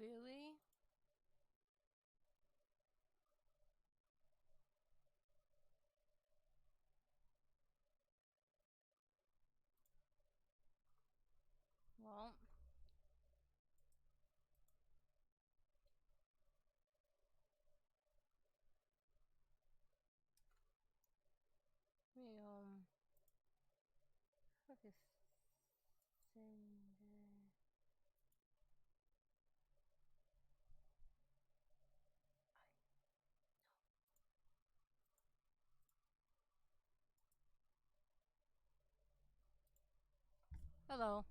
Really? Well, we focus sender. Hello.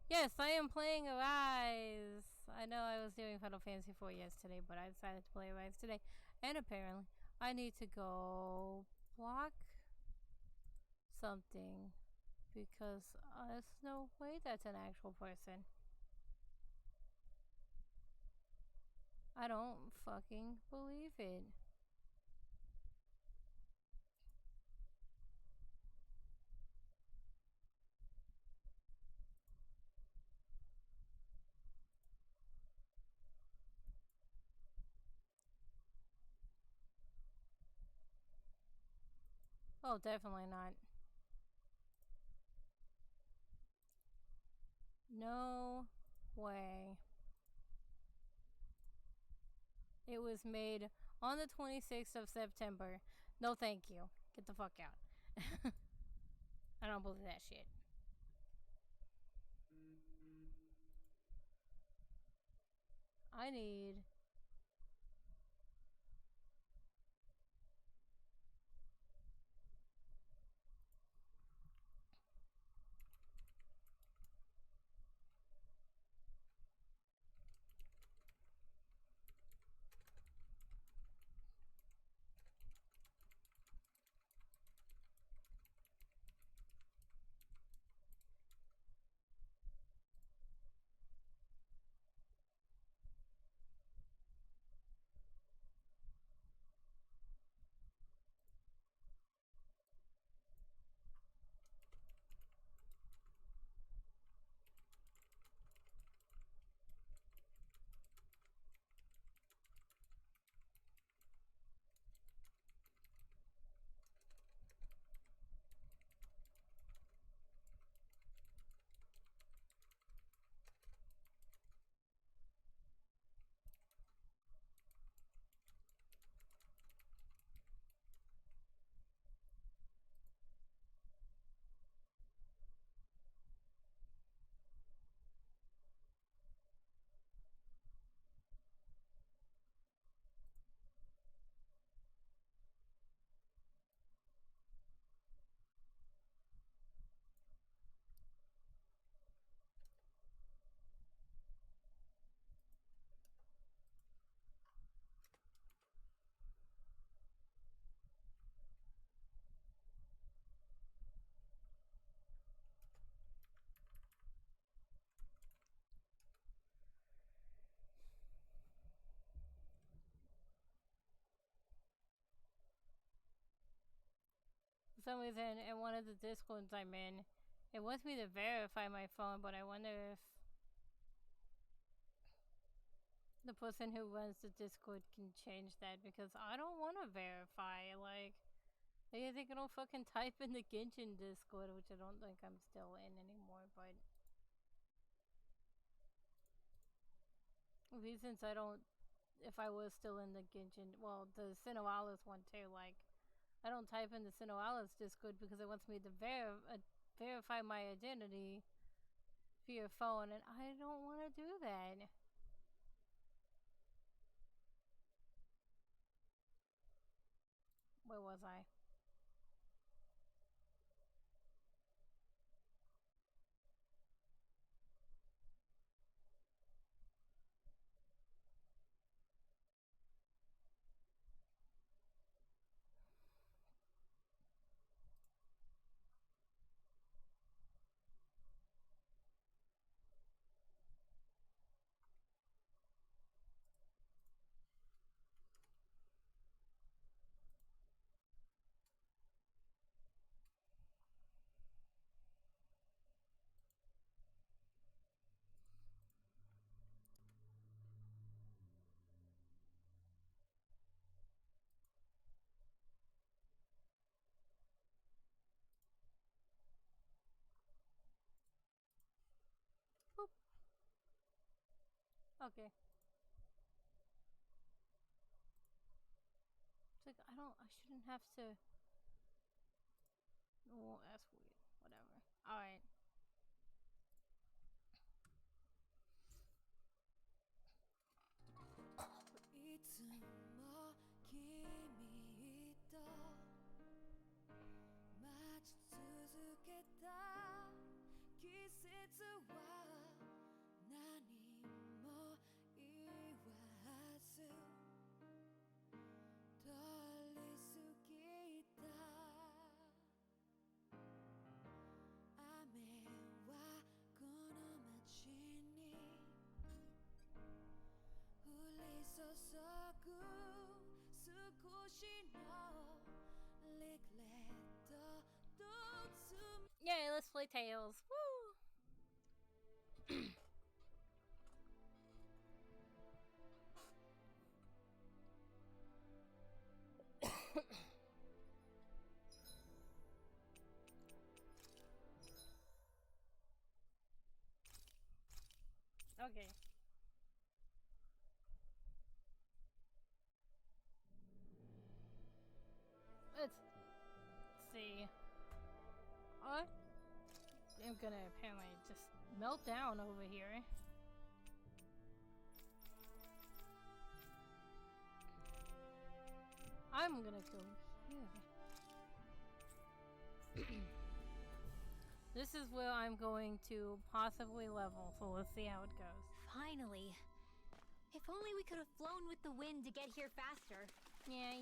Yes, I am playing Arise. I know I was doing Final Fantasy 4 yesterday, but I decided to play Arise today. And apparently, I need to go block something because there's no way that's an actual person. I don't fucking believe it. Oh, definitely not. No way. It was made on the 26th of September. No, thank you. Get the fuck out. I don't believe that shit. I need. For some reason, in one of the Discords I'm in, it wants me to verify my phone, but I wonder if the person who runs the Discord can change that because I don't want to verify. Like, they can all fucking type in the Genshin Discord, which I don't think I'm still in anymore, but. Since I don't. If I was still in the Genshin. Well, the Sinoalis one too, like. I don't type in the Sinoalis Discord because it wants me to verify my identity via phone, and I don't want to do that. Where was I? Okay. It's like I shouldn't have to. Oh, that's weird. Whatever. All right. いつも君と待ち続けた季節は何も言わず通り過ぎた雨はこの街に降り注ぐ少しのリグレットと罪 Yay, let's play Tails. Woo! Okay. Let's see. I'm gonna apparently just melt down over here. I'm gonna go here. This is where I'm going to possibly level, so let's see how it goes. Finally. If only we could have flown with the wind to get here faster. Yeah.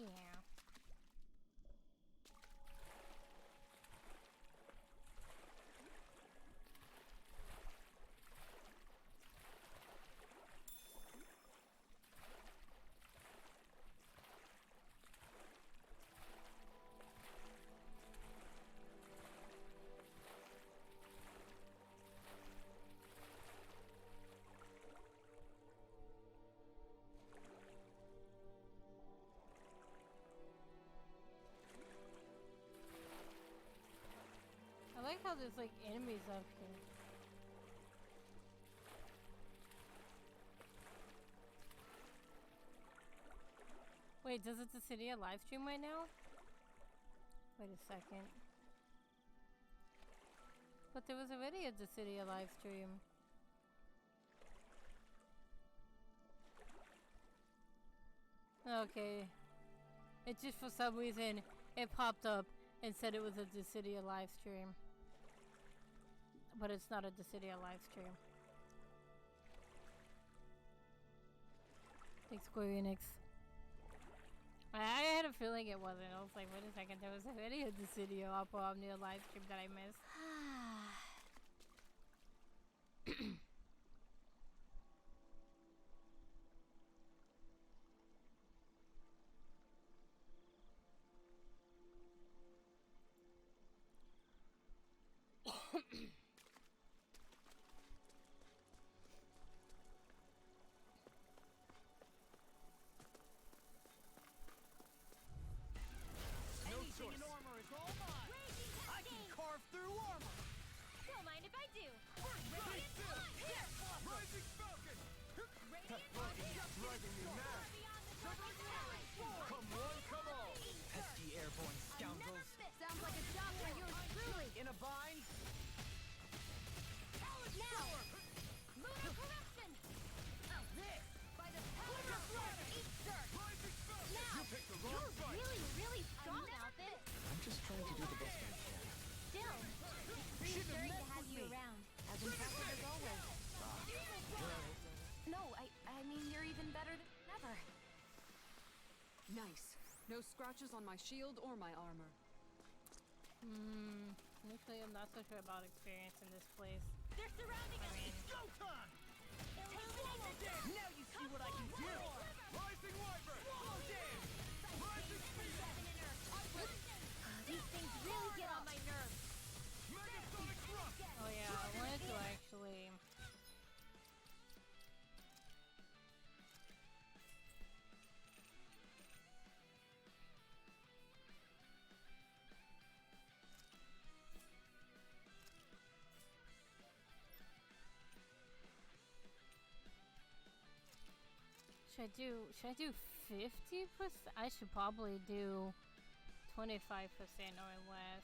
I like how there's like enemies up here. Wait, does it Dissidia live stream right now? Wait a second. But there was already a Dissidia live stream. Okay. It just for some reason it popped up and said it was a Dissidia live stream. But it's not a Dissidia live stream. Thanks, Square Enix. I had a feeling it wasn't. I was like, wait a second, there was already a Dissidia Opera Omnia live stream that I missed. Anything in armor is all mine. I can carve through armor. Don't mind if I do. Radiant Blast! Here! Rising Falcon! Radiant Driving me mad. Come one, come all. Pesky airborne scoundrels. Sounds like a job for yours truly. In a bind? Now! Lunar Corruption! This! By the power of Easter! Rising Falcon! Now! You picked the wrong You're fight. really strong, Outfit. I'm just trying to do the best I can. Still, reassuring to have you around. As impressive as always. No, I mean you're even better than ever. Nice. No scratches on my shield or my armor. Initially, I'm not so sure about experience in this place. They're surrounding us. Showtime! Now you see what I can do! Rising Wyvern! Rising Speed! These things really get on my nerves. Megasonic Thrust! Oh yeah, I wanted to actually. Should I do 50%? I should probably do 25% or less.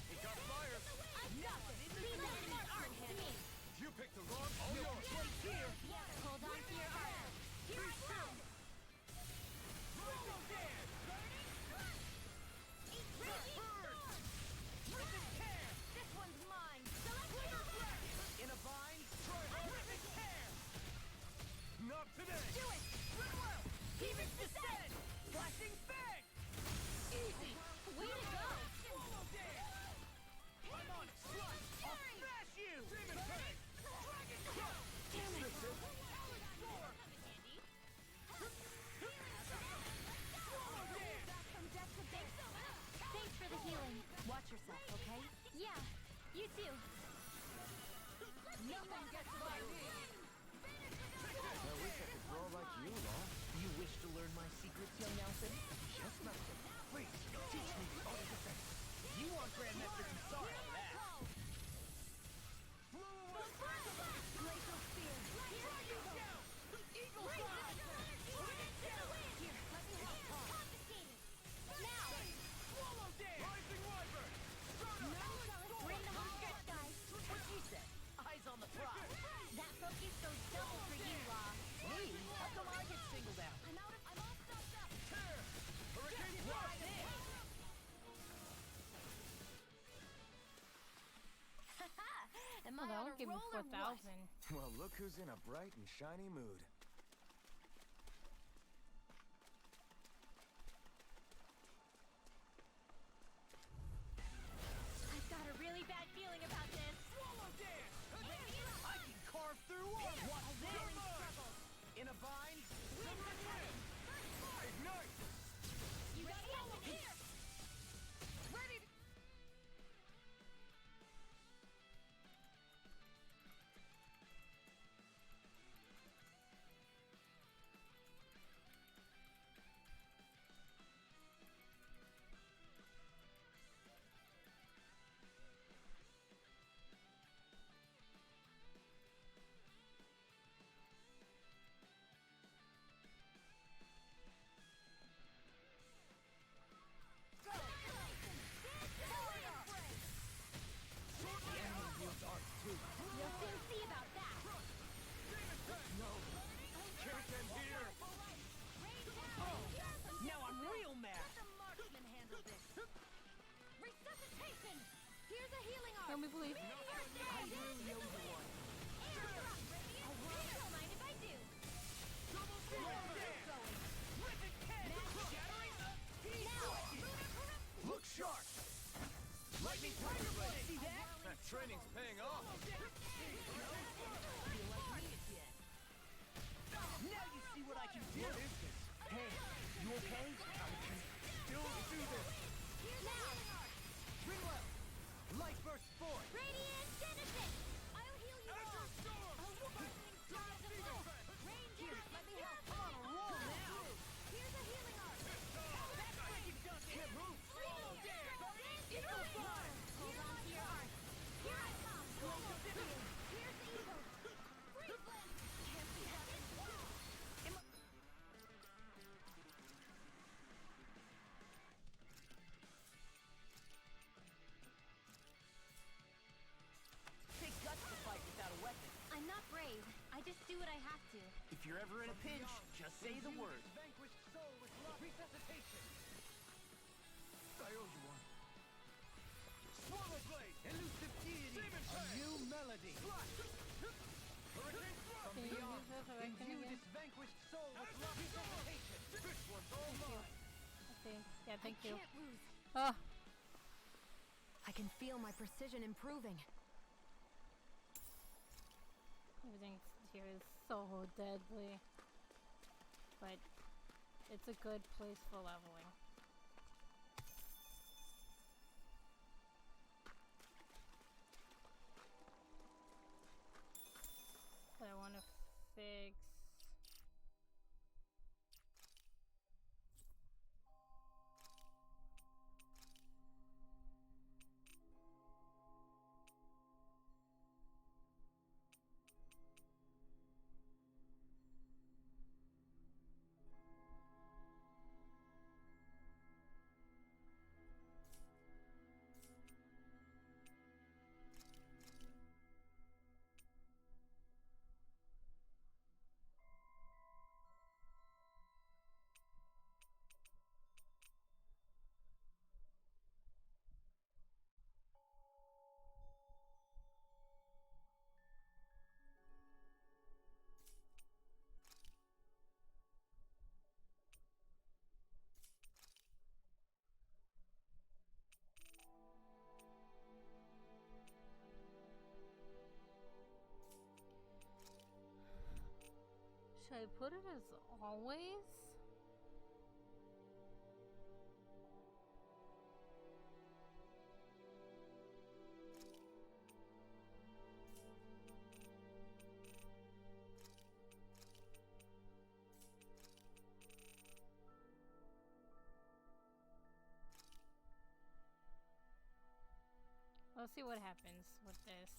He got fire. I've got this. Leave that smart art to me. You picked the wrong. All yours. Place here. Hold on to your art. Here I come. Swallow dance. Eat sword. Rhythmic tear. This one's mine. Select In a vine. Try rhythmic tear. Not today. Do it. Demon descent. Flashing fang. Easy. Way to go. Swallow dance. I'm on it. Sludge. I'll smash you. Demon fang. Dragon crush. Damn it. Swallow dance. Back from death to base. Thanks for the healing. Watch yourself, okay? Yeah. You too. Nothing gets by me. I wish I could draw like you, Law. You wish to learn my secrets, young Nelson? Yes, Master. Please, teach me the art of defense. You want Grandmaster Kisara for that. Glacial spear. Dragon shout. Eagle fly. Here, let me help. Confiscated. Now. Swallow dance. Rising wyvern. Bring them on stretch, guys. What she said? Eyes on the prize. That focus goes double for you, Law. Me? How come I get singled out? I'm all stopped up. Tear. Hurricane blast. Am Oh, I that on would a give me roll or what? 4,000. Well, look who's in a bright and shiny mood. I've got a really bad feeling about this. Swallow dance. I can carve through walls. Watch We're this. in trouble. In a vine. Ignite. You ready? Here. Ready. You'll soon see about that. Can't end here. Now I'm real mad. The marksman handled this. Resuscitation. Here's a healing art. Can we believe? I really owe you one. I won't mind if I do. Swallow dance. Rhythmic tear. Shattering the Now. Look sharp! lightning tiger blade. See that? That training's paying off. Now you see what I can do. What is this? Hey, you okay? I can still do this. Now. Ringwell. Light burst forth. Radiant Genesis. I'll heal you all. Azure storm. Here, let me help. I'm on a roll now. Here's a healing art. Can't move. Swallow dance. Eagle fly. Hold on to your art. Here I come. Glacial spear. Here's the eagle. Free flame. Can't be done. Take guts to fight without a weapon. I'm not brave. I just do what I have to. If you're ever in a pinch, just say the word. Vanquished soul with love. Resuscitation. I owe you one. Swallow blade. Elusive deity. Demon A fang. new melody. Hurricane thrust. Can you use this or I can Imbue again? this vanquished soul with Azure love. resuscitation. This one's all mine. Okay. Yeah, thank you. Can't lose. Oh, I can feel my precision improving. everything here is so deadly. But it's a good place for leveling. Should I put it as always? Let's see what happens with this.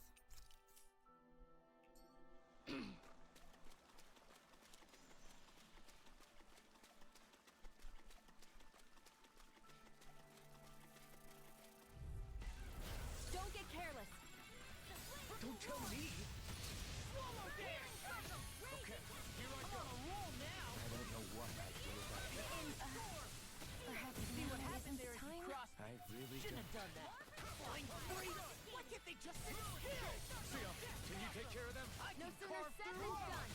Don't get careless. Don't tell me! Swallow dance! Okay, here I go. Roll now! I don't know what I did about that. Perhaps See what now happened isn't there the as you time? crossed. I really Shouldn't don't. have done that. Flying freak! Why can't they just sit still? Sia, can you take care of them? I No can sooner carve said through than armor. done.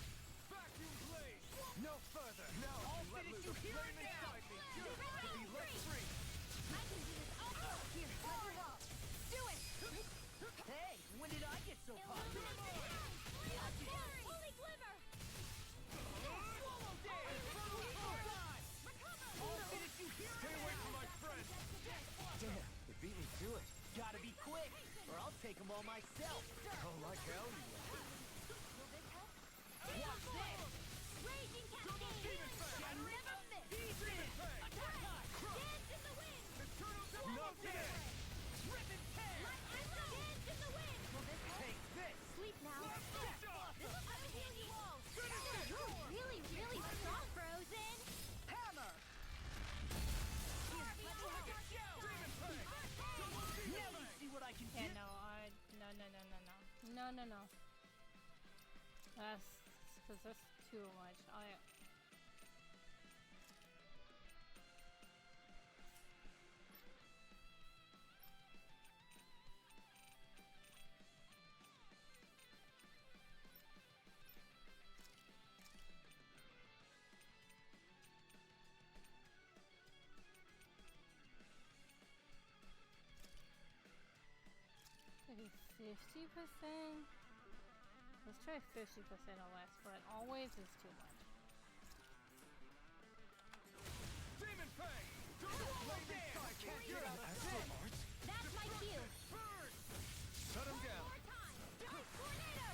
Vacuum blaze! No further! Now I'll you let finish loose. you here Flame and now. inside me! Yours to be let free! I can do this all. Here, let your wall. Do it. Hey, when did I get so popular? Holy glimmer. Swallow dance! I'll finish you here Stay and away now. from my friend! Damn, you beat me to it. Gotta be quick, or I'll take them all myself. Oh, like hell you will. Watch this! Raging cascade. I never miss. He's in! Dance in the wind. No dance! Rip and tear! Dance in the wind. Will this help? Take this! Sleep now. Shot! I'll heal you all. You're really, really strong, Frozen. Hammer! Here, let me help. Now you see what I can Yeah, do? no, no. That's because that's too much. Maybe 50%. Let's try 50% or less, but always is too much. Demon Fang! Flame inside can't get out! Astral Arts? That's my cue. Burn! Shut him down! More time. Tornado.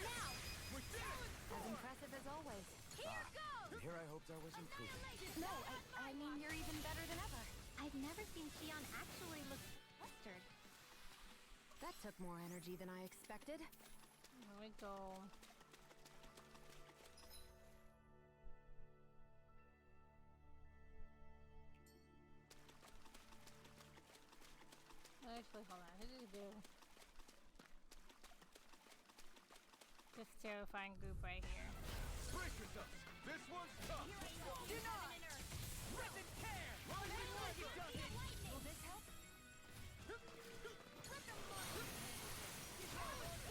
Now. We did it! As impressive as always. Here goes. Here I hoped I was improving. No, I mean you're even better than ever. I've never seen Shion actually look flustered. That took more energy than I expected. There we go. Actually, hold on. Who did we do? This terrifying group right here. Brace yourselves! This one's tough! Do not! Rip and tear! Rising like it doesn't! Will this help?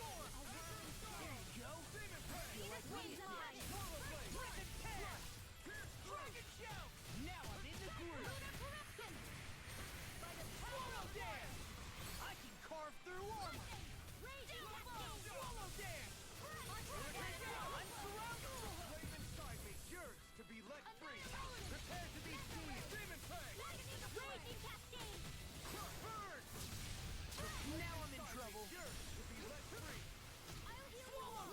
There you go! Demon Fang! Wings of Heaven. Rip and tear! Dragon shout! Now I'm in the groove! Swallow dance! I can carve through armor! Swallow dance! I'm surrounded! Flame inside me! Yours to be let free! Prepare to be seized! Demon Fang! Raging cascade. Burn! Now I'm in trouble! Yours to be let free! I'll heal you all.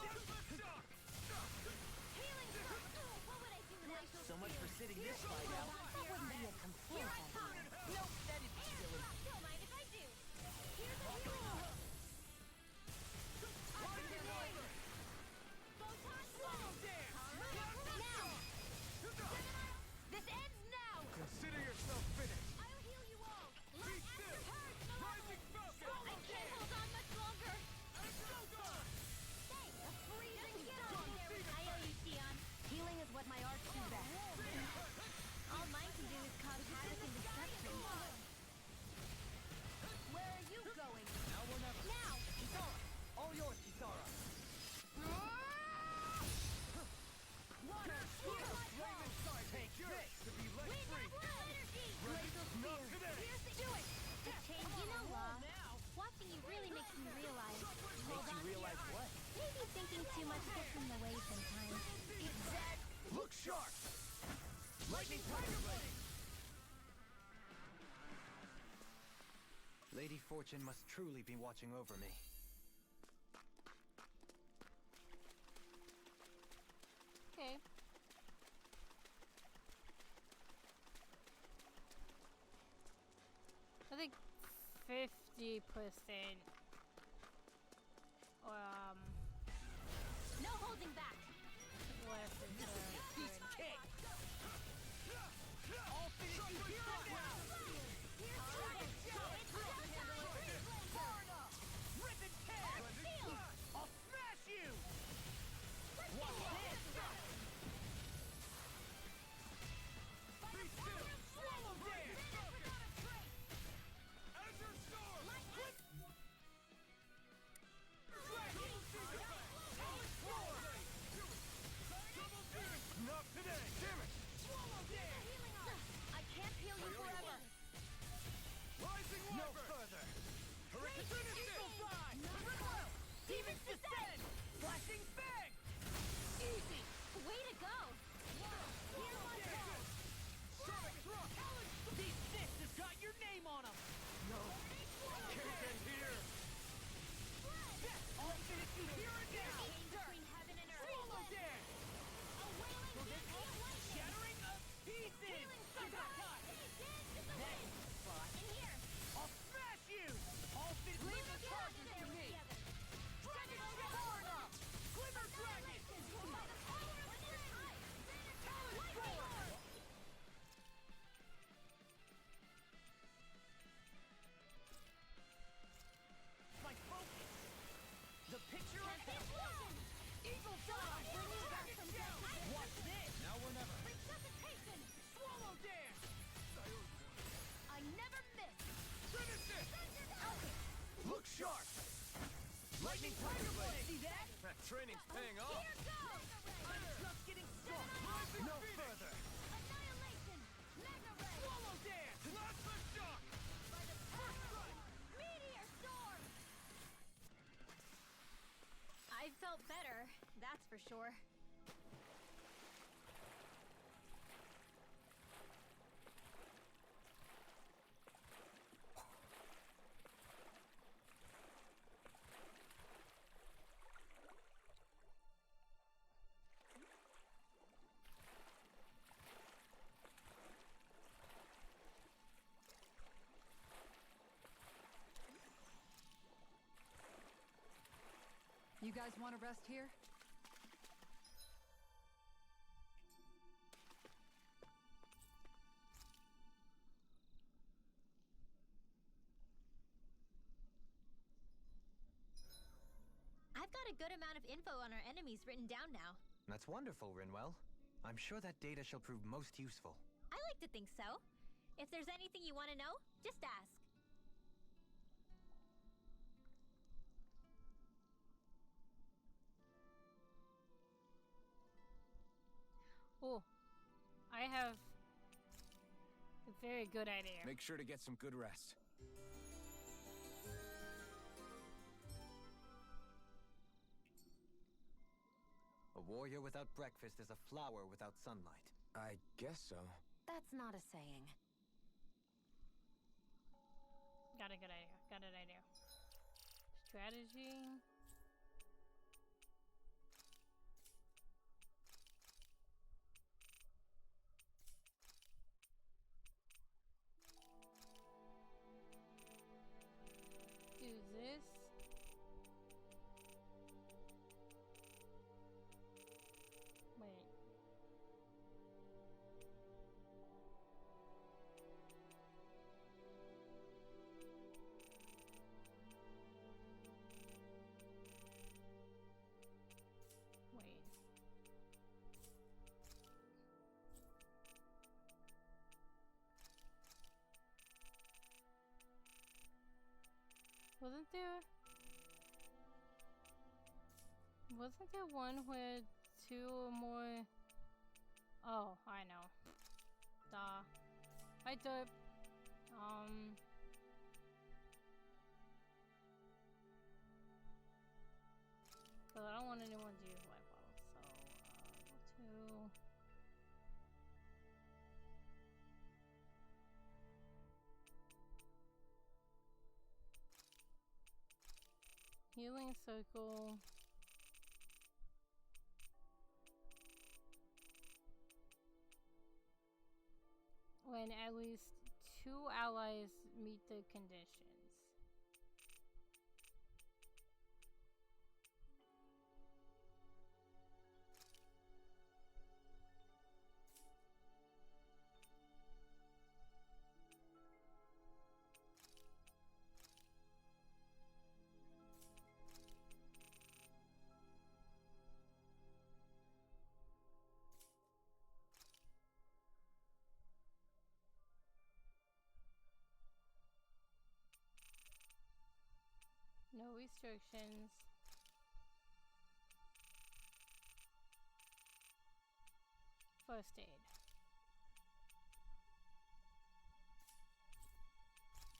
Healing stroke. What would I do without your So much for sitting this fight out. That wouldn't be a complete idea. Nope, that'd be silly. Don't mind if I do. Here's a healing hook. Photon Swallow dance! now. This ends now. Consider yourself finished! I'll heal you all. Be still! Rising Falcon! I can't hold on much longer. Thanks. A freezing storm. I owe you, Shion. Healing is what my arts do best. All mine can do is cause havoc and destruction. Lightning Tiger Blade! Lady Fortune must truly be watching over me. Okay. I think 50%. No holding back. Less is He's good. kicked. All finish you here now. Rip and tear. I'll smash you. Watch this. Be still. Swallow dance. Azure Storm. Not today! Damn it! Swallow dance. I can't heal you forever. Rising No Wyvern! further! Finish Eagle Fly. Demon's Descent. Flashing Fang. Easy. Way to go. Sonic Thrust! These fists has got your name on them. Can't end here! I'll finish you here and now. Between heaven and earth. Swallow dance. A wailing gift of lightning. Shattering of pieces. Attack. That spot. In here. I'll smash you. All finish. Leave the charges to me. Dragon Storm. Glimmer Dragon. By the power of the night. Talon Storm. My focus. The picture I have. Eagle Fly. What's this? Now or never. Resuscitation. Swallow dance. I never miss. Finish it! Look sharp! Lightning Tiger Blade. See that? That training's paying off! Here goes. I'm just getting started. No further! Annihilation. Mega ray. Swallow dance. Plasma shock! By the power. Meteor storm. I felt better. That's for sure. You guys want to rest here? I've got a good amount of info on our enemies written down now. That's wonderful, Rinwell. I'm sure that data shall prove most useful. I like to think so. If there's anything you want to know, just ask. Oh, I have a very good idea. Make sure to get some good rest. A warrior without breakfast is a flower without sunlight. I guess so. That's not a saying. Got a good idea. Got an idea. Strategy. Do this. Wait. Wait. Wasn't there one with two or more? Oh, I know. Duh. I derp. Cause I don't want anyone to use life bottles, so two. Healing circle. When at least 2 allies meet the conditions. No restrictions. First aid.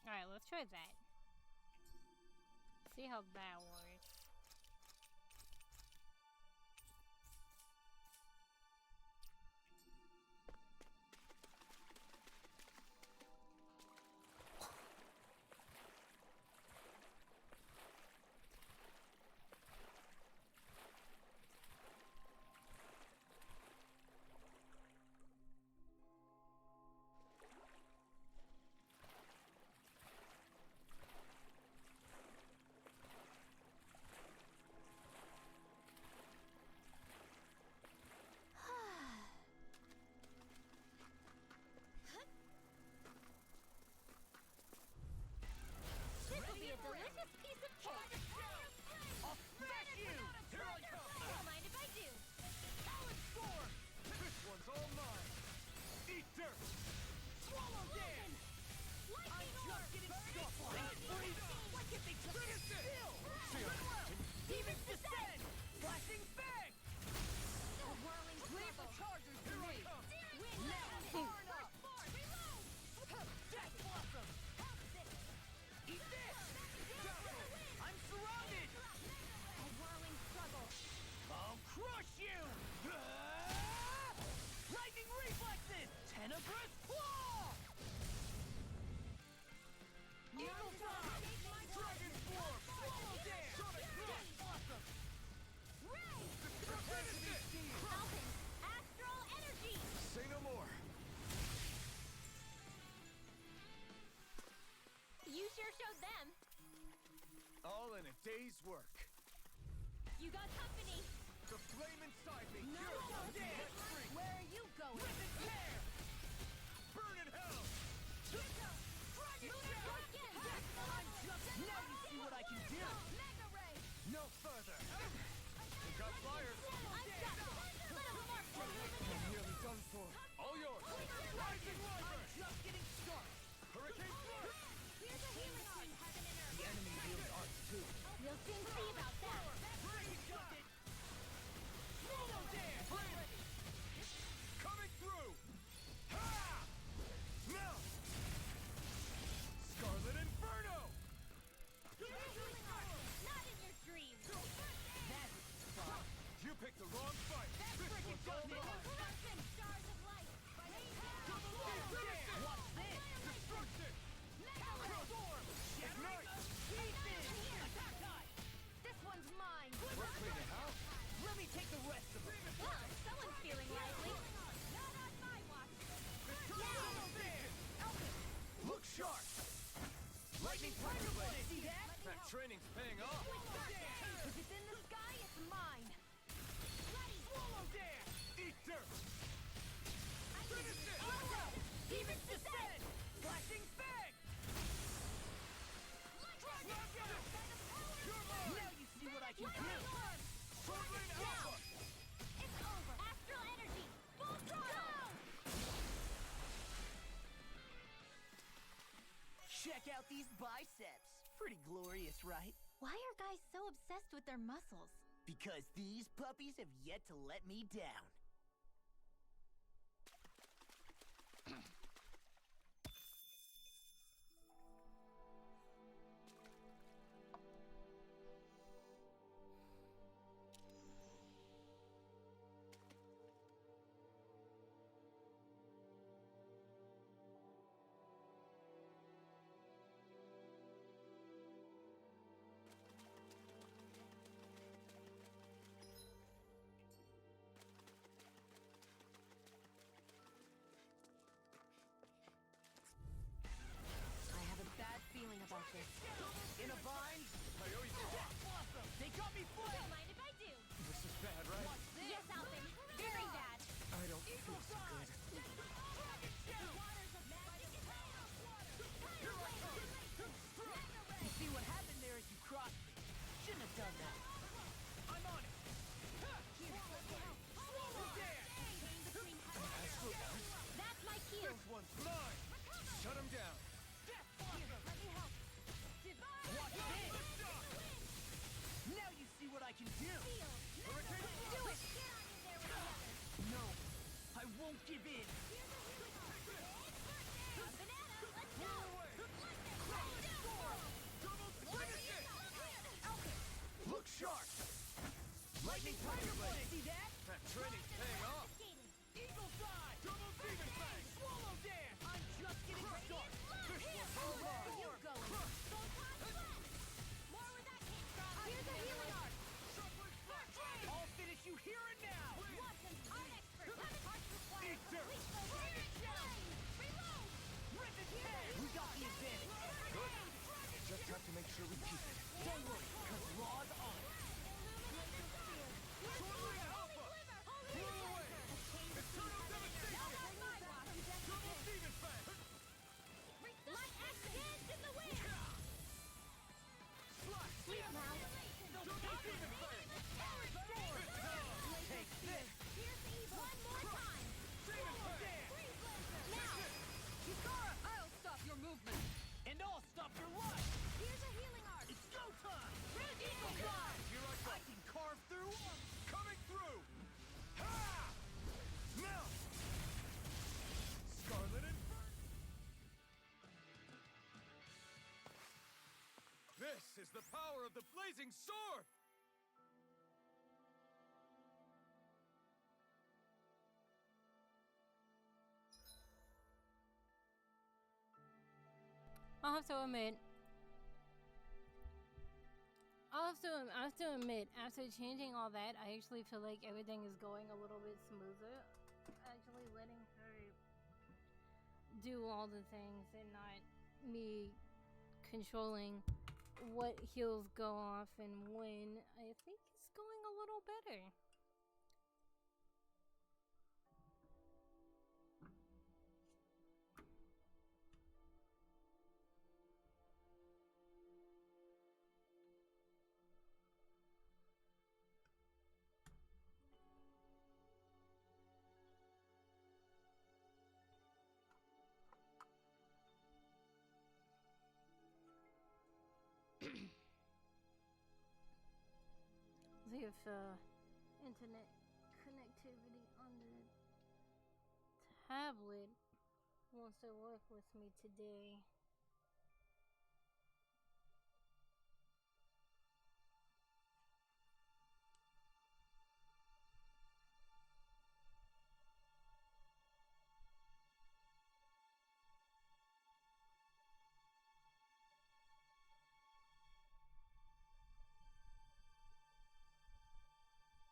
Alright, let's try that. See how that works. This will be a delicious piece of cake. I'll smash you! Here I come! Don't mind if I do. Talon Storm! This one's all mine! Eat dirt! Swallow Dan! I'm just getting started! Freeze! Why can't they just sit still? Demons descend! Flashing bang! The whirling Leave the chargers to me! Now, Burn up! Death Blossom! Eat this! Careful! I'm surrounded! a whirling struggle. I'll crush you! Ah! Lightning reflexes! Tenebrous claw! Eagle Dive! Dragon Form! Swallow Dance! Death Blossom! Ray! Divinity Steel! Falcon! Astral energy! Say no more. You sure showed them. All in a day's work. You got company. The flame inside me No, cures no, our no. dead free! Where are you going? Rip and tear! Burn in hell! Dragon Shower! I'm just... Now you see what I can do! Mega Ray! No further! Think I'm fired! I'm stuck. Let him mark for I'm nearly done for. All yours. Rising Wyvern! I'm just getting started! Hurricane Thrust! Here's a healing art. Heaven and earth. The enemy wields arts too. We'll soon see about that. Brain got it! Swallow Dance! Coming through! Ha! Now! Scarlet Inferno! Here's a healing art. Not in your dreams. That's fun. You picked the wrong fight. This one's all mine. Corruption. Stars of light. Swallow Dance! Watch this! Destruction! Storm! Ignite! Attack eye! This one's mine. We're cleaning house. Let me take the rest of it. Well, someone's feeling lively. Not on my watch. Swallow Dance! Look sharp! Lightning Tiger Blade! See that? That training's paying off. If it's in the sky, it's mine. Ready. Swallow Dance! Eat dirt! Finish it! Demons descend. Flashing bang! Dragon! You're mine! Now you see what I can do! Sword Lane Alpha! It's over. Astral energy. Full throttle. Check out these biceps. Pretty glorious, right? Why are guys so obsessed with their muscles? Because these puppies have yet to let me down. This is the power of the blazing sword! I'll have to admit, after changing all that, I actually feel like everything is going a little bit smoother. Actually letting her do all the things and not me controlling what heals go off and when. I think it's going a little better. See if internet connectivity on the tablet wants to work with me today.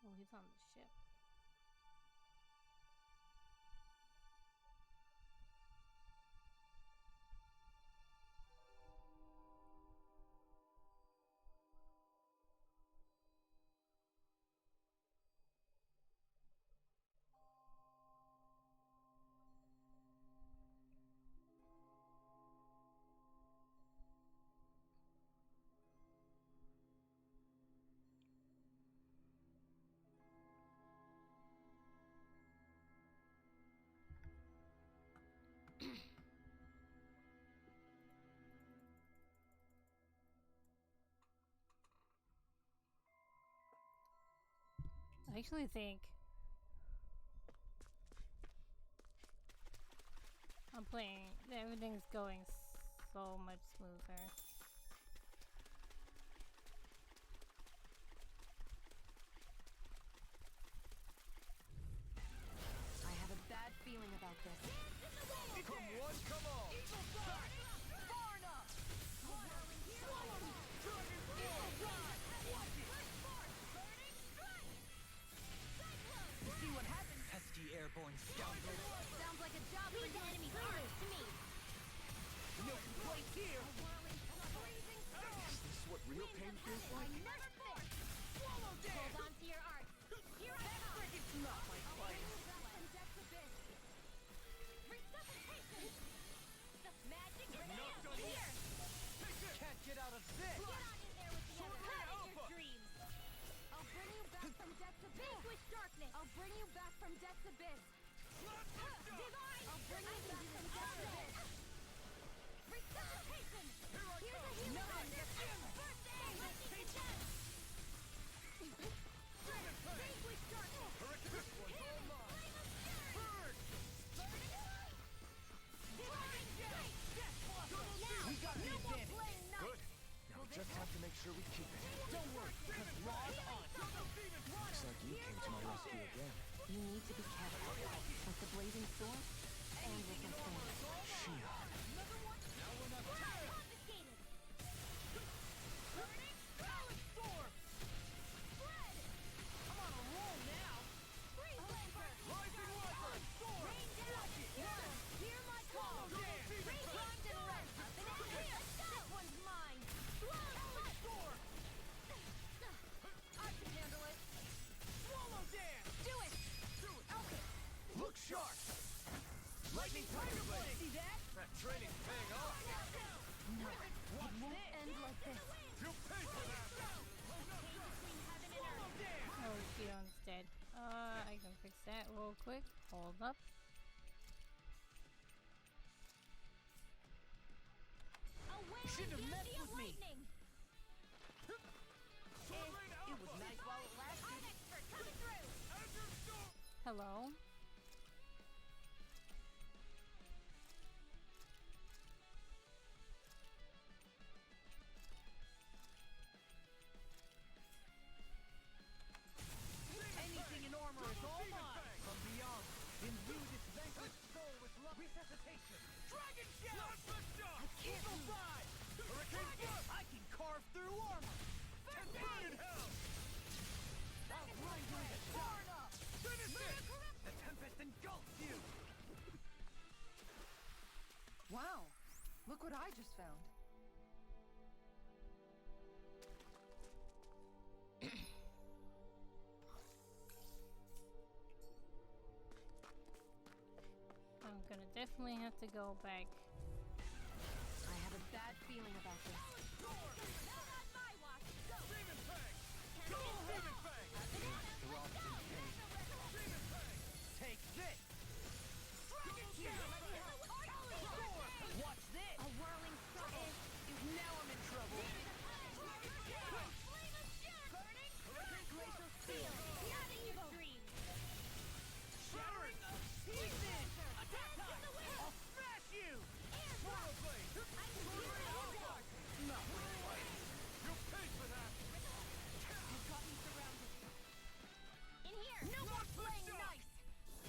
Oh, he's on the ship. I actually think I'm playing. Everything's going so much smoother. I have a bad feeling about this. Come one, come all! Far enough! Swallow me! Dragon Rod! Watch it! You see what happens? Pesky airborne scoundrel. Sounds like a job for the enemy arms to me. No complaints here! Is this what real pain feels I like? never fit. Swallow Hold dead! on to your art. Here I come. Frickin's not my place! From depths abyss. Resuscitation. The magic is Not done here. yet. Take this! Can't get out of this! Get on in there with the Sword others. Alpha. Your dreams. I'll bring you back from death's abyss. Vanquish darkness. I'll bring you back from death's abyss. Divine. I'll bring you back from death's abyss. Resuscitation. Here I Here's a come! healer. None. First aid. Lightning to death. Vanquish darkness. This one's all mine! Burn. Divine strength. Now. We got the No more advantage. playing nice. Good. Now we just have to make sure we keep it. Don't worry, because Raw's on. Looks like you came to my rescue again. You need to be careful with the blazing sword and with the sword. Shion. Confiscated. Burning Alex Storm! Spread. I'm on a roll now! Freeze Lamper. Rising Viper! Storm! Rain down. One. Hear my call. Damn. Radiant and rest. Here. This one's mine. Alex Storm! I can handle it! Swallow dance! Do it. Okay. Look sharp! Lightning Tiger Blade! See that? That training's paying off! No. It won't end like this. You'll pay for that! Between heaven and Swallow earth. dance! Oh, Shion's dead. I can fix that real quick. Hold up. Away Shouldn't have with messed the with me. lightning. Sword Rain It was Alpha! nice while it lasted. I'm expert coming through. Azure Storm! Hello. Resuscitation! Dragon Shell! Plasma shock! Eagle Dive! Hurricane Thrust! I can carve through armor! Burn in hell! I'll grind you into far enough! Finish it! The Tempest engulfs you! Wow, look what I just found. I'm gonna definitely have to go back. I have a bad feeling about this. Not on my watch. Go. Demon Fang! Go! Demon Fang! Dropped in pain. Demon Fang! Take this! Dragon Shell. Watch this! A whirling struggle. Now I'm in trouble! Flame of Shit. Burning. Glacial steel. Not in your dreams. Shattering of pieces! Attack time! I'll smash you! Swallow Blade! Not quite. You'll pay for that! You've got me surrounded. In here. No more Plasma playing shock! nice.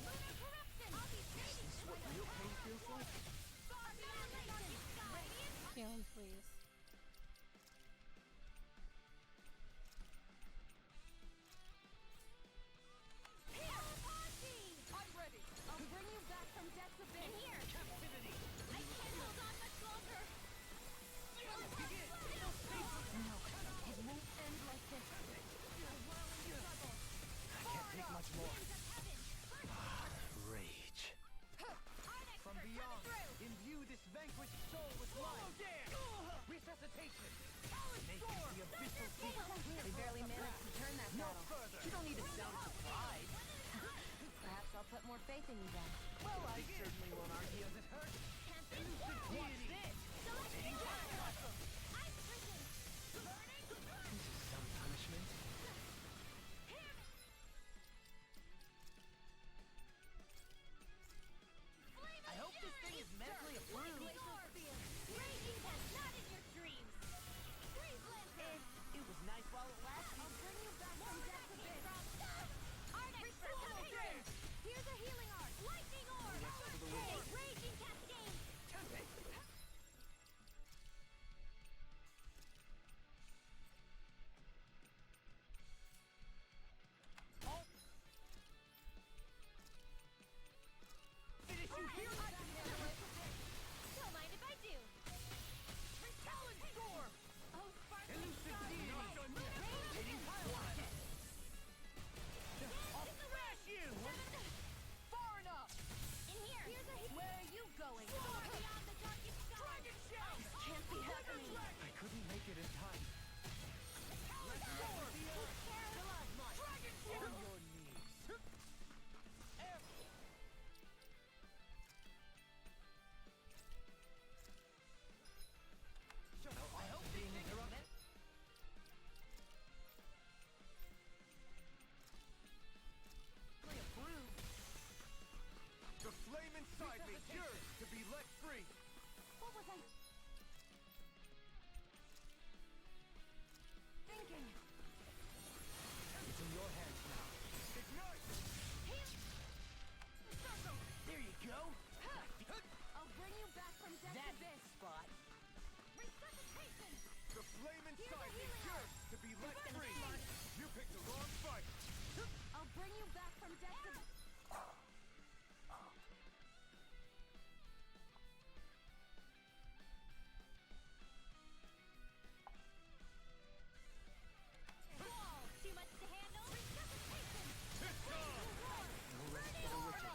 Lunar corruption. I'll be trading. This is what real pain feels like? Healing, please. I'm ready! I'll bring you back from death's abyss. In here. Captivity! I can't hold on much longer. Begin! No, it won't end like this. A whirling struggle. I can't take much more. Winds of heaven. Rage. From beyond, imbue this vanquished soul with life! Resuscitation! Make it the abyssal deep! They barely managed to turn that No battle. further! You don't need to sound surprised. Perhaps I'll put more faith in you then. Well, I certainly won't argue as it hurts! Elusive deity! Rotating cataclysm! This is some punishment. I hope this thing is medically approved! Raging that's not in your dreams. Freeze Lancer. It was nice while it lasted! I'll bring you back from death's abyss. Arctic Swallow Precipitation. Here's a healing art. Lightning orb. Hey, raging cascade. Tempest! I'll finish you here! I can handle it! Don't mind if I do. Talon Storm! Oh, sparkling Elusive stars. deity! Rotating pylon! I'll smash you! Far enough! In here. Where are you going? Far beyond the darkest sky. Dragon Shell! Can't be happening. I couldn't make it in time. Talon Storm! Plasmite! Dragon Shell! On your knees! I hope being interrupted. Approved. The flame inside me yearns to be let free! What was I thinking? It's in your hands now. Ignite! There you go. I'll bring you back from death's That abyss. spot. Resuscitation. The flame inside me healing yearns to be let free! You picked the wrong fight! I'll bring you back from death's abyss. Wall, too much to handle. Resuscitation. It's on! No rest for the wicked.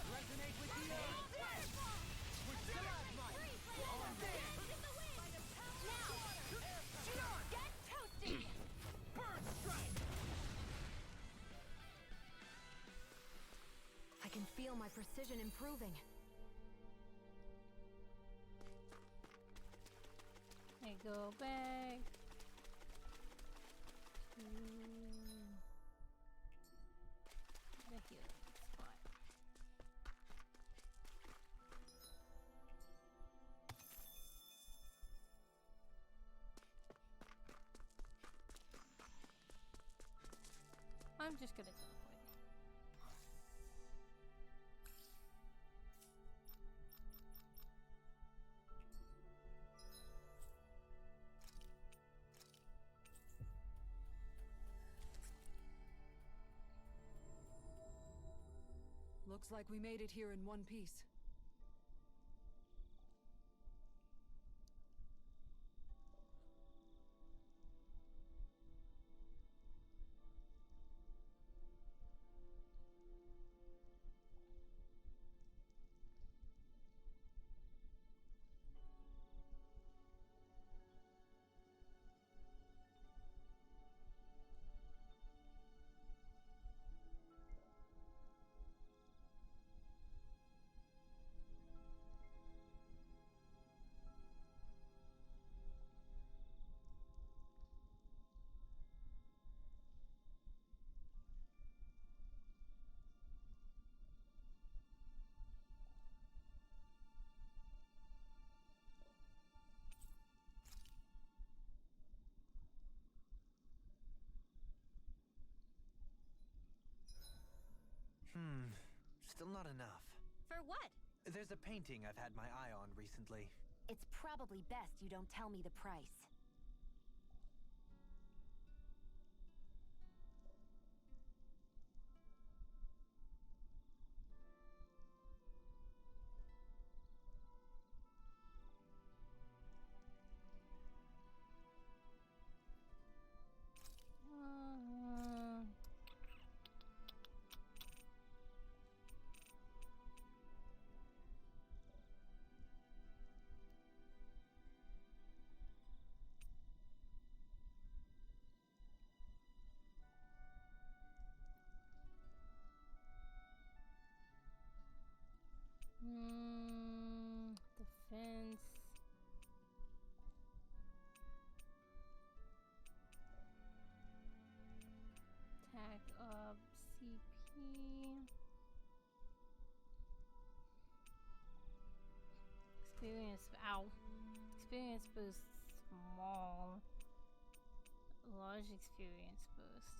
Resonate with the Get toasted! Burn strike! I can feel my precision improving. I go back to the healing spot. I'm just gonna teleport. Looks like we made it here in one piece. Still not enough. For what? There's a painting I've had my eye on recently. It's probably best you don't tell me the price. Defense. Attack up CP. Experience. Ow. Experience boost small. Large experience boost.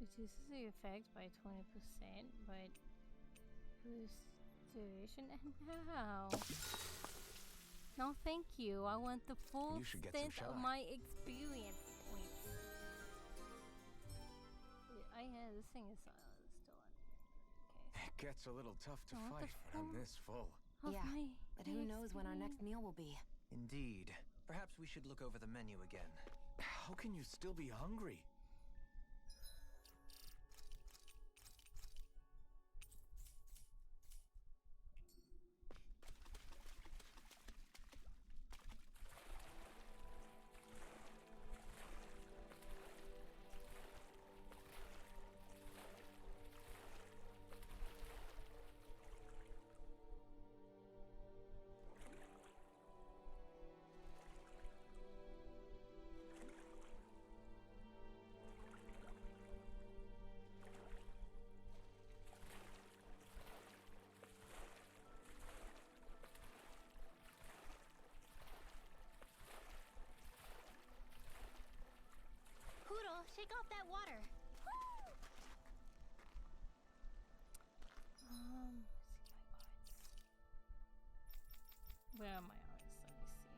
Reduces the effect by 20%, but boosts duration and how? No, thank you. I want the full You should get some extent of shot. my experience points. This thing is still on. Okay. It gets a little tough to I want fight the when I'm full- this full. Of Yeah, my but who knows when our next experience. meal will be? Indeed. Perhaps we should look over the menu again. How can you still be hungry? Poodle, shake off that water. Let's see my odds. Where are my odds? Let me see.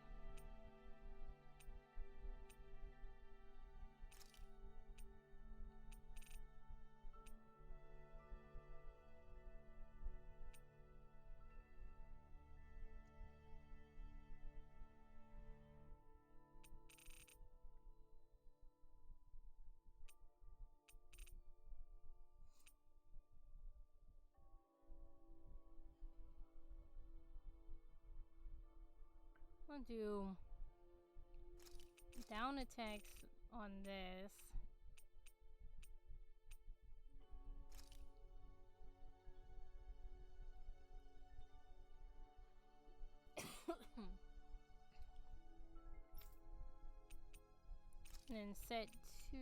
I'll do down attacks on this. And then set 2.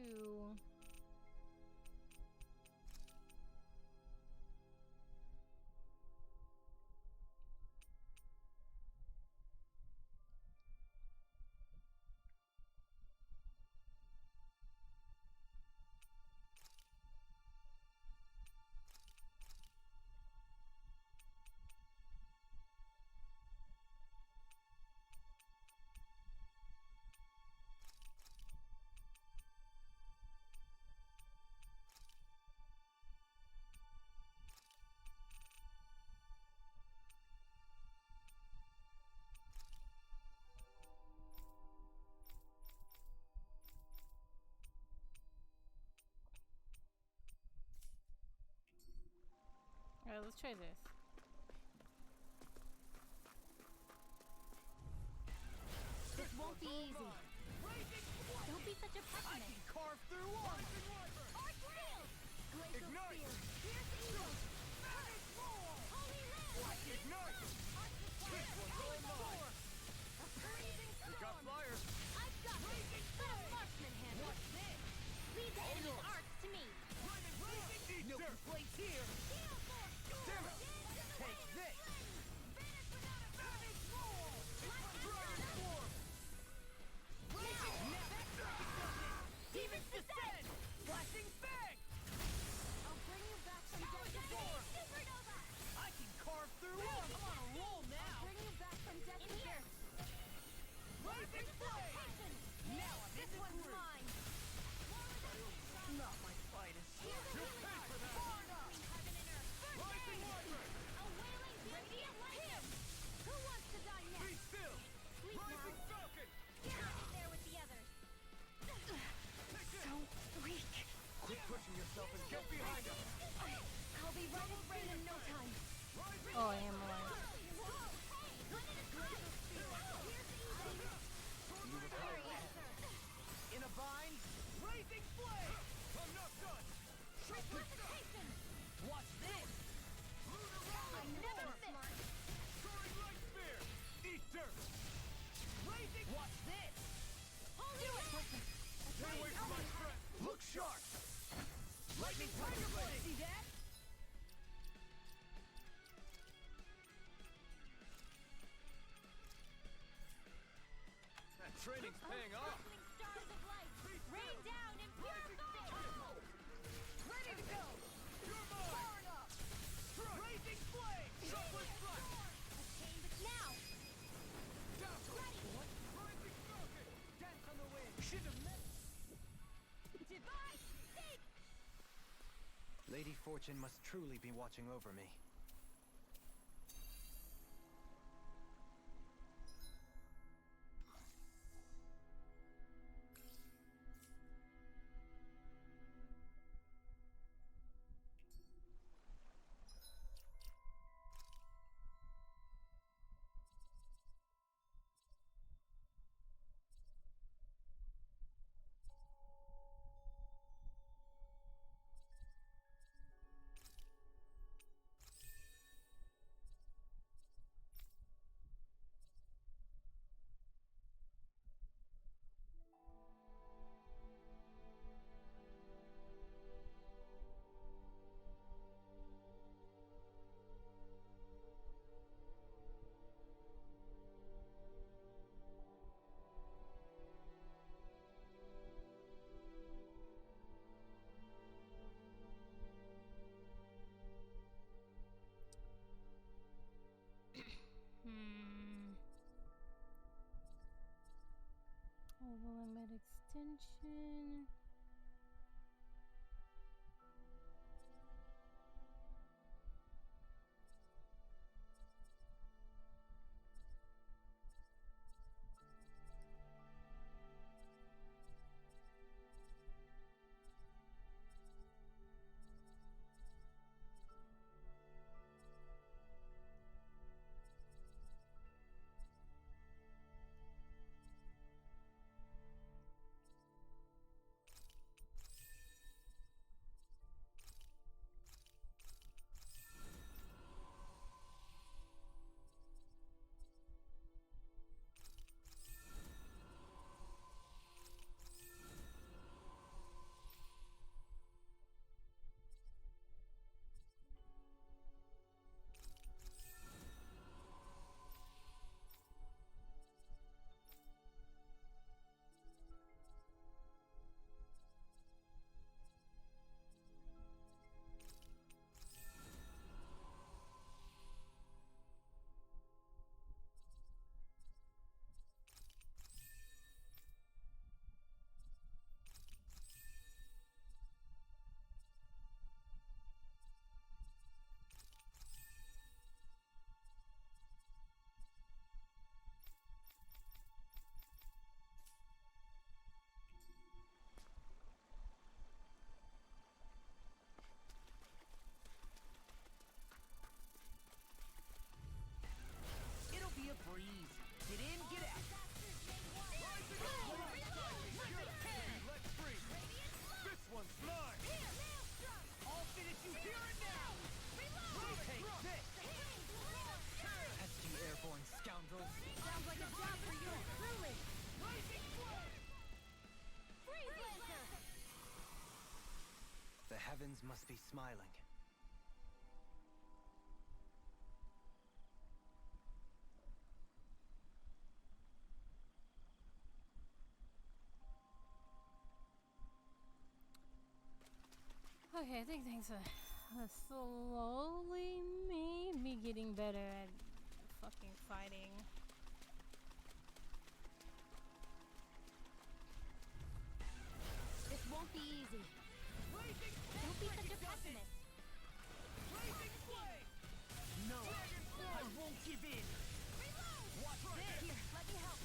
let's try this. This won't be easy. Don't be such a I pessimist. can carve through one! Arch field! Glacial Ignite! spear. Here's the eagle. Holy land! Ignite! This one's all mine! A freezing We got storm. flyers! I've got this. Let a marksman handle it. Leave the enemy's arcs to me. Eat No dirt! complaints here! Damn it! Take this! Demons descend! Flashing fang! I'll bring you back from death to birth. Supernova! I can carve through one! I'm on a roll now! Bring you back from death to birth. Blazing flame! Now I'm This in the one's groove. mine. Not my finest. Here's a You'll healing pay art. for that! Born up. Heaven and earth. First Rising aid. Wyvern! A wailing radiant him. Who wants to die Be next? still! Sleep Rising now. Falcon! Get out of there with the others. So weak. Quit pushing yourself and get behind us! I'll be right as rain in no time. Rising Oh, I am alive. Whoa! Hey! When it is close! Here's the eagle. Very answer. In a bind, blazing flame! I'm not done! Resuscitation! Watch this! I never miss! Soaring Light Spear! Eat dirt! Blazing! Watch this! Holy land! Stay away from my friend! Look sharp! Lightning Tiger Blade! See that? That training's paying off! Sparkling stars of light! Rain down and purify! Ready to go! You're mine! Burn up! Blazing flame! Shuffling Strike! Now! Down! Ready! Rising Falcon! Dance on the wind! Should have met. Divine! Seek! Lady Fortune must truly be watching over me. winds must be smiling. Okay, I think things are slowly me getting better at fucking fighting. This won't be easy. Don't be such a pessimist. Blazing flame! No, I won't give in. Watch this! Here, let me help.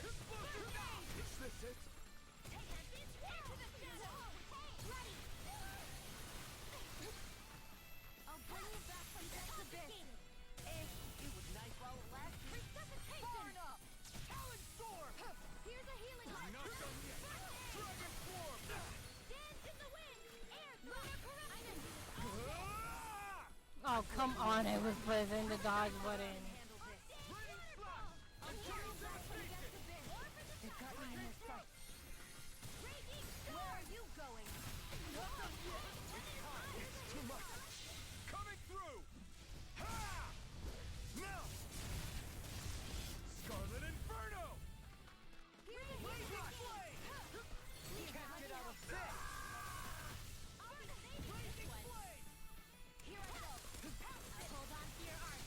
Explosive bound! Is this it? Ready. I'll bring you back from this abyss. It was nice while it lasted. Resuscitation. Far enough! Talon storm! Here's a healing light. Not done yet! Dragon form! Dance in the wind. Air lunar corruption. Ah! Oh, come on, I was pressing the dodge button. Handle this. Raining slash! I'll bring you back from this abyss. They've got me in their sights. Raging storm. Where are you going? It's too much! Coming through! Ha! Now! Scarlet Inferno! Here's a Blazing healing flame! Can't get out of this! Blazing flame! Here I go. Hold on to your arm.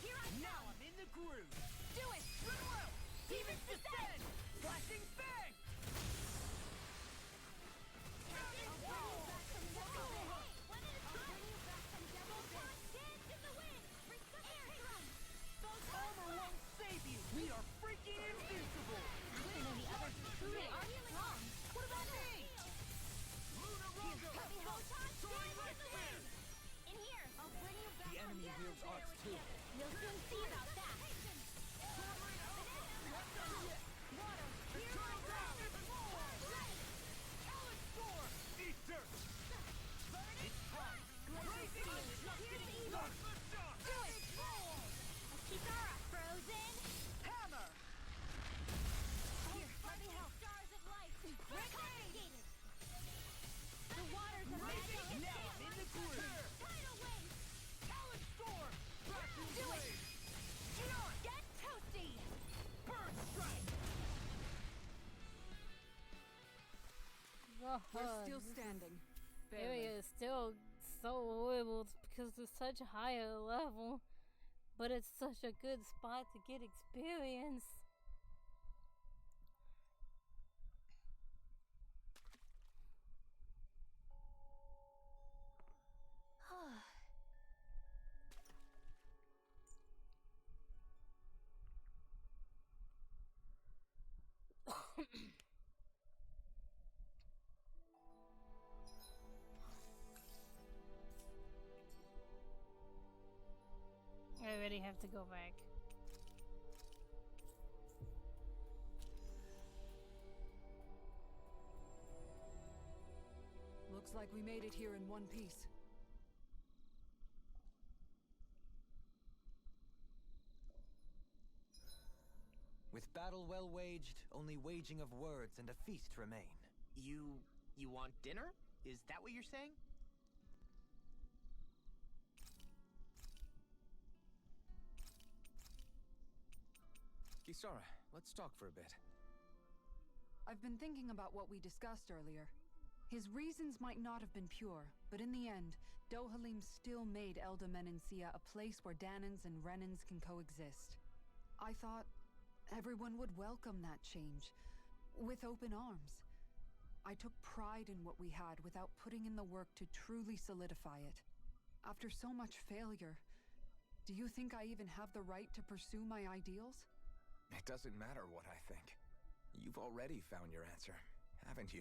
Here I go. Now I'm in the groove! Do it. Goodwill! Demons descend! Flashing fang! Armor won't save you! We are freaking invincible! What about me? Lunar Rondo! Soaring right wind! The enemy wields arts too. You'll soon see about that. Eternal Ground! Talon Storm! Eat dirt! It's time! Blazing just getting started! Do it! Kitara, frozen. Hammer! Here, let me help. Stars of light. Replicated. The waters of magic. Now I'm in the groove! Tidal wave. Talon Storm! Vacuum Do it. Blade! Giant! Get toasty. Burn Strike! We're Still standing. area is still so horrible because it's such a higher level, but it's such a good spot to get experience. I already have to go back. Looks like we made it here in one piece. With battle well waged, only waging of words and a feast remain. You want dinner? Is that what you're saying? Kisara, let's talk for a bit. I've been thinking about what we discussed earlier. His reasons might not have been pure, but in the end, Dohalim still made Elda Menencia a place where Danans and Renans can coexist. I thought everyone would welcome that change, with open arms. I took pride in what we had without putting in the work to truly solidify it. After so much failure, do you think I even have the right to pursue my ideals? It doesn't matter what I think. You've already found your answer, haven't you?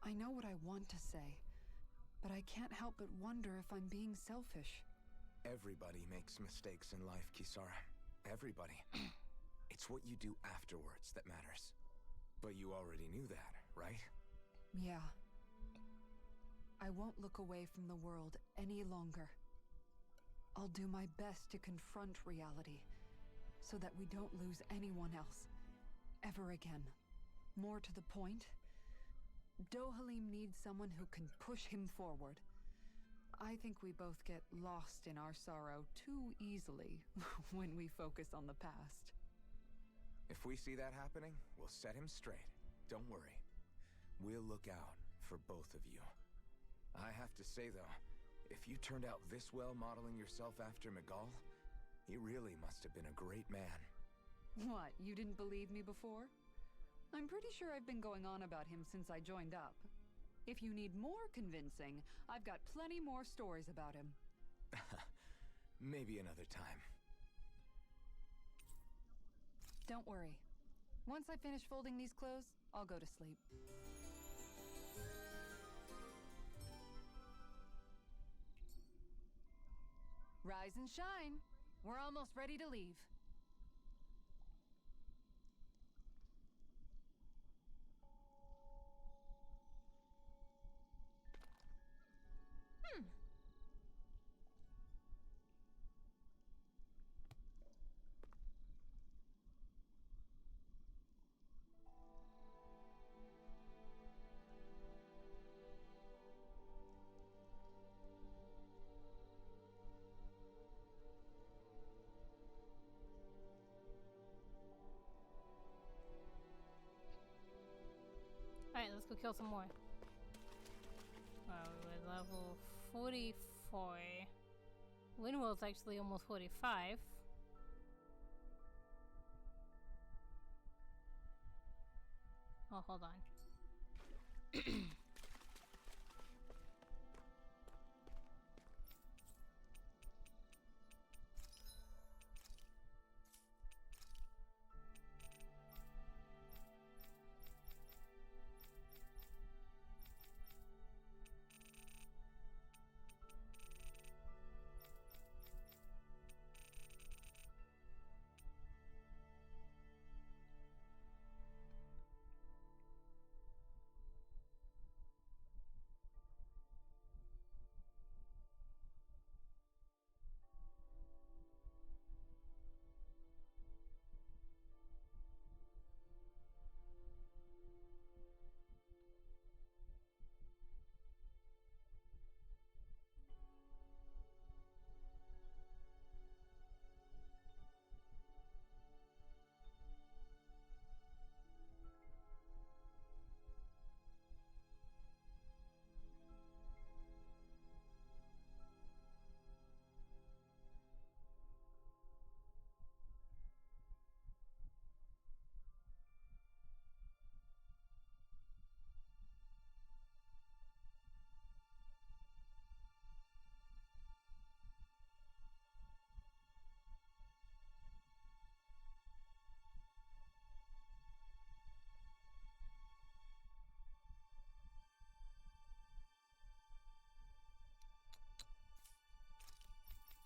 I know what I want to say, but I can't help but wonder if I'm being selfish. Everybody makes mistakes in life, Kisara. Everybody. It's what you do afterwards that matters. But you already knew that, right? Yeah. I won't look away from the world any longer. I'll do my best to confront reality, so that we don't lose anyone else, ever again. More to the point, Dohalim needs someone who can push him forward. I think we both get lost in our sorrow too easily when we focus on the past. If we see that happening, we'll set him straight. Don't worry. We'll look out for both of you. I have to say, though, if you turned out this well modeling yourself after Miguel, he really must have been a great man. What, you didn't believe me before? I'm pretty sure I've been going on about him since I joined up. If you need more convincing, I've got plenty more stories about him. Maybe another time. Don't worry. Once I finish folding these clothes, I'll go to sleep. Rise and shine. We're almost ready to leave. Alright, let's go kill some more. We're level 44. Windwell's actually almost 45. Oh, hold on.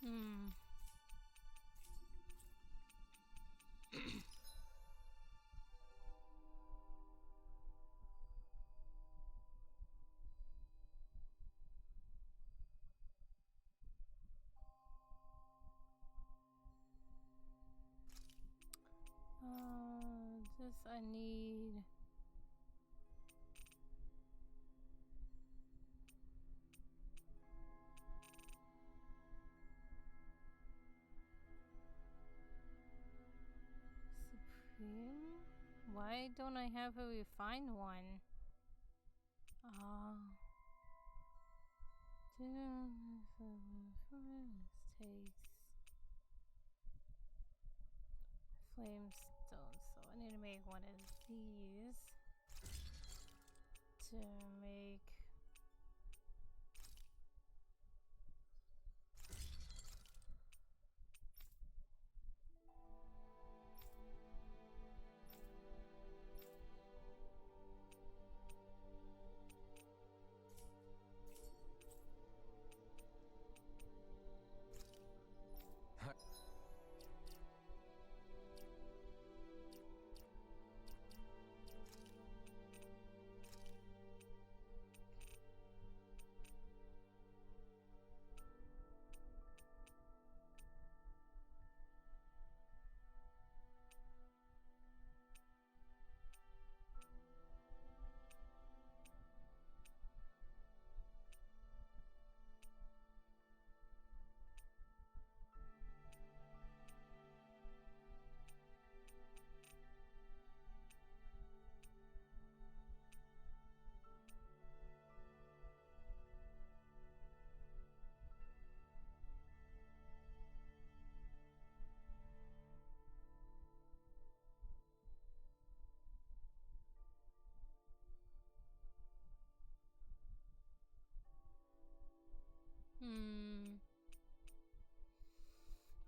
Hmm. This I need. Supreme? Why don't I have a refined one? Takes flame stone, so I need to make one of these to make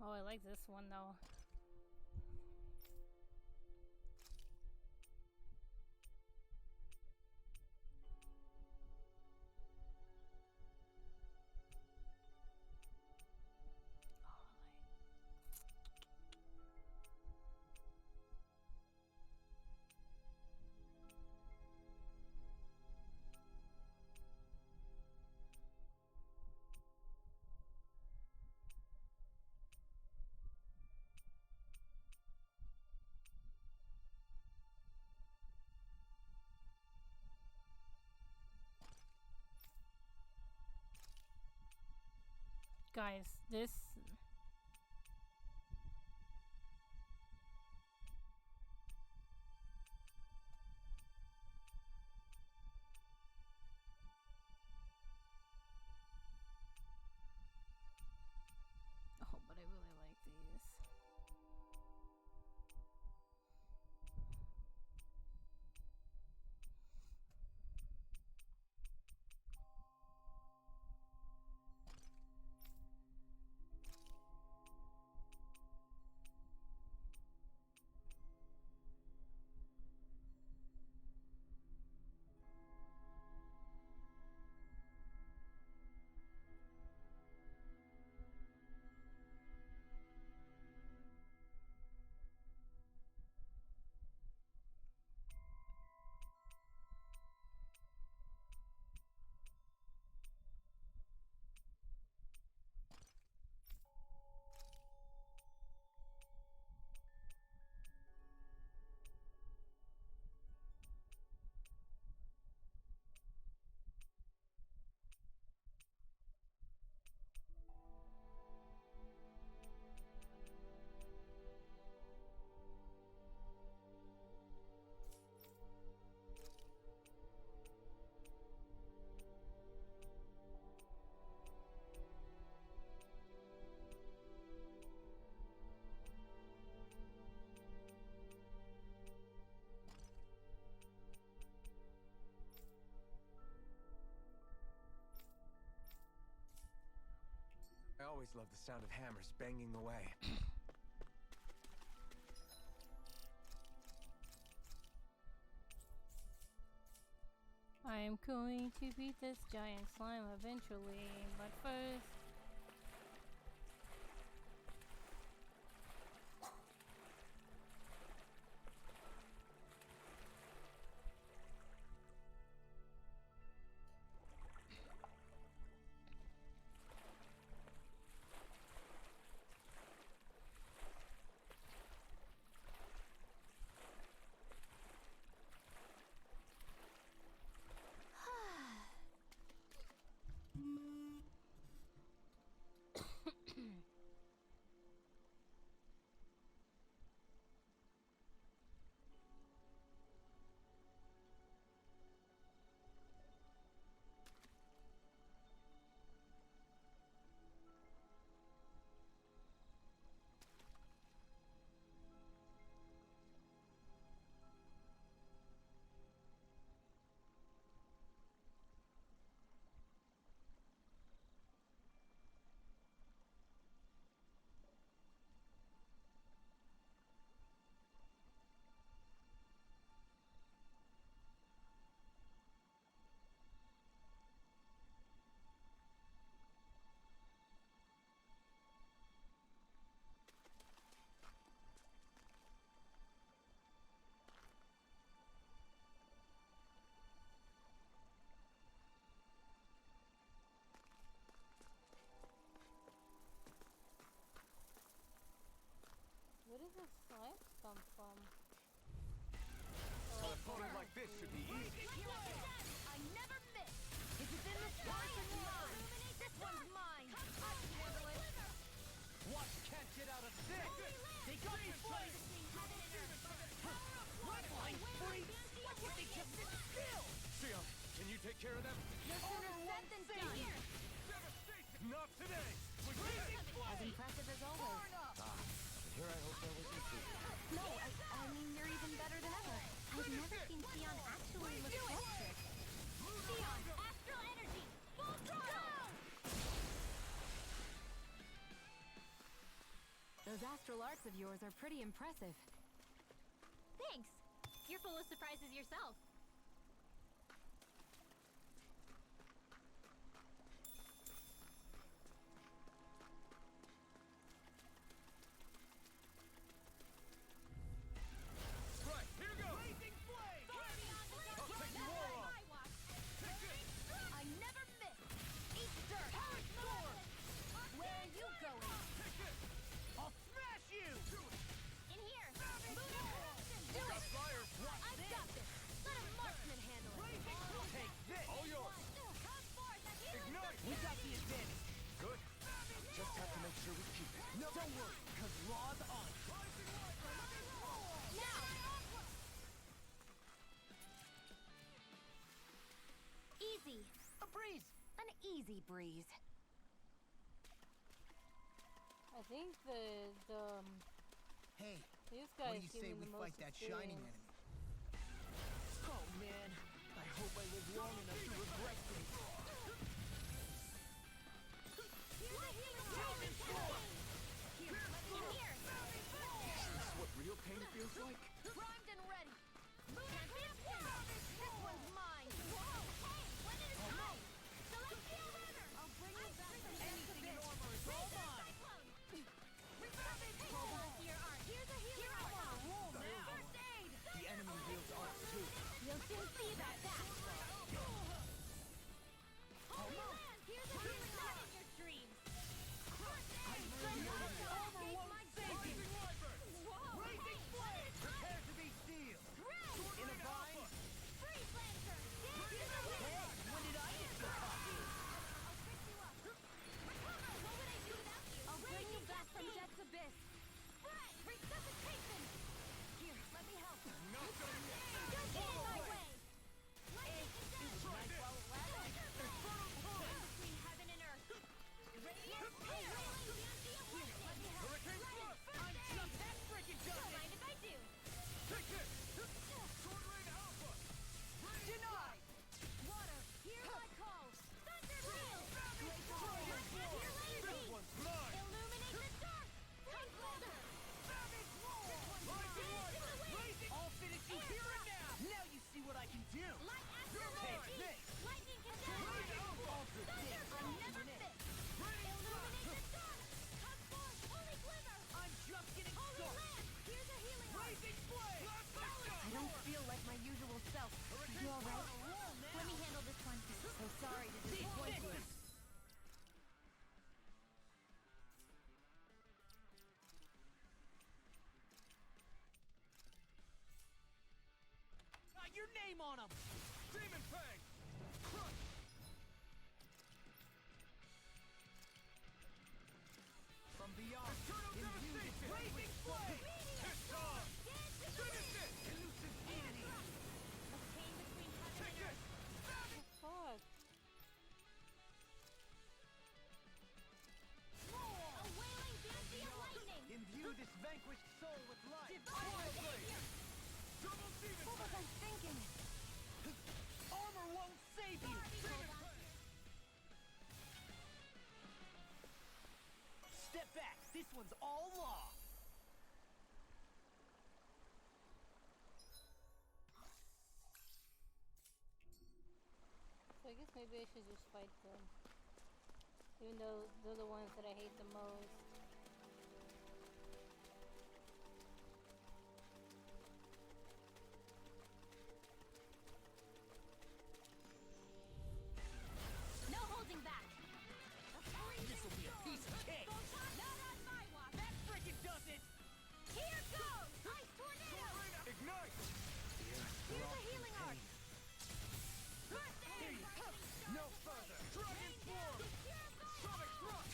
Oh, I like this one though. Guys, this. Oh, but I really like these. I always love the sound of hammers banging away. I am going to beat this giant slime eventually, but first. Where does this slime come from? An opponent like this should be easy. I never miss. If it's in the sky, it's mine. This one's mine. I can handle it. Watch can't get out of this. They got your place. Redline freeze. Why can't they just sit still? Sia, can you take care of them? No sooner said than done. Here. Not today! As impressive as always. Here I hope there was improvement. No, I mean, you're even better than ever. I've never seen Sion actually look desperate. Sion, astral energy, full throttle! Those astral arts of yours are pretty impressive. Thanks. You're full of surprises yourself. Right, here goes! Blazing flame! I'll take you all on! Take this! I never miss! Eat dirt! Power storm! Where are you going? Take this! I'll smash you! In here. Do it! Flyers, watch I've this! got this! Let a marksman handle it! Blazing flame! Take this! All yours! Come forth and heal Ignite! We got the advantage. Good. Just have to make sure we keep it. No, don't worry, because Raw's on it. now! Easy. A breeze. An easy breeze. I think Hey, these what guys do you give say me we the fight most that shining experience. enemy? Oh man, I hope I live long enough to regret this. Is this what real pain feels like? Primed and ready. This one's mine. Whoa, hey, when did it come? Celestial Runner. I'll bring you back from Anything in armor is all mine. Hold on to your arm. Here's a healing arm. Roll now. First aid. The enemy wields arts too. You'll soon see about that. Holy land, here's a healing arm in your dreams. First aid. Armor won't save you. Whoa, Blazing hey, flame. Prepare to be sealed. Red. In a vine. Freeze lantern. Here's a healing Hey, arm. when did I get so cocky? I'll pick you up. Recover. What would I do without you? I'll bring you back from death's abyss. Fred, resuscitation. Here, let me help. Not done yet! Don't get in my way. Lightning is dead. Might well last. Between heaven and earth. Radiant hail. Here, let me help. Hurricane thrust! I'm just that freaking Don't done. mind if I do. Take this! Sword Rain Alpha! Denied. Water, hear my call. Thunder wheel. This one's mine! Illuminate the dark. Take weather. Savage roar. This one's Rising mine. Wyvern! In the wind. I'll finish you here and now. Now you see what I can do. Light after Take light. this. Lightning can Blazing dash. all good Thunder things. will never fit. Illuminate the dark. Come forth, holy glimmer. I'm just getting Holy started. land. Here's a healing arm. Blazing flame. I don't feel like my usual self. You all right? Roll now. Let me handle this one. So sorry to disappoint you. Got your name on them. Demon Fang! Crush! From beyond, Eternal imbued with devastation! blazing flame. It's on! Finish it! Elusive entity. A chain between heaven Take and this! earth. Fuck. A wailing banshee of lightning. Imbue this vanquished soul with life. Divine behavior. Double Demon What was I thinking? Armor won't save you. Step back. This one's all law. So I guess maybe I should just fight them. Even though they're the ones that I hate the most. No holding back. This'll be a piece of cake. Not on my watch. That frickin' does it. Here goes. Ice tornado. Ignite! Here's a healing arc. First Here aid. you go. No further. Dragon Form! Sonic Thrust!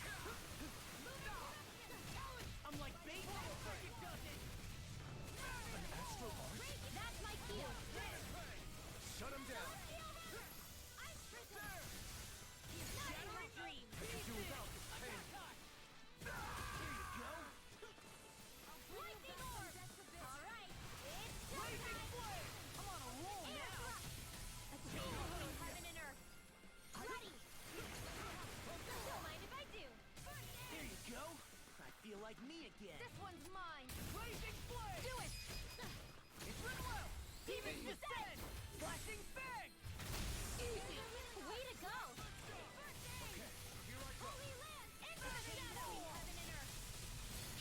like me again. This one's mine. Blazing flame! Do it! It's Rinwell! Demon descend! Flashing fang! Easy! Way to go! Here I go. Holy land! Into the shadow! Heaven and earth!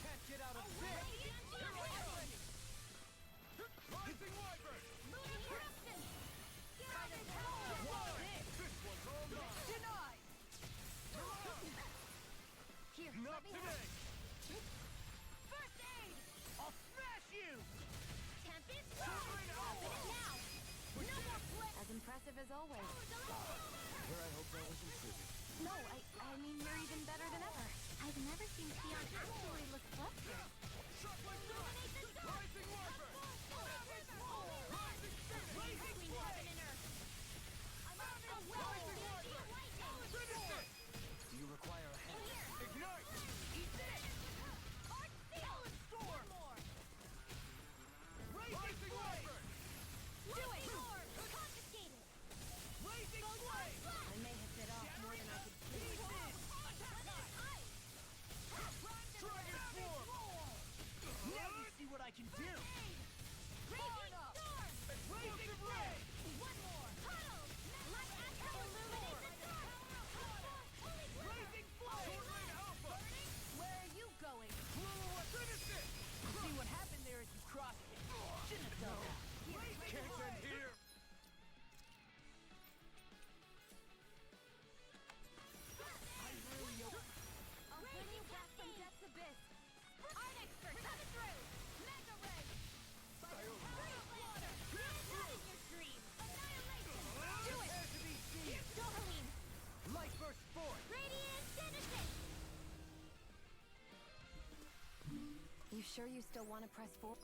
Can't get out of this! Rising Wyvern! Moon eruption! Guided This one's all mine! Denied! Here, Not let me today! First aid! I'll smash you! Tempest! Open it now! No more flip! As impressive as always. Here I hope that was intriguing. No, I mean you're even better than ever. I've never seen Theon actually look flustered. Illuminate the dark! Rising Wyvern! Between heaven and earth. I'm on the way! Finish it! Do you require a hand? Ignite! Eat this! Art seal! Storm! More! Rising Wyvern! Do it! Confiscated! Blazing flame! I may have bit off more than I could chew. Dragon Swarm! Now you see what I can do! Raging storm! Blazing ray! One more! Huddle! Let Astro illuminate the dark! Holy flare! Blazing flame! Sword Rain Alpha! Where are you going? Finish it! See what happened there as you crossed it. Shouldn't have done that. Can't end here! I'll bring you back from Death's Abyss! Art expert coming through! Mega Ray! Freeze water! Not in your dreams! Annihilation! Do it! Prepare to be seen! Dohalim! Light burst forth! Radiant Citizen! You sure you still want to press forward?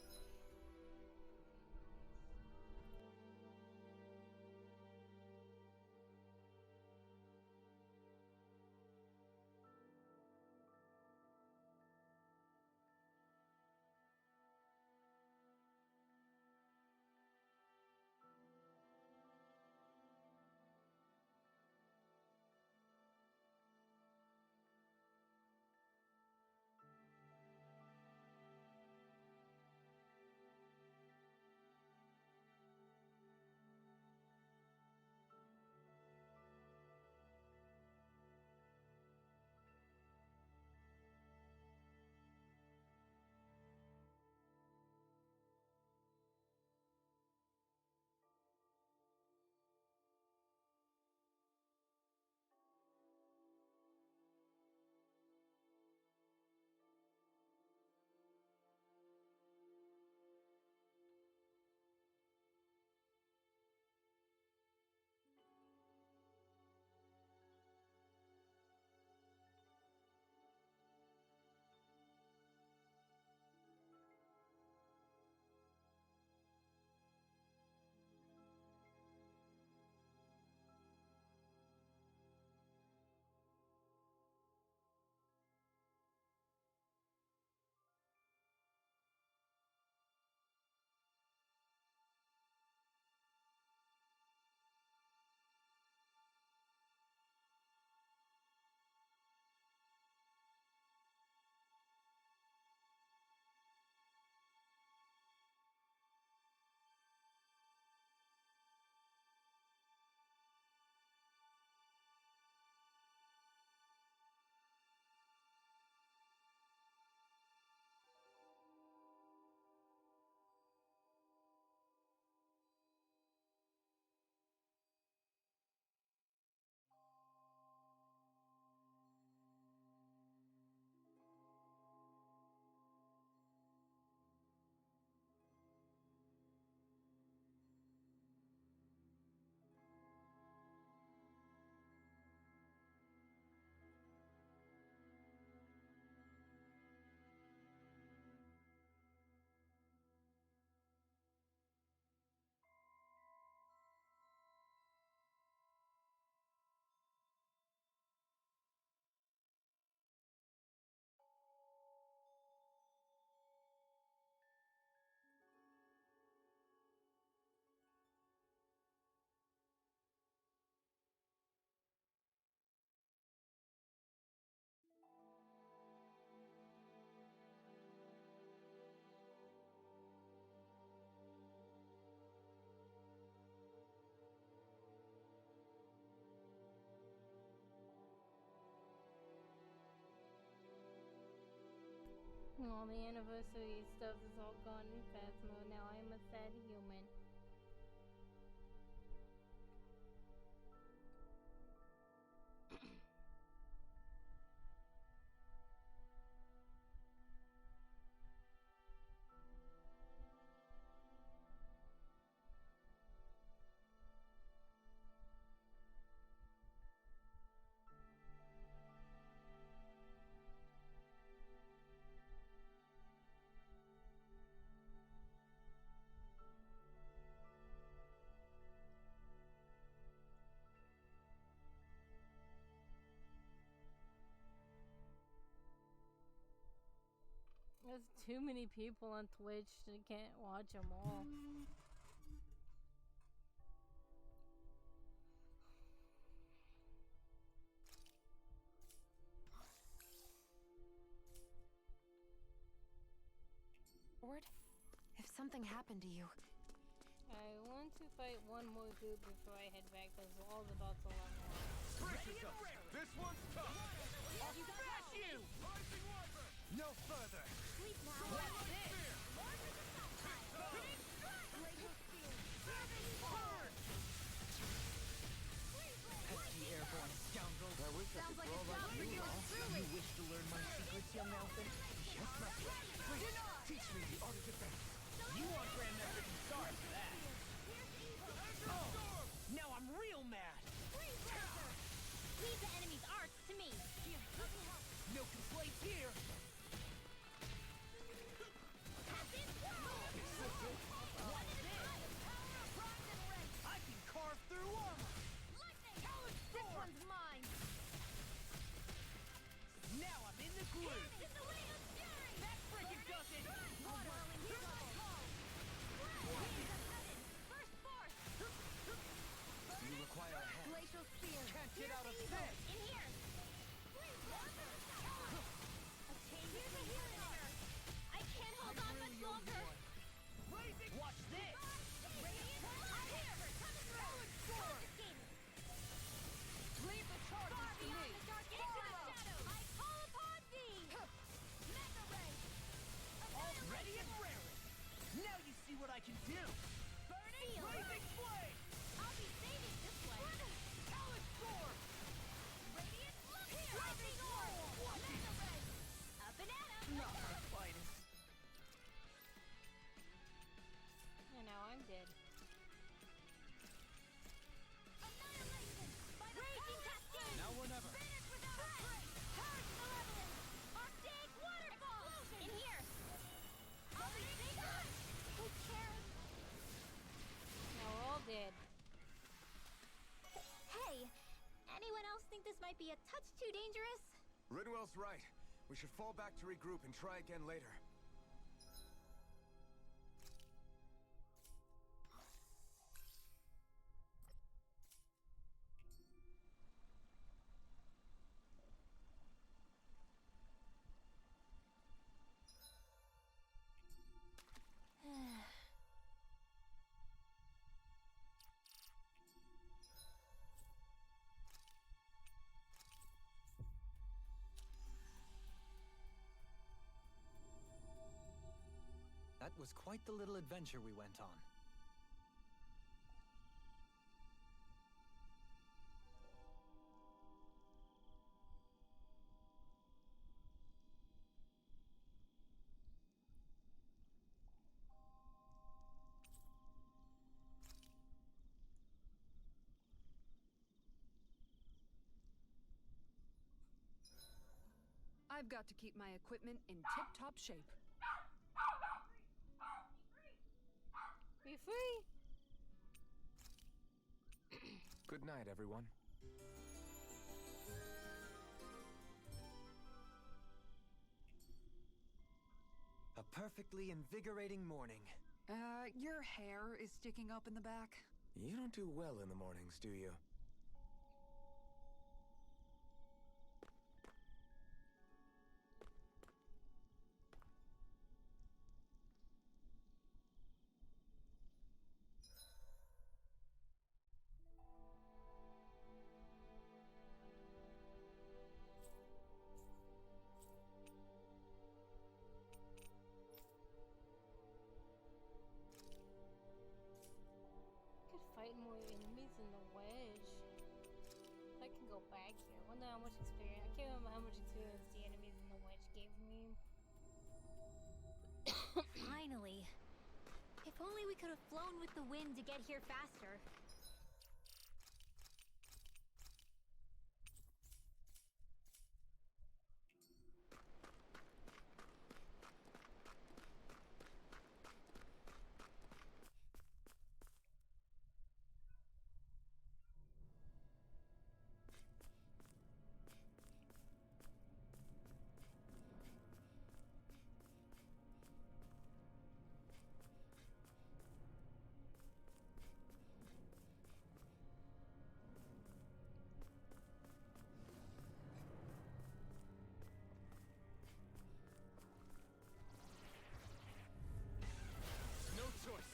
All the anniversary stuff is all gone in Phasmo. Now I'm a sad human. There's too many people on Twitch that can't watch them all. Forward? If something happened to you. I want to fight one more group before I head back because all the bots are long. Ready and ready. This one's tough. I'll smash you. Rising Wyvern. No further. Sleep now. Twilight Spear. Pesky airborne scoundrel. I wish I Sounds could like grow a job for like you. you and truly. You wish to learn my secrets, young Elfin? Yes, master. Please, teach me the art of defense. You want Grandmaster to start for that. Oh, now I'm real mad. Leave the enemy's arts to me. No complaints here. I can carve through armor. This one's mine. Now I'm in the groove. That frickin' does it. Water. Here's my call. First force. You require a hand. Glacial spear. Can't get out of this. In here. Here's a healing arrow. I can't hold on much longer. Watch this. Radiant. I'm here. Coming through. Leave the charges to me. I call upon thee. Mega ray. All ready and raring. Now you see what I can do. Burning. Blazing flame. I'll be saving this way. Talent storm. Radiant. Look here. Rising orb. Mega ray. Up and at 'em. Not my finest. And now I'm dead. Annihilation. By the Raging cascade. Now or never. Finish without a break. Purge malevolence. Arctic waterfall. In here. I'll be saving. Who cares? Now we're all dead. Hey, anyone else think this might be a touch too dangerous? Ridwell's right. We should fall back to regroup and try again later. That was quite the little adventure we went on. I've got to keep my equipment in tip-top shape. Be free. Good night, everyone. A perfectly invigorating morning. Your hair is sticking up in the back. You don't do well in the mornings, do you? in the wedge. I can go back here. I wonder how much experience. I can't remember how much experience the enemies in the wedge gave me. Finally. If only we could have flown with the wind to get here faster. No choice.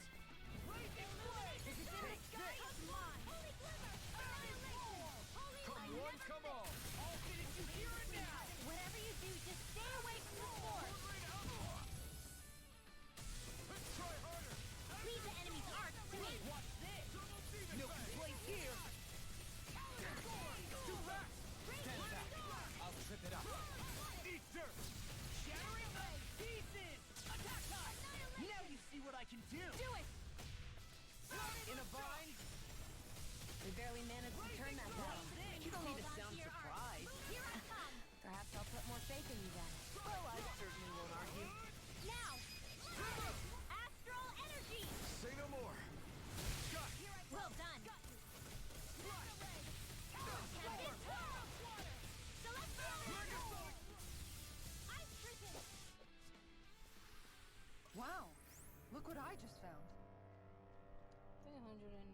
Blazing blade! Take this! Holy glimmer! Annihilation! Holy Come light! one, come all! I'll finish you here and now! Whatever you do, just stay away from the force! Let's try harder! Leave the enemy's arc to me. Watch this! Milky blade here! Do that! Stand back. I'll trip it up. Eat dirt! Shattering the pieces! Attack time! Now you see what I can do! Do it! In a vine! We barely managed to turn that down. You don't need to Hold on sound to your arc. surprised. Here I come. Perhaps I'll put more faith in you then. Well, I certainly won't argue. Now. Astral energy. Say no more. Shot! Well done. Ice prison. Wow! Look what I just found. 309.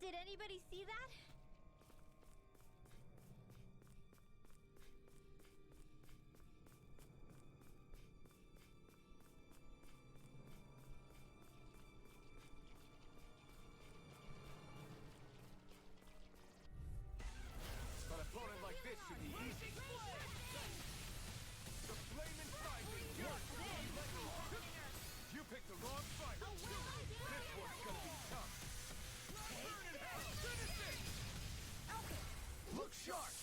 Did anybody see that? An opponent like this should be easy. The flaming fight begins! You picked the wrong fight. This one's gonna be tough. Finish it! Look sharp!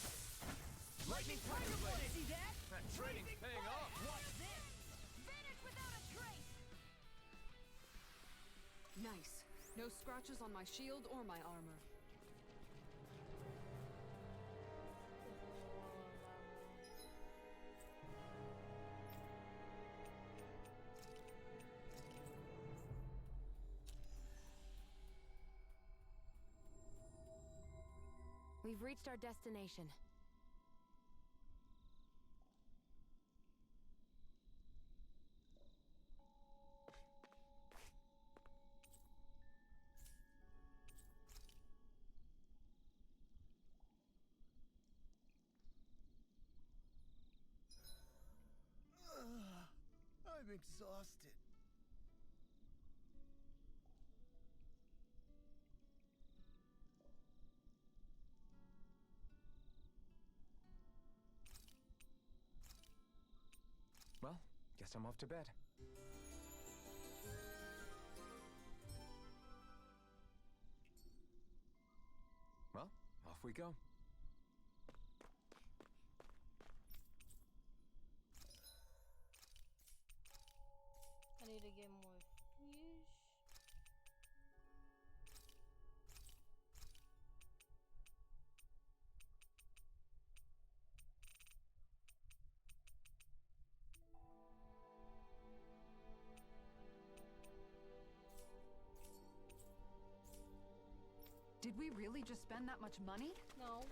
Lightning Tiger Blade! See that? That training's paying off. Watch this! Vanish without a trace! Nice. No scratches on my shield or my armor. We've reached our destination. I'm exhausted. Well, guess I'm off to bed. Well, off we go. I need to get more fish. Did we really just spend that much money? No.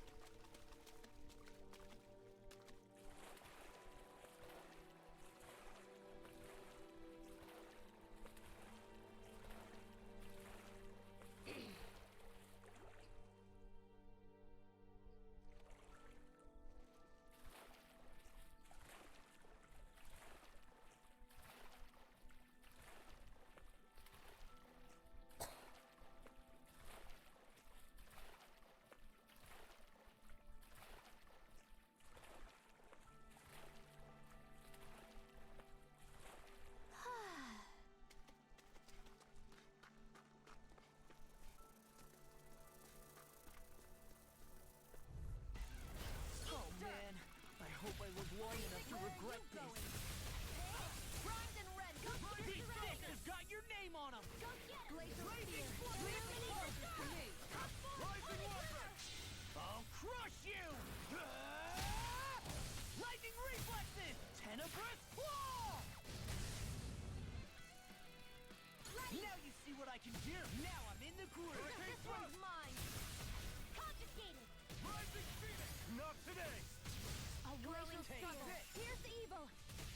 Take struggle. this. Here's the evil.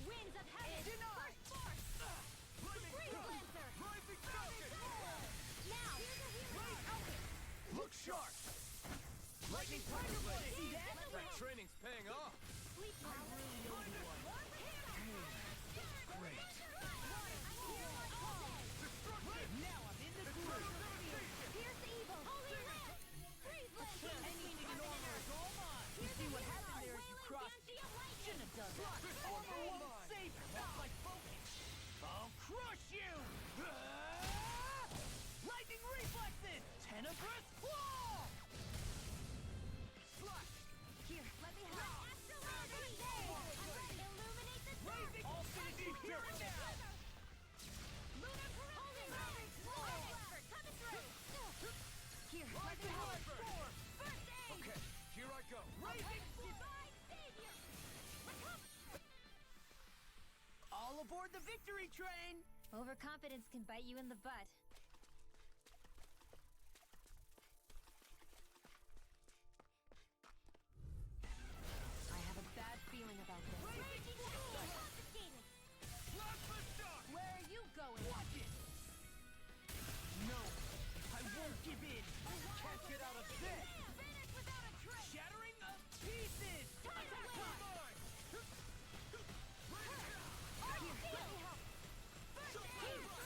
Winds of heaven. Denied. First force. Freeze Lancer. Rising Falcon! Now. Here's a healing art. Look sharp! Lightning Tiger Blade. See that? That training's paying off! Sleep power. Great. Destruction. Now I'm in the groove. Here's the evil. Holy Lamp. Freeze Lancer. Anything in armor is all mine. You see what happened there as you crossed? Shouldn't have done that. Armor won't save you. That's my focus. I'll crush you. Lightning reflexes. Tenebrous claw. Slash. Here, let me help. Astrolabe. Illuminate the dark. Raising all finishing here and now. Lunar Holy Expert coming through. Here, let me help. First aid. Okay, here I go. Raising. Divine Savior. All aboard the victory train. Overconfidence can bite you in the butt. I have a bad feeling about this. Raging Storm. Confiscated. Plasma shock! Where are you going? Watch it. No, I won't give in. Can't get out of this. Finish without a trace. Shattering of pieces. Time to win. Here, let me help.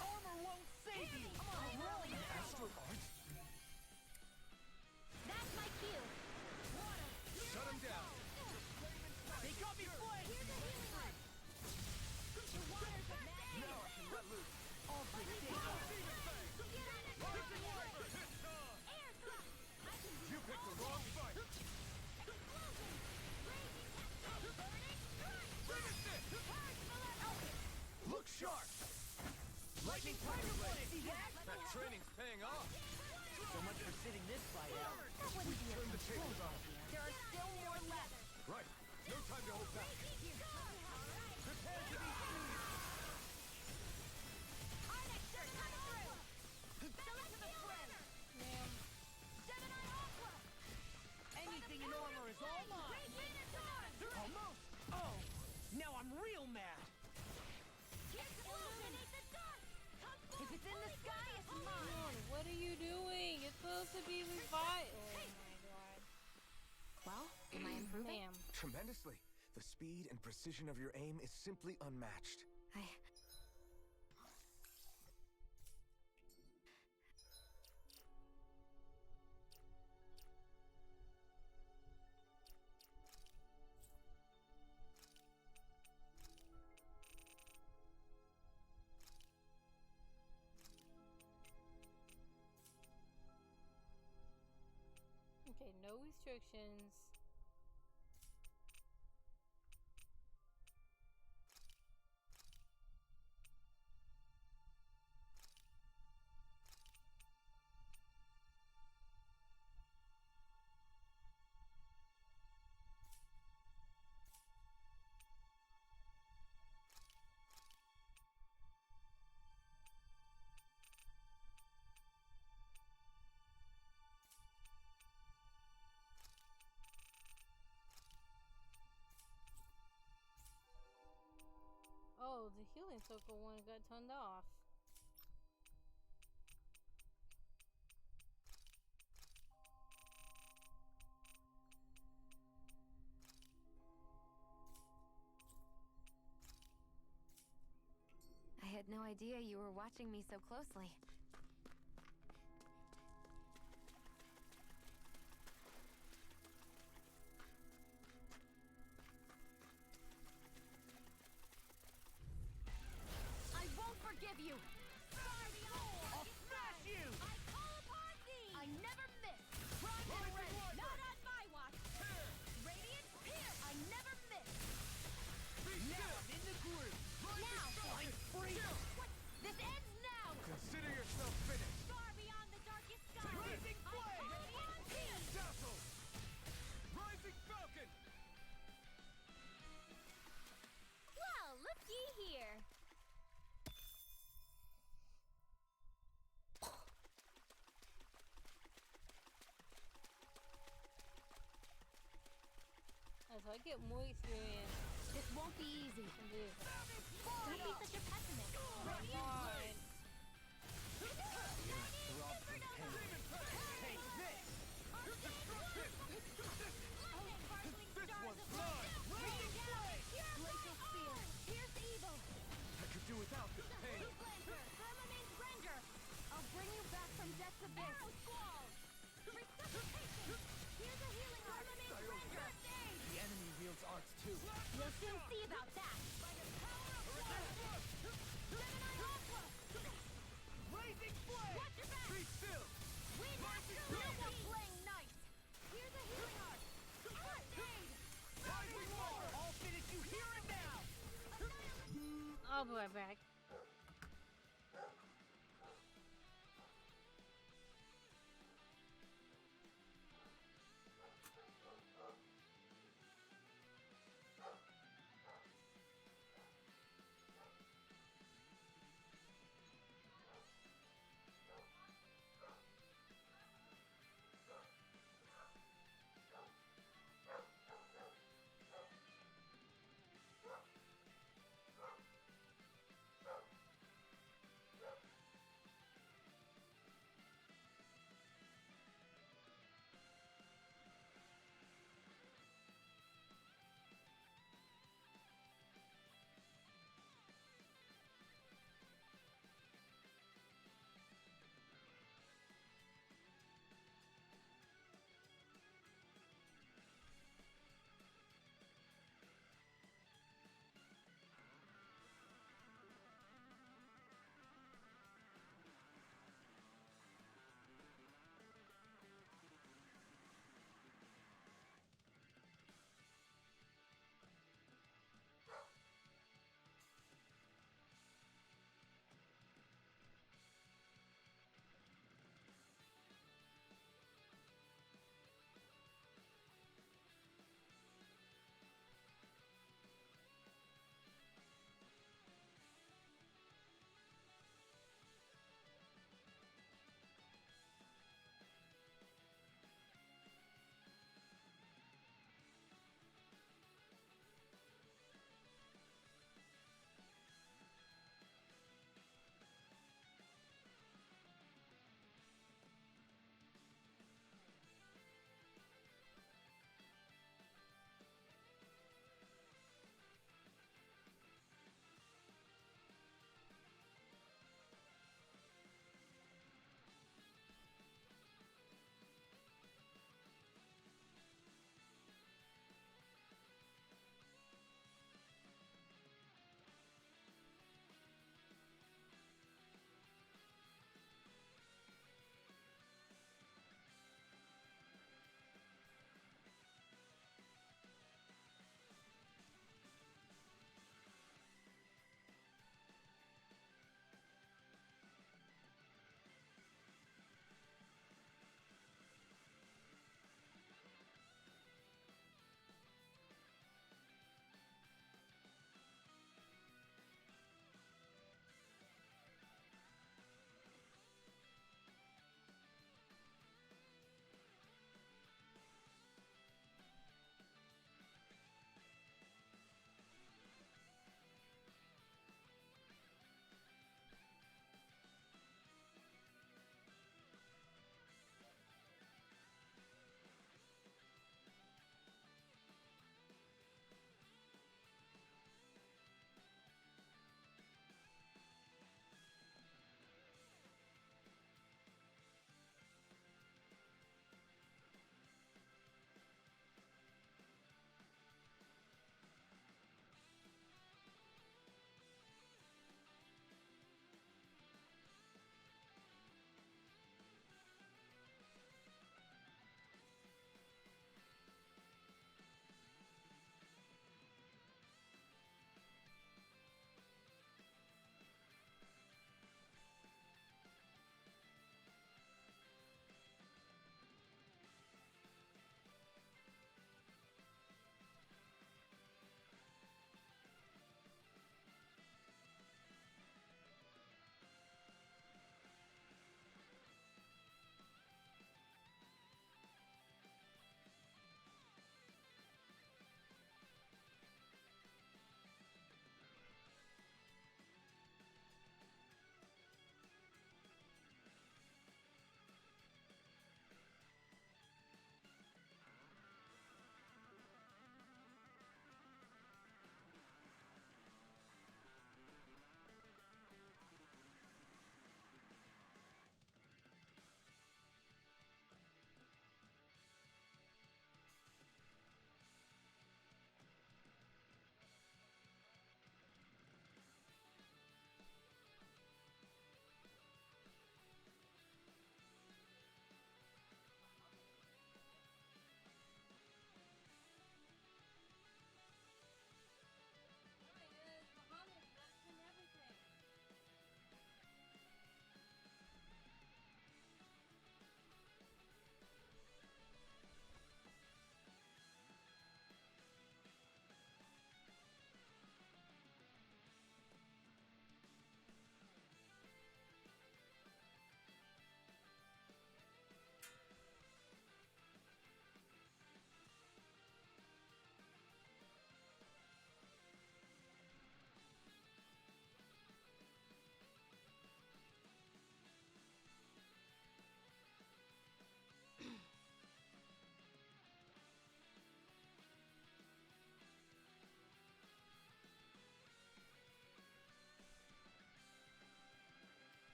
Armor won't save you. Astral Art? That's my cue. Shut him down! They got me flanked. Here's a healing art. The waters of magic. Now I can let loose! All for safety. Air thrust. I can do You picked the wrong fight! explosion. Raging burning strike. Finish this! Purge malevolence. Look sharp! Lightning Tiger Blade. See that? That training's paying off! So much for sitting this fight out. That wouldn't be a Turn the tables on! There are still more left. Right! No time to hold back! Prepare to be seized. Our next turn coming through. Celestial Runner. Gemini Aqua. Anything in armor is all mine. Almost. Oh, now I'm real mad. Illuminate the dark. If it's in the sky, it's mine. Dude, what are you doing? It's supposed to be revived. Oh my god. Well, am I improving? Damn. Tremendously! The speed and precision of your aim is simply unmatched. Okay, no restrictions. Oh, the healing circle one got turned off. I had no idea you were watching me so closely. I won't forgive you. I'll smash you. I call upon thee. I never miss. Prime and ready. Not on my watch. Radiant pierce. I never miss. Now I'm in the groove. Now. I'm free. What? This ends now. Consider yourself so I get more experience This won't be easy. from this. Don't be such a pessimist. Fine. Take this! This one's mine! Glacial Spear. Pierce evil. I could do without this pain! Firmament Render. I'll bring you back from death's abyss. Arrow Squall. Resuscitation. Here's a healing Firmament Render. The enemy wields arts too. You'll soon see about that. By the power of Gemini Aqua.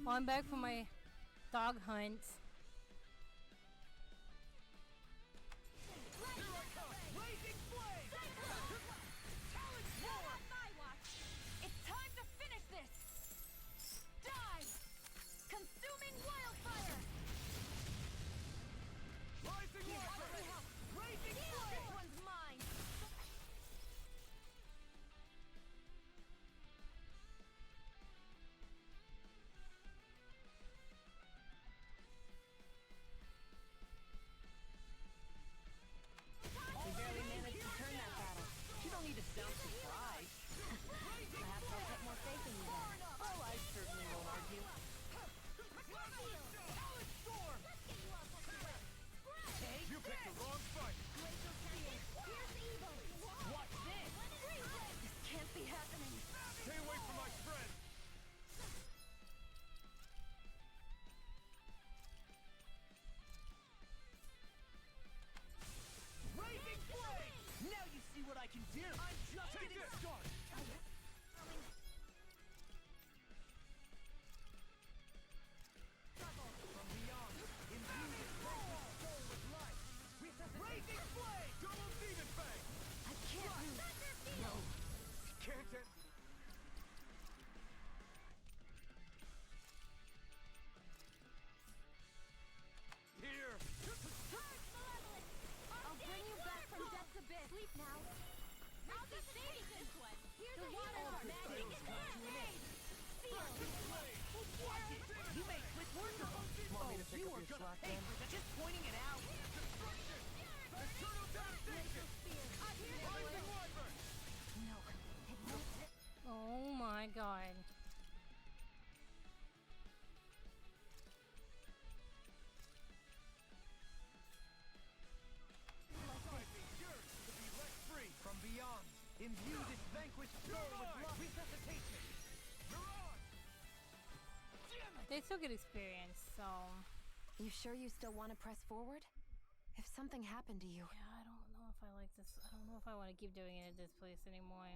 Well, I'm back from my dog hunt. Blazing flame! Talent Not on my watch! It's time to finish this! Die! Consuming wildfire! Rising water! Blazing This flame! one's mine! We barely managed to turn that battle. You don't need to sound surprised. Perhaps I'll put more faith in you then. Oh, I certainly won't argue. Talent storm! Take You picked the wrong fight. Watch this! This can't be happening. Stay away from my friend. Blazing flame! Now you see what I can do! I'm just Take getting this! started! From beyond, imbued with vanquished soul with life. Blazing flame! Double demon fang. I can't lose. No. Can't it? Here. I'll bring you back from death's abyss. Sleep now. I'll be saving this one. Here's the water magic is mine. You made quick work of them! Want me to pick you up are your gonna slack pay then? for that. Just pointing it out! Eternal devastation. Rising wyvern. No, it won't. Oh my god. Might be yours to be let free. From beyond, imbue this vanquished soul with love. Resuscitation! Mirage. They still get experience, so You sure you still want to press forward? If something happened to you, yeah, I don't know if I like this. I don't know if I want to keep doing it at this place anymore.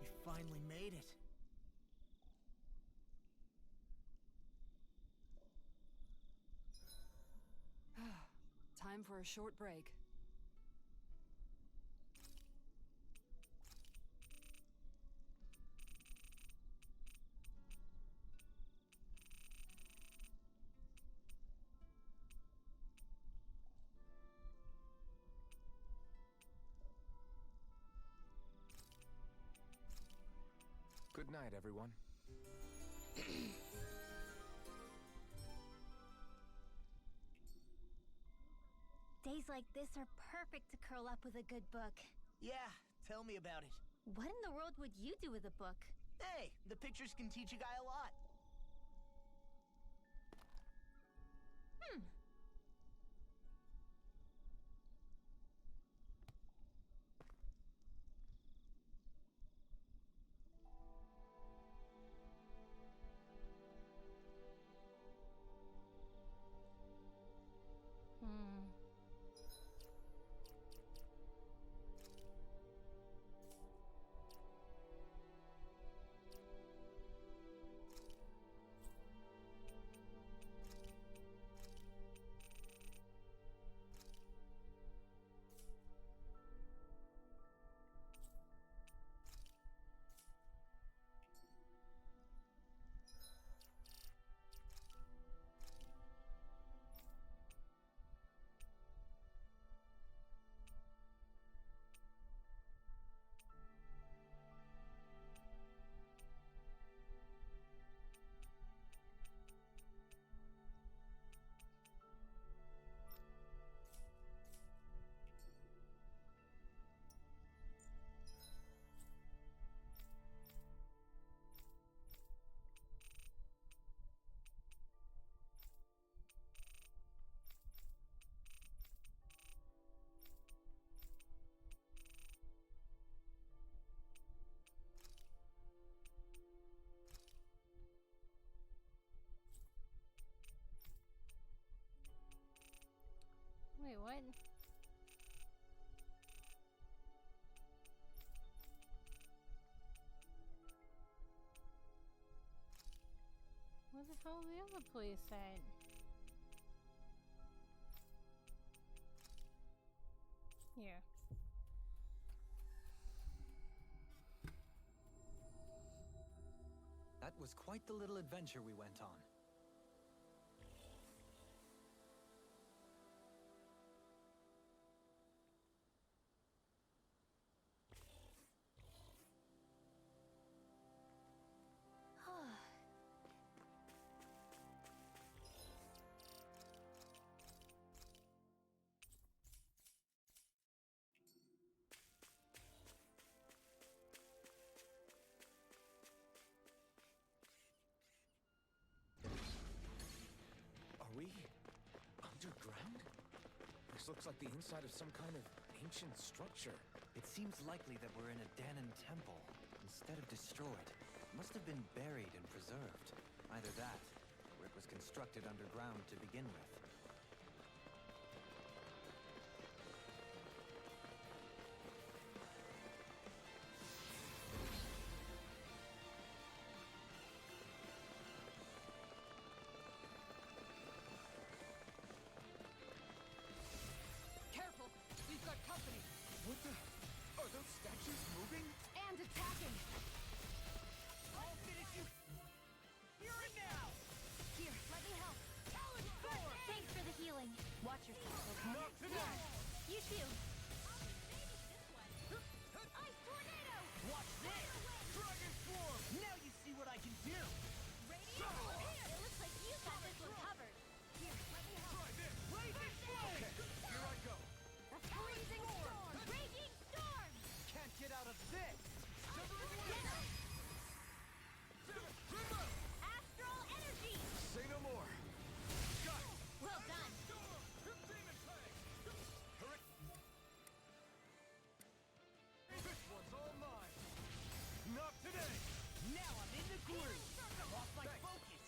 We finally made it. Time for a short break. Good night, everyone. days like this are perfect to curl up with a good book. Yeah, tell me about it. What in the world would you do with a book? Hey, the pictures can teach a guy a lot. Hmm. Wait, what? Where the hell is the other place at? Here. That was quite the little adventure we went on. Are we underground? This looks like the inside of some kind of ancient structure. It seems likely that we're in a Dahnan temple. Instead of destroyed, it must have been buried and preserved. Either that, or it was constructed underground to begin with. Careful! We've got company! What the? Are those statues moving? And attacking! I'll finish you. Here and now. Here, let me help. Talon Sword. Thanks for the healing. Watch yourself, okay? Not today. You too. Ice tornado! Watch this. Dragon Swarm. Now you see what I can do. Radio! It looks like you got this one covered. Here, let me help. Try this! Blazing Flame. Here I go! Freezing storm! Raging storm! Can't get out of this. Astral energy! Say no more! Got it! Well done! This one's all mine! Not today! Now I'm in the groove. Lost my focus.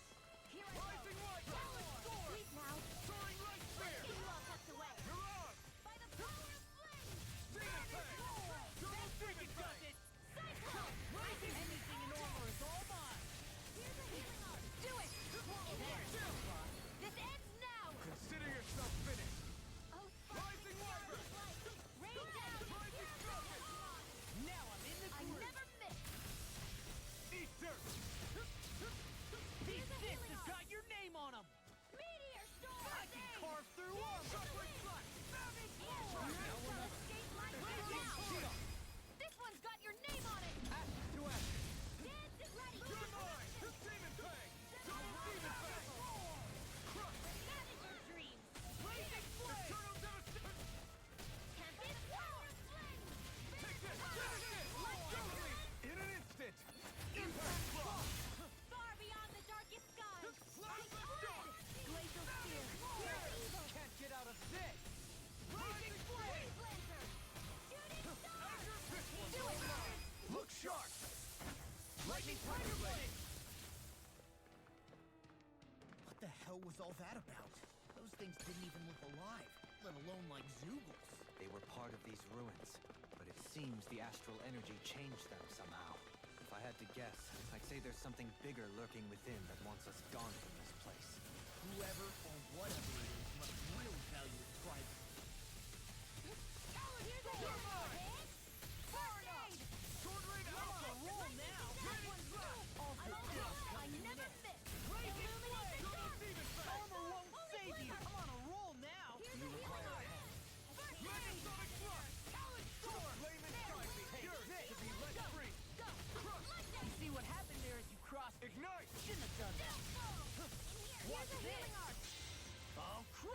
Here I go! Rising Light! Talon Sword! Sleep now! Soaring Light Spear! Getting you all tucked away! You're on! By the power of flame! Demon Fang! Double Demon Fang! Cyclone! Rising anything in armor is all mine. Here's a healing art! Do it! This ends now! Consider yourself finished! Oh, Rising Wyvern! Rain down! Rising Trumpet! Now I'm in the I groove. never miss! Eat dirt! These fists has got your name on them. Meteor storm! I can carve through armor. Shuffling Slash! Savage Lord! Now we're not- Escape my way now! This one's got your name on it! Ashes to ashes! Dance it ready! You're mine! Demon Fang! Double Demon Fang! Crush! Manage your dreams! Blazing Flame! Eternal Devastation! Can't be power flame! Take this! Totally! In an instant! Impact Block! Far beyond the darkest skies! Slash the dark! Glacial spear! Pure evil! Can't get out of this. Rising Flame! Freeze Lancer! Shooting star! This one's Do all it! mine! Look sharp! Lightning Tiger Blade. What the hell was all that about? Those things didn't even look alive, let alone like Zoogles. They were part of these ruins, but it seems the astral energy changed them somehow. If I had to guess, I'd say there's something bigger lurking within that wants us gone from this place. Whoever or whatever it is must really value its privacy. Here's a healing art! First aid! Sword Rain I'm on Alpha! a roll now. That one's good! All for this. I never miss! Blazing Illuminate the Flame. dark! Demon Fang! Armor won't save you. I'm on a roll now. Here's a healing art! First Megasonic Thrust! Talon Sword. Flame and Skybeam! Yours to be let free! Go! Crush! You see what happened there as you crossed? Ignite! Shouldn't have done that. Here's a healing art! I'll crush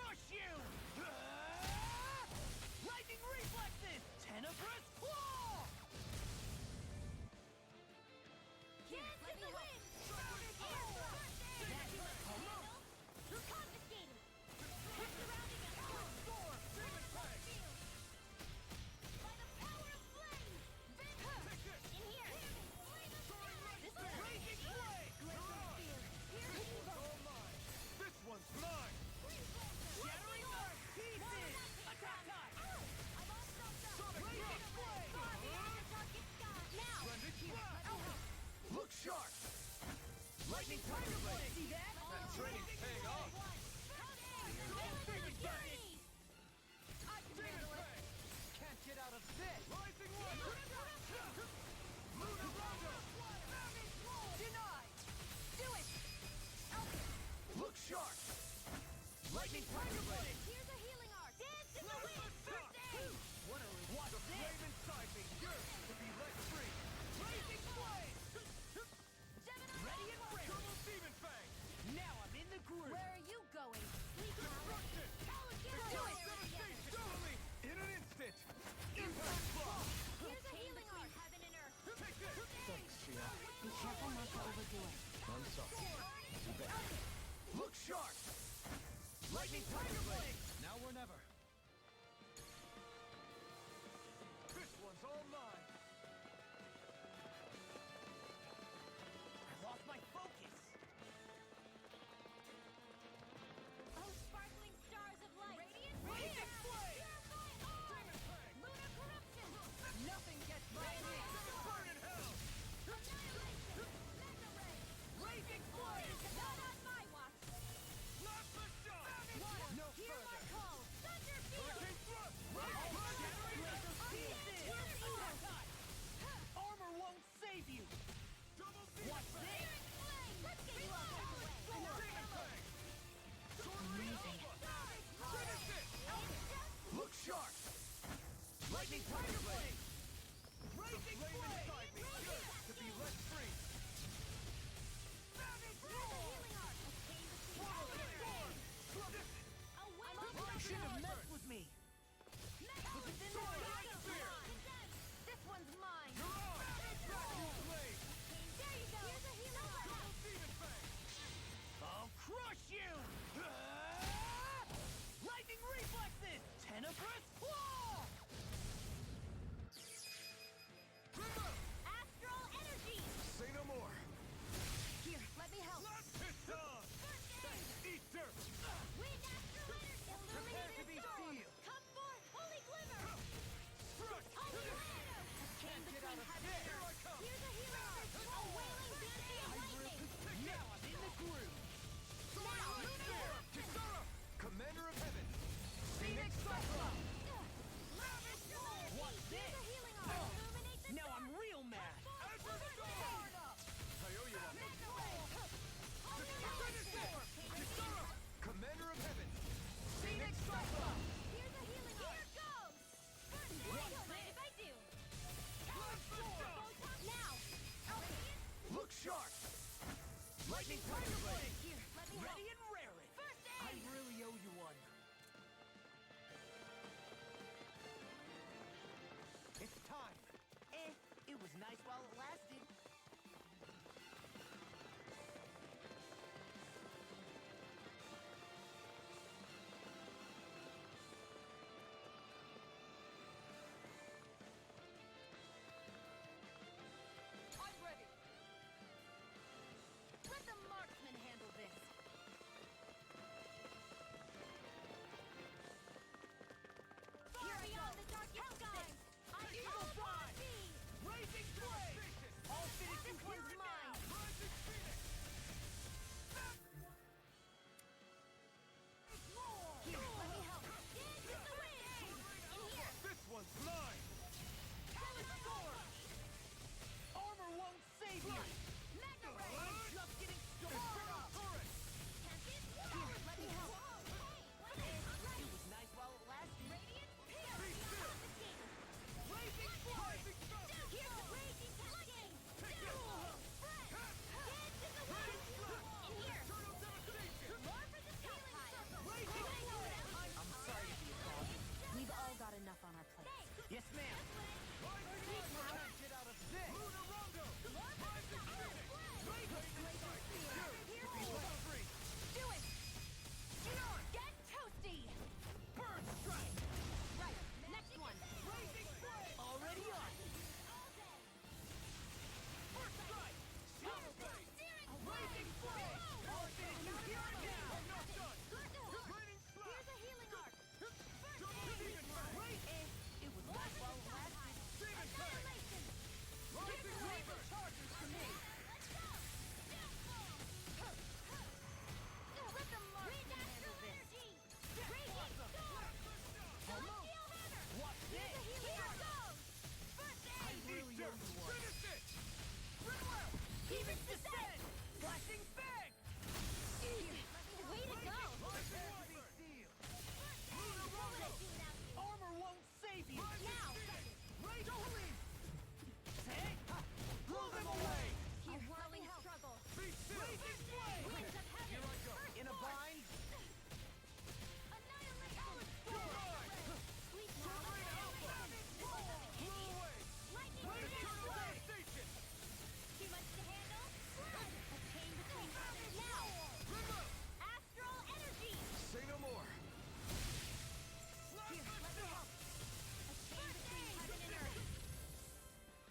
Tiger Blade! Raging Flame Blade! inside me yearns to be let free. Savage Here's a Roar! healing arc. A chain between Swallow heaven the and storm. earth. Look at this. A wave You shouldn't have messed with me! Was it in there? Sword and spear. This one's mine. You're on. Vacuum blade. There you go. Here's a healing arc. Double demon fang. I'll crush you! Lightning reflexes! Tenebrous claw! Remove. Astral energy. Say no more. Here, let me help. Blast piston. Eat dirt. Wind astral energy. Prepare to be Illuminated storm. sealed. Come forth, holy glimmer. Struck. Holy Lando. A chain Can't get between out of heaven here. and Here I earth. come. Here's a healing arc. A wailing banshee of lightning. Now I'm in the groove! Now, Lunar. Kisara. Commander of heaven. Phoenix Cyclone! Lavish energy. What's Here's this? a healing arc. Illuminate the Now I'm real mad! Azure Storm. I owe you one. Mega wave. Holy Finish Lightning. it. Kisara. Commander of heaven. Phoenix Cyclone! Here's a healing arc. Here goes. First aid. What's Don't mind this? if I do. Blast piston. Now. Look sharp. Lightning Tiger Blade. Here, let me help. Ready and raring! First I aid. really owe you one. It's time. It was nice while it lasted. I'm ready. Let the marksman handle this. Far beyond the darkest skies. I Eagle call Fly. thee. Raging Blade! All finished This in one's here mine. Rising Phoenix. Here, let me help. Dance with the wind. In here. This one's mine. Armor won't save you! Mega I'm ray. just getting Inferno started! turret. Here, let me help. It was nice while it lasted. Radiant pierce. Be still. Confiscated. Raging Blade! Rising Falcon. Here's the raging cascade. Spread. Dance in the wind. In here. Eternal devastation. More for the sky pile. Raging Blade! I'm sorry to be a cog. We've all got enough on our plate. Yes, ma'am. Rising Rondo. Can't get out of this! Lunar Rondo. Rising Phoenix. Raging You to be let free. Do it. Get toasty. Bird Strike! Right. Next one. Raging Blade! Already on! First Strike! Shadow Blade! Raging Blade! All finished here and now! I'm not done. Raining Here's slash. a healing arc. Double demon fang. Wait! It was nice while it lasted. Demon fang. Annihilation. Rising Reaper. Chargers for me! Let's go. Let the marksman handle this. Raging storm. Celestial hammer. What's Here's a this? healing arc. Goes. First I aid. really owe you one. Finish it. Ridwell! Even descend! Flashing Fang! Way to go. Rising Prepare to be Wyvern. sealed! Lunar Rondo. Armor won't save you! Now. Rage Dohalim! Say! Blow them away! A whirling struggle. Be still. Raging Blade! Winds of heaven. Here I go. In a bind? Annihilation. Sleep now. Terrain Alpha. Blew away. Lightning Eternal blast. devastation. Too much to handle? A chain between heaven. Now. Remove. Astral energy. Say no more. Here, let me help. A chain between heaven and earth.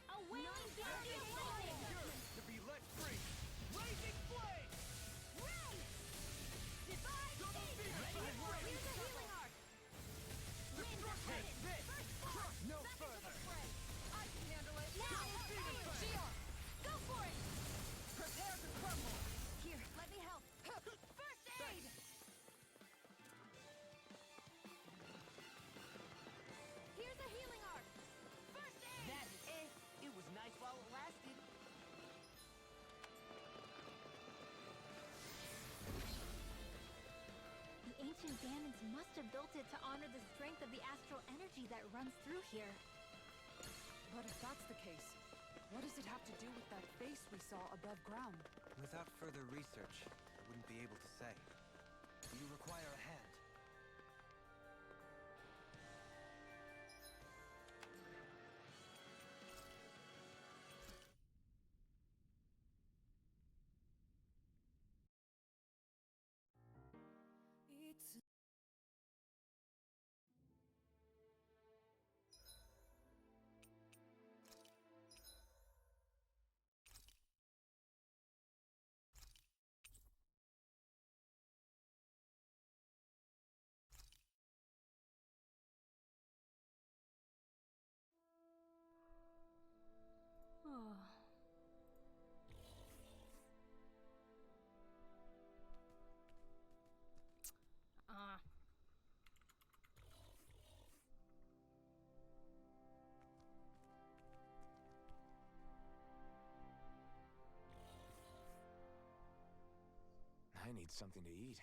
A wailing banshee of lightning. Yearns to be let free. Raging Blade! Ray. Divine Double season. demon fang. Here's a healing arc. Wind of Take heaven. this! First blood. No Second to the further. fray. I can handle it. Now. demon fang. Shield. Go for it. Prepare to crumble! Here, let me help. First aid. Here's a healing arc. First aid. That is it. It was nice while it lasted. The ancient Ganons must have built it to honor the strength of the astral energy that runs through here. But if that's the case, what does it have to do with that face we saw above ground? Without further research, I wouldn't be able to say. Do you require a hand? Oh. Ah. I need something to eat.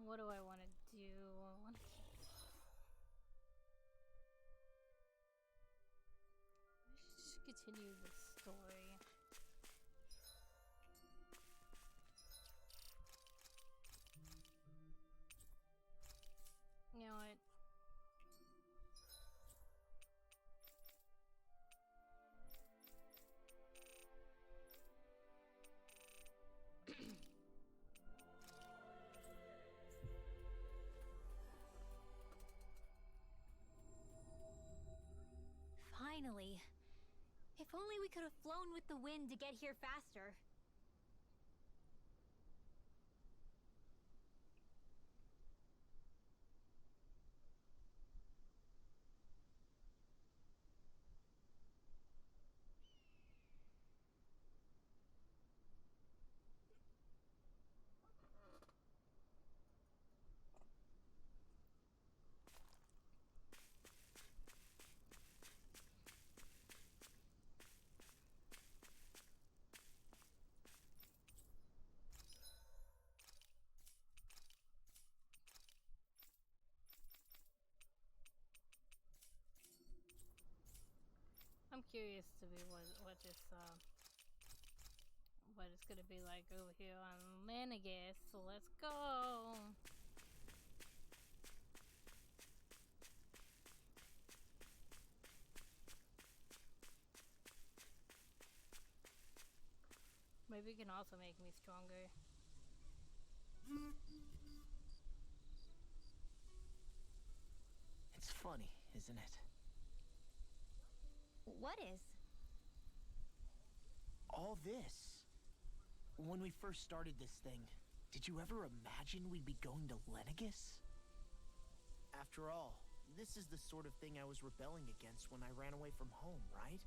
What do I want to do? I want to keep. I should continue the story. You know what? Finally. If only we could have flown with the wind to get here faster. I'm curious to be what this what it's gonna be like over here on Lanagus, so let's go. Maybe it can also make me stronger. It's funny, isn't it? What is? All this. When we first started this thing, did you ever imagine we'd be going to Lenegus? After all, this is the sort of thing I was rebelling against when I ran away from home, right?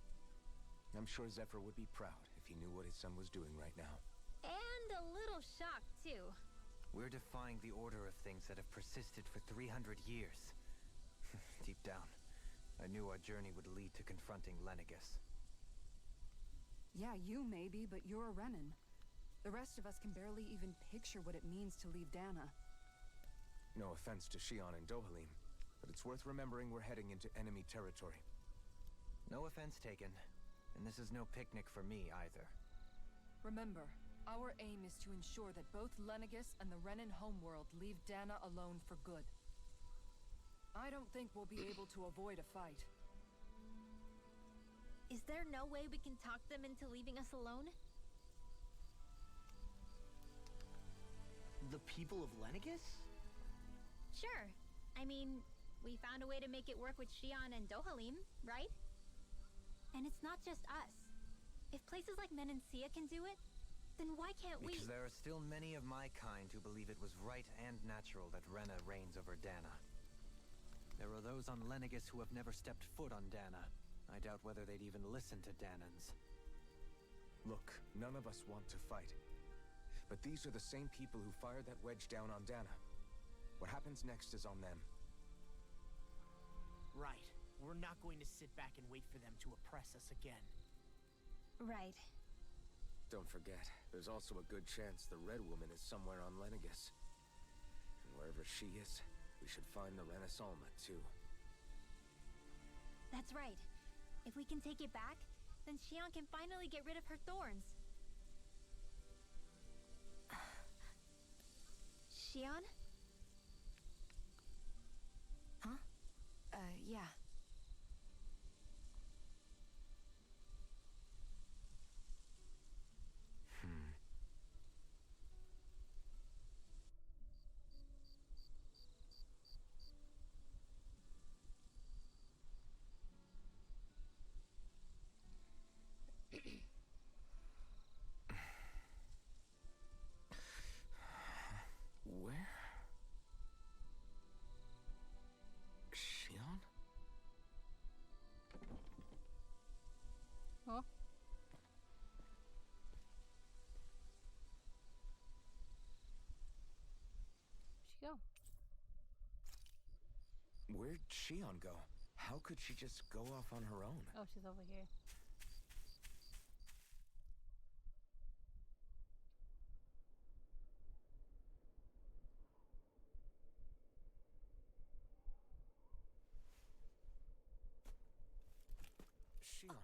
I'm sure Zephyr would be proud if he knew what his son was doing right now. And a little shocked, too. We're defying the order of things that have persisted for 300 years. Deep down, I knew our journey would lead to confronting Lenegus. Yeah, you maybe, but you're a Renan. The rest of us can barely even picture what it means to leave Dana. No offense to Shion and Dohalim, but it's worth remembering we're heading into enemy territory. No offense taken, and this is no picnic for me either. Remember, our aim is to ensure that both Lenegus and the Renan homeworld leave Dana alone for good. I don't think we'll be able to avoid a fight. Is there no way we can talk them into leaving us alone? The people of Lenegus? Sure. I mean, we found a way to make it work with Xion and Dohalim, right? And it's not just us. If places like Menancia can do it, then why can't we? Because there are still many of my kind who believe it was right and natural that Rena reigns over Dana. There are those on Lenegus who have never stepped foot on Dana. I doubt whether they'd even listen to Danans. Look, none of us want to fight. But these are the same people who fired that wedge down on Dana. What happens next is on them. Right. We're not going to sit back and wait for them to oppress us again. Right. Don't forget, there's also a good chance the Red Woman is somewhere on Lenegus. And wherever she is, we should find the Renaissance too. That's right. If we can take it back, then Xion can finally get rid of her thorns. Xion? Huh? Yeah. Where? Xion? Huh? Where'd she go? Where'd Xion go? How could she just go off on her own? Oh, she's over here. Xion.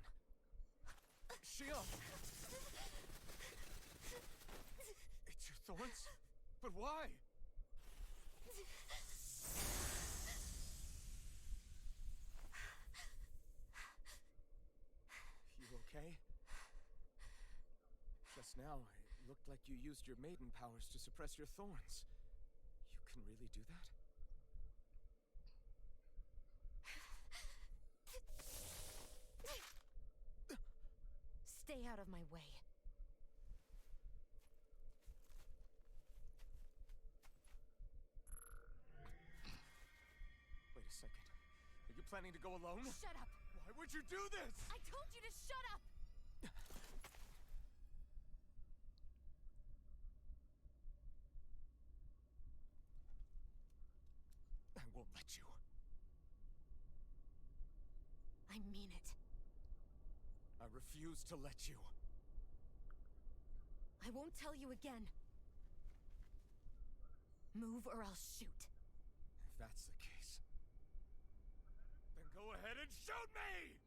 Xion! It's your thorns? But why? You okay? Just now, it looked like you used your maiden powers to suppress your thorns. You can really do that? Stay out of my way. Wait a second. Are you planning to go alone? Shut up! Why would you do this? I told you to shut up! I won't let you. I mean it. I refuse to let you. I won't tell you again. Move or I'll shoot. If that's the case, then go ahead and shoot me!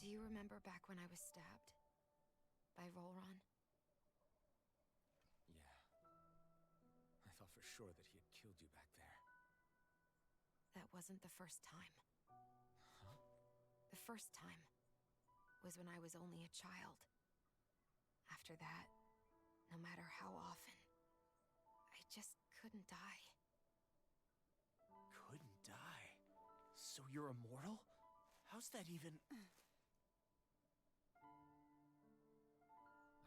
Do you remember back when I was stabbed? By Volron? Yeah. I thought for sure that he had killed you back there. That wasn't the first time. Huh? The first time was when I was only a child. After that, no matter how often, I just couldn't die. Couldn't die? So you're immortal? How's that even...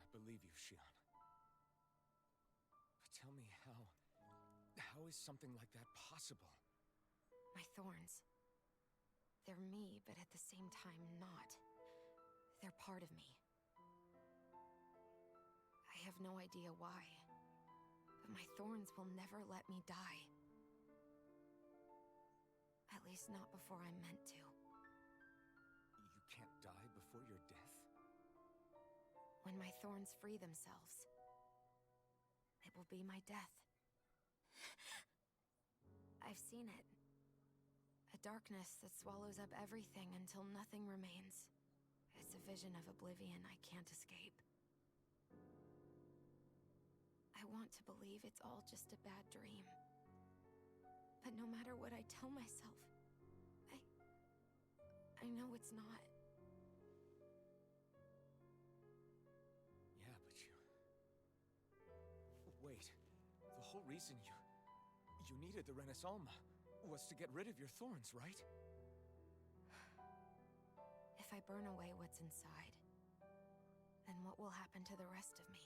I believe you, Xion. But tell me how is something like that possible? My thorns. They're me, but at the same time not. They're part of me. I have no idea why, but my thorns will never let me die. At least not before I'm meant to. You can't die before your death? When my thorns free themselves, it will be my death. I've seen it. A darkness that swallows up everything until nothing remains. It's a vision of oblivion I can't escape. I want to believe it's all just a bad dream. But no matter what I tell myself, I know it's not. Yeah, but you... Wait. The whole reason you needed the Renaissalma was to get rid of your thorns, right? If I burn away what's inside, then what will happen to the rest of me?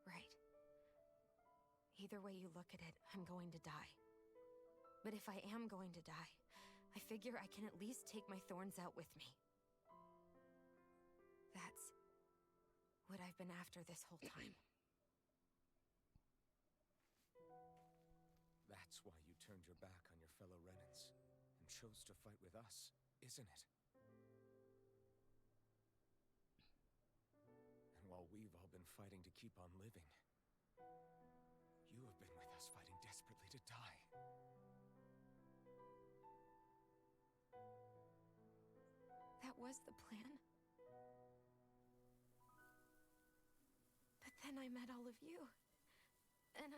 Right. Either way you look at it, I'm going to die. But if I am going to die, I figure I can at least take my thorns out with me. That's what I've been after this whole time. That's why you turned your back on your fellow Renans and chose to fight with us, isn't it? And while we've all been fighting to keep on living, you have been with us fighting desperately to die. That was the plan. But then I met all of you. And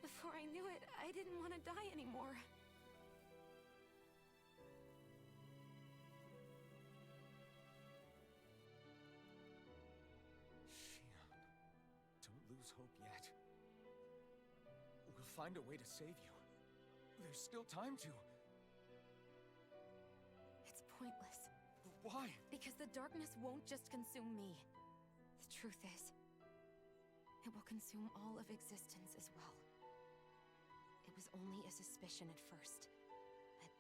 before I knew it, I didn't want to die anymore. Shion, don't lose hope yet. We'll find a way to save you. There's still time to. It's pointless. Why? Because the darkness won't just consume me. The truth is, it will consume all of existence as well. It was only a suspicion at first, but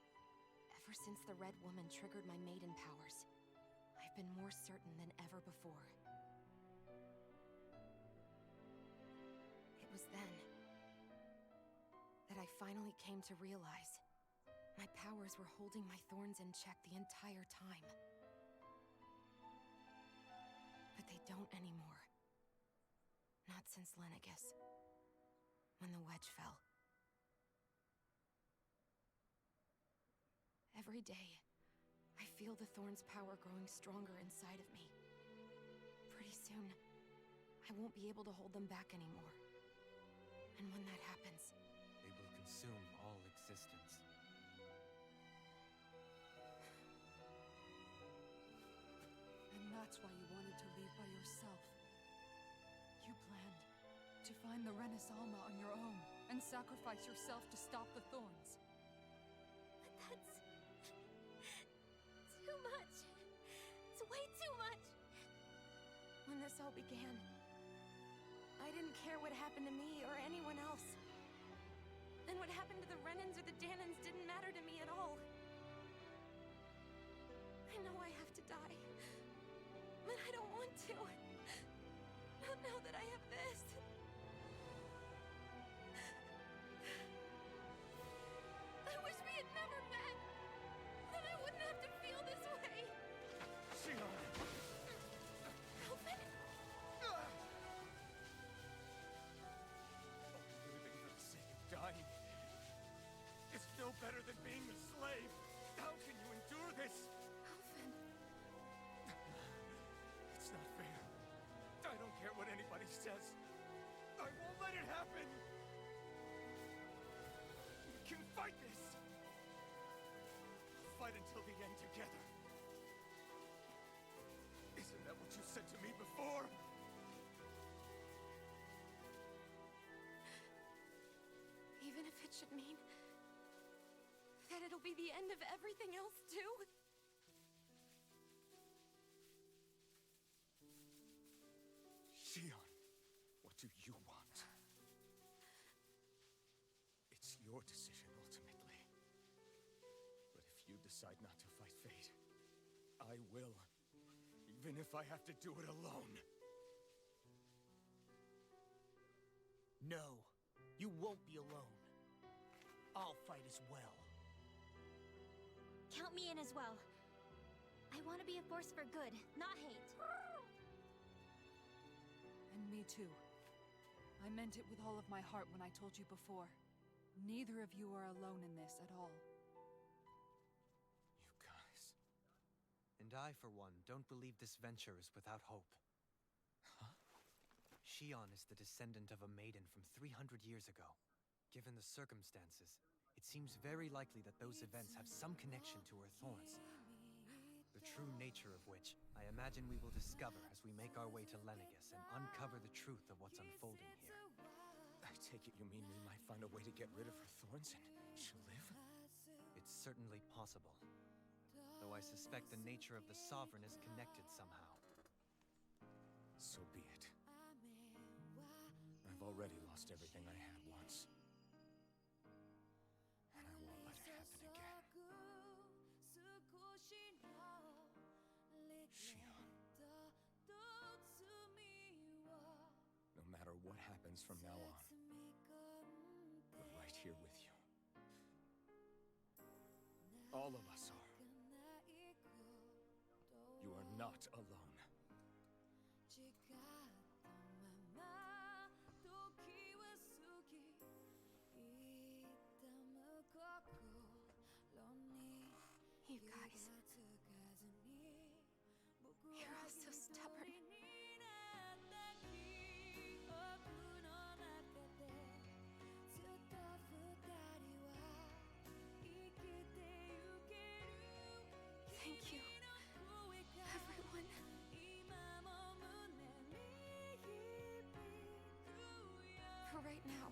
ever since the Red Woman triggered my maiden powers, I've been more certain than ever before. It was then that I finally came to realize my powers were holding my thorns in check the entire time. But they don't anymore. Not since Lenegis, when the wedge fell. Every day, I feel the thorn's power growing stronger inside of me. Pretty soon, I won't be able to hold them back anymore. And when that happens, they will consume all existence. And that's why you wanted to leave by yourself. You planned to find the Renaissalma on your own and sacrifice yourself to stop the thorns. But that's... too much. It's way too much. When this all began, I didn't care what happened to me or anyone else. And what happened to the Renans or the Danans didn't matter to me at all. I know I have to die, but I don't want to. Not now that I have this. I wish we had never met. Then I wouldn't have to feel this way. Shion! Alvin! Living for the sake of dying is no better than being a slave. How can you endure this? Alvin. It's not fair. I don't care what anybody says. I won't let it happen. We can fight this. Fight until the end together. Isn't that what you said to me before? Even if it should mean that it'll be the end of everything else, too? Shion, what do you want? It's your decision, ultimately. But if you decide not to fight fate, I will. Even if I have to do it alone. No, you won't be alone. I'll fight as well. Count me in as well. I want to be a force for good, not hate. And me too. I meant it with all of my heart when I told you before. Neither of you are alone in this at all. You guys... And I, for one, don't believe this venture is without hope. Huh? Shion is the descendant of a maiden from 300 years ago. Given the circumstances, it seems very likely that those events have some connection to her thorns. The true nature of which, I imagine we will discover as we make our way to Lenegis and uncover the truth of what's unfolding here. I take it you mean we might find a way to get rid of her thorns and she'll live? It's certainly possible. Though I suspect the nature of the Sovereign is connected somehow. So be it. I've already lost everything I had once. And I won't let it happen again. Shion. No matter what happens from now on, we're right here with you. All of us are. You are not alone. You guys. You're all so stubborn. Thank you, everyone. For right now,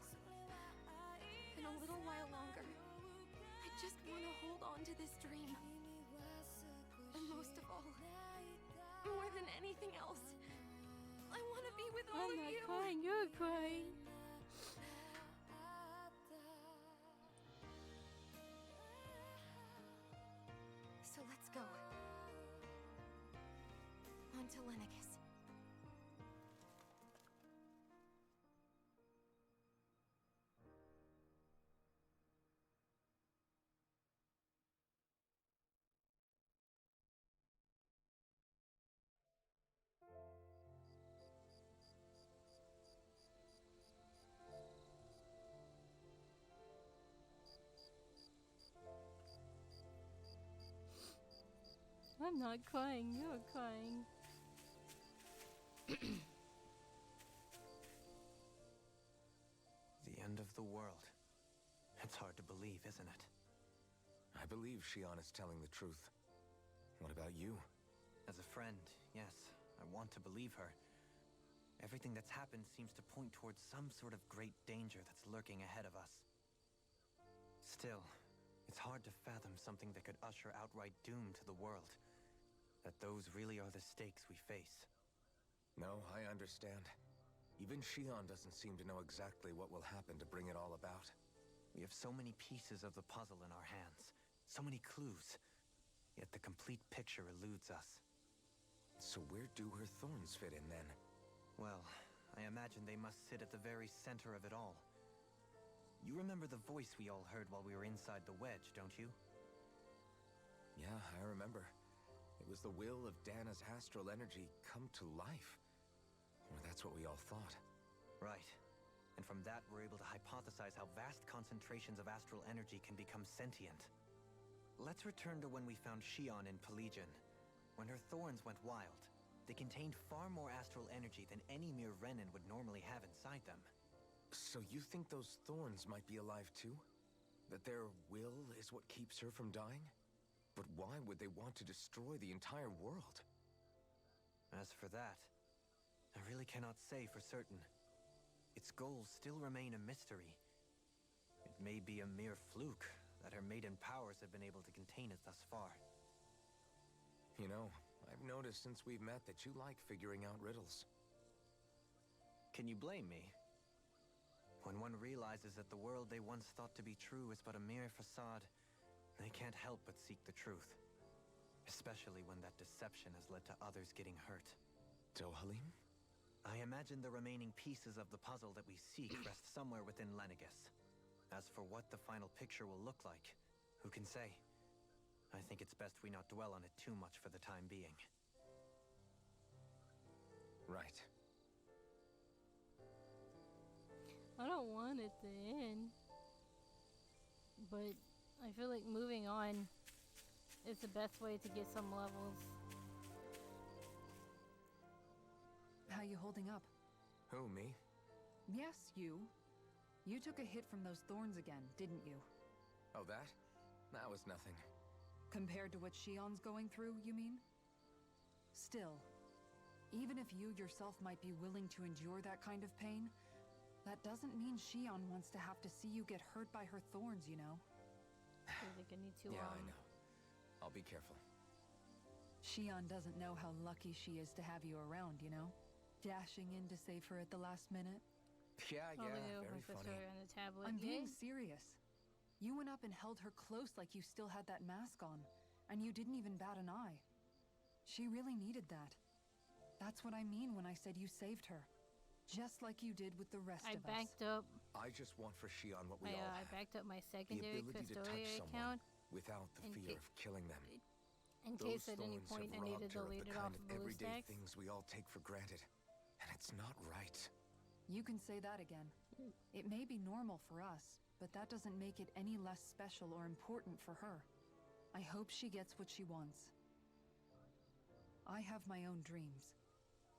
and a little while longer, I just want to hold on to this dream. And most of all, more than anything else, I want to be with all I'm of not you. crying, you're crying. So let's go. On to Lenegis. I'm not crying, you're crying. The end of the world. It's hard to believe, isn't it? I believe Shion is telling the truth. What about you? As a friend, yes, I want to believe her. Everything that's happened seems to point towards some sort of great danger that's lurking ahead of us. Still, it's hard to fathom something that could usher outright doom to the world. That those really are the stakes we face. No, I understand. Even Shion doesn't seem to know exactly what will happen to bring it all about. We have so many pieces of the puzzle in our hands, so many clues, yet the complete picture eludes us. So where do her thorns fit in then? Well, I imagine they must sit at the very center of it all. You remember the voice we all heard while we were inside the wedge, don't you? Yeah, I remember. It was the will of Dana's astral energy come to life. Or that's what we all thought. Right. And from that, we're able to hypothesize how vast concentrations of astral energy can become sentient. Let's return to when we found Shion in Pelegion. When her thorns went wild, they contained far more astral energy than any mere Renin would normally have inside them. So you think those thorns might be alive too? That their will is what keeps her from dying? But why would they want to destroy the entire world? As for that, I really cannot say for certain. Its goals still remain a mystery. It may be a mere fluke that her maiden powers have been able to contain it thus far. You know, I've noticed since we've met that you like figuring out riddles. Can you blame me? When one realizes that the world they once thought to be true is but a mere facade, they can't help but seek the truth. especially when that deception has led to others getting hurt. Dohalim? I imagine the remaining pieces of the puzzle that we seek rest somewhere within Lenegus. As for what the final picture will look like, who can say? I think it's best we not dwell on it too much for the time being. Right. I don't want it to end. But I feel like moving on is the best way to get some levels. How you holding up? Who, me? Yes, you. You took a hit from those thorns again, didn't you? Oh, that? That was nothing. Compared to what Shion's going through, you mean? Still, even if you yourself might be willing to endure that kind of pain, that doesn't mean Shion wants to have to see you get hurt by her thorns, you know? Yeah, I know. I'll be careful. Shion doesn't know how lucky she is to have you around, you know? Dashing in to save her at the last minute. Yeah, very funny. On the tablet. I'm being serious. You went up and held her close like you still had that mask on, and you didn't even bat an eye. She really needed that. That's what I mean when I said you saved her. Just like you did with the rest of us. I backed up. I just want for Shion what we all I have. backed up my The secondary ability to touch Custodia someone account without the fear of killing them. in Those case at any thorns point I have needed robbed to her lead the it off kind of of everyday BlueStacks. things we all take for granted. And it's not right. You can say that again. It may be normal for us, but that doesn't make it any less special or important for her. I hope she gets what she wants. I have my own dreams,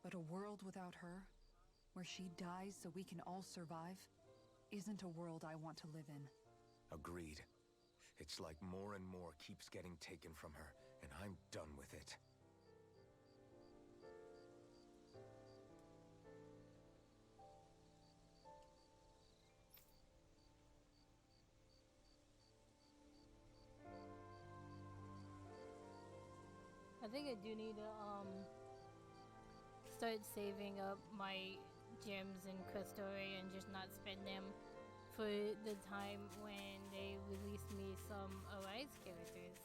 but a world without her, where she dies so we can all survive, isn't a world I want to live in. Agreed. It's like more and more keeps getting taken from her, and I'm done with it. I think I do need to start saving up my gems in Custodia and just not spend them for the time when they release me some OI's characters.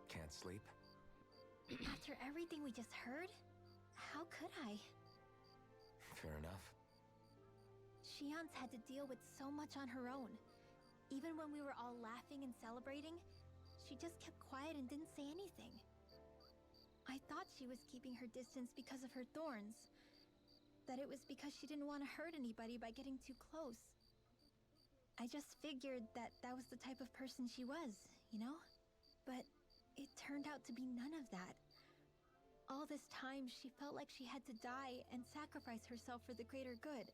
Can't sleep? After everything we just heard, how could I? Fair enough. Shion's had to deal with so much on her own. Even when we were all laughing and celebrating, she just kept quiet and didn't say anything. I thought she was keeping her distance because of her thorns. That it was because she didn't want to hurt anybody by getting too close. I just figured that that was the type of person she was, you know? But it turned out to be none of that. All this time, she felt like she had to die and sacrifice herself for the greater good.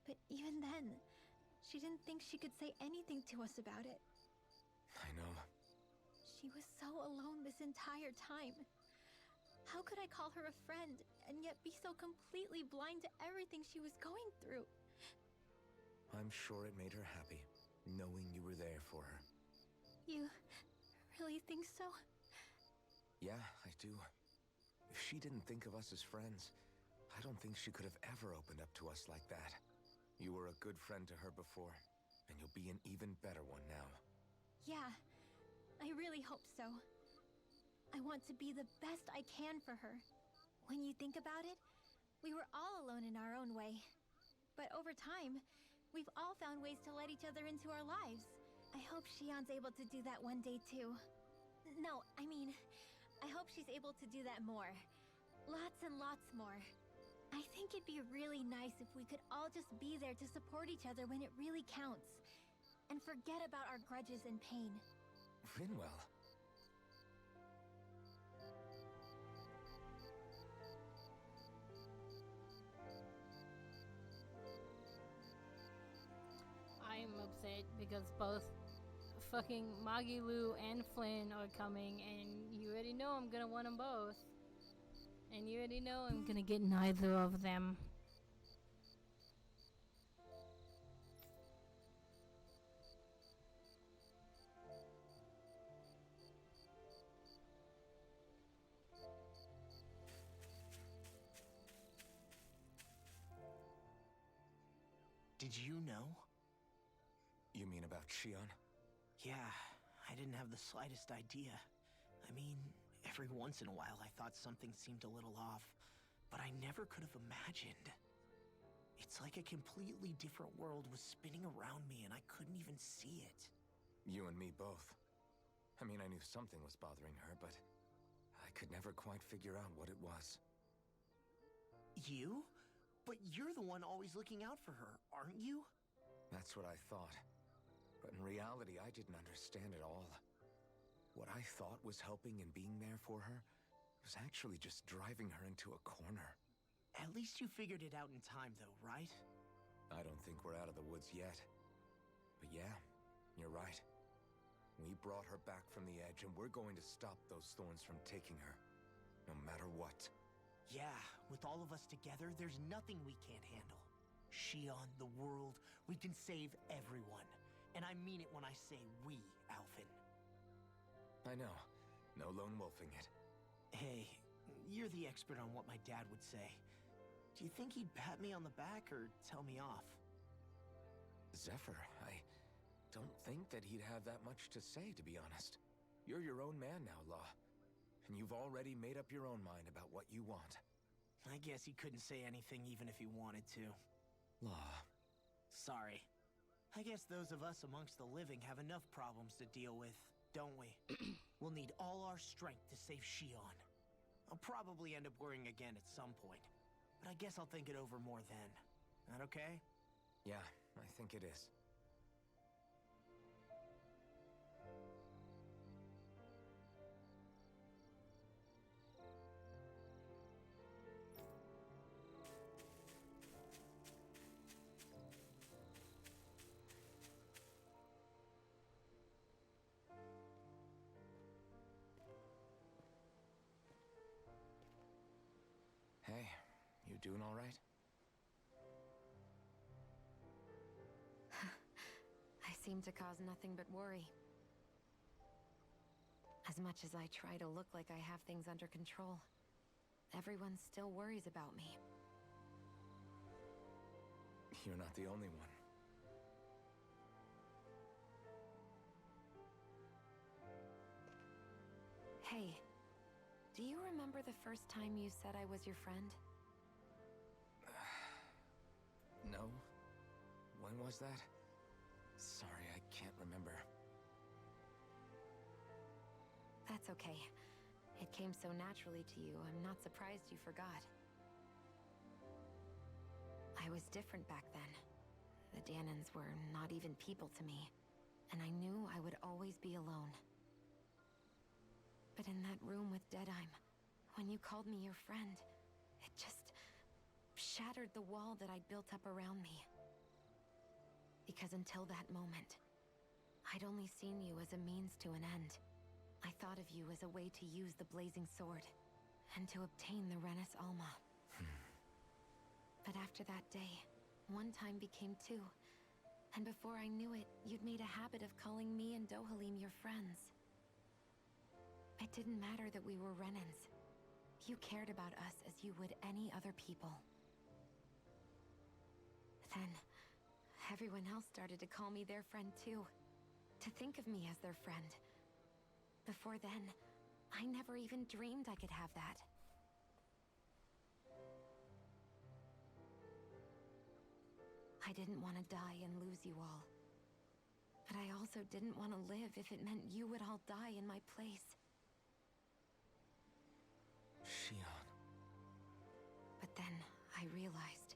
But even then, she didn't think she could say anything to us about it. I know. She was so alone this entire time. How could I call her a friend and yet be so completely blind to everything she was going through? I'm sure it made her happy, knowing you were there for her. You really think so? Yeah, I do. If she didn't think of us as friends, I don't think she could have ever opened up to us like that. You were a good friend to her before, and you'll be an even better one now. Yeah, I really hope so. I want to be the best I can for her. When you think about it, we were all alone in our own way. But over time, we've all found ways to let each other into our lives. I hope Shion's able to do that one day too. No, I mean, I hope she's able to do that more. Lots and lots more. I think it'd be really nice if we could all just be there to support each other when it really counts. And forget about our grudges and pain. Rinwell. I'm upset because both fucking Magilu and Flynn are coming, and you already know I'm gonna want them both. And you already know I'm gonna get neither of them. Did you know? You mean about Shion? Yeah, I didn't have the slightest idea. I mean, every once in a while I thought something seemed a little off, but I never could have imagined. It's like a completely different world was spinning around me and I couldn't even see it. You and me both. I mean, I knew something was bothering her, but I could never quite figure out what it was. You? But you're the one always looking out for her, aren't you? That's what I thought. But in reality, I didn't understand it all. What I thought was helping and being there for her was actually just driving her into a corner. At least you figured it out in time, though, right? I don't think we're out of the woods yet. But yeah, you're right. We brought her back from the edge, and we're going to stop those thorns from taking her, no matter what. Yeah, with all of us together, there's nothing we can't handle. Shion, the world, we can save everyone. And I mean it when I say we, Alphen. I know. No lone wolfing it. Hey, you're the expert on what my dad would say. Do you think he'd pat me on the back or tell me off? Zephyr, I don't think that he'd have that much to say, to be honest. You're your own man now, Law. And you've already made up your own mind about what you want. I guess he couldn't say anything even if he wanted to. Law. Sorry. I guess those of us amongst the living have enough problems to deal with, don't we? We'll need all our strength to save Shion. I'll probably end up worrying again at some point, but I guess I'll think it over more then. That okay? Yeah, I think it is. Hey, you doing all right? I seem to cause nothing but worry. As much as I try to look like I have things under control, everyone still worries about me. You're not the only one. Hey, do you remember the first time you said I was your friend? No? When was that? Sorry, I can't remember. That's okay. It came so naturally to you, I'm not surprised you forgot. I was different back then. The Danans were not even people to me, and I knew I would always be alone. But in that room with Deadheim, when you called me your friend, it just shattered the wall that I'd built up around me. Because until that moment, I'd only seen you as a means to an end. I thought of you as a way to use the Blazing Sword, and to obtain the Renis Alma. But after that day, one time became two, and before I knew it, you'd made a habit of calling me and Dohalim your friends. It didn't matter that we were Renans. You cared about us as you would any other people. Then, everyone else started to call me their friend too. To think of me as their friend. Before then, I never even dreamed I could have that. I didn't want to die and lose you all. But I also didn't want to live if it meant you would all die in my place. Shion. But then I realized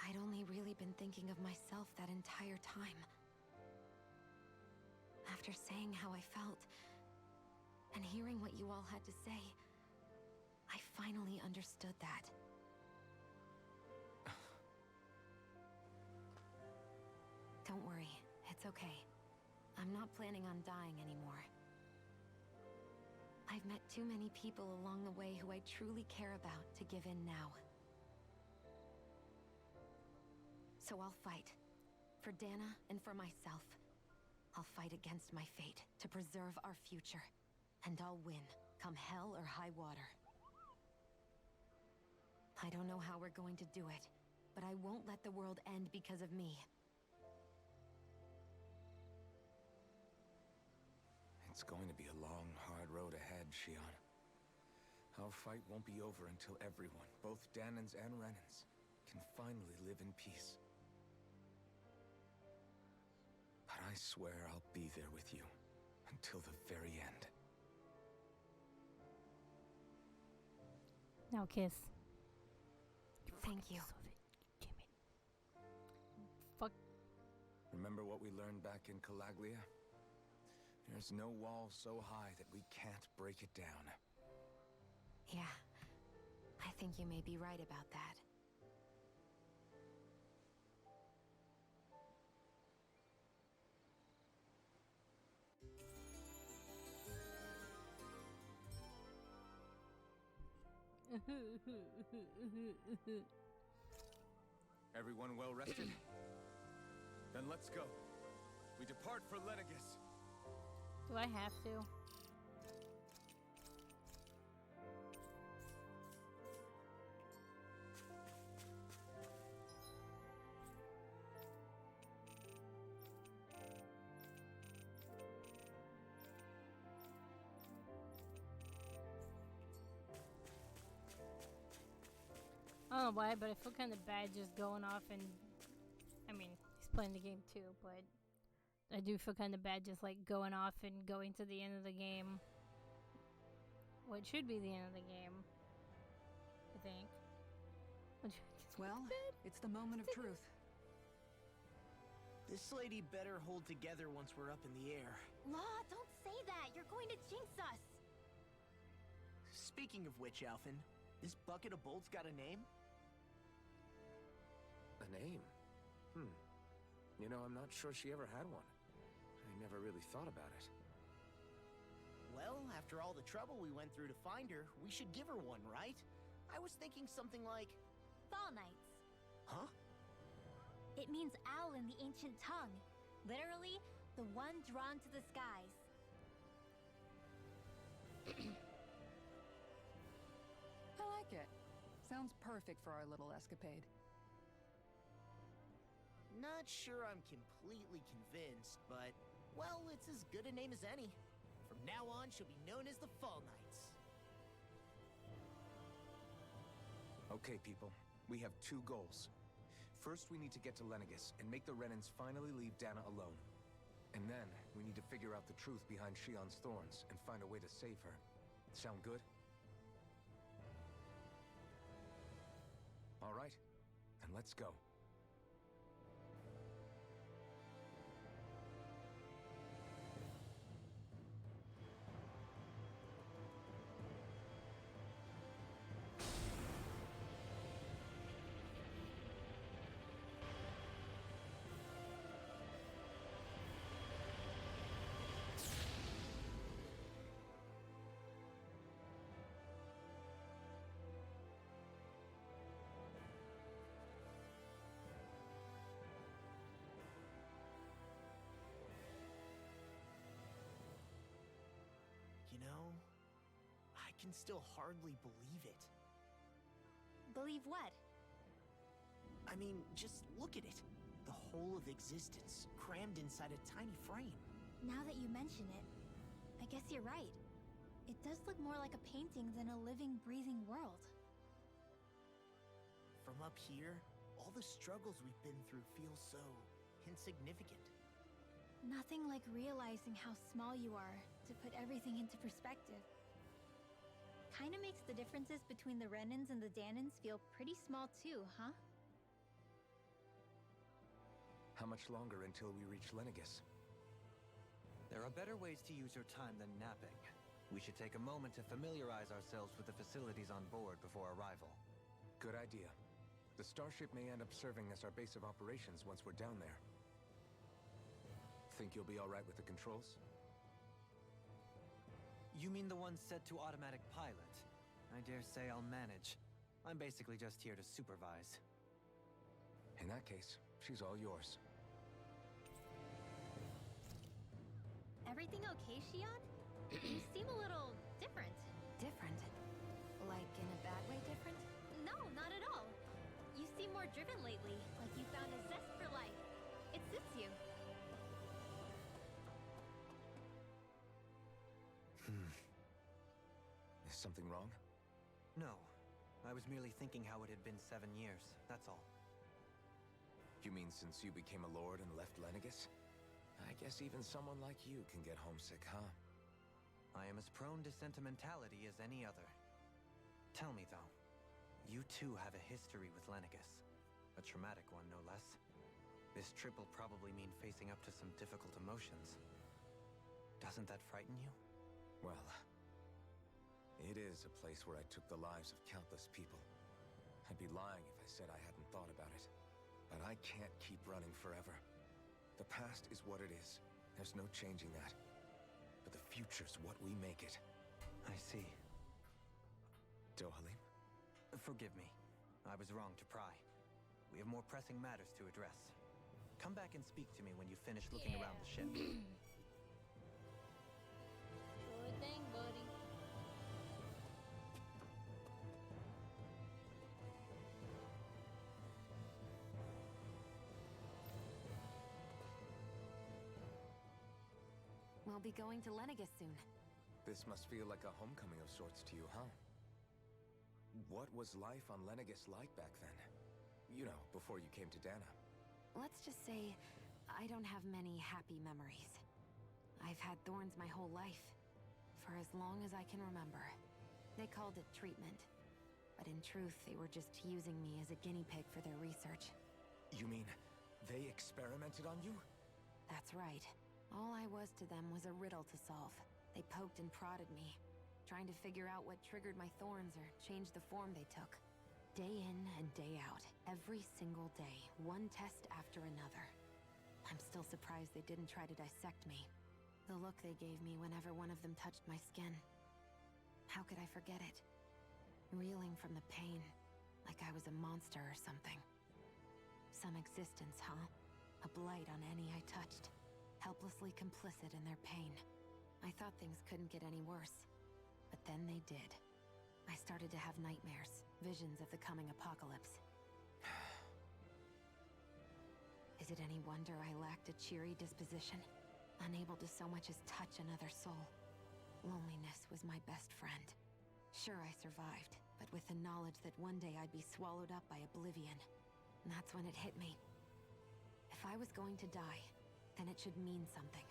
I'd only really been thinking of myself that entire time. After saying how I felt, and hearing what you all had to say, I finally understood that. Don't worry, it's okay. I'm not planning on dying anymore. I've met too many people along the way who I truly care about to give in now. So I'll fight. For Dana and for myself. I'll fight against my fate to preserve our future. And I'll win, come hell or high water. I don't know how we're going to do it, but I won't let the world end because of me. It's going to be a long, hard road ahead, Shion. Our fight won't be over until everyone, both Danans and Renans, can finally live in peace. But I swear I'll be there with you until the very end. Now kiss. Thank you. Damn it. Fuck. Remember what we learned back in Calaglia? There's no wall so high that we can't break it down. Yeah. I think you may be right about that. Everyone well rested? Then let's go. We depart for Lenegis. Do I have to? I don't know why, but I feel kind of bad just going off and... I mean, he's playing the game too, but... I do feel kind of bad just like going off and going to the end of the game. What should be the end of the game, I think. Well, it's the moment of truth. This lady better hold together once we're up in the air. Law, don't say that. You're going to jinx us. Speaking of which, Alphen, this bucket of bolts got a name? A name? You know, I'm not sure she ever had one. I never really thought about it. Well, after all the trouble we went through to find her, we should give her one, right? I was thinking something like... Fall Knights. Huh? It means owl in the ancient tongue. Literally, the one drawn to the skies. I like it. Sounds perfect for our little escapade. Not sure I'm completely convinced, but... Well, it's as good a name as any. From now on, she'll be known as the Fall Knights. Okay, people. We have two goals. First, we need to get to Lenegis and make the Renans finally leave Dana alone. And then, we need to figure out the truth behind Shion's thorns and find a way to save her. Sound good? All right. Then let's go. You know, I can still hardly believe it. Believe what? I mean, just look at it. The whole of existence, crammed inside a tiny frame. Now that you mention it, I guess you're right. It does look more like a painting than a living, breathing world. From up here, all the struggles we've been through feel so insignificant. Nothing like realizing how small you are to put everything into perspective. Kinda makes the differences between the Renans and the Danans feel pretty small too, huh? How much longer until we reach Lenegis? There are better ways to use your time than napping. We should take a moment to familiarize ourselves with the facilities on board before arrival. Good idea. The starship may end up serving as our base of operations once we're down there. Think you'll be all right with the controls? You mean the one set to automatic pilot? I dare say I'll manage. I'm basically just here to supervise. In that case, she's all yours. Everything okay, Shion? You seem a little different. Different? Like in a bad way different? No, not at all. You seem more driven lately, like you found a zest for life. It suits you. Something wrong? No. I was merely thinking how it had been 7 years, that's all. You mean since you became a lord and left Lenegis? I guess even someone like you can get homesick, huh? I am as prone to sentimentality as any other. Tell me, though, you too have a history with Lenegis. A traumatic one, no less. This trip will probably mean facing up to some difficult emotions. Doesn't that frighten you? Well, it is a place where I took the lives of countless people. I'd be lying if I said I hadn't thought about it. But I can't keep running forever. The past is what it is. There's no changing that. But the future's what we make it. I see. Dohalim? Forgive me. I was wrong to pry. We have more pressing matters to address. Come back and speak to me when you finish looking around the ship. Sure thing, buddy. We'll be going to Lenegis soon. This must feel like a homecoming of sorts to you, huh? What was life on Lenegis like back then? You know, before you came to Dana. Let's just say, I don't have many happy memories. I've had thorns my whole life. For as long as I can remember. They called it treatment. But in truth, they were just using me as a guinea pig for their research. You mean, they experimented on you? That's right. All I was to them was a riddle to solve. They poked and prodded me, trying to figure out what triggered my thorns or changed the form they took. Day in and day out, every single day, one test after another. I'm still surprised they didn't try to dissect me. The look they gave me whenever one of them touched my skin. How could I forget it? Reeling from the pain, like I was a monster or something. Some existence, huh? A blight on any I touched. Helplessly complicit in their pain. I thought things couldn't get any worse. But then they did. I started to have nightmares, visions of the coming apocalypse. Is it any wonder I lacked a cheery disposition? Unable to so much as touch another soul. Loneliness was my best friend. Sure, I survived, but with the knowledge that one day I'd be swallowed up by oblivion. And that's when it hit me. If I was going to die, then it should mean something.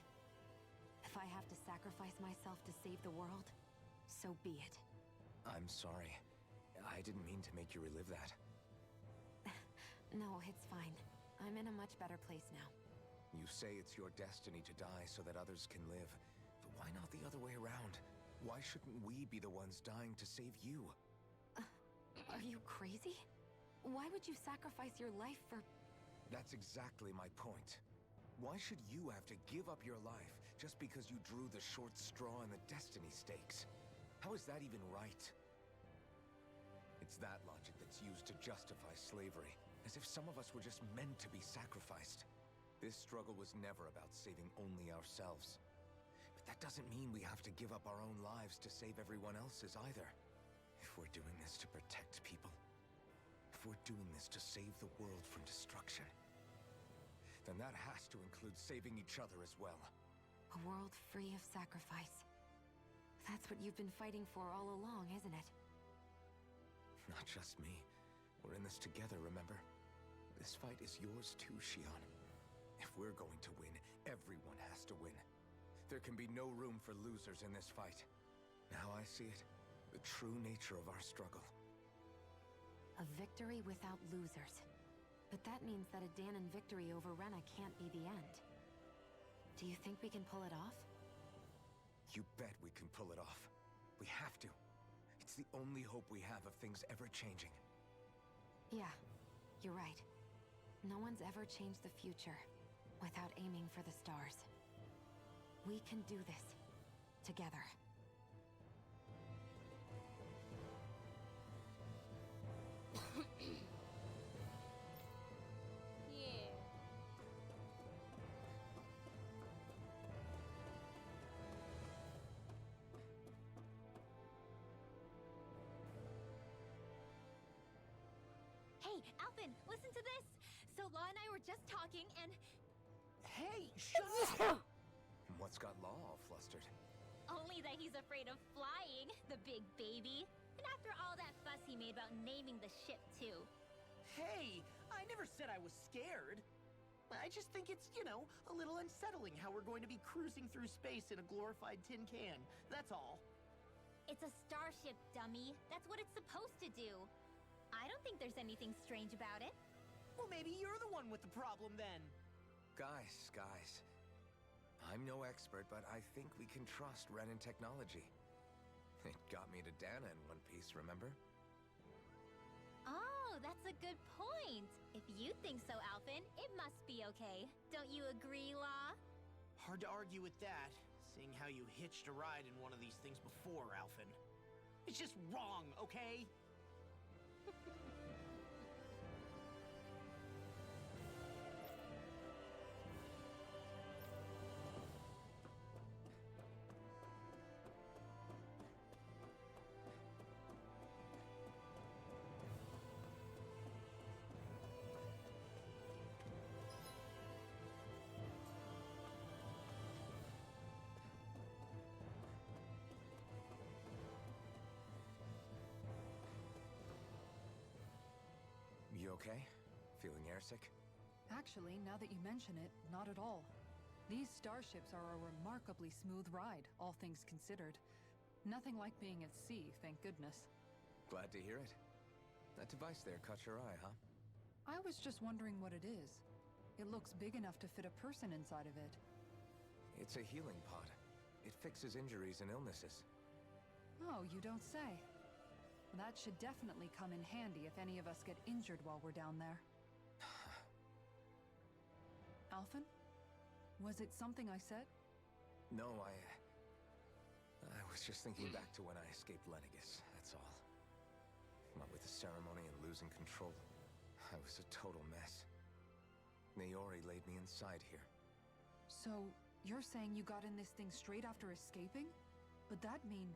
If I have to sacrifice myself to save the world, so be it. I'm sorry. I didn't mean to make you relive that. No, it's fine. I'm in a much better place now. You say it's your destiny to die so that others can live. But why not the other way around? Why shouldn't we be the ones dying to save you? Are you crazy? Why would you sacrifice your life for... That's exactly my point. Why should you have to give up your life just because you drew the short straw in the destiny stakes? How is that even right? It's that logic that's used to justify slavery, as if some of us were just meant to be sacrificed. This struggle was never about saving only ourselves. But that doesn't mean we have to give up our own lives to save everyone else's either. If we're doing this to protect people, if we're doing this to save the world from destruction, then that has to include saving each other as well. A world free of sacrifice. That's what you've been fighting for all along, isn't it? Not just me. We're in this together, remember? This fight is yours too, Shion. If we're going to win, everyone has to win. There can be no room for losers in this fight. Now I see it. The true nature of our struggle. A victory without losers. But that means that a Danon victory over Rena can't be the end. Do you think we can pull it off? You bet we can pull it off. We have to. It's the only hope we have of things ever changing. Yeah, you're right. No one's ever changed the future without aiming for the stars. We can do this. Together. Yeah. Hey, Alphen, listen to this! So Law and I were just talking and... Hey, shut up! What's got Law all flustered? Only that he's afraid of flying, the big baby. And after all that fuss he made about naming the ship, too. Hey, I never said I was scared. I just think it's, you know, a little unsettling how we're going to be cruising through space in a glorified tin can. That's all. It's a starship, dummy. That's what it's supposed to do. I don't think there's anything strange about it. Well, maybe you're the one with the problem then. Guys. I'm no expert, but I think we can trust Renan technology. It got me to Dana in one piece, remember? Oh, that's a good point. If you think so, Alphen, it must be okay. Don't you agree, Law? Hard to argue with that, seeing how you hitched a ride in one of these things before, Alphen. It's just wrong, okay? You okay? Feeling airsick? Actually, now that you mention it, not at all. These starships are a remarkably smooth ride, all things considered. Nothing like being at sea, thank goodness. Glad to hear it. That device there caught your eye, huh? I was just wondering what it is. It looks big enough to fit a person inside of it. It's a healing pod. It fixes injuries and illnesses. Oh, you don't say. That should definitely come in handy if any of us get injured while we're down there. Alphen? Was it something I said? No, I was just thinking back to when I escaped Lenegis, that's all. What with the ceremony and losing control, I was a total mess. Naori laid me inside here. So, you're saying you got in this thing straight after escaping? But that'd mean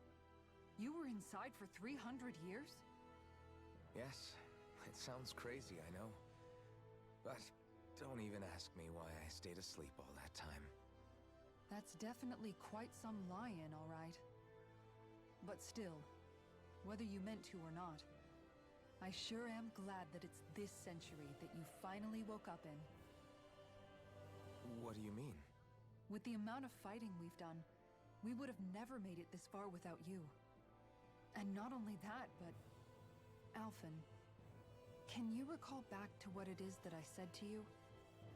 you were inside for 300 years? Yes, it sounds crazy, I know. But don't even ask me why I stayed asleep all that time. That's definitely quite some lie-in, all right. But still, whether you meant to or not, I sure am glad that it's this century that you finally woke up in. What do you mean? With the amount of fighting we've done, we would have never made it this far without you. And not only that, but... Alphen, can you recall back to what it is that I said to you?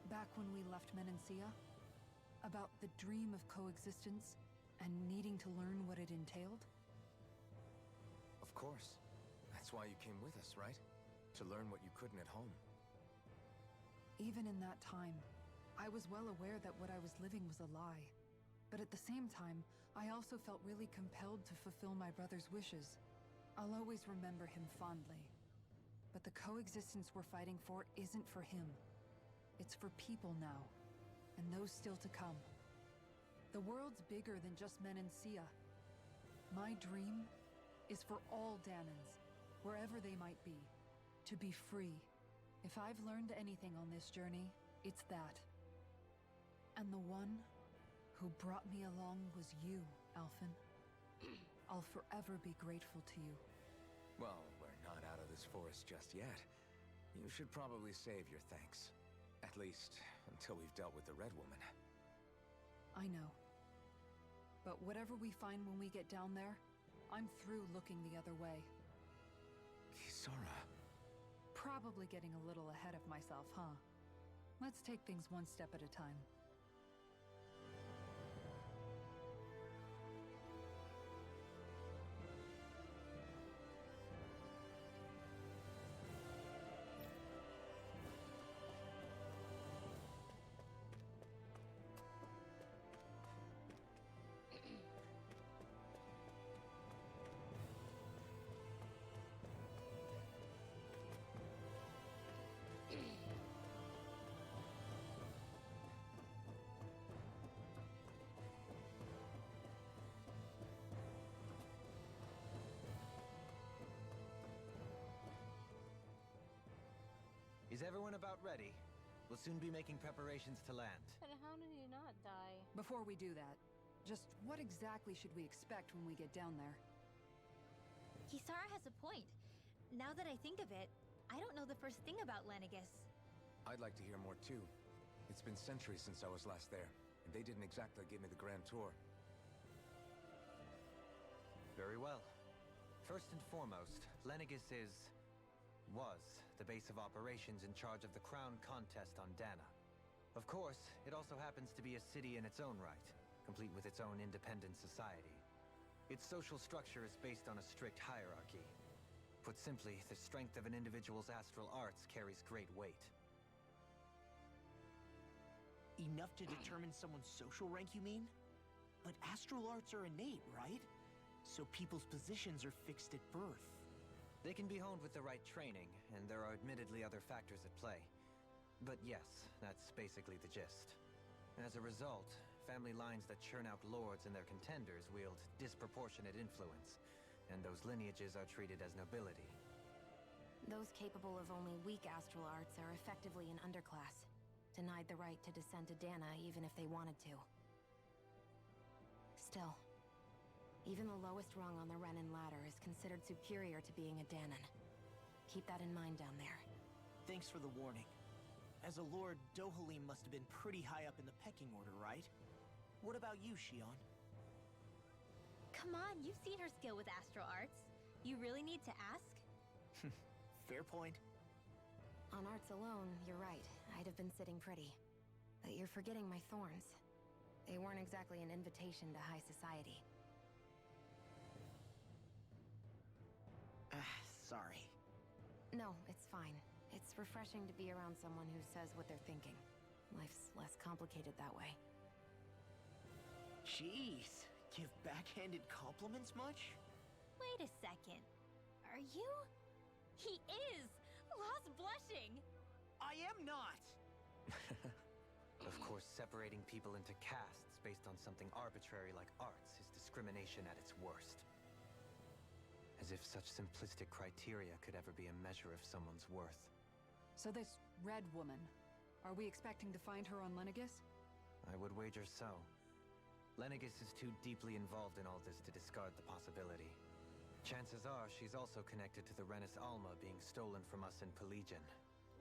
Back when we left Menancia? About the dream of coexistence, and needing to learn what it entailed? Of course. That's why you came with us, right? To learn what you couldn't at home. Even in that time, I was well aware that what I was living was a lie. But at the same time, I also felt really compelled to fulfill my brother's wishes. I'll always remember him fondly. But the coexistence we're fighting for isn't for him. It's for people now, and those still to come. The world's bigger than just Menancia. My dream is for all Danans, wherever they might be, to be free. If I've learned anything on this journey, it's that. And the one who brought me along was you, Alphen. I'll forever be grateful to you. Well, we're not out of this forest just yet. You should probably save your thanks. At least, until we've dealt with the Red Woman. I know. But whatever we find when we get down there, I'm through looking the other way. Kisara. Probably getting a little ahead of myself, huh? Let's take things one step at a time. Is everyone about ready? We'll soon be making preparations to land. And how did he not die? Before we do that, Just what exactly should we expect when we get down there? Kisara has a point. Now that I think of it, I don't know the first thing about Lenegus. I'd like to hear more too. It's been centuries since I was last there, and they didn't exactly give me the grand tour. Very well. First and foremost, Lenegus was the base of operations in charge of the crown contest on Dana. Of course, it also happens to be a city in its own right, complete with its own independent society. Its social structure is based on a strict hierarchy. Put simply, the strength of an individual's astral arts carries great weight. Enough to determine someone's social rank, you mean? But astral arts are innate, right? So people's positions are fixed at birth. They can be honed with the right training, and there are admittedly other factors at play. But yes, that's basically the gist. As a result, family lines that churn out lords and their contenders wield disproportionate influence, and those lineages are treated as nobility. Those capable of only weak astral arts are effectively an underclass, denied the right to descend to Dana even if they wanted to. Still, even the lowest rung on the Renin ladder is considered superior to being a Danan. Keep that in mind down there. Thanks for the warning. As a lord, Dohalim must have been pretty high up in the pecking order, right? What about you, Shion? Come on, you've seen her skill with astral arts. You really need to ask? Fair point. On arts alone, you're right. I'd have been sitting pretty. But you're forgetting my thorns. They weren't exactly an invitation to high society. Sorry. No, it's fine. It's refreshing to be around someone who says what they're thinking. Life's less complicated that way. Jeez, give backhanded compliments much? Wait a second. Are you? He is! Lost blushing! I am not! Of course, separating people into castes based on something arbitrary like arts is discrimination at its worst. As if such simplistic criteria could ever be a measure of someone's worth. So this Red Woman, are we expecting to find her on Lenegus? I would wager so. Lenegus is too deeply involved in all this to discard the possibility. Chances are she's also connected to the Renis Alma being stolen from us in Pelegion.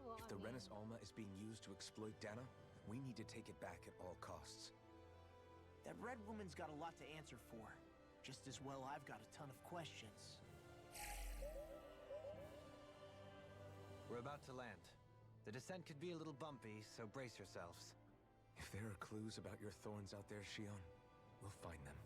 Well, If the Renis Alma is being used to exploit Dana, we need to take it back at all costs. That Red Woman's got a lot to answer for. Just as well I've got a ton of questions. We're about to land. The descent could be a little bumpy, so brace yourselves. If there are clues about your thorns out there, Shion, we'll find them.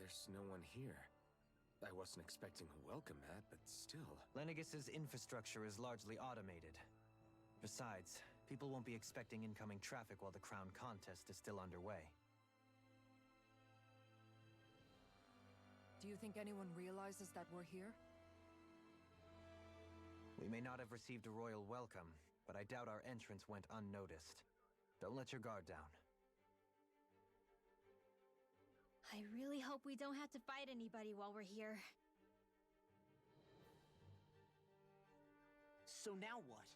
There's no one here. I wasn't expecting a welcome mat, but still. Lenegus's infrastructure is largely automated. Besides, people won't be expecting incoming traffic while the crown contest is still underway. Do you think anyone realizes that we're here? We may not have received a royal welcome, but I doubt our entrance went unnoticed. Don't let your guard down. I really hope we don't have to fight anybody while we're here. So now what?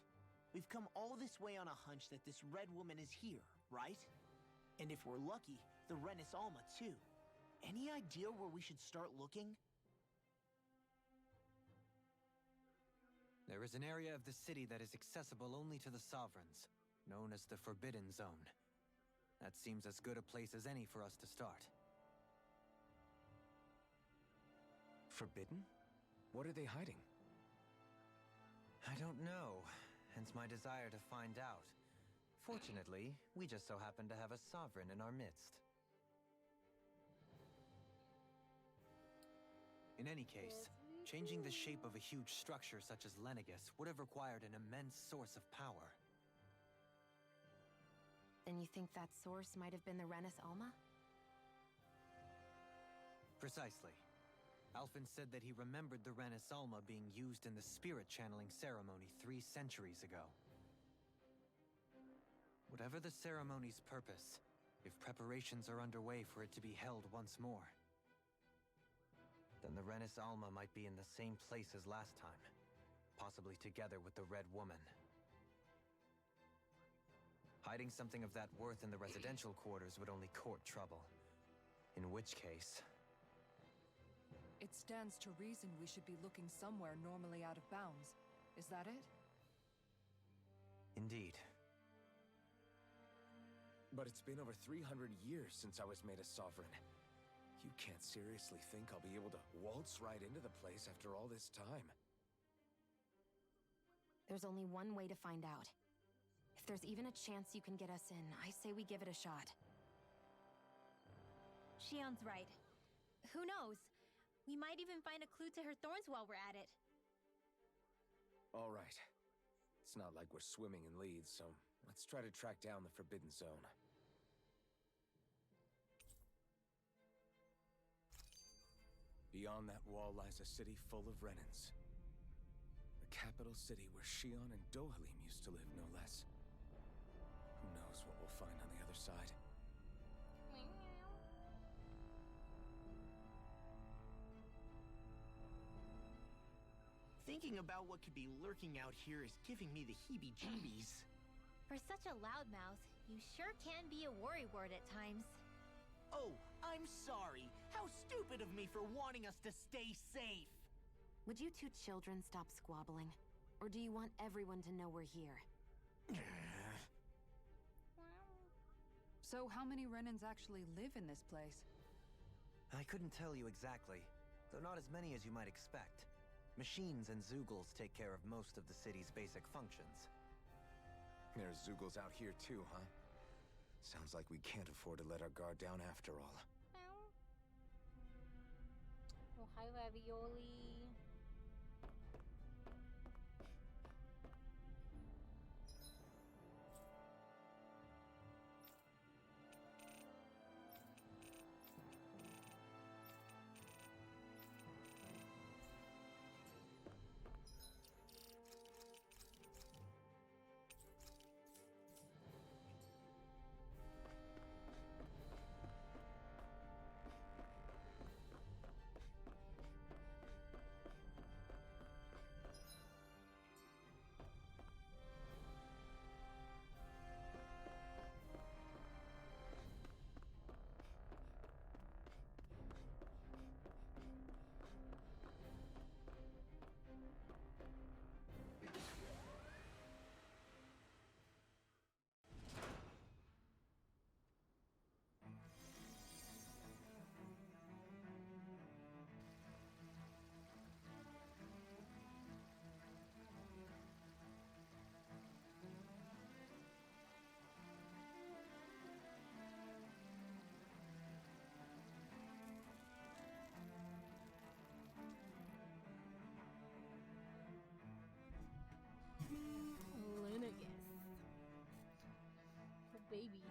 We've come all this way on a hunch that this Red Woman is here, right? And if we're lucky, the Renis Alma too. Any idea where we should start looking? There is an area of the city that is accessible only to the Sovereigns, known as the Forbidden Zone. That seems as good a place as any for us to start. Forbidden? What are they hiding? I don't know, hence my desire to find out. Fortunately, we just so happen to have a sovereign in our midst. In any case, changing the shape of a huge structure such as Lenegus would have required an immense source of power. Then you think that source might have been the Renis Alma? Precisely. Alphen said that he remembered the Renis Alma being used in the spirit channeling ceremony 3 centuries ago. Whatever the ceremony's purpose, if preparations are underway for it to be held once more, then the Renis Alma might be in the same place as last time, possibly together with the Red Woman. Hiding something of that worth in the residential quarters would only court trouble. In which case... It stands to reason we should be looking somewhere normally out of bounds. Is that it? Indeed. But it's been over 300 years since I was made a sovereign. You can't seriously think I'll be able to waltz right into the place after all this time. There's only one way to find out. If there's even a chance you can get us in, I say we give it a shot. Shion's right. Who knows? We might even find a clue to her thorns while we're at it. All right. It's not like we're swimming in leads, so let's try to track down the Forbidden Zone. Beyond that wall lies a city full of Renins. The capital city where Shion and Dohalim used to live, no less. Who knows what we'll find on the other side? Thinking about what could be lurking out here is giving me the heebie-jeebies. For such a loudmouth, you sure can be a worrywart at times. Oh, I'm sorry. How stupid of me for wanting us to stay safe. Would you two children stop squabbling? Or do you want everyone to know we're here? So how many Renins actually live in this place? I couldn't tell you exactly, though not as many as you might expect. Machines and Zeugles take care of most of the city's basic functions. There's Zeugles out here too, huh? Sounds like we can't afford to let our guard down after all. Oh, hi, Ravioli. Lenegus. The baby.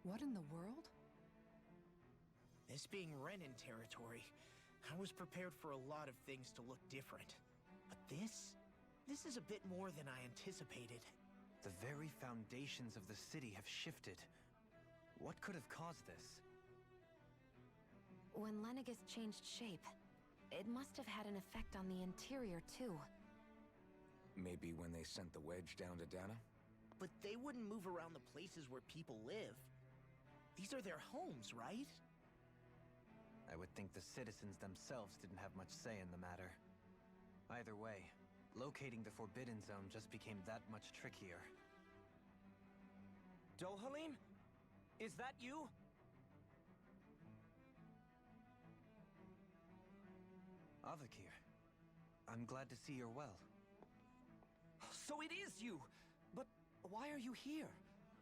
What in the world? This being Renin territory, I was prepared for a lot of things to look different. But this is a bit more than I anticipated. The very foundations of the city have shifted. What could have caused this? When Lenegus changed shape, it must have had an effect on the interior too. Maybe when they sent the wedge down to Dana? But they wouldn't move around the places where people live. These are their homes, right? I would think the citizens themselves didn't have much say in the matter. Either way, locating the Forbidden Zone just became that much trickier. Dohalim? Is that you? Avakir, I'm glad to see you're well. So it is you! But why are you here?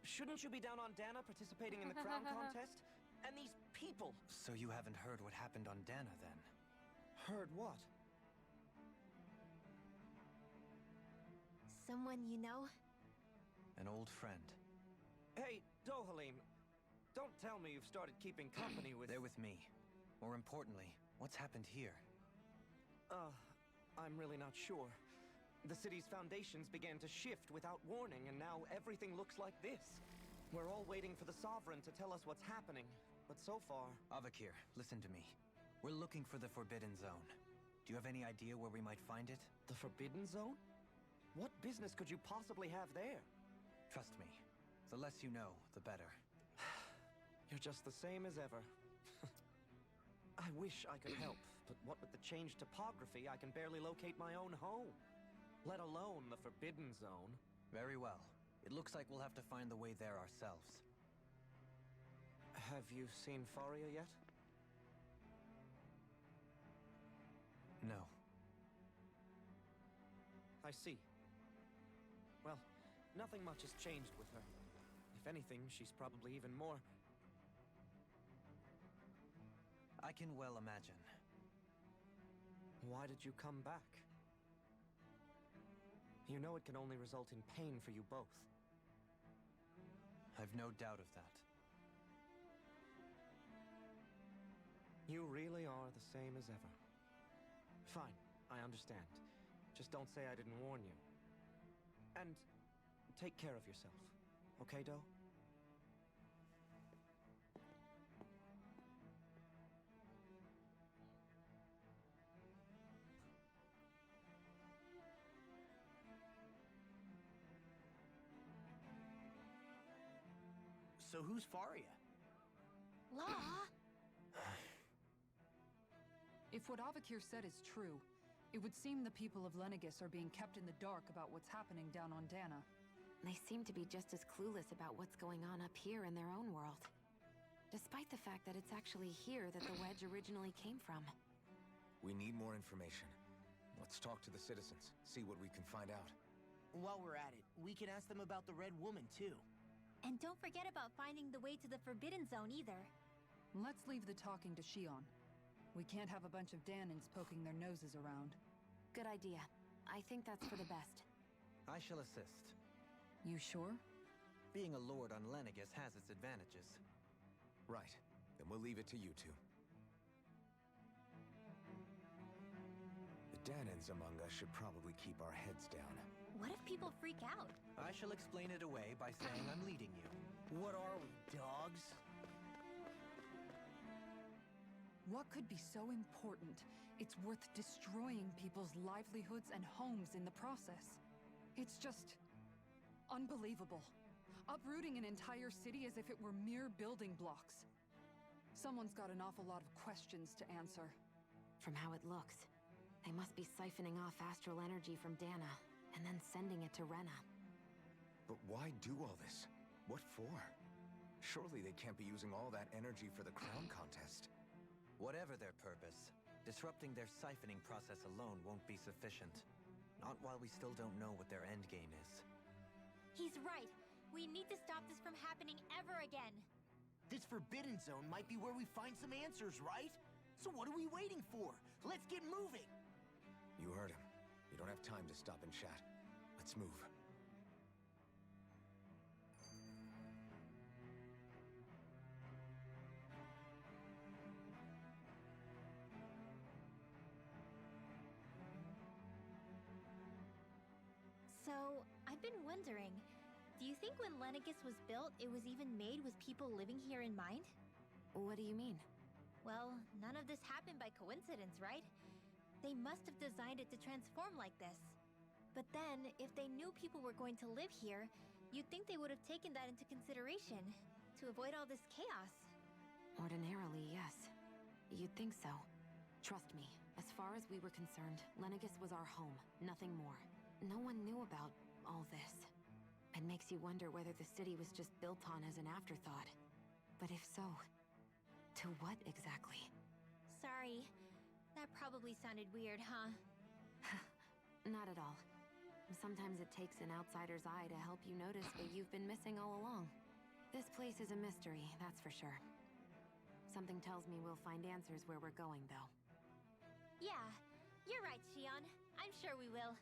Shouldn't you be down on Dana participating in the crown contest? And these people! So you haven't heard what happened on Dana, then? Heard what? Someone you know? An old friend. Hey, Dohalim, don't tell me you've started keeping company with... They're with me. More importantly, what's happened here? I'm really not sure. The city's foundations began to shift without warning, and now everything looks like this. We're all waiting for the Sovereign to tell us what's happening, but so far... Avakir, listen to me. We're looking for the Forbidden Zone. Do you have any idea where we might find it? The Forbidden Zone? What business could you possibly have there? Trust me. The less you know, the better. You're just the same as ever. I wish I could help, but what with the changed topography, I can barely locate my own home. Let alone the Forbidden Zone. Very well. It looks like we'll have to find the way there ourselves. Have you seen Faria yet? No. I see. Well, nothing much has changed with her. If anything, she's probably even more... I can well imagine. Why did you come back? You know it can only result in pain for you both. I've no doubt of that. You really are the same as ever. Fine, I understand. Just don't say I didn't warn you. And take care of yourself, okay, Doe? So who's Faria? Law? If what Avakir said is true, it would seem the people of Lenegis are being kept in the dark about what's happening down on Dana. They seem to be just as clueless about what's going on up here in their own world. Despite the fact that it's actually here that the wedge originally came from. We need more information. Let's talk to the citizens, see what we can find out. While we're at it, we can ask them about the Red Woman, too. And don't forget about finding the way to the Forbidden Zone either. Let's leave the talking to Shion. We can't have a bunch of Danans poking their noses around. Good idea. I think that's for the best. I shall assist. You sure? Being a lord on Lenegis has its advantages. Right. Then we'll leave it to you two. The Danans among us should probably keep our heads down. What if people freak out? I shall explain it away by saying I'm leading you. What are we, dogs? What could be so important? It's worth destroying people's livelihoods and homes in the process. It's just... unbelievable. Uprooting an entire city as if it were mere building blocks. Someone's got an awful lot of questions to answer. From how it looks, they must be siphoning off astral energy from Dana, and then sending it to Rena. But why do all this? What for? Surely they can't be using all that energy for the crown contest. Whatever their purpose, disrupting their siphoning process alone won't be sufficient. Not while we still don't know what their endgame is. He's right. We need to stop this from happening ever again. This Forbidden Zone might be where we find some answers, right? So what are we waiting for? Let's get moving! You heard him. You don't have time to stop and chat. Let's move. So, I've been wondering, do you think when Lenegis was built, it was even made with people living here in mind? What do you mean? Well, none of this happened by coincidence, right? They must have designed it to transform like this. But then, if they knew people were going to live here, you'd think they would have taken that into consideration to avoid all this chaos. Ordinarily, yes. You'd think so. Trust me, as far as we were concerned, Lenegis was our home, nothing more. No one knew about all this. It makes you wonder whether the city was just built on as an afterthought. But if so, to what exactly? Sorry. That probably sounded weird, huh? Not at all. Sometimes it takes an outsider's eye to help you notice what you've been missing all along. This place is a mystery, that's for sure. Something tells me we'll find answers where we're going, though. Yeah, you're right, Shion. I'm sure we will.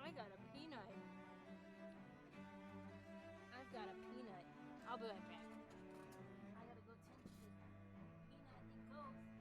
I got a peanut. I've got a peanut. I'll be right back. I gotta go tend to this peanut and ghost.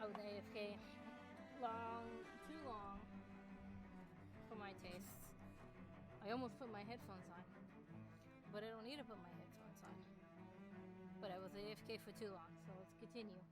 I was AFK long, too long for my tastes. I almost put my headphones on, but I don't need to put my headphones on. But I was AFK for too long, so let's continue.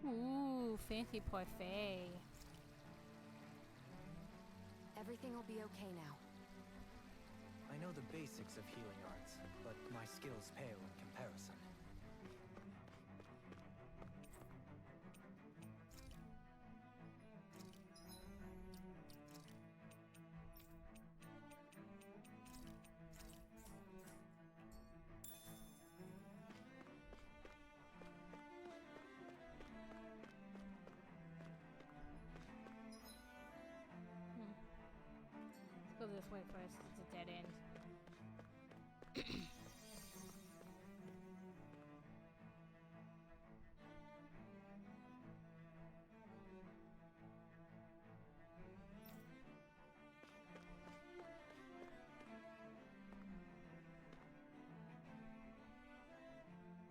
Ooh, fancy parfait. Everything will be okay now. I know the basics of healing arts, but my skills pale in comparison. Let's go this way first. It's a dead end.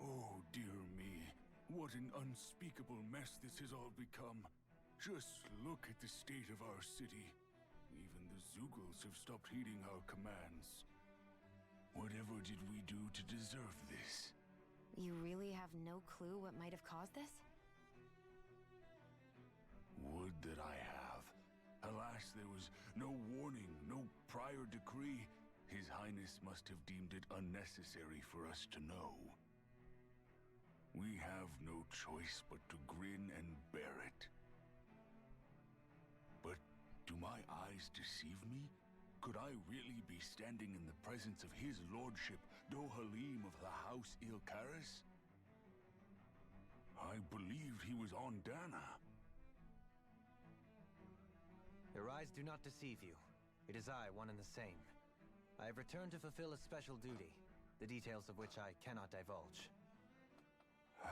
Oh, dear me. What an unspeakable mess this has all become. Just look at the state of our city. Even the Zeugles have stopped heeding our commands. Whatever did we do to deserve this? You really have no clue what might have caused this? Would that I have. Alas, there was no warning, no prior decree. His Highness must have deemed it unnecessary for us to know. We have no choice but to grin and bear it. But do my eyes deceive me? Could I really be standing in the presence of his lordship, Dohalim of the House Ilkaris? I believed he was on Dana. Your eyes do not deceive you. It is I, one and the same. I have returned to fulfill a special duty, the details of which I cannot divulge.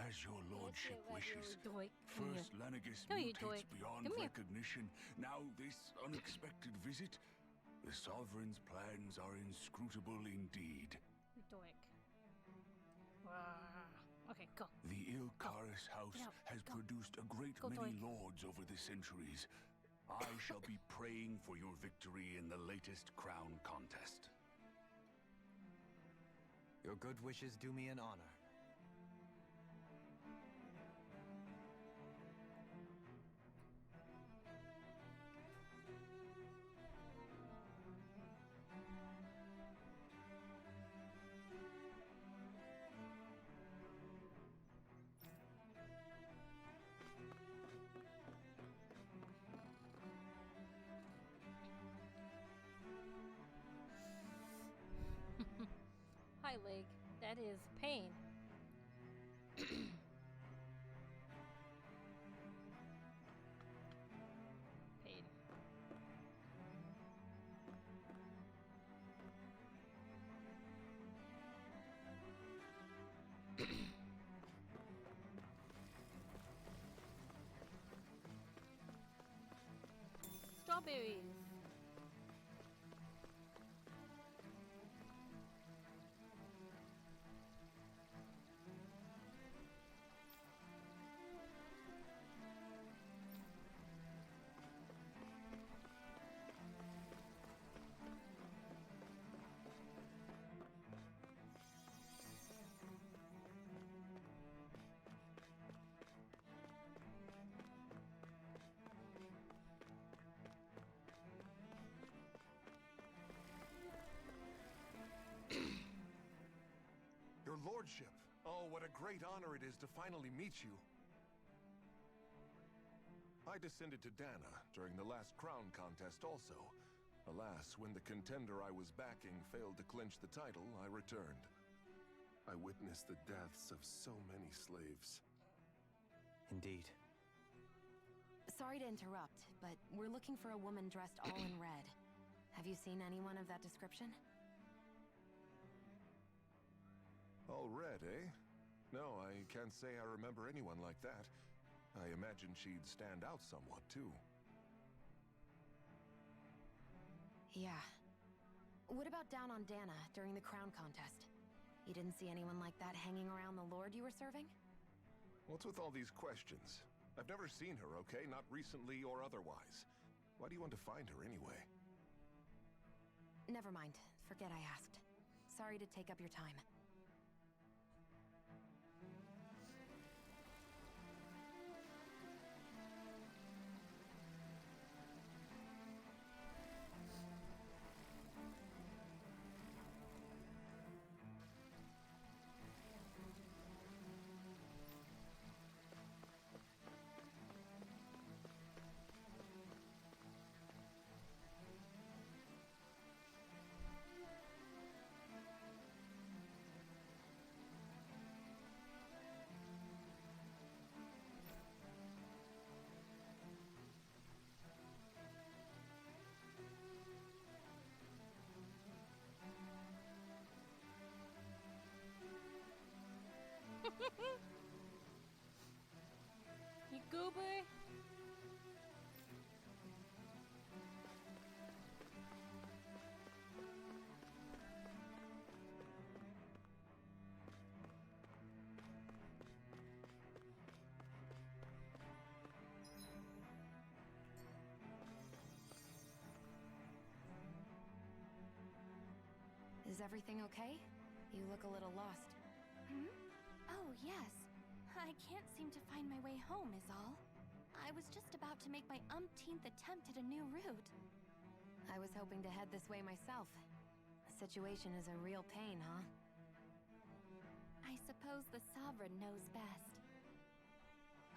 As your lordship wishes. First, Lenegis No, you mutates doink. beyond Come here. recognition. Now this unexpected visit. The Sovereign's plans are inscrutable indeed. Doink. Okay, go. The Ilkaris house Get out. has Go. produced a great Go, many doink. lords over the centuries. I shall be praying for your victory in the latest crown contest. Your good wishes do me an honor. Hi, leg. That is pain. Pain. Strawberries. Your lordship. Oh, what a great honor it is to finally meet you. I descended to Dana during the last crown contest also. Alas, when the contender I was backing failed to clinch the title, I returned. I witnessed the deaths of so many slaves. Indeed. Sorry to interrupt, but we're looking for a woman dressed all in red. Have you seen anyone of that description? All red, eh? No, I can't say I remember anyone like that. I imagine she'd stand out somewhat, too. Yeah. What about down on Dana during the crown contest? You didn't see anyone like that hanging around the lord you were serving? What's with all these questions? I've never seen her, okay? Not recently or otherwise. Why do you want to find her anyway? Never mind. Forget I asked. Sorry to take up your time. You goober. Is everything okay? You look a little lost. Hmm? Oh, yes. I can't seem to find my way home, is all. I was just about to make my umpteenth attempt at a new route. I was hoping to head this way myself. The situation is a real pain, huh? I suppose the Sovereign knows best.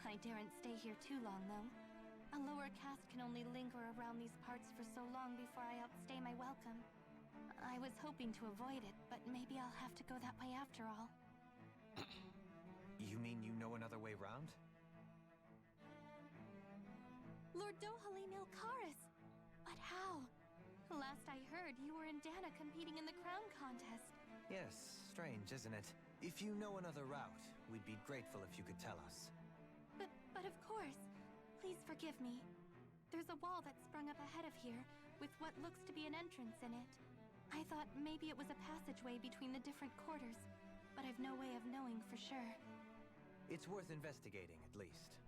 I daren't stay here too long, though. A lower caste can only linger around these parts for so long before I outstay my welcome. I was hoping to avoid it, but maybe I'll have to go that way after all. You mean you know another way round? Lord Dohalim Ilkaris! But how? Last I heard, you were in Dana competing in the crown contest. Yes, strange, isn't it? If you know another route, we'd be grateful if you could tell us. But of course. Please forgive me. There's a wall that sprung up ahead of here, with what looks to be an entrance in it. I thought maybe it was a passageway between the different quarters, but I've no way of knowing for sure. It's worth investigating, at least.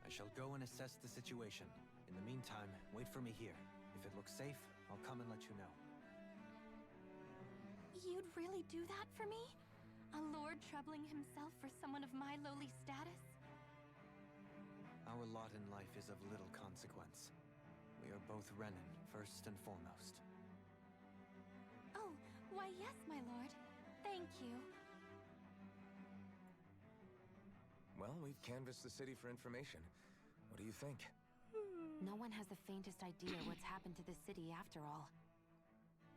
I shall go and assess the situation. In the meantime, wait for me here. If it looks safe, I'll come and let you know. You'd really do that for me? A lord troubling himself for someone of my lowly status? Our lot in life is of little consequence. We are both Renan, first and foremost. Oh, why yes, my lord. Thank you. Well, we've canvassed the city for information. What do you think? No one has the faintest idea what's happened to the city after all.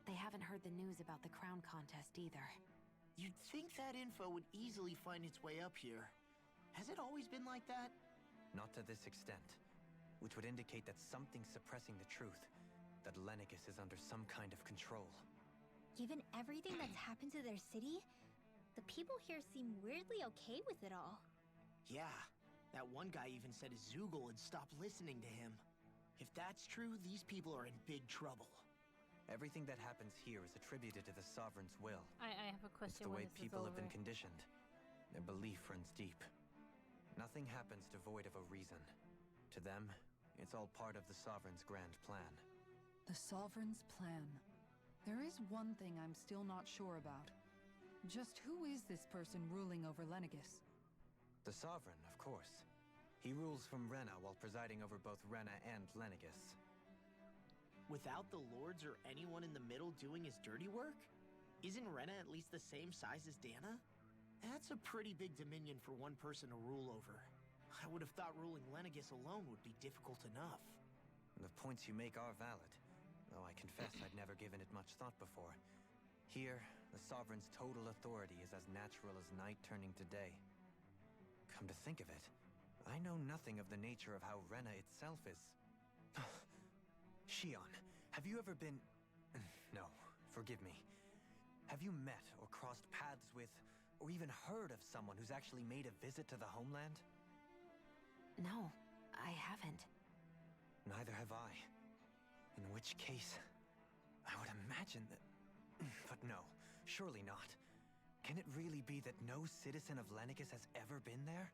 They haven't heard the news about the crown contest either. You'd think that info would easily find its way up here. Has it always been like that? Not to this extent. Which would indicate that something's suppressing the truth. That Lenegis is under some kind of control. Given everything that's happened to their city, the people here seem weirdly okay with it all. Yeah. That one guy even said Zoogle would stop listening to him. If that's true, these people are in big trouble. Everything that happens here is attributed to the Sovereign's will. I have a question. It's the way when this people is have been over. conditioned. Their belief runs deep. Nothing happens devoid of a reason. To them, it's all part of the Sovereign's grand plan. The Sovereign's plan. There is one thing I'm still not sure about. Just who is this person ruling over Lenegis? The Sovereign, of course. He rules from Rena while presiding over both Rena and Lenegis. Without the lords or anyone in the middle doing his dirty work? Isn't Rena at least the same size as Dana? That's a pretty big dominion for one person to rule over. I would have thought ruling Lenegis alone would be difficult enough. The points you make are valid, though I confess I'd never given it much thought before. Here, the Sovereign's total authority is as natural as night turning to day. Come to think of it, I know nothing of the nature of how Rena itself is. Shion, have you ever been... No, forgive me. Have you met or crossed paths with, or even heard of someone who's actually made a visit to the homeland? No, I haven't. Neither have I. In which case, I would imagine that... But no, surely not. Can it really be that no citizen of Lenegis has ever been there?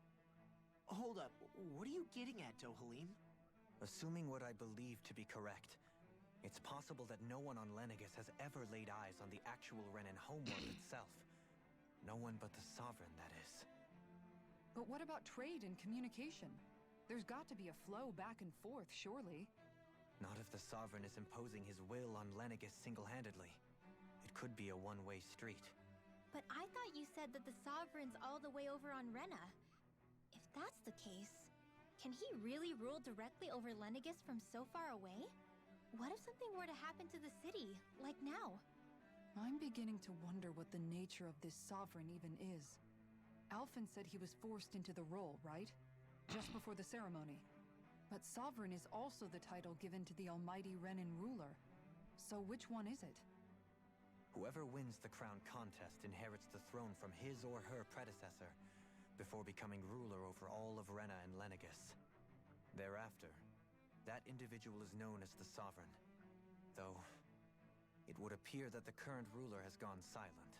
Hold up, what are you getting at, Dohalim? Assuming what I believe to be correct, it's possible that no one on Lenegis has ever laid eyes on the actual Renan homeworld itself. No one but the Sovereign, that is. But what about trade and communication? There's got to be a flow back and forth, surely. Not if the Sovereign is imposing his will on Lenegis single-handedly. It could be a one-way street. But I thought you said that the Sovereign's all the way over on Rena. If that's the case, can he really rule directly over Lenegis from so far away? What if something were to happen to the city, like now? I'm beginning to wonder what the nature of this Sovereign even is. Alphen said he was forced into the role, right? Just before the ceremony. But Sovereign is also the title given to the almighty Renan ruler. So which one is it? Whoever wins the crown contest inherits the throne from his or her predecessor, before becoming ruler over all of Rena and Lenegis. Thereafter, that individual is known as the Sovereign. Though, it would appear that the current ruler has gone silent.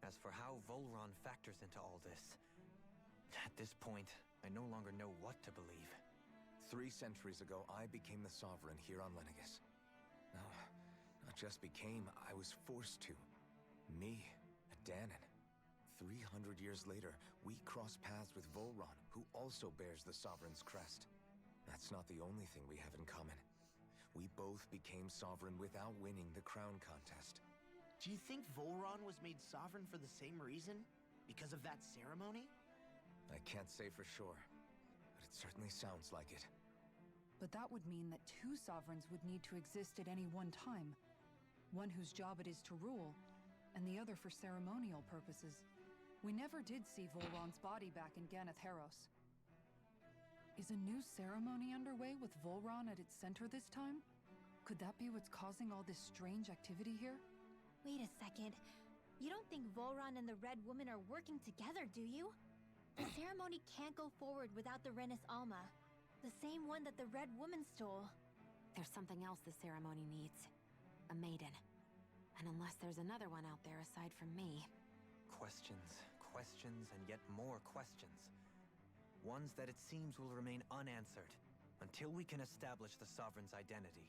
As for how Volron factors into all this, at this point, I no longer know what to believe. 3 centuries ago, I became the Sovereign here on Lenegis. No, not just became, I was forced to. Me, a Danon. 300 years later, we cross paths with Volron, who also bears the Sovereign's crest. That's not the only thing we have in common. We both became Sovereign without winning the crown contest. Do you think Volron was made Sovereign for the same reason? Because of that ceremony? I can't say for sure, but it certainly sounds like it. But that would mean that 2 Sovereigns would need to exist at any one time. One whose job it is to rule, and the other for ceremonial purposes. We never did see Volron's body back in Ganath Haros. Is a new ceremony underway with Volron at its center this time? Could that be what's causing all this strange activity here? Wait a second. You don't think Volron and the Red Woman are working together, do you? The ceremony can't go forward without the Renis Alma. The same one that the Red Woman stole. There's something else the ceremony needs. A maiden. And unless there's another one out there aside from me... Questions, questions, and yet more questions. Ones that it seems will remain unanswered, until we can establish the Sovereign's identity.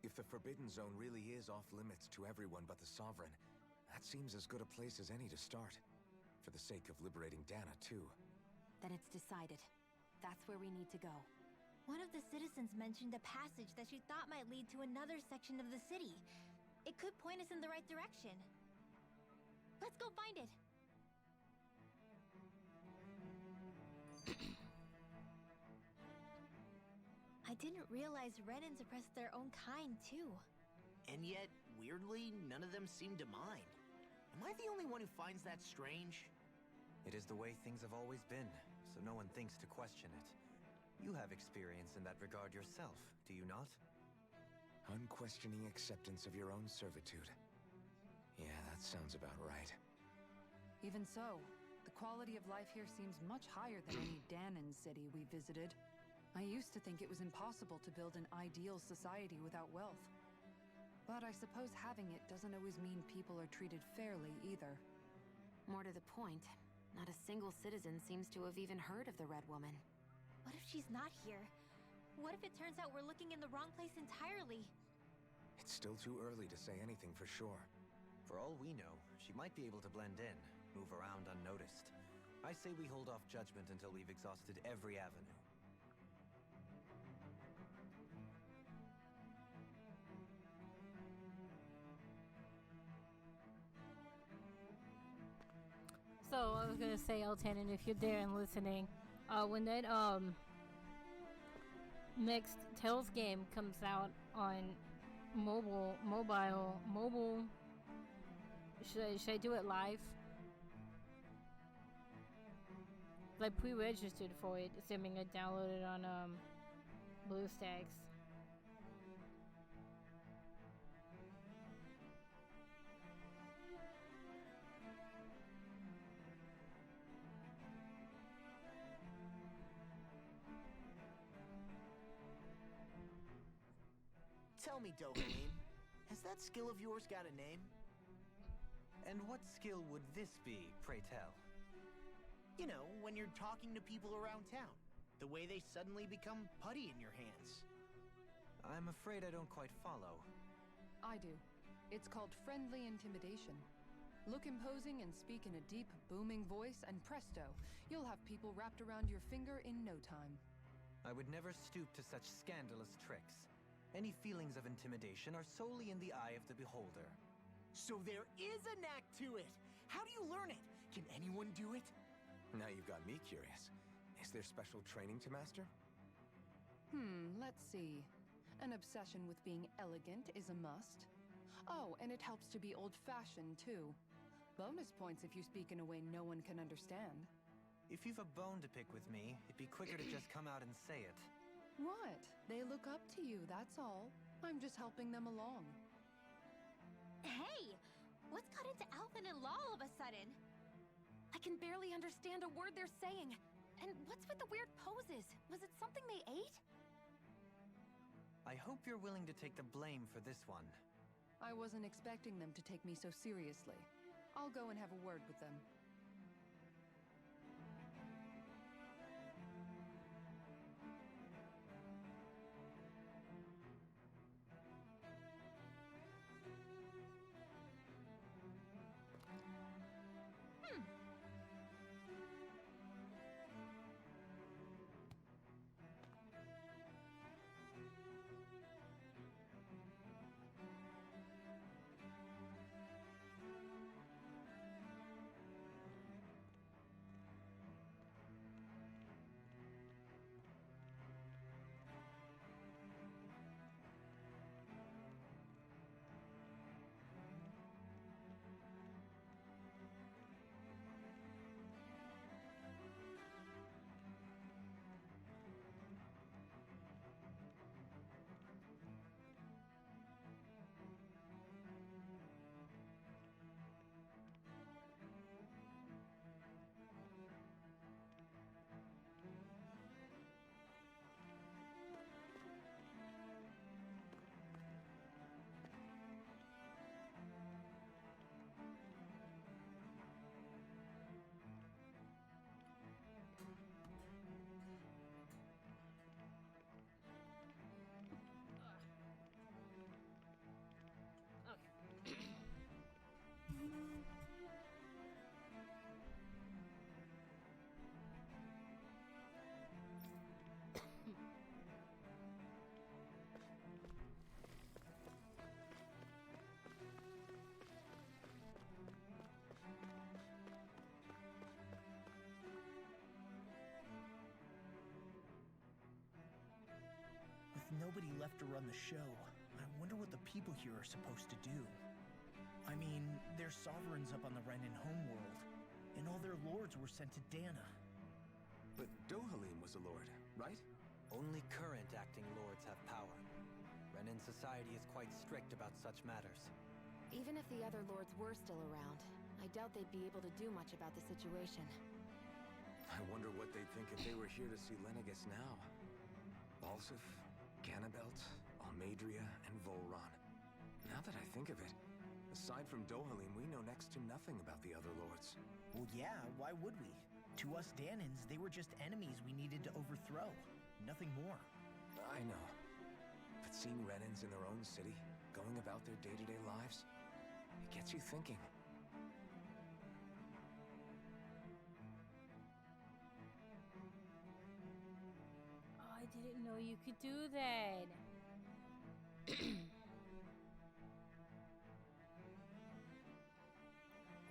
If the Forbidden Zone really is off-limits to everyone but the Sovereign, that seems as good a place as any to start. For the sake of liberating Dana, too. Then it's decided. That's where we need to go. One of the citizens mentioned a passage that she thought might lead to another section of the city. It could point us in the right direction. Let's go find it! I didn't realize Renans oppressed their own kind, too. And yet, weirdly, none of them seem to mind. Am I the only one who finds that strange? It is the way things have always been, so no one thinks to question it. You have experience in that regard yourself, do you not? Unquestioning acceptance of your own servitude. Yeah, that sounds about right. Even so, the quality of life here seems much higher than any Danon city we visited. I used to think it was impossible to build an ideal society without wealth. But I suppose having it doesn't always mean people are treated fairly either. More to the point, not a single citizen seems to have even heard of the Red Woman. What if she's not here? What if it turns out we're looking in the wrong place entirely? It's still too early to say anything for sure. For all we know, she might be able to blend in, move around unnoticed. I say we hold off judgment until we've exhausted every avenue. So I was gonna say, Eltanin, if you're there and listening, when that next Tales game comes out on mobile, should I do it live? I pre-registered for it, assuming I downloaded on BlueStacks. Tell me, Dohalim, has that skill of yours got a name? And what skill would this be, pray tell? You know, when you're talking to people around town. The way they suddenly become putty in your hands. I'm afraid I don't quite follow. I do. It's called friendly intimidation. Look imposing and speak in a deep, booming voice, and presto, you'll have people wrapped around your finger in no time. I would never stoop to such scandalous tricks. Any feelings of intimidation are solely in the eye of the beholder. So there is a knack to it! How do you learn it? Can anyone do it? Now you've got me curious. Is there special training to master? Let's see. An obsession with being elegant is a must. Oh, and it helps to be old-fashioned, too. Bonus points if you speak in a way no one can understand. If you've a bone to pick with me, it'd be quicker to just come out and say it. What? They look up to you, that's all. I'm just helping them along. Hey! What's got into Alvin and Law all of a sudden? I can barely understand a word they're saying. And what's with the weird poses? Was it something they ate? I hope you're willing to take the blame for this one. I wasn't expecting them to take me so seriously. I'll go and have a word with them. With nobody left to run the show, I wonder what the people here are supposed to do. I mean, their sovereign's up on the Renan homeworld, and all their lords were sent to Dana. But Dohalim was a lord, right? Only current acting lords have power. Renan society is quite strict about such matters. Even if the other lords were still around, I doubt they'd be able to do much about the situation. I wonder what they'd think if they were here to see Lenegis now. Balsif, Ganabelt, Almadria, and Volron. Now that I think of it, aside from Dohalim, we know next to nothing about the other lords. Well, yeah, why would we? To us Danans, they were just enemies we needed to overthrow. Nothing more. I know. But seeing Renans in their own city, going about their day-to-day lives, it gets you thinking. Oh, I didn't know you could do that.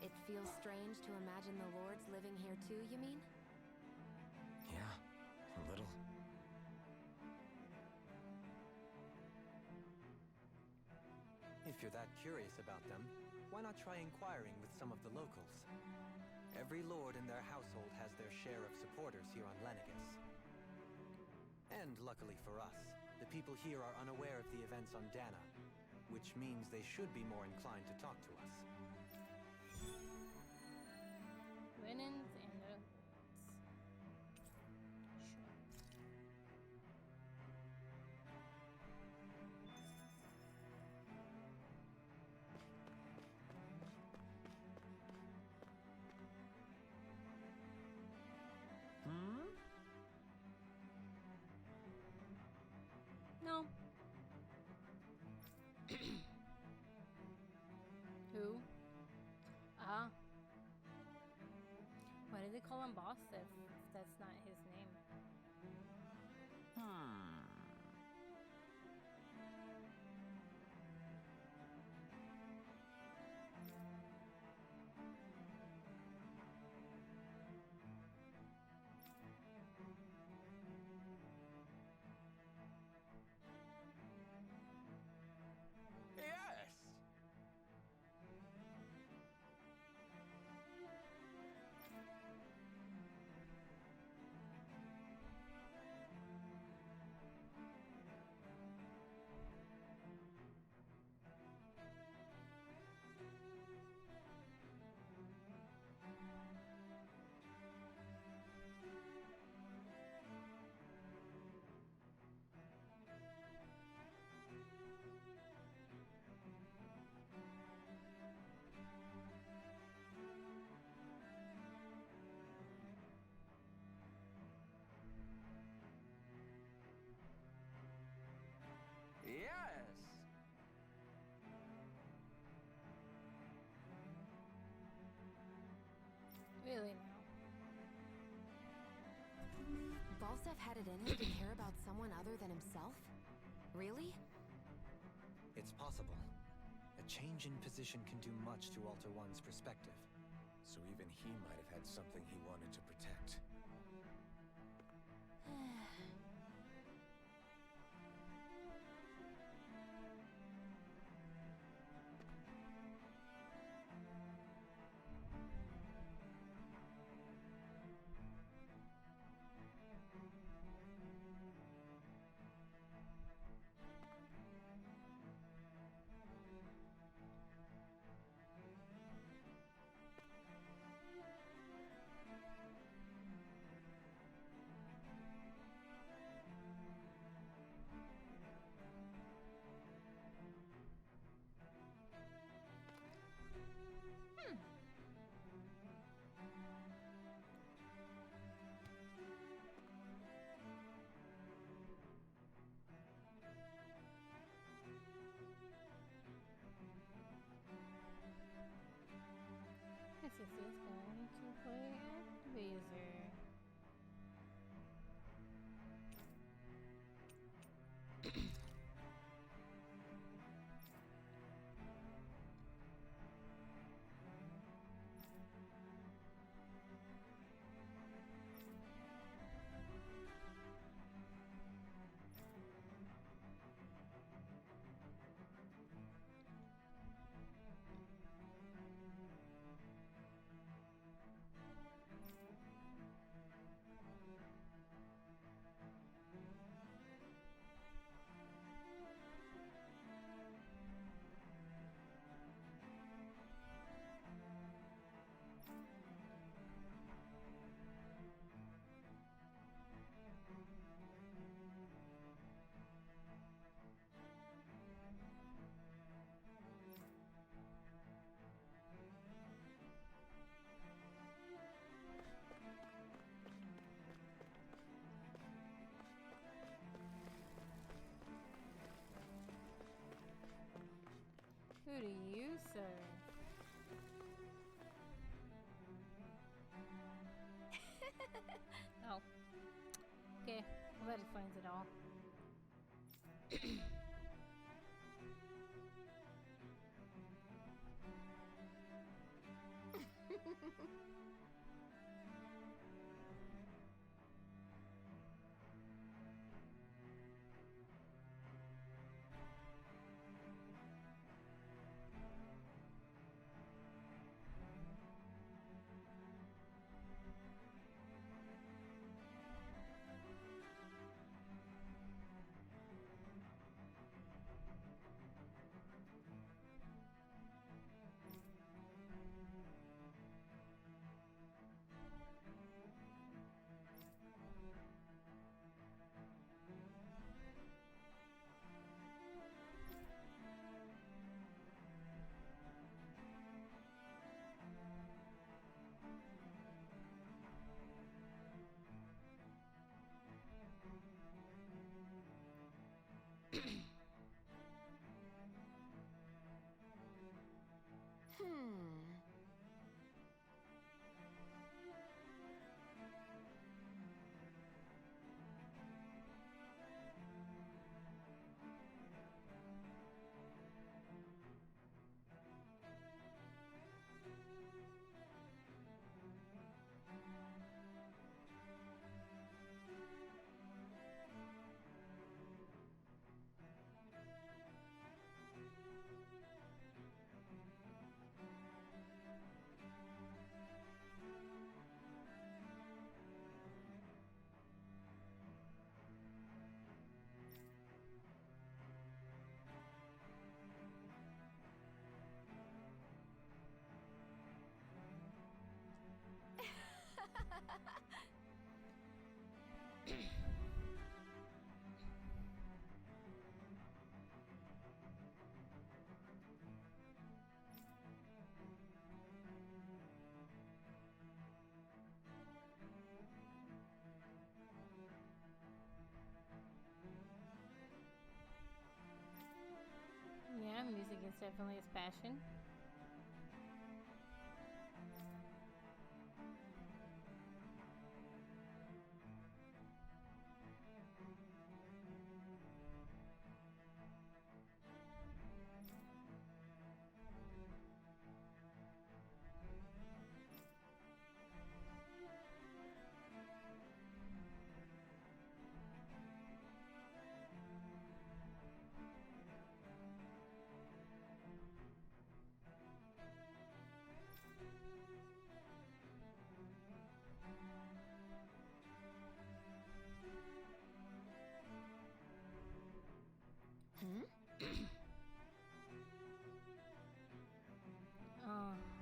It feels strange to imagine the lords living here too, you mean? Yeah, a little. If you're that curious about them, why not try inquiring with some of the locals? Every lord in their household has their share of supporters here on Lenegis. And luckily for us, the people here are unaware of the events on Dana, which means they should be more inclined to talk to us. Linens and the woods. No. Who? Why did they call him boss if that's not his name? Yes! Yes! Really now? Balsef had it in him to care about someone other than himself? Really? It's possible. A change in position can do much to alter one's perspective. So even he might have had something he wanted to protect. This is going to play Activaser. Who do you serve? Oh. Okay, well that explains it all. Yeah, music is definitely his passion.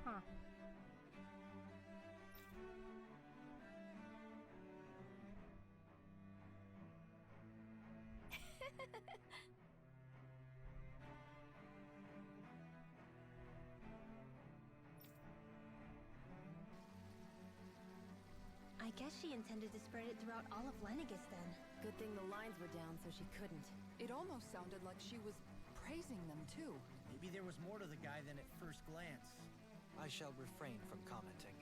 Huh. I guess she intended to spread it throughout all of Lenegis then. Good thing the lines were down so she couldn't. It almost sounded like she was praising them too. Maybe there was more to the guy than at first glance. I shall refrain from commenting.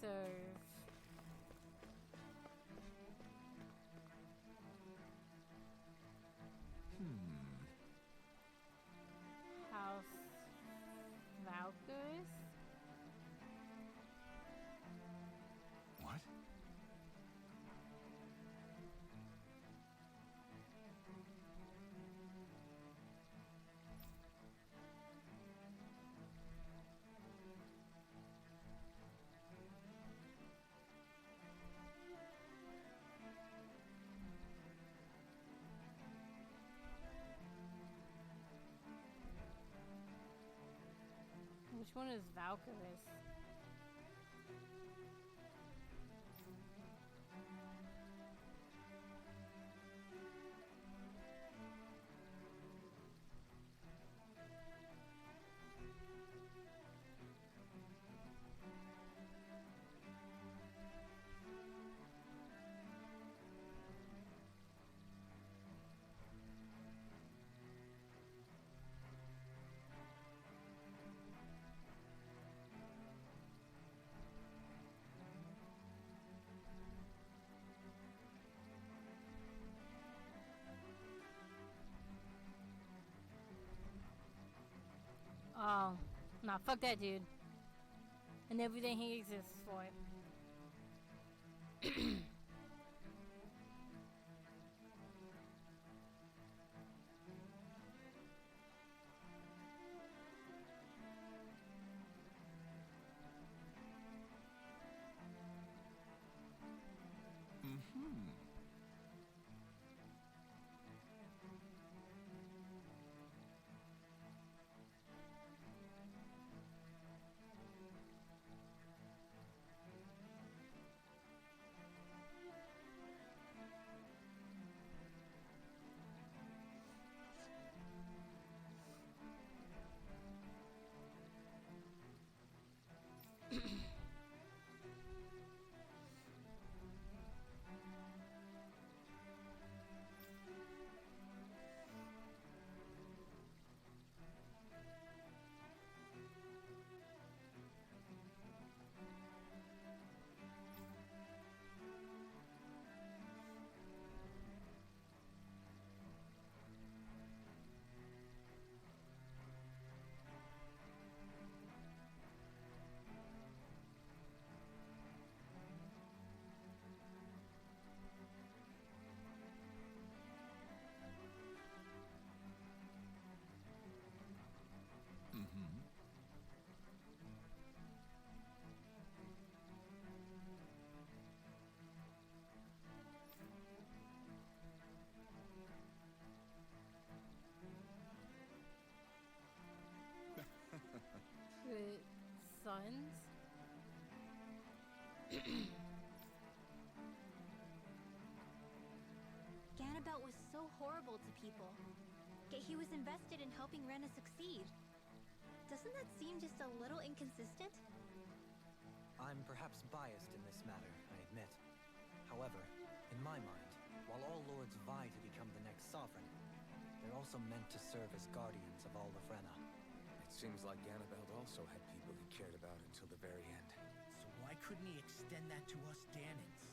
serve. House Valkyries? What? Which one is Valkyries? Oh, nah, fuck that dude. And everything he exists for. With sons? Ganabelt was so horrible to people, yet he was invested in helping Rena succeed. Doesn't that seem just a little inconsistent? I'm perhaps biased in this matter, I admit. However, in my mind, while all lords vie to become the next sovereign, they're also meant to serve as guardians of all of Rena. It seems like Ganabelt also had people he cared about until the very end. So why couldn't he extend that to us Danans?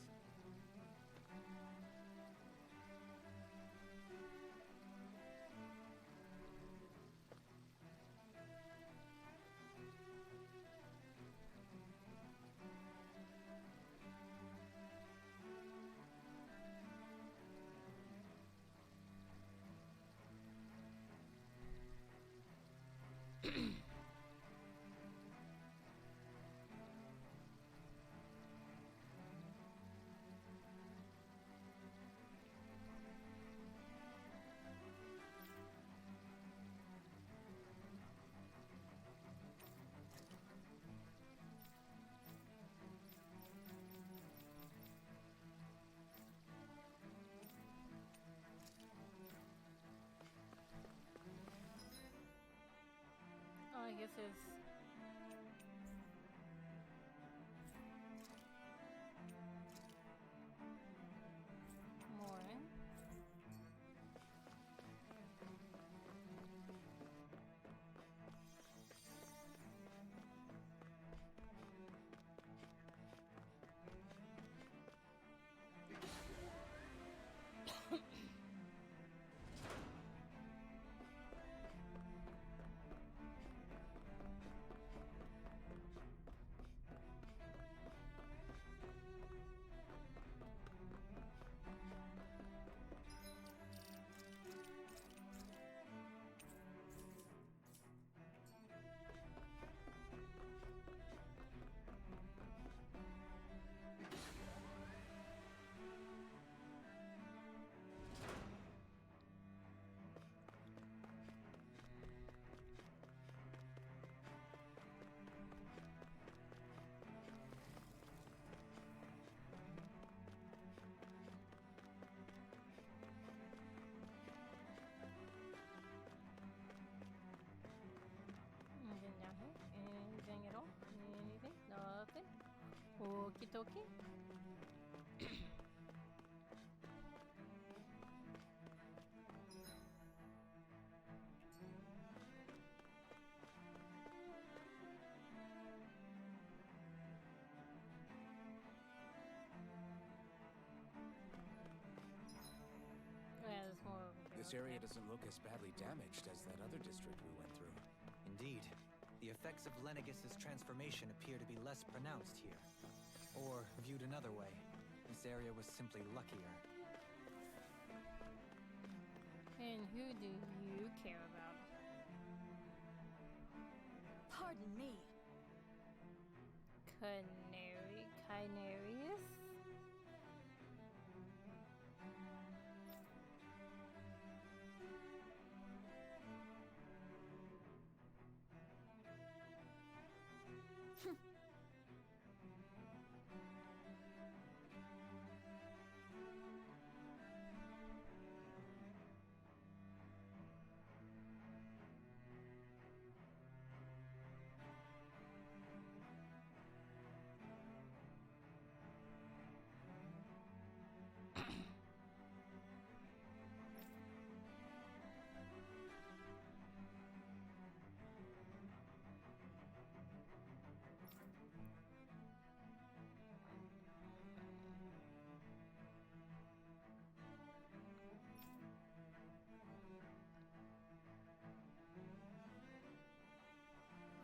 Oh, I guess it's more. dokie. Yeah, there's more over here. This area doesn't look as badly damaged as that other district we went through. Indeed. The effects of Lenegis' transformation appear to be less pronounced here. Or, viewed another way, this area was simply luckier. And who do you care about? Pardon me. Cynarius?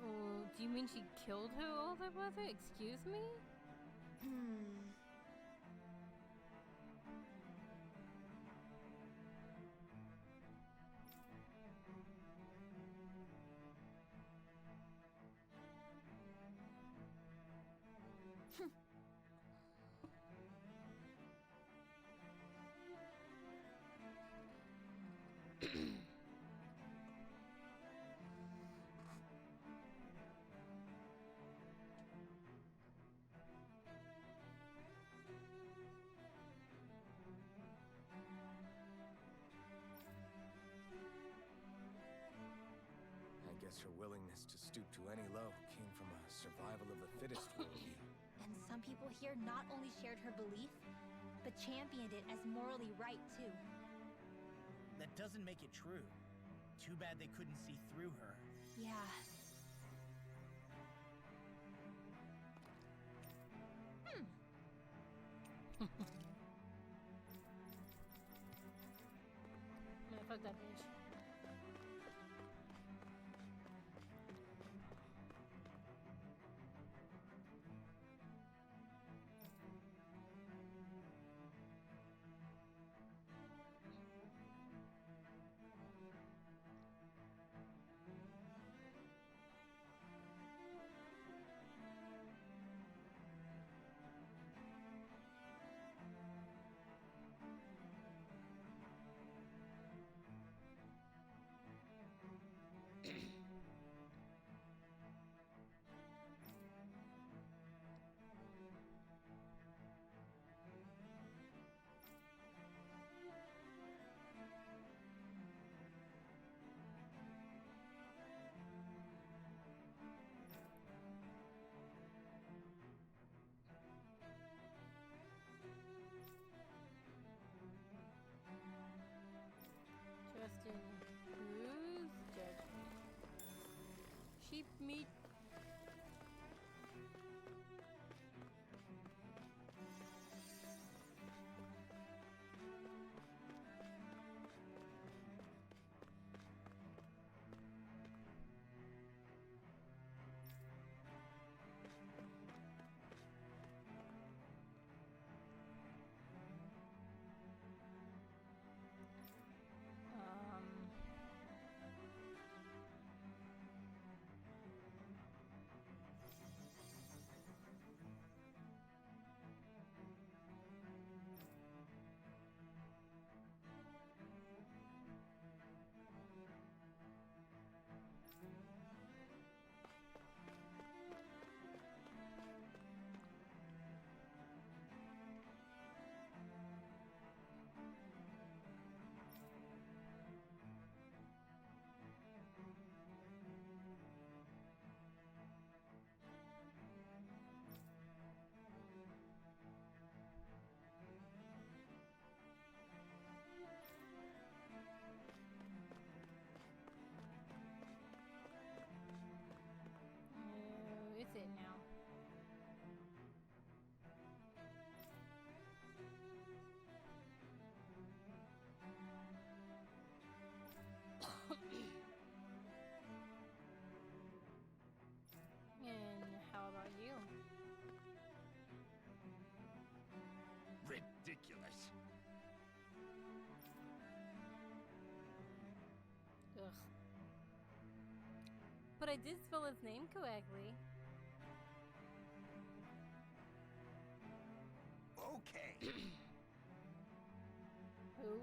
Oh, do you mean she killed her older brother? Excuse me? I guess her willingness to stoop to any low came from a survival of the fittest worldview. And some people here not only shared her belief, but championed it as morally right, too. That doesn't make it true. Too bad they couldn't see through her. Yeah. Man, fuck that bitch. Justin Cruz, judgment. Sheep meat. I did spell his name correctly. Okay. Who?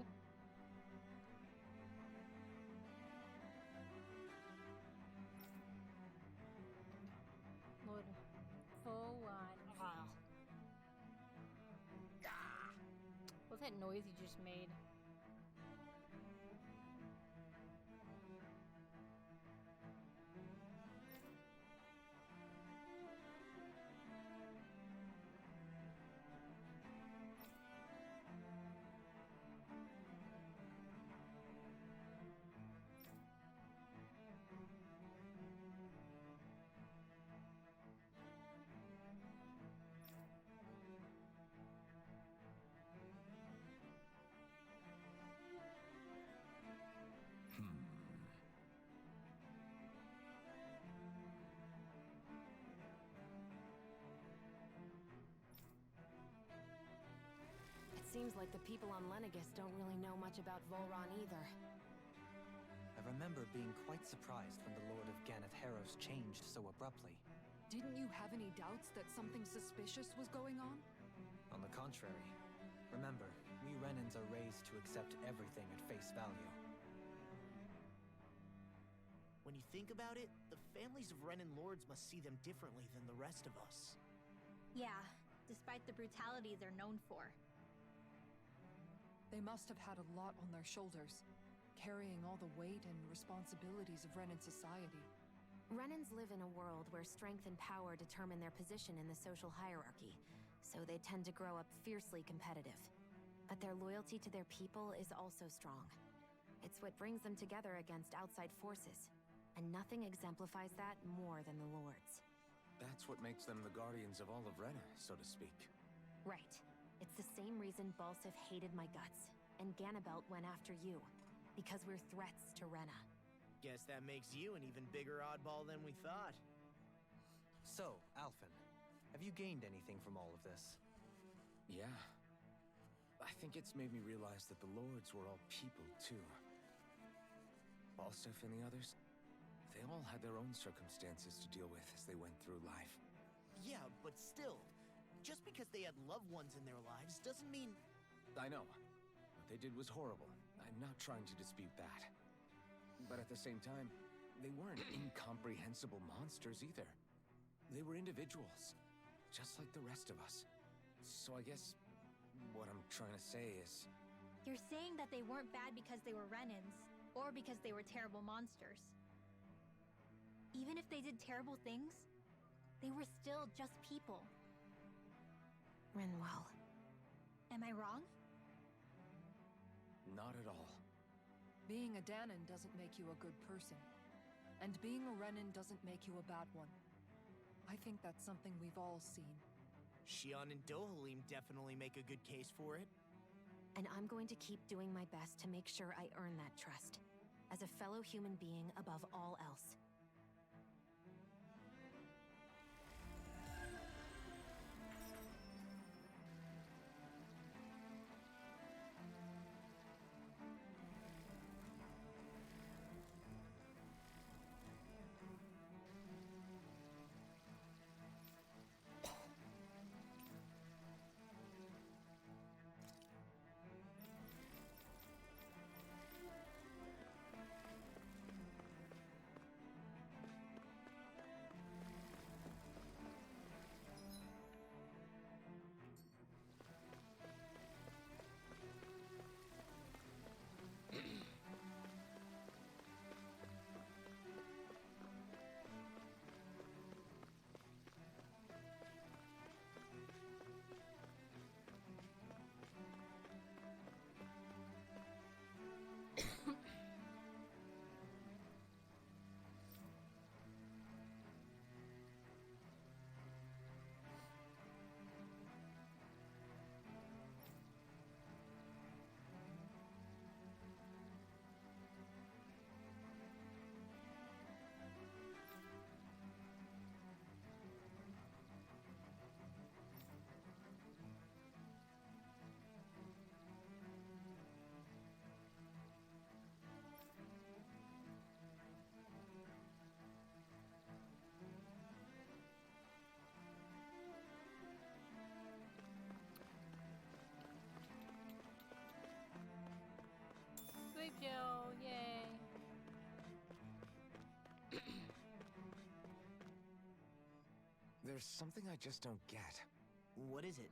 Lord. Full on. What's that noise you just made? Seems like the people on Lenegis don't really know much about Volron either. I remember being quite surprised when the Lord of Ganath Haros changed so abruptly. Didn't you have any doubts that something suspicious was going on? On the contrary. Remember, we Renans are raised to accept everything at face value. When you think about it, the families of Renan lords must see them differently than the rest of us. Yeah, despite the brutality they're known for. They must have had a lot on their shoulders, carrying all the weight and responsibilities of Renan society. Renans live in a world where strength and power determine their position in the social hierarchy, so they tend to grow up fiercely competitive. But their loyalty to their people is also strong. It's what brings them together against outside forces, and nothing exemplifies that more than the Lords. That's what makes them the guardians of all of Rena, so to speak. Right. It's the same reason Balsif hated my guts, and Ganabelt went after you. Because we're threats to Rena. Guess that makes you an even bigger oddball than we thought. So, Alphen, have you gained anything from all of this? Yeah. I think it's made me realize that the Lords were all people, too. Balsif and the others, they all had their own circumstances to deal with as they went through life. Yeah, but still, just because they had loved ones in their lives doesn't mean... I know. What they did was horrible. I'm not trying to dispute that. But at the same time, they weren't incomprehensible monsters either. They were individuals, just like the rest of us. So I guess what I'm trying to say is... You're saying that they weren't bad because they were Renans, or because they were terrible monsters. Even if they did terrible things, they were still just people. Rinwell. Am I wrong? Not at all. Being a Dahnan doesn't make you a good person. And being a Renan doesn't make you a bad one. I think that's something we've all seen. Shion and Dohalim definitely make a good case for it. And I'm going to keep doing my best to make sure I earn that trust. As a fellow human being above all else. Jojo, yay. There's something I just don't get. What is it?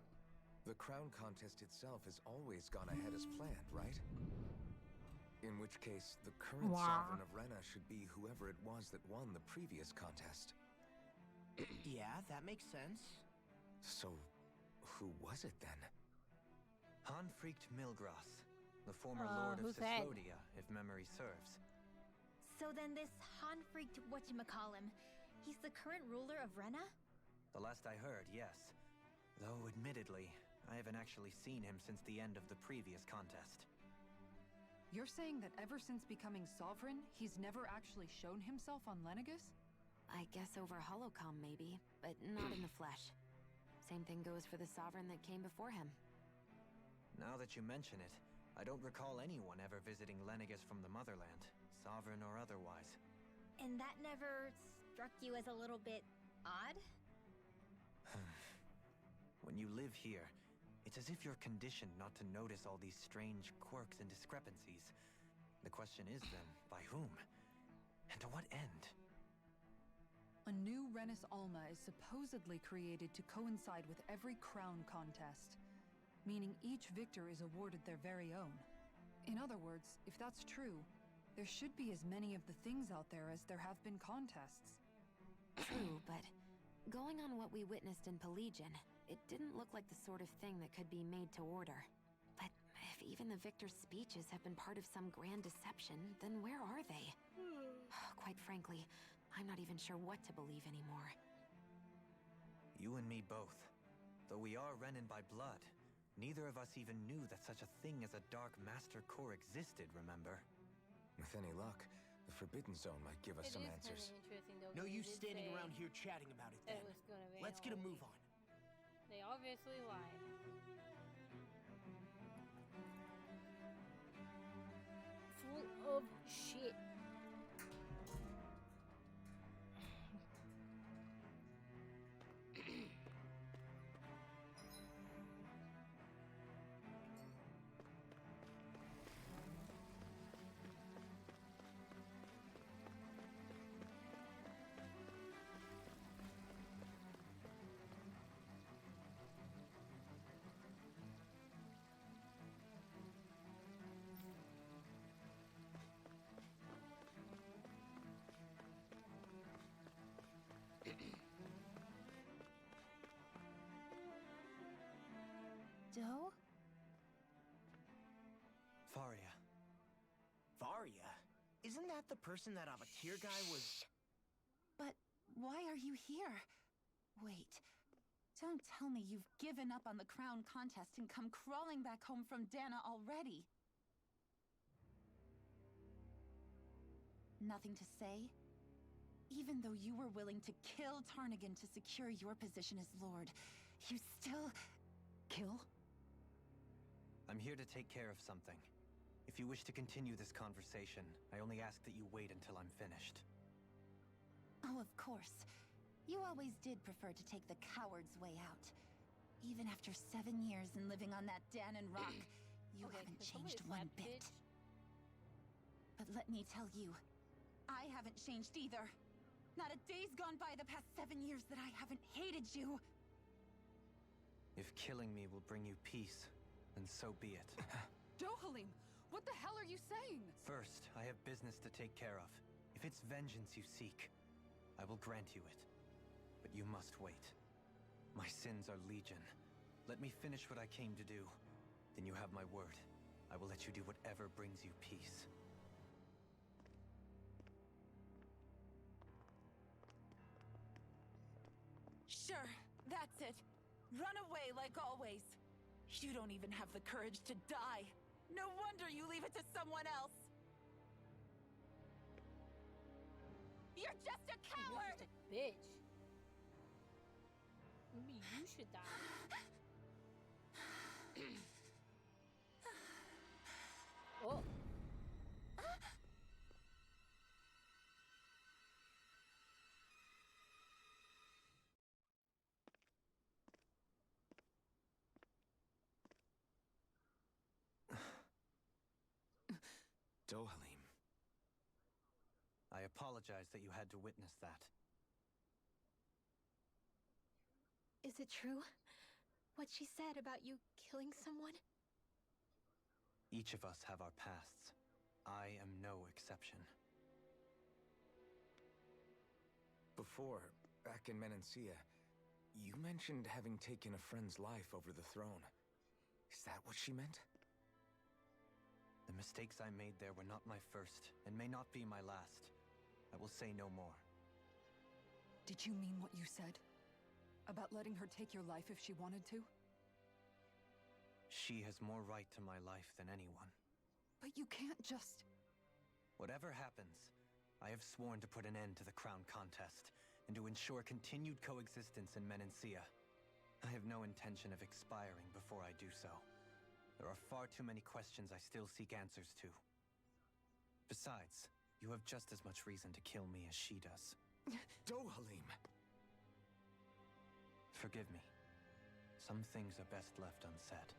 The crown contest itself has always gone ahead as planned, right? In which case, the current sovereign of Rena should be whoever it was that won the previous contest. Yeah, that makes sense. So, who was it then? Hanfried Milgras, the former Lord of who's that? Cyslodia, if memory serves. So then this Hanfried whatchamacallem, he's the current ruler of Rena? The last I heard, yes. Though, admittedly, I haven't actually seen him since the end of the previous contest. You're saying that ever since becoming sovereign, he's never actually shown himself on Lenegus? I guess over Holocom, maybe, but not in the flesh. Same thing goes for the sovereign that came before him. Now that you mention it, I don't recall anyone ever visiting Lenegus from the motherland, sovereign or otherwise. And that never struck you as a little bit odd? When you live here, it's as if you're conditioned not to notice all these strange quirks and discrepancies. The question is then, by whom? And to what end? A new Renis Alma is supposedly created to coincide with every crown contest, meaning each victor is awarded their very own. In other words, if that's true, there should be as many of the things out there as there have been contests. True, but going on what we witnessed in Pelagian, it didn't look like the sort of thing that could be made to order. But if even the victor's speeches have been part of some grand deception, then where are they? Quite frankly, I'm not even sure what to believe anymore. You and me both. Though we are Renin by blood, neither of us even knew that such a thing as a Dark Master Core existed, remember? With any luck, the Forbidden Zone might give us some answers. Interesting, though, No 'cause use they did standing say around here chatting about it that then. it was gonna be Let's get a all move week. on. They obviously lied. Full of shit. Doe? Faria. Varia? Isn't that the person that Abatir guy was... But why are you here? Wait. Don't tell me you've given up on the crown contest and come crawling back home from Dana already. Nothing to say? Even though you were willing to kill Tarnigan to secure your position as Lord, you still... kill? I'm here to take care of something. If you wish to continue this conversation, I only ask that you wait until I'm finished. Oh, of course. You always did prefer to take the coward's way out. Even after 7 years and living on that Danon rock, you haven't changed one bit. But let me tell you, I haven't changed either. Not a day's gone by the past 7 years that I haven't hated you. If killing me will bring you peace, then so be it. Dohalim, what the hell are you saying? First, I have business to take care of. If it's vengeance you seek, I will grant you it. But you must wait. My sins are legion. Let me finish what I came to do. Then you have my word. I will let you do whatever brings you peace. Sure, that's it. Run away like always. You don't even have the courage to die. No wonder you leave it to someone else. You're just a coward! You're just a bitch. Maybe you should die. Oh. Dohalim. I apologize that you had to witness that. Is it true? What she said about you killing someone? Each of us have our pasts. I am no exception. Before, back in Menancia, you mentioned having taken a friend's life over the throne. Is that what she meant? The mistakes I made there were not my first, and may not be my last. I will say no more. Did you mean what you said? About letting her take your life if she wanted to? She has more right to my life than anyone. But you can't just... Whatever happens, I have sworn to put an end to the crown contest, and to ensure continued coexistence in Menancia. I have no intention of expiring before I do so. There are far too many questions I still seek answers to. Besides, you have just as much reason to kill me as she does. Dohalim! Forgive me. Some things are best left unsaid.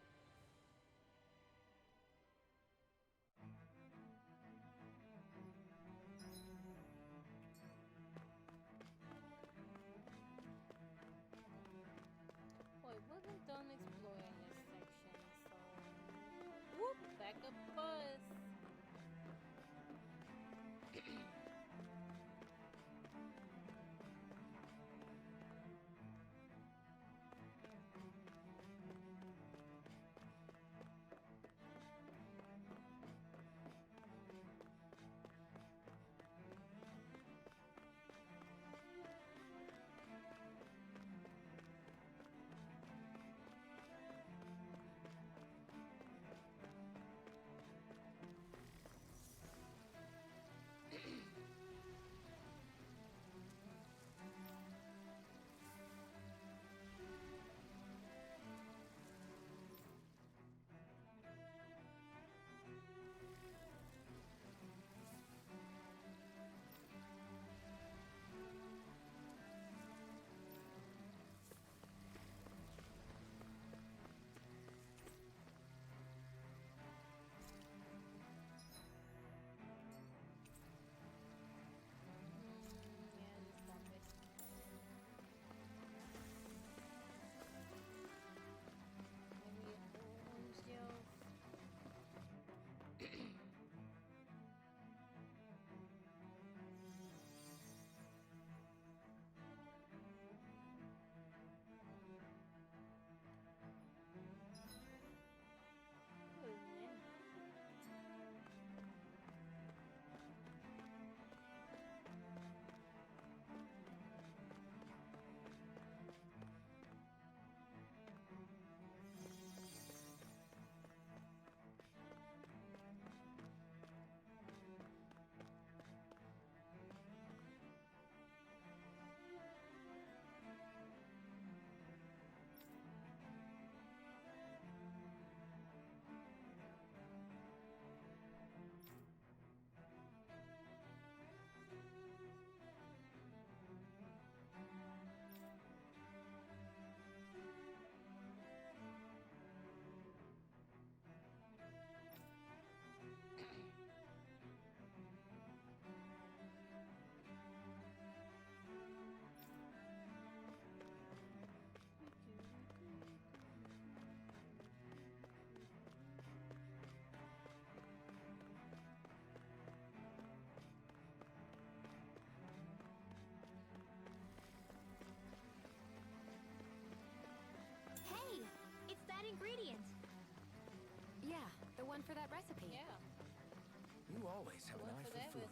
Well, I wasn't done exploring this section, so... Whoop! Back up buzz! Hey! It's that ingredient! Yeah, the one for that recipe. Yeah. You always have an eye for food.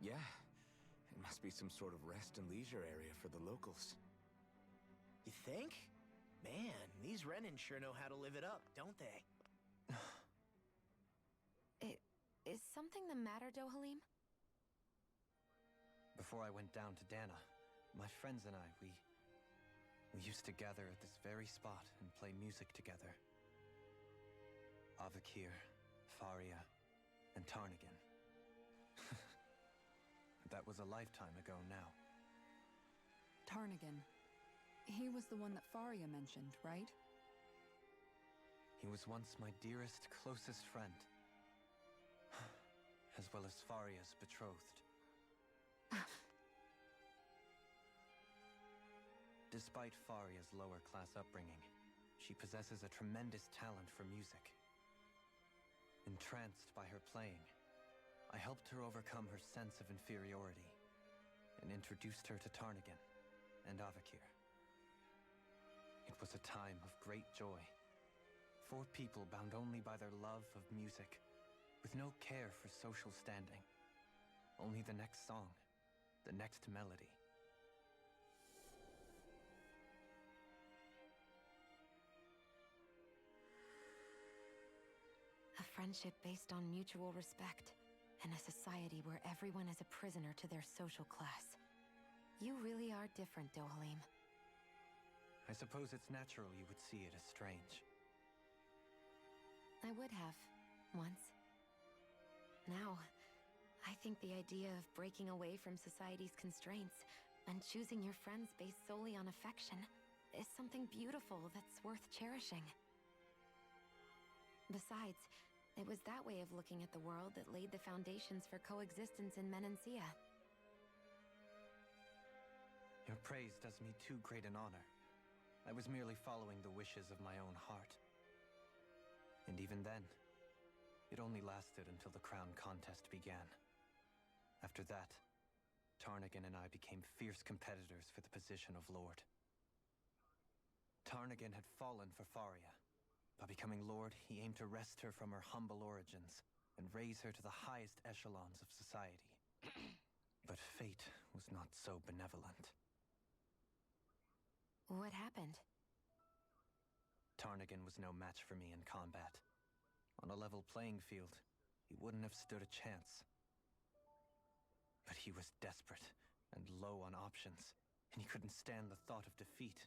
Yeah, it must be some sort of rest and leisure area for the locals. You think? Man, these Renin sure know how to live it up, don't they? Is something the matter, Dohalim? Before I went down to Dana, my friends and I, we used to gather at this very spot and play music together. Avakir, Faria, and Tarnagan. That was a lifetime ago now. Tarnagan. He was the one that Faria mentioned, right? He was once my dearest, closest friend. As well as Faria's betrothed. Despite Faria's lower-class upbringing, she possesses a tremendous talent for music. Entranced by her playing, I helped her overcome her sense of inferiority and introduced her to Tarnagan and Avakir. It was a time of great joy. 4 people bound only by their love of music, with no care for social standing. Only the next song, the next melody. A friendship based on mutual respect, and a society where everyone is a prisoner to their social class. You really are different, Dohalim. I suppose it's natural you would see it as strange. I would have, once. Now, I think the idea of breaking away from society's constraints and choosing your friends based solely on affection is something beautiful that's worth cherishing. Besides, it was that way of looking at the world that laid the foundations for coexistence in Menancia. Your praise does me too great an honor. I was merely following the wishes of my own heart. And even then, it only lasted until the crown contest began. After that, Tarnagan and I became fierce competitors for the position of Lord. Tarnagan had fallen for Faria. By becoming Lord, he aimed to wrest her from her humble origins and raise her to the highest echelons of society. But fate was not so benevolent. What happened? Tarnagan was no match for me in combat. On a level playing field, he wouldn't have stood a chance. But he was desperate and low on options, and he couldn't stand the thought of defeat.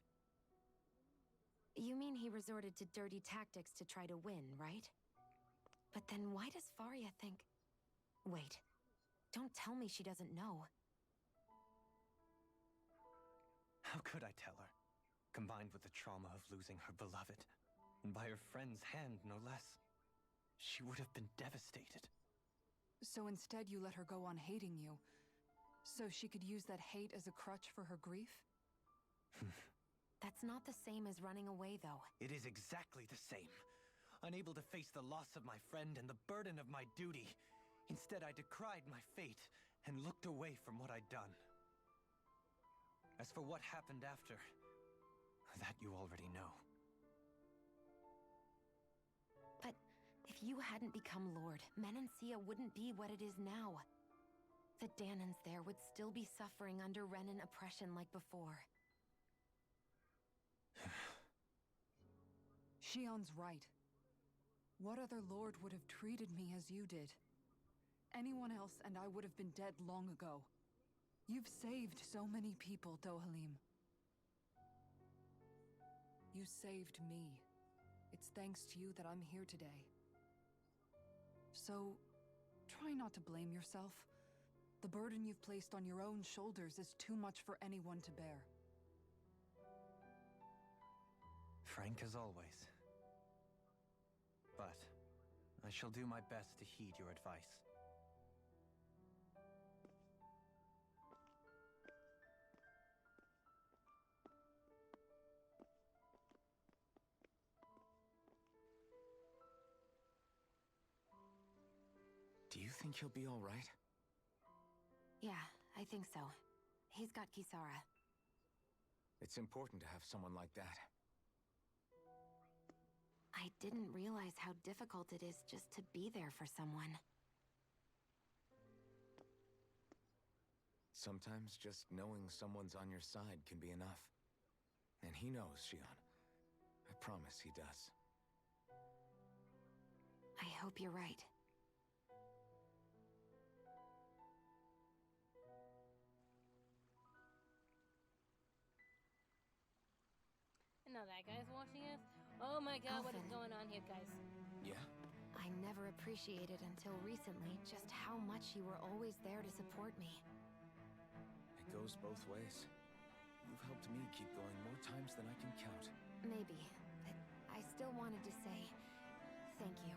You mean he resorted to dirty tactics to try to win, right? But then why does Faria think... Wait, don't tell me she doesn't know. How could I tell her? Combined with the trauma of losing her beloved, and by her friend's hand, no less. She would have been devastated. So instead you let her go on hating you, so she could use that hate as a crutch for her grief? That's not the same as running away, though. It is exactly the same. Unable to face the loss of my friend and the burden of my duty, instead I decried my fate and looked away from what I'd done. As for what happened after, that you already know. But if you hadn't become Lord, Menancia wouldn't be what it is now. The Danans there would still be suffering under Renin oppression like before. Shion's right. What other lord would have treated me as you did? Anyone else and I would have been dead long ago. You've saved so many people, Dohalim. You saved me. It's thanks to you that I'm here today. So, try not to blame yourself. The burden you've placed on your own shoulders is too much for anyone to bear. Frank as always. But I shall do my best to heed your advice. Do you think he'll be all right? Yeah, I think so. He's got Kisara. It's important to have someone like that. I didn't realize how difficult it is just to be there for someone. Sometimes just knowing someone's on your side can be enough. And he knows, Shion. I promise he does. I hope you're right. And now that guy's watching us. Oh my god, what is Alphen. going on here, guys? Yeah? I never appreciated until recently just how much you were always there to support me. It goes both ways. You've helped me keep going more times than I can count. Maybe, but I still wanted to say thank you.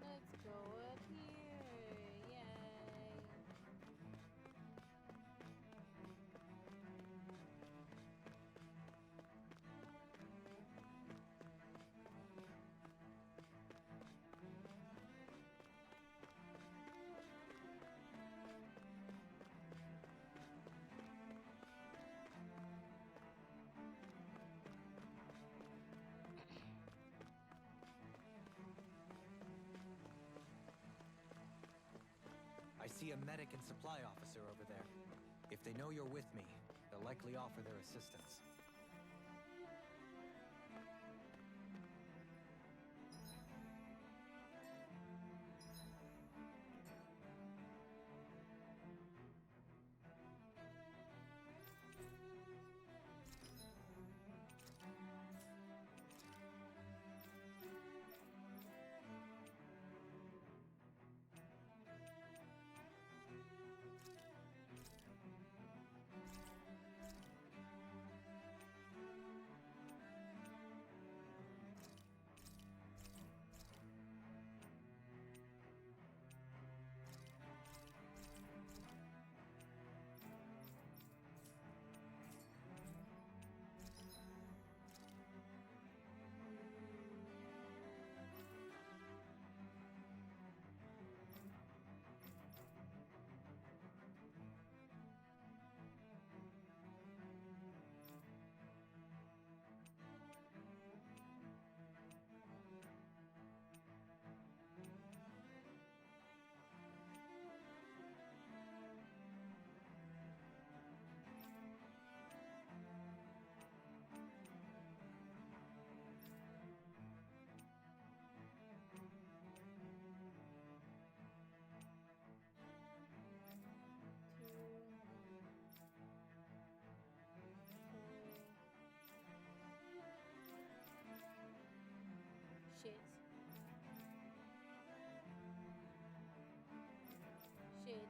Let's go up here. Yay. I see a medic and supply officer over there. If they know you're with me, they'll likely offer their assistance. Shit. Shit.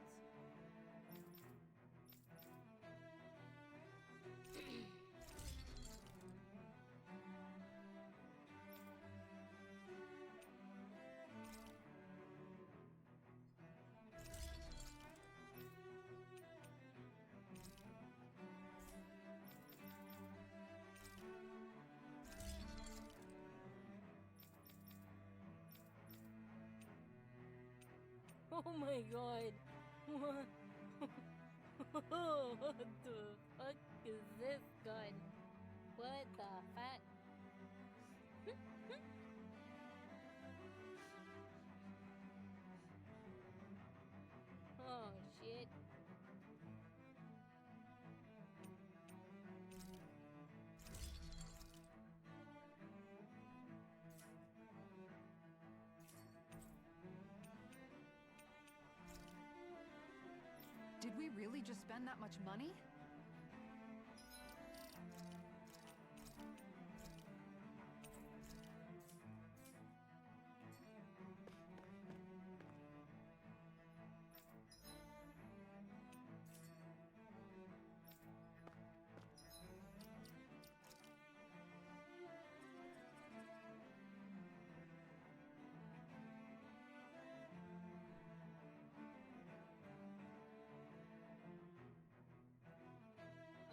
Oh my god. What? What the fuck is this gun? What the fuck? Oh shit. really just spend that much money?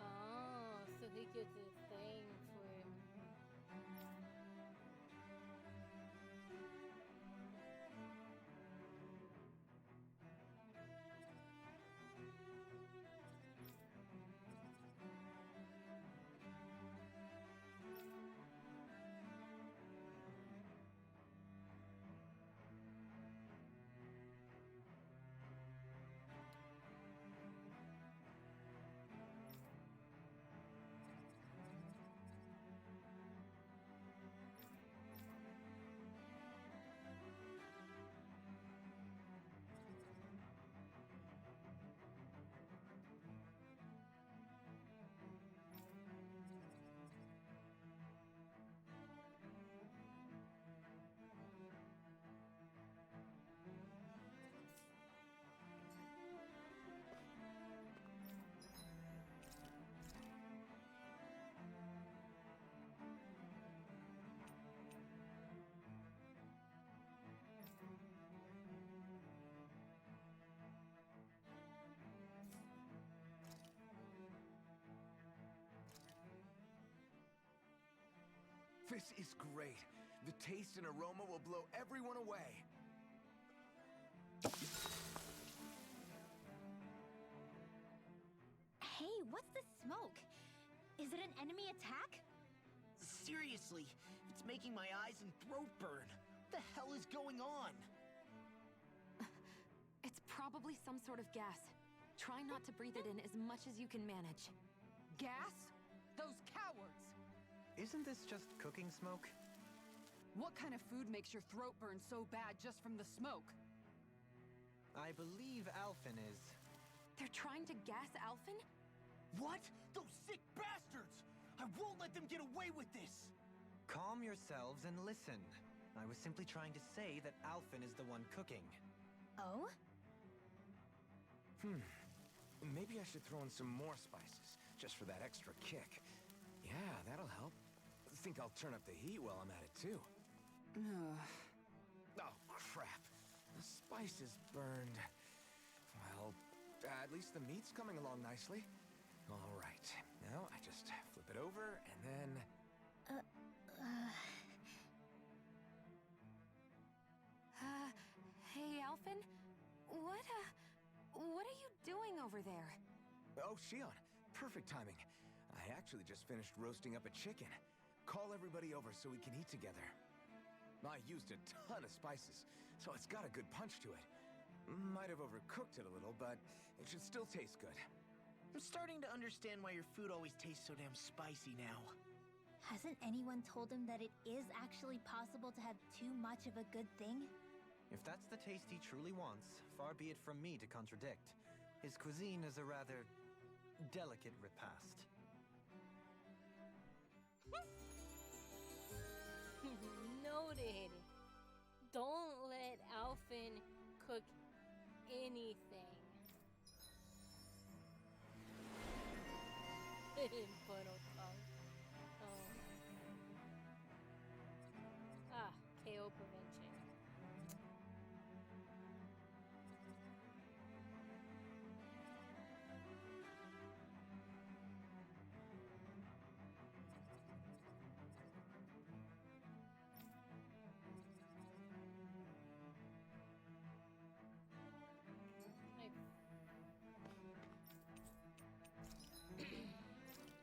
Oh, so he gets his thing for him. This is great. The taste and aroma will blow everyone away. Hey, what's the smoke? Is it an enemy attack? Seriously, it's making my eyes and throat burn. What the hell is going on? It's probably some sort of gas. Try not to breathe it in as much as you can manage. Gas? Those cowards! Isn't this just cooking smoke? What kind of food makes your throat burn so bad just from the smoke? I believe Alphen is... They're trying to gas Alphen? What? Those sick bastards! I won't let them get away with this! Calm yourselves and listen. I was simply trying to say that Alphen is the one cooking. Oh? Maybe I should throw in some more spices, just for that extra kick. Yeah, that'll help. Think I'll turn up the heat while I'm at it, too. Oh, crap. The spice is burned. Well, at least the meat's coming along nicely. All right. Now I just flip it over, and then... Hey, Alphen? What are you doing over there? Oh, Shion. Perfect timing. I actually just finished roasting up a chicken. Call everybody over so we can eat together. I used a ton of spices, so it's got a good punch to it. Might have overcooked it a little, but it should still taste good. I'm starting to understand why your food always tastes so damn spicy now. Hasn't anyone told him that it is actually possible to have too much of a good thing? If that's the taste he truly wants, far be it from me to contradict. His cuisine is a rather delicate repast. Noted. Don't let Alphen cook anything. KO prevention.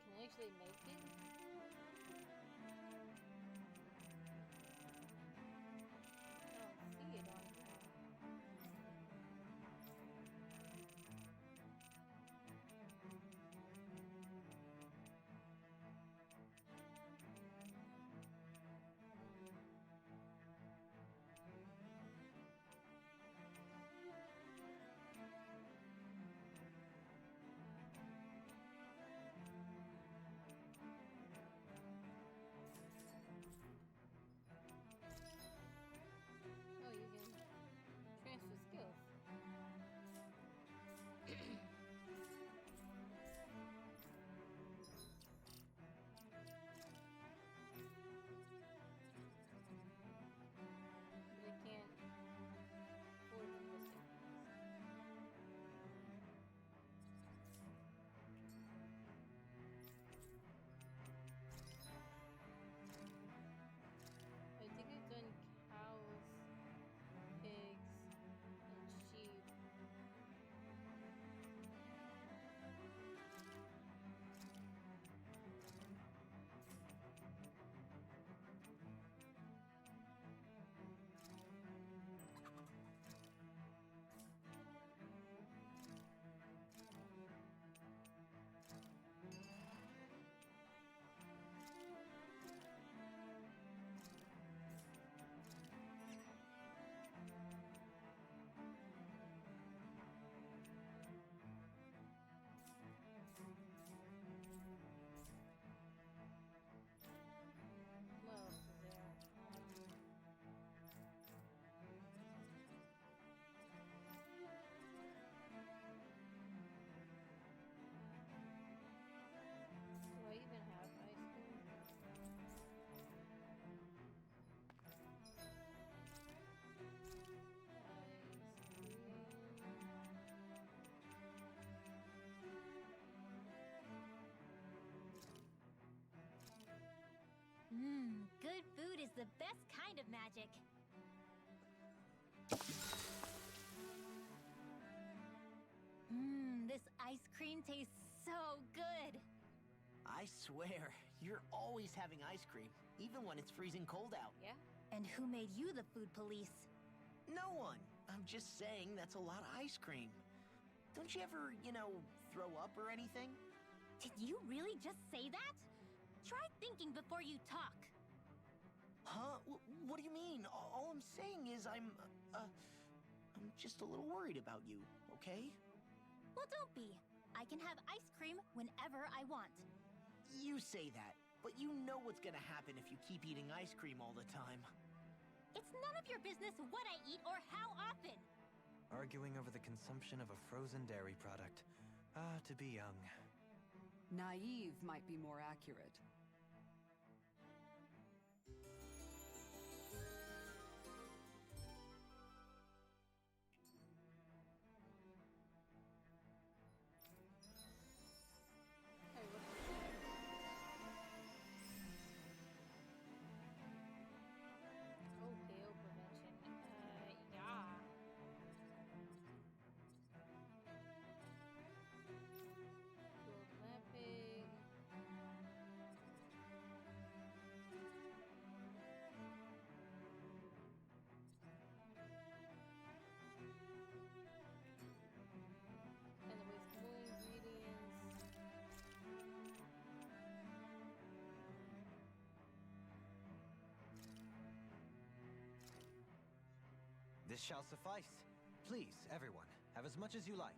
Can actually make Good food is the best kind of magic. This ice cream tastes so good. I swear, you're always having ice cream, even when it's freezing cold out. Yeah. And who made you the food police? No one. I'm just saying that's a lot of ice cream. Don't you ever, throw up or anything? Did you really just say that? Try thinking before you talk. Huh? What do you mean? All I'm saying is I'm just a little worried about you, okay? Well, don't be. I can have ice cream whenever I want. You say that, but you know what's gonna happen if you keep eating ice cream all the time. It's none of your business what I eat or how often. Arguing over the consumption of a frozen dairy product. Ah, to be young. Naive might be more accurate. Oh, bail prevention. Yeah. Build mapping. And the wasteful ingredients. This shall suffice. Please, everyone, have as much as you like.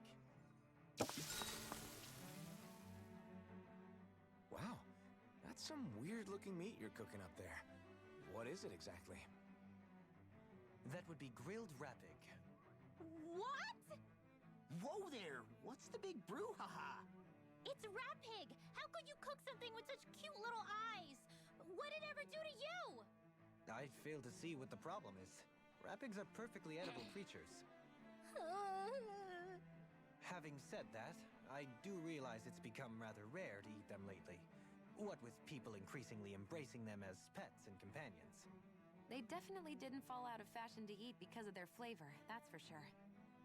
Wow, that's some weird-looking meat you're cooking up there. What is it exactly? That would be grilled rapig. What? Whoa there! What's the big brouhaha? It's Rapig! How could you cook something with such cute little eyes? What did it ever do to you? I fail to see what the problem is. Rapigs are perfectly edible creatures. Having said that, I do realize it's become rather rare to eat them lately. What with people increasingly embracing them as pets and companions. They definitely didn't fall out of fashion to eat because of their flavor, that's for sure.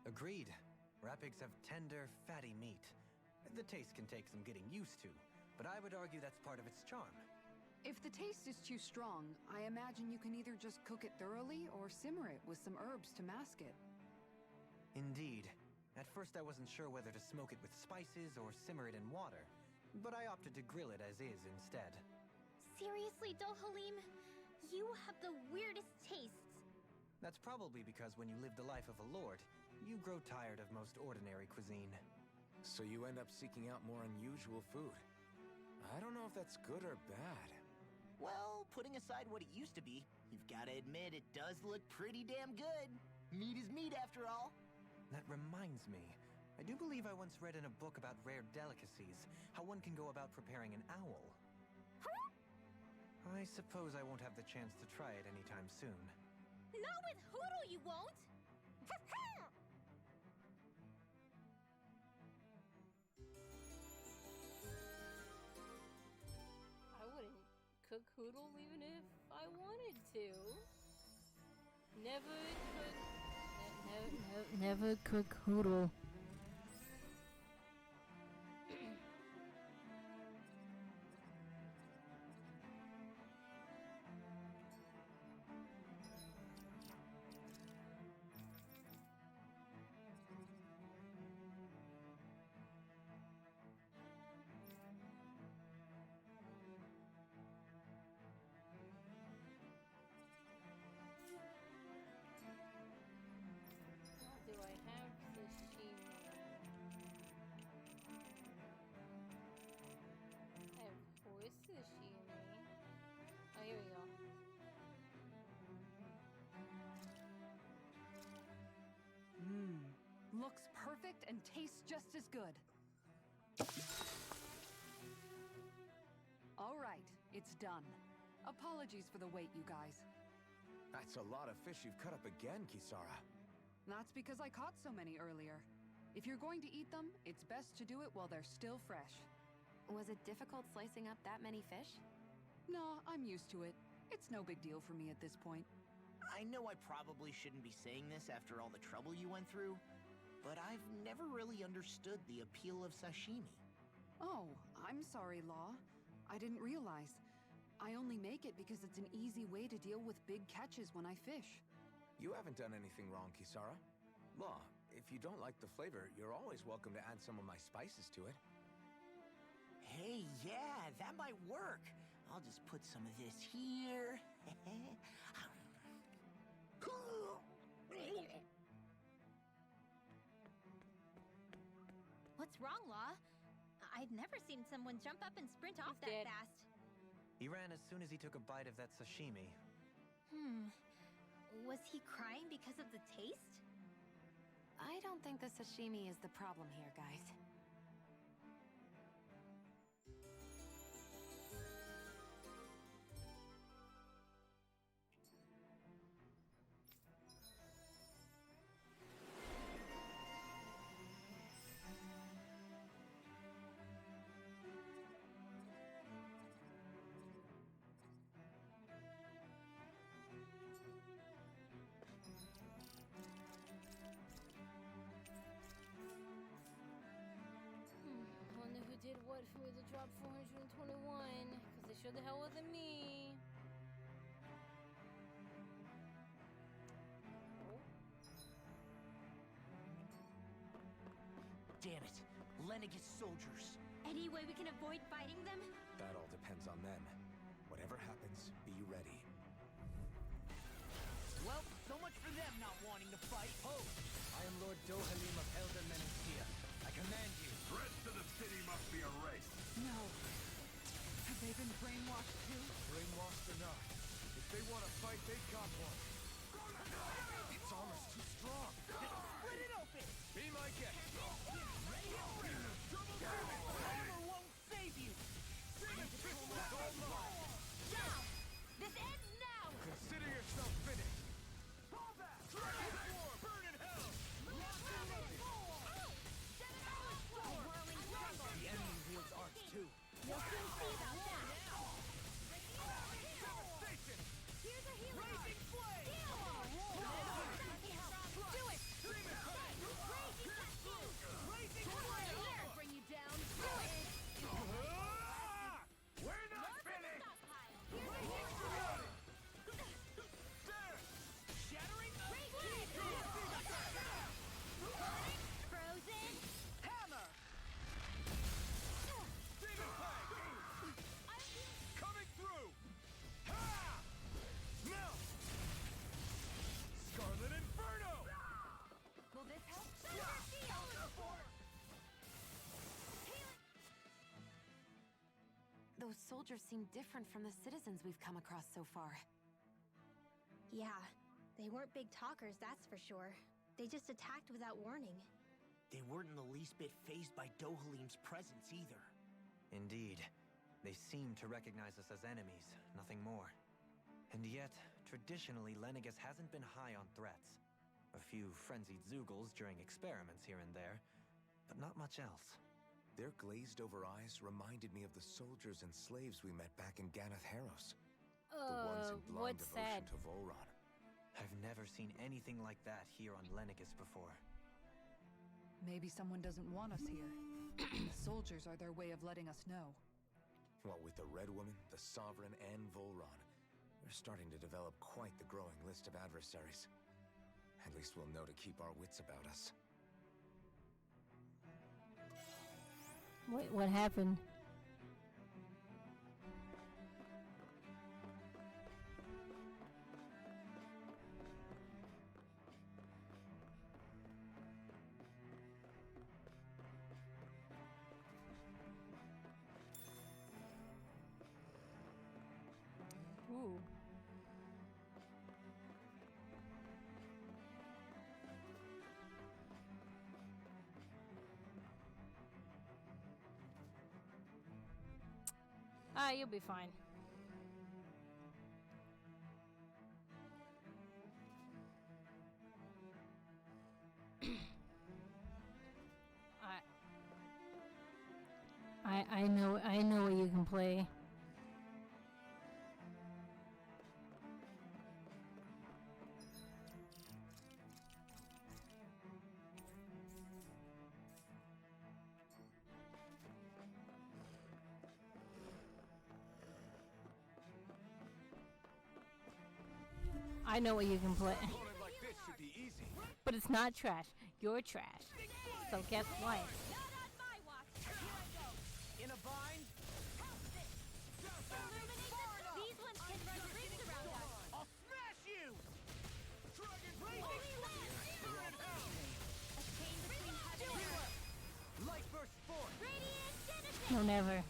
Agreed. Rapigs have tender, fatty meat. The taste can take some getting used to, but I would argue that's part of its charm. If the taste is too strong, I imagine you can either just cook it thoroughly or simmer it with some herbs to mask it. Indeed. At first I wasn't sure whether to smoke it with spices or simmer it in water, but I opted to grill it as is instead. Seriously, Dohalim? You have the weirdest tastes. That's probably because when you live the life of a lord, you grow tired of most ordinary cuisine. So you end up seeking out more unusual food. I don't know if that's good or bad. Well, putting aside what it used to be, you've got to admit it does look pretty damn good. Meat is meat, after all. That reminds me. I do believe I once read in a book about rare delicacies, how one can go about preparing an owl. Huh? I suppose I won't have the chance to try it anytime soon. Not with Hoodle, you won't! I wouldn't cook Hoodle even if I wanted to. Never cook. Never cook Hoodle. Do I have sashimi? I have horse sashimi. Oh, here we go. Looks perfect and tastes just as good. All right, it's done. Apologies for the wait, you guys. That's a lot of fish you've cut up again, Kisara. That's because I caught so many earlier. If you're going to eat them, it's best to do it while they're still fresh. Was it difficult slicing up that many fish? Nah, I'm used to it. It's no big deal for me at this point. I know I probably shouldn't be saying this after all the trouble you went through, but I've never really understood the appeal of sashimi. Oh, I'm sorry, Law. I didn't realize. I only make it because it's an easy way to deal with big catches when I fish. You haven't done anything wrong, Kisara. Law, if you don't like the flavor, you're always welcome to add some of my spices to it. Hey, yeah, that might work. I'll just put some of this here. What's wrong, Law? I've never seen someone jump up and sprint off that dead. fast. He ran as soon as he took a bite of that sashimi. Was he crying because of the taste? I don't think the sashimi is the problem here, guys. Wonder who did what for me to drop 421, because it sure the hell wasn't me. Damn it, Lenegis soldiers. Any way we can avoid fighting them? That all depends on them. Whatever happens, be ready. Well, so much for them not wanting to fight. Ho! I am Lord Dohalim of Elder Menencia. I command you. The rest of the city must be erased. No. Have they been brainwashed too? Brainwashed or not, if they want to fight, they got one. Its armor's too strong. Split it open! Be my guest. Armor won't save you! Now! This ends now! Consider yourself finished. Burn in hell! Whirling struggle! The enemy wields arts too. You'll soon see about that! Devastation! Here's a healing Raging flame! Do it! Demon Head! Raging flame! Here! Bring you down! Do it! We're not finished! Shattering Frozen! hammer! Demon Plague! Coming through! Ha! Melt! Scarlet Inferno! Will this help? Those soldiers seem different from the citizens we've come across so far. Yeah, they weren't big talkers, that's for sure. They just attacked without warning. They weren't in the least bit fazed by Dohalim's presence either. Indeed. They seem to recognize us as enemies, nothing more. And yet, traditionally, Lenegis hasn't been high on threats. A few frenzied Zoogles during experiments here and there, but not much else. Their glazed-over eyes reminded me of the soldiers and slaves we met back in Ganath Haros. The ones in blind what's devotion sad? to Volron. I've never seen anything like that here on Lenegis before. Maybe someone doesn't want us here. The soldiers are their way of letting us know. What with the Red Woman, the Sovereign, and Volron, we're starting to develop quite the growing list of adversaries. At least we'll know to keep our wits about us. Wait, what happened? Ooh. Ah, you'll be fine. I know what you can play. I know what you can play. Opponent like this should be easy. But it's not trash. You're trash. So guess what? In a bind? These ones can run rings around us. I'll smash you! Dragon A chain between heaven and earth. Light burst forth. Radiant Genesis. No, never.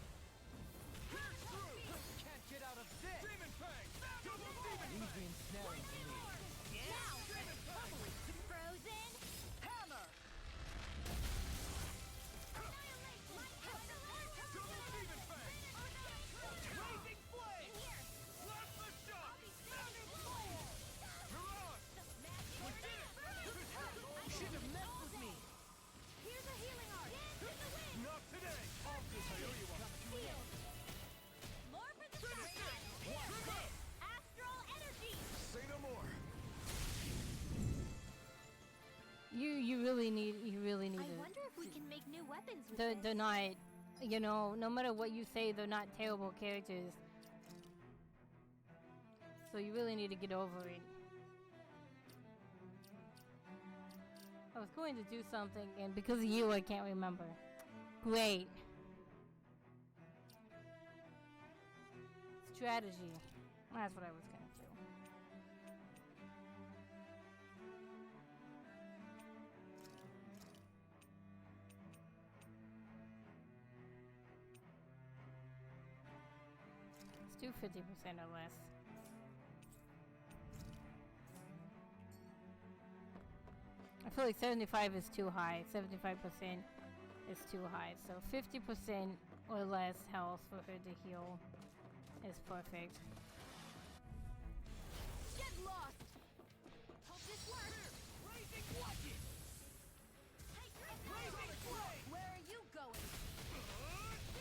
Can't get out of this. Demon Fang. Double Demon Fang. Easy ensnaring to me. Now, Frozen. Hammer. Double Demon Fang. Blazing Flame. Blast the shot. You're on. We did it. You shouldn't have messed with me. Here's a healing art. Not today. I'll just tell you what. More for the sunshine. Astral energy. Say no more. You really need I it. wonder if we can make new weapons with They're this. not, you know, no matter what you say, they're not terrible characters. So you really need to get over it. I was going to do something, and because of you, I can't remember. Great. Strategy. That's what I was gonna do. Let's do 50% or less. I feel like 75 is too high. 75% is too high. So 50% or less health for her to heal is perfect. Get lost. Hope this works. Blazing Bludgeon. Blazing Flame. Where are you going?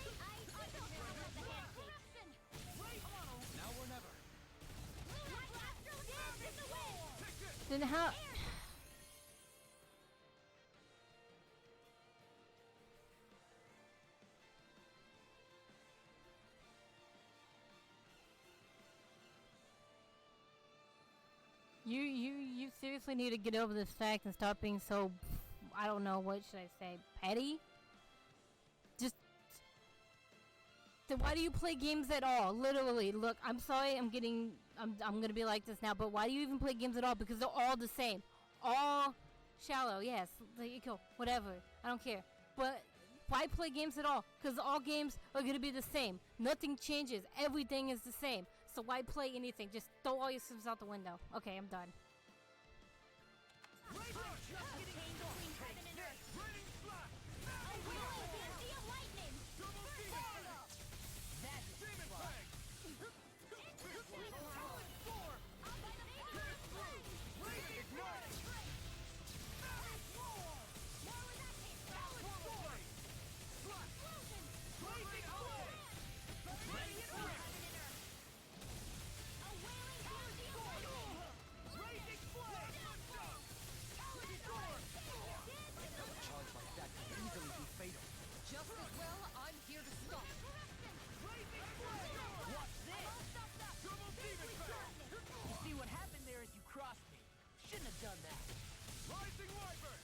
I don't know what the hand takes. Now or never. Astral dance in the wind. Then how? You seriously need to get over this fact and stop being so, I don't know, what should I say, petty? Just, then why do you play games at all? Literally, look, I'm sorry, I'm gonna be like this now, but why do you even play games at all? Because they're all the same. All shallow, yes, there you go, whatever, I don't care. But why play games at all? Because all games are gonna be the same. Nothing changes, everything is the same. So why play anything? Just throw all your sims out the window. Okay, I'm done. A chain between heaven and earth. A whirling fancy of lightning. That's Demon Fang. Blazing Ignite. Blazing Flame. Blazing Flame. A charge like that can easily be fatal. Just as well, I'm here to stop. Blazing Flame. Watch this! Double Demon Fang. You see what happened there as you crossed me. Shouldn't have done that. Rising Wyvern.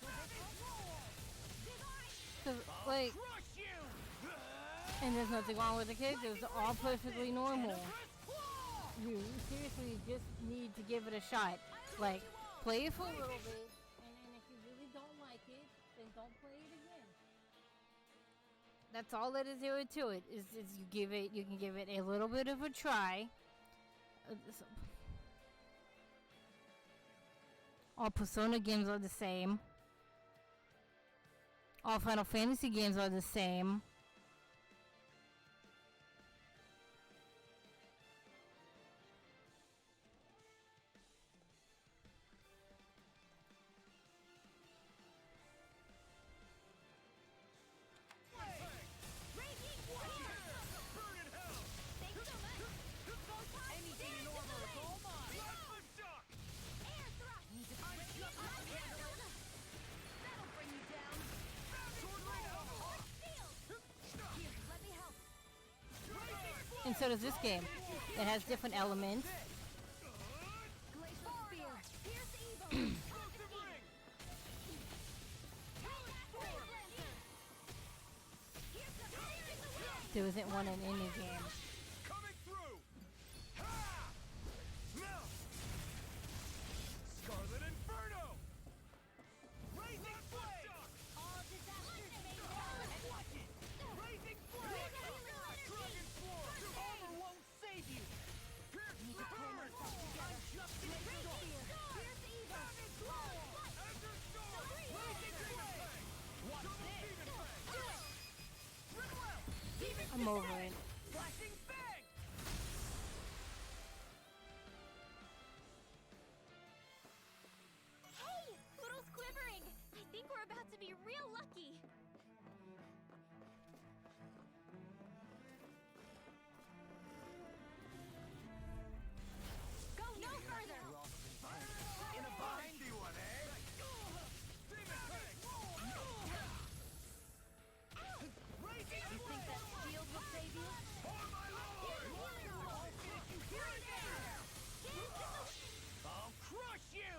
'Cause, like, Crush you. and there's nothing wrong with the characters. They're all perfectly normal. You seriously just need to give it a shot. Like, play it for a little bit, and if you really don't like it, then don't play it again. That's all that is there to it. Is you can give it a little bit of a try. All Persona games are the same. All Final Fantasy games are the same. Anything in order is all mine. That'll bring you down. Here, let me help. And so does this game. It has different elements. Glaze forward. There isn't one in any game. Coming through. Ha! Now. Scarlet Inferno. Raising flame. All disasters may fall and watch it. Raising flame. Dragon Floor. Armor won't save you. Need to pull myself together. Just Great make it fear. Fierce evil. Glow. Ender Storm. Raising Demon flame. Fang. Watch Double this. Demon Fang. Do it. Ridwell. I'm over it. Flashing Fang. Hey! Poodle's quivering! I think we're about to be real lucky. Go no further! In a bind. See one, eh? Demon Fang. Raising You think that shield will save you? For my lord. I'll finish you here and there. I'll crush you!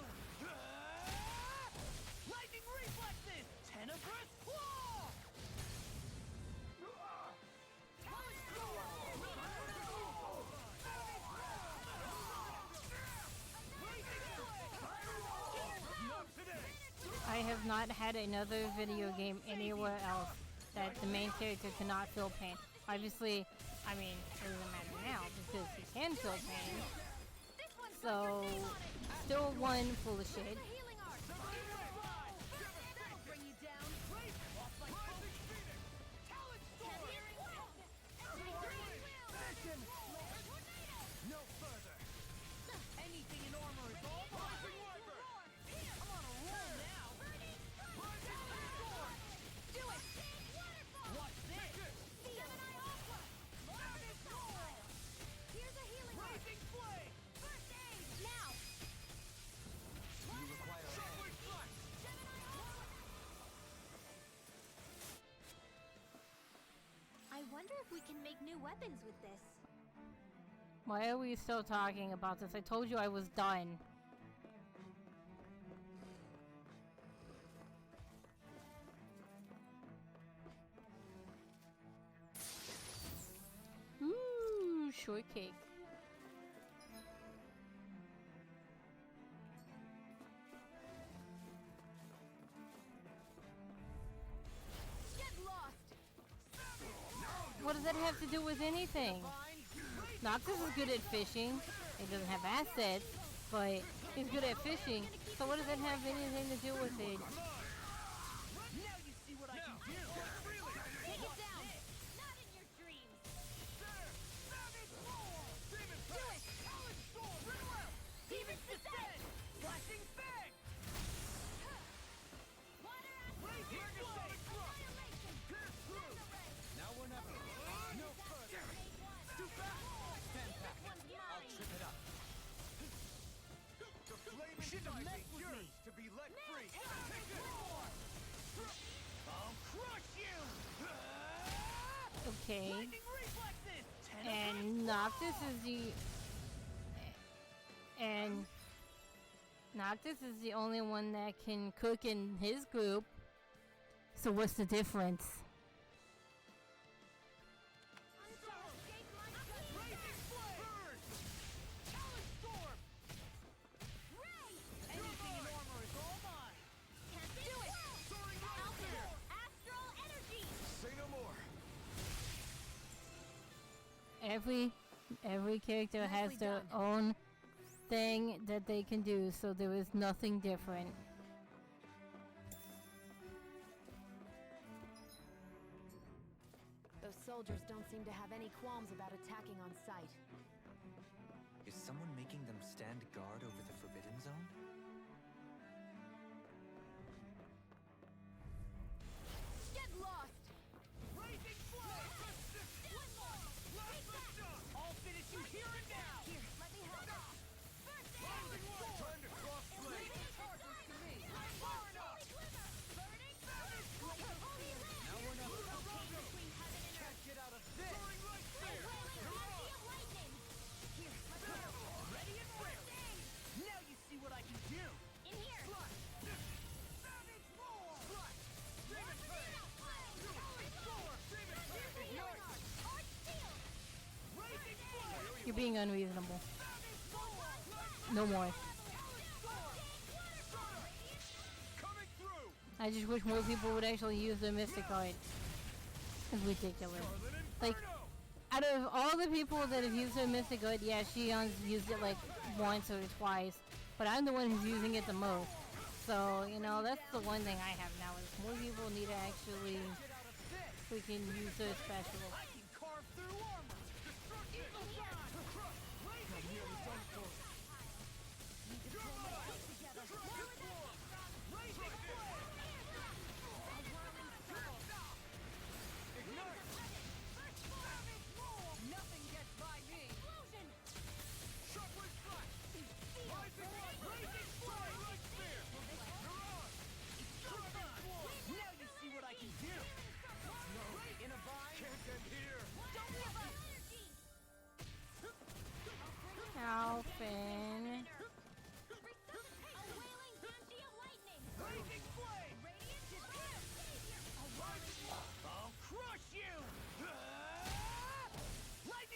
Lightning reflexes! Tenebrous claw! Not today. I have not had another video game anywhere else that the main character cannot feel pain. Obviously, I mean, it doesn't matter now because he can feel pain. So, still one full of shit. Healing art. That'll bring you down. Rising Phoenix. Talon Storm. No further! Anything in armor is all mine! Rising Wyvern. I'm on a roll now! Rising Storm. Do it. Watch this! Gemini Aqua. Here's a healing art. Rising Flame. First aid. Now. You require Shuffling Flash. I wonder if we can make new weapons with this. Why are we still talking about this? I told you I was done. Ooh, shortcake. Get lost. What does that have to do with anything? Noctis is good at fishing. He doesn't have assets, but he's good at fishing. So what does that have anything to do with it? Now you see what I can do! Take it down. Not in your dreams. Do it. Talon Storm. Ridwell. Demon's Descent. Flashing Fang. Water Raising Sonic Thrust. Annihilation. Pierce through. Now or never. No further. Too fast. Stand back. I'll trip it up. The flame Shouldn't have inside me messed with yearns me. to be let free. I'll crush you! Okay. Lightning reflexes! And Noctis is the only one that can cook in his group. So what's the difference? Raising Flame. Burn. Talon Storm. Anything in armor is all mine! Do it. Soaring Alpha. Rocket. Astral energy. Say no more. Every character has Nicely their done. own thing that they can do, so there is nothing different. Those soldiers don't seem to have any qualms about attacking on sight. Is someone making them stand guard over the Forbidden Zone? Get lost. Raising Flame. One more. Last shot. I'll finish you here and now! Here, let me help. First aid. Rising Light. Time to cross blade. Charges to me. Far enough. Burning. Holy land. Now or never. Between heaven and earth. Get out of this! Soaring Light Spear. Wailing energy of lightning. Here, let me help. Ready and ready! being unreasonable. No more. I just wish more people would actually use the Mystic Art. It's ridiculous. Like, out of all the people that have used the Mystic Art, yeah, Shion's used it like once or twice, but I'm the one who's using it the most. So, you know, that's the one thing I have now is more people need to actually freaking use their special. Alphen.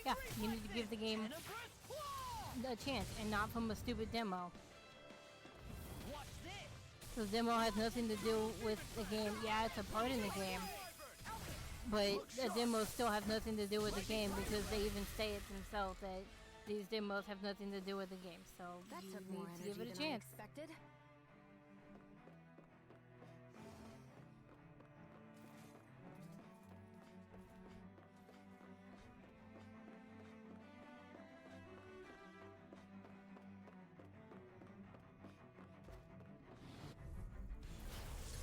Yeah, you need to give the game a chance and not from a stupid demo. The demo has nothing to do with the game. Yeah, it's a part in the game. But the demos still have nothing to do with the game because they even say it themselves that these demos have nothing to do with the game. So That you took more need to give energy it a than I chance. expected.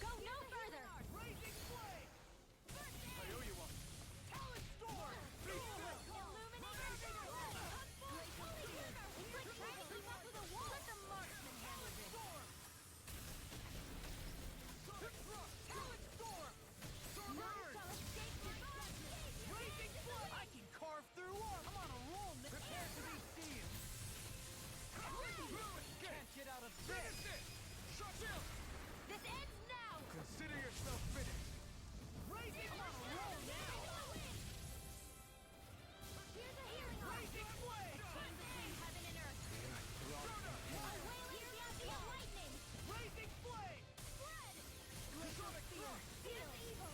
Go no further! Raising flame! I owe you one. Talent storm! I can carve through armor. I'm on a roll. Prepare to be seen. Can't get out of this. Shut him. This ends now! Consider yourself finished. Raising on a roll now. Here's a healing arm! Raising flame. Time between heaven and earth. A wailing Gancia lightning! Raising flame. Blood! Sonic thrust. Here's evil!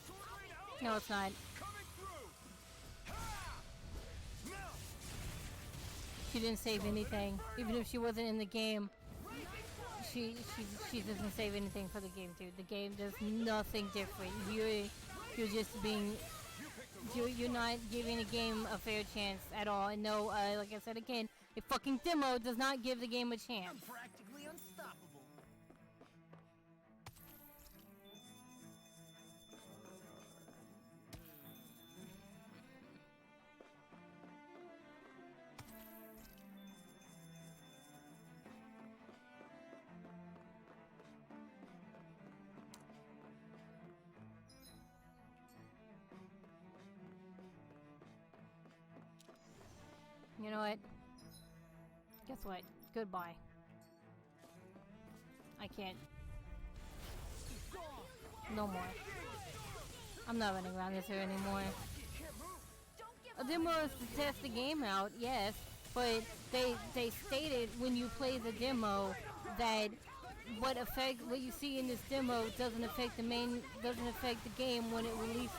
Sword rain out. No, it's not. Coming through. Ha! Melt. She didn't save anything. Even if she wasn't in the game, she doesn't save anything for the game, dude. The game does nothing different. You're just being you're not giving the game a fair chance at all. And no, like I said again, a fucking demo does not give the game a chance. Practically unstoppable. You know what? Guess what? Goodbye. I can't. No more. I'm not running around this here anymore. A demo is to test the game out, yes, but they stated when you play the demo that what you see in this demo doesn't affect the game when it releases.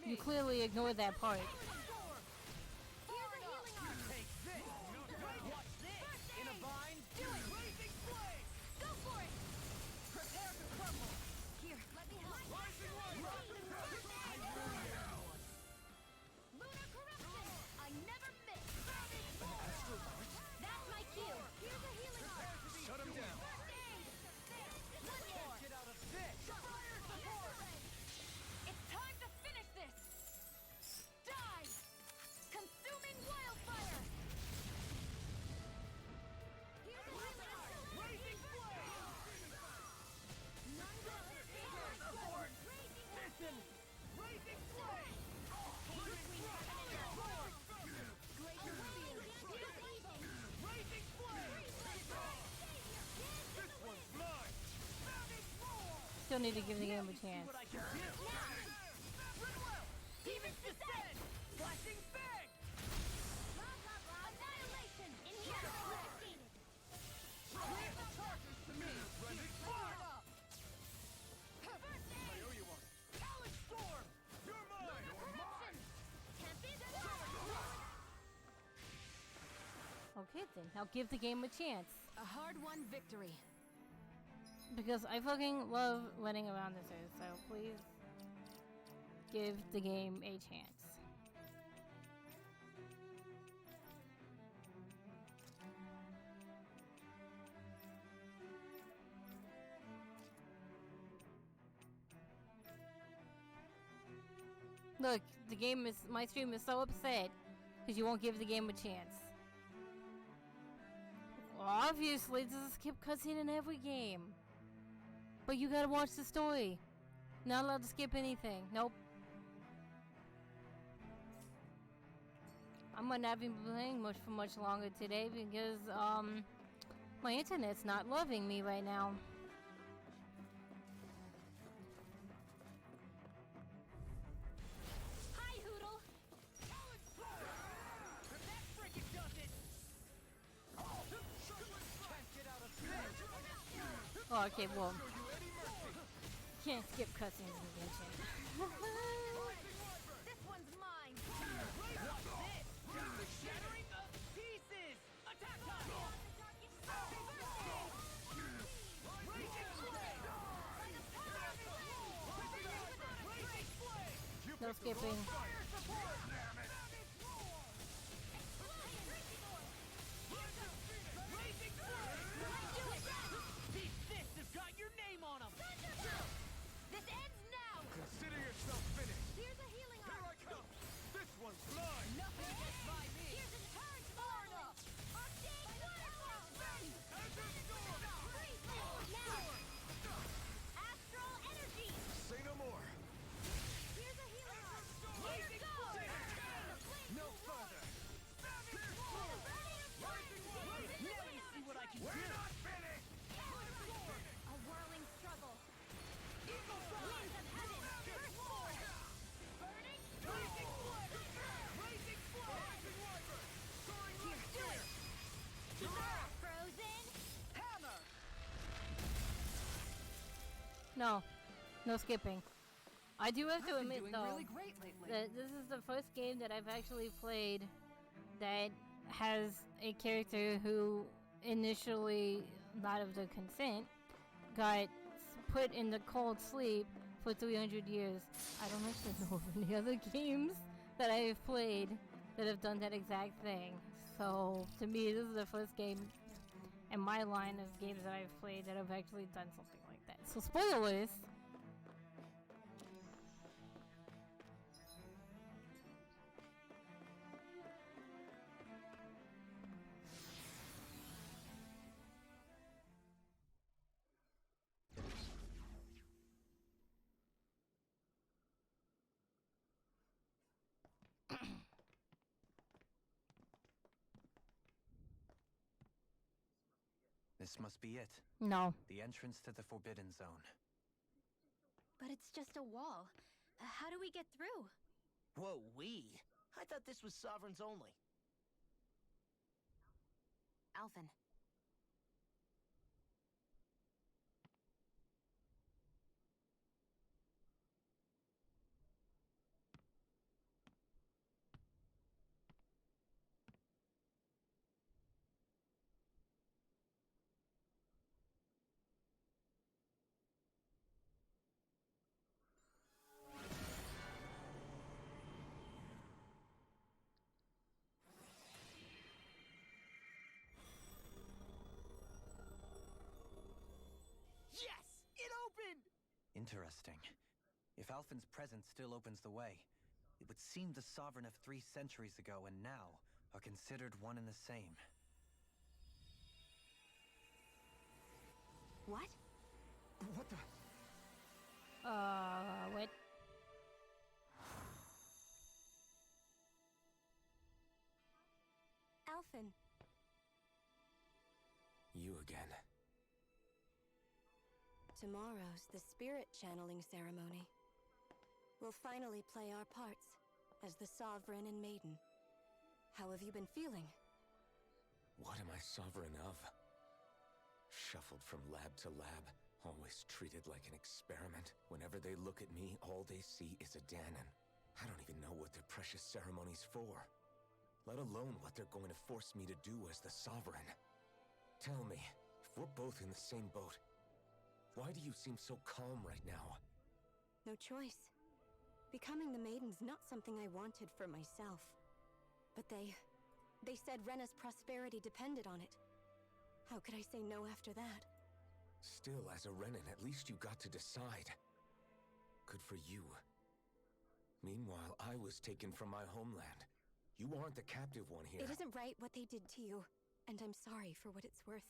You clearly ignored that part. Still need to give the game a chance. Demons descend! Okay then, now give the game a chance. A hard-won victory. Because I fucking love running around this earth, so please give the game a chance. Look, the game is, my stream is so upset because you won't give the game a chance. Well, obviously, this is skip cutscene in every game. But you gotta watch the story. Not allowed to skip anything. Nope. I might not be playing much for much longer today because, my internet's not loving me right now. Hi, Hoodle. That freaking does it. Can't get out of bed. Oh, okay, well. Can't skip cutscenes in the game. This one's mine. What's this? Just the shattering of pieces. Attack time. Raging flame. Raging flame. No skipping. Fire support. Raging flame. These fists have got your name on them. This ends now. Consider yourself finished. Here's a healing Here arm. I come. This one's mine. Nothing gets by me. Here's an turret Sparta. Arctic waterfall. Now. Astral energy. Say no more. Here's a healing arm. Blazing Go. flame. No further. Now you see what I can do. We're not finished. A whirling struggle. Eagle Winds of heaven. First force. Burning. Blazing flame. Blazing flame. Here, do it. Frozen. Hammer. No. No skipping. I do have to I've been admit, doing though, really great lately. that this is the first game that I've actually played that has a character who initially, not of the consent, got put in the cold sleep for 300 years. I don't actually know of any other games that I have played that have done that exact thing. So, to me, this is the first game in my line of games that I've played that have actually done something like that. So, spoilers! This must be it. No. The entrance to the Forbidden Zone. But it's just a wall. How do we get through? Whoa, we? I thought this was Sovereigns only. Alphen. Yes! It opened! Interesting. If Alphen's presence still opens the way, it would seem the Sovereign of 3 centuries ago and now are considered one and the same. What? What the? What? Alphen. You again. Tomorrow's the spirit channeling ceremony. We'll finally play our parts as the Sovereign and Maiden. How have you been feeling? What am I sovereign of? Shuffled from lab to lab, always treated like an experiment. Whenever they look at me, all they see is a Dahnan. I don't even know what their precious ceremony's for. let alone what they're going to force me to do as the Sovereign. Tell me, if we're both in the same boat, why do you seem so calm right now? No choice. Becoming the Maiden's not something I wanted for myself. But they said Rena's prosperity depended on it. How could I say no after that? Still, as a Renan, at least you got to decide. Good for you. Meanwhile, I was taken from my homeland. You aren't the captive one here. It isn't right what they did to you, and I'm sorry for what it's worth.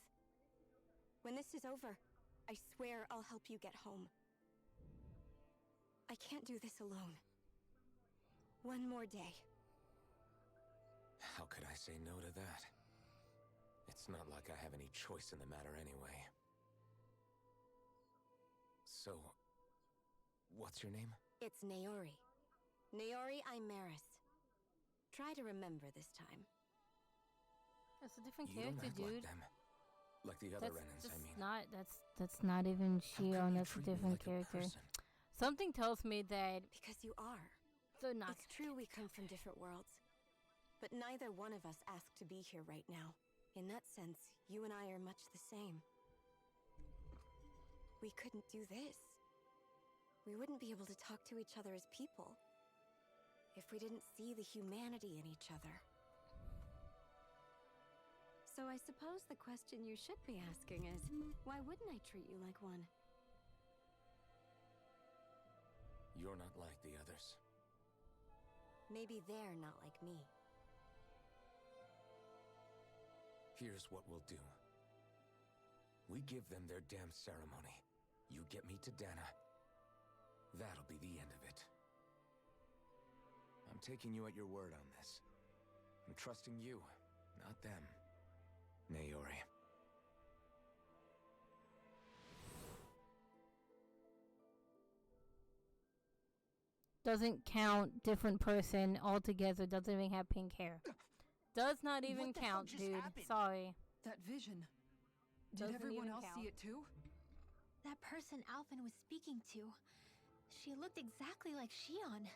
When this is over, I swear I'll help you get home. I can't do this alone. One more day. How could I say no to that? It's not like I have any choice in the matter anyway. So, what's your name? It's Naori. Naori Imeris. Try to remember this time. That's a different You don't character, act dude. like them. Like the other Renans, I mean. That's not even Shion. That's a treat me different like a character. person? Something tells me that Because you are. they're not. It's true we come from different worlds. But neither one of us asked to be here right now. In that sense, you and I are much the same. We couldn't do this. We wouldn't be able to talk to each other as people if we didn't see the humanity in each other. So I suppose the question you should be asking is, why wouldn't I treat you like one? You're not like the others. Maybe they're not like me. Here's what we'll do. We give them their damn ceremony. You get me to Dana. That'll be the end of it. I'm taking you at your word on this. I'm trusting you, not them. Naori. Doesn't count. Different person altogether. Doesn't even have pink hair. Does not even What the hell count, just dude. happened? Sorry. That vision. Did Doesn't everyone even else count. see it too? That person Alphen was speaking to. She looked exactly like Shion.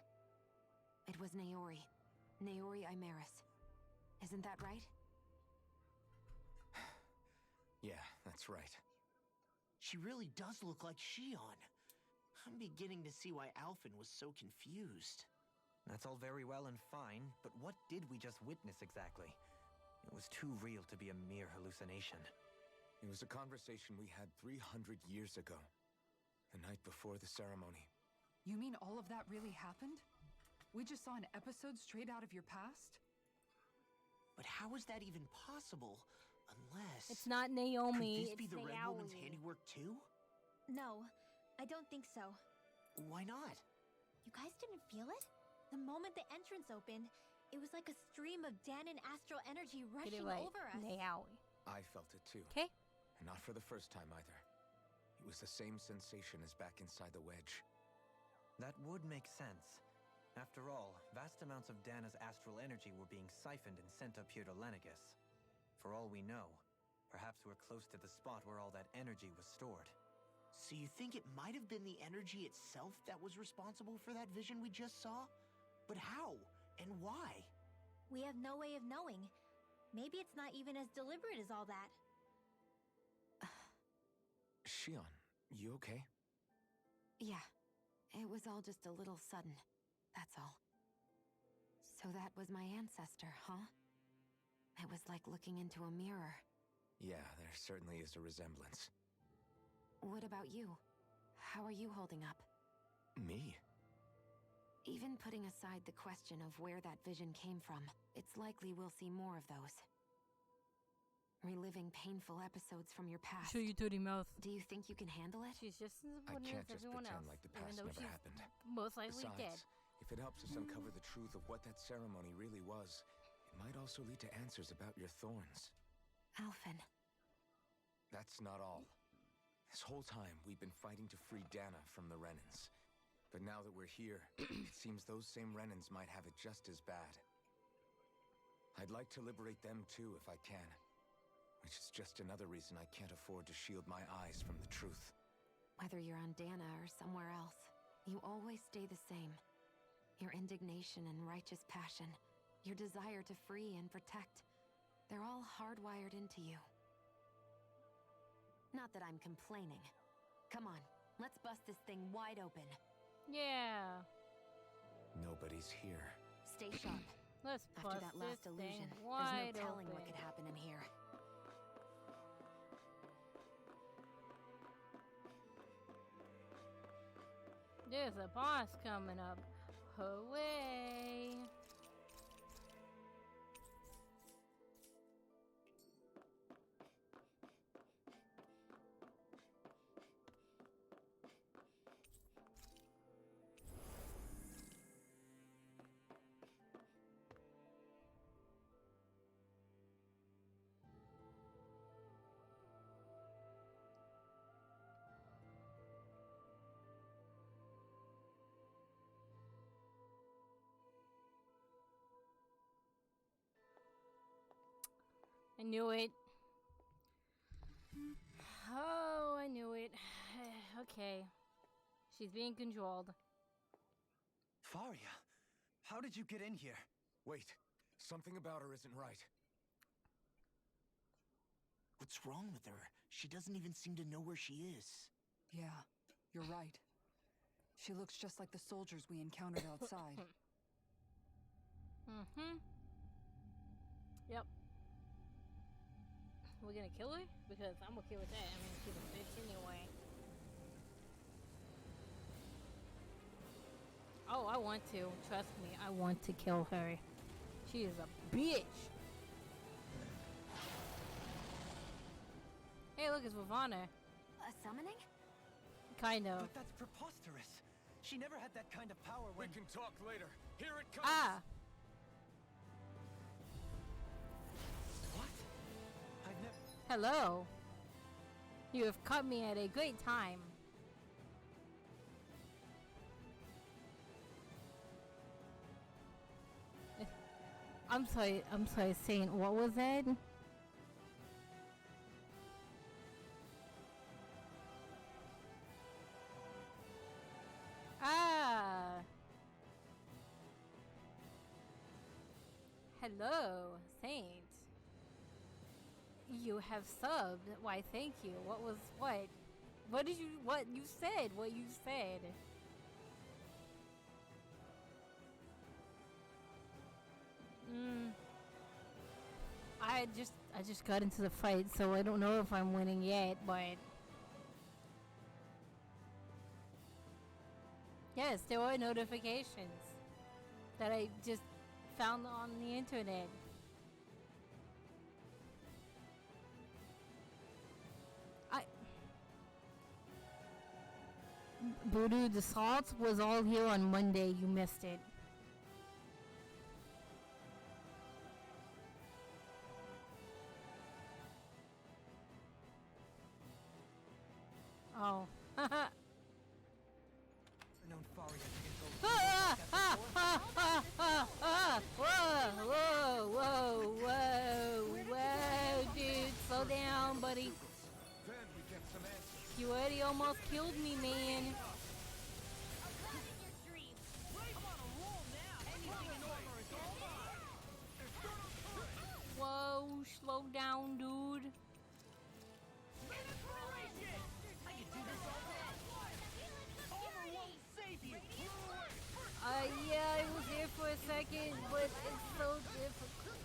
It was Naori. Naori Imeris. Isn't that right? Yeah, that's right. She really does look like Shion. I'm beginning to see why Alphen was so confused. That's all very well and fine, but what did we just witness exactly? It was too real to be a mere hallucination. It was a conversation we had 300 years ago. The night before the ceremony. You mean all of that really happened? We just saw an episode straight out of your past? But how is that even possible? Unless... It's not Naomi. Could this be It's the Red Woman's Naomi. handiwork too? No, I don't think so. Why not? You guys didn't feel it? The moment the entrance opened, it was like a stream of Danon astral energy Get rushing it right. over us. Naomi. I felt it too. Okay. And not for the first time either. It was the same sensation as back inside the wedge. That would make sense. After all, vast amounts of Dana's astral energy were being siphoned and sent up here to Lenegus. For all we know, perhaps we're close to the spot where all that energy was stored. So you think it might have been the energy itself that was responsible for that vision we just saw? But how? And why? We have no way of knowing. Maybe it's not even as deliberate as all that. Shion, you okay? Yeah. It was all just a little sudden. That's all. So that was my ancestor, huh? It was like looking into a mirror. Yeah, there certainly is a resemblance. What about you? How are you holding up? Me? Even putting aside the question of where that vision came from, it's likely we'll see more of those. Reliving painful episodes from your past. Show you dirty mouth. Do you think you can handle it? She's just as I important can't as just everyone pretend else. like the even past though never she's happened. most likely Besides, dead. if it helps us uncover the truth of what that ceremony really was, it might also lead to answers about your thorns. Alphen. That's not all. This whole time, we've been fighting to free Dana from the Renans. But now that we're here, it seems those same Renans might have it just as bad. I'd like to liberate them too if I can. Which is just another reason I can't afford to shield my eyes from the truth. Whether you're on Dana or somewhere else, you always stay the same. Your indignation and righteous passion. your desire to free and protect, they're all hardwired into you. Not that I'm complaining. Come on, let's bust this thing wide open. Yeah. Nobody's here. Stay sharp. Let's After bust that last this illusion, thing there's wide no telling open. what could happen in here. There's a boss coming up. Away. I knew it. Oh, I knew it. Okay. She's being controlled. Faria, how did you get in here? Wait, something about her isn't right. What's wrong with her? She doesn't even seem to know where she is. Yeah, you're right. She looks just like the soldiers we encountered outside. Mm-hmm. Yep. We're gonna kill her? Because I'm okay with that. I mean, she's a bitch anyway. Oh, I want to. Trust me, I want to kill her. She is a bitch. Hey, look, it's Ravana. A summoning? Kind of. But that's preposterous. She never had that kind of power when... We can talk later. Here it comes! Ah! What? I've never... Hello. You have caught me at a great time. I'm sorry, Saint, what was that? Ah. Hello, Saint. You have subbed. Why, thank you. What you said? What you said? I just got into the fight, so I don't know if I'm winning yet, but yes, there were notifications that I just found on the internet. Voodoo, the salt was all here on Monday. You missed it. Oh. Known Faria Whoa, dude, slow down, buddy. Then we get some answers. You already almost killed me, man. Whoa, slow down, dude. Yeah, I was there for a second, but it's so difficult.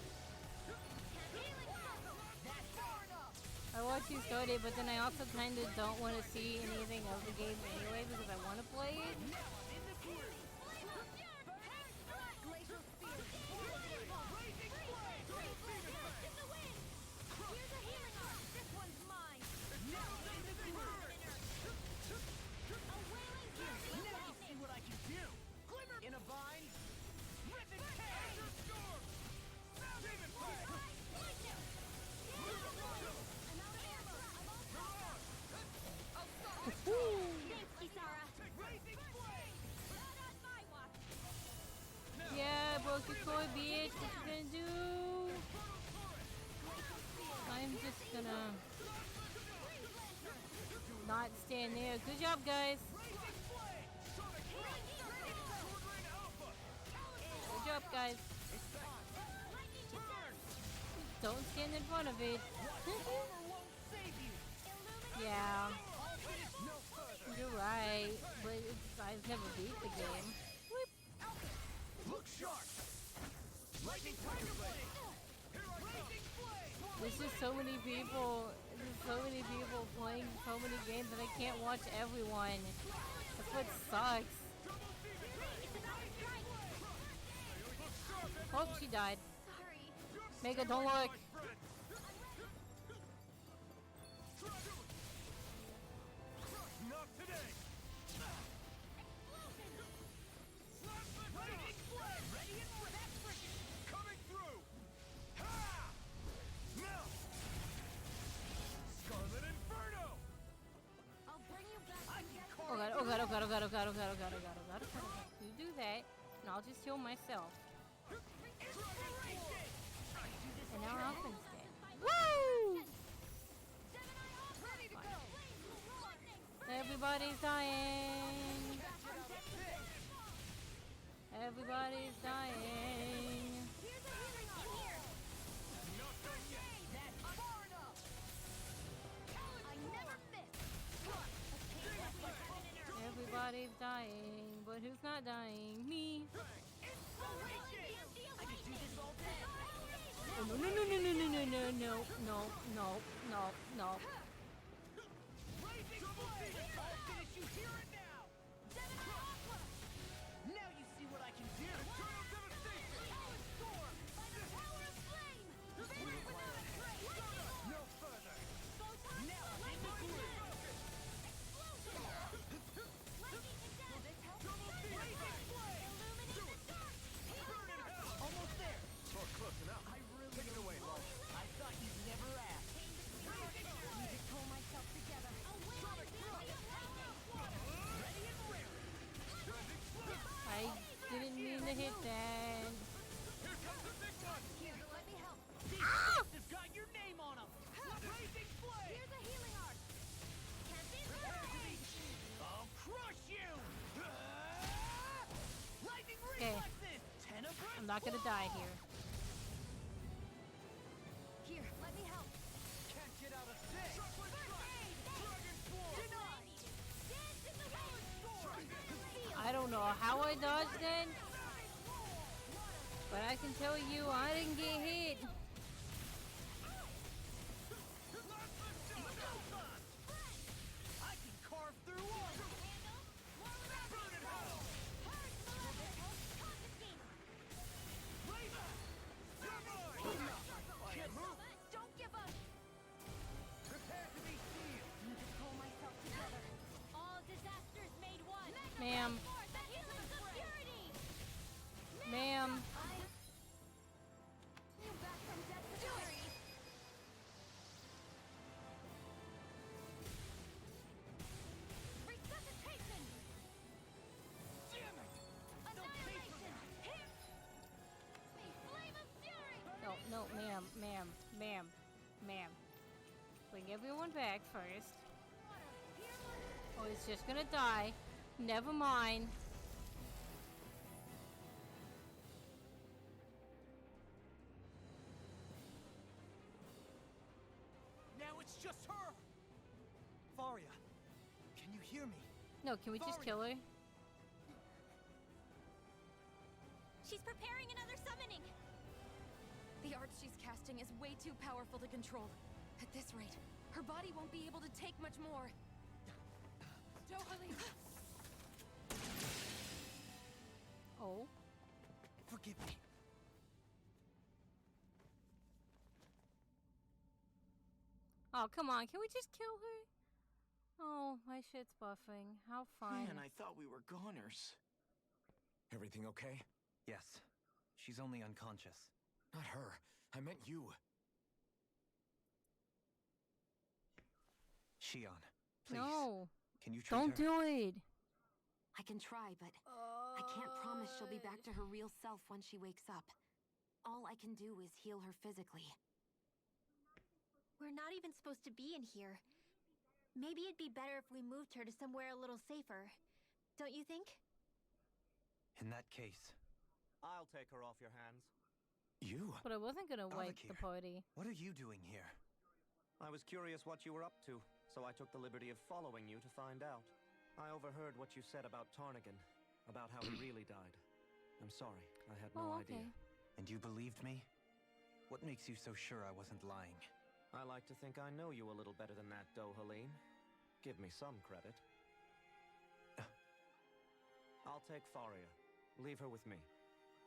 I watched you start it, but then I also kind of don't want to see anything of the game anyway because I want to play it. in a vine. Yeah, broke your core, bitch. What you gonna do? I'm just gonna not stand there. Good job, guys. Good job, guys. don't stand in front of it. Yeah. You're right, but I've never beat the game. Look sharp. Lightning Tiger Blade. There's just so many people. There's so many people playing so many games that I can't watch everyone. That's what sucks. Oh, she died. Mega, don't look. Not today. Lightning Blade. Ready and coming through. Ha! Now. Scarlet Inferno. I'll bring you back. Oh god, oh god, oh god, oh god, oh god, oh god, oh god, oh god, oh god, oh god. You do that, and I'll just heal myself. And now Alpha's dead. Woo! Everybody's dying. Everybody's dying. Everybody's dying, but who's not dying? Me. Oh, no, no, no, no, no, no, no, no, no, no, no, no, no. Now you see what I can do. No further. Now I'm in the blue. Almost there. Oh, close enough. Take it away, Lo. I thought you'd never ask. Need to pull myself together. Ready and ready. I didn't mean to hit that. Here comes the big one. Here, let me help. These fists have got your name on them. Blazing flame. Here's a healing art. Can't be I'll crush you. Lightning Okay. reflexes. Tenebrous. I'm not gonna die here. Here, let me help. Can't get out of this. Dragon Force. Denied. Dance in the rain. I don't know how I dodged it, but I can tell you I didn't get hit. I can carve through armor. Burn in hell. Can't move. Don't give up. Prepare to be sealed. Need to pull myself together. All disasters made one. Ma'am. Ma'am. You back from death to fury. Resuscitation. Damn it. Annihilation. Hit. Flame of fury. No, no, ma'am, ma'am, ma'am, ma'am. Bring everyone back first. Oh, he's just gonna die. Never mind. Now it's just her. Faria, can you hear me? No, can we just kill her? She's preparing another summoning. The art she's casting is way too powerful to control. At this rate, her body won't be able to take much more. Dohalim! Oh. Forgive me. Oh, come on. Can we just kill her? Oh, my shit's buffing. How fun. Man, I thought we were goners. Everything okay? Yes. She's only unconscious. Not her. I meant you. Shion, please. No. Can you treat Don't her? do it. I can try, but I can't promise she'll be back to her real self when she wakes up. All I can do is heal her physically. We're not even supposed to be in here. Maybe it'd be better if we moved her to somewhere a little safer. Don't you think? In that case, I'll take her off your hands. You? But I wasn't gonna wake the Avakir, party. what are you doing here? I was curious what you were up to, so I took the liberty of following you to find out. I overheard what you said about Tarnigan, about how he really died. I'm sorry, I had no idea. And you believed me? What makes you so sure I wasn't lying? I like to think I know you a little better than that, Dohalim. Give me some credit. I'll take Faria. Leave her with me.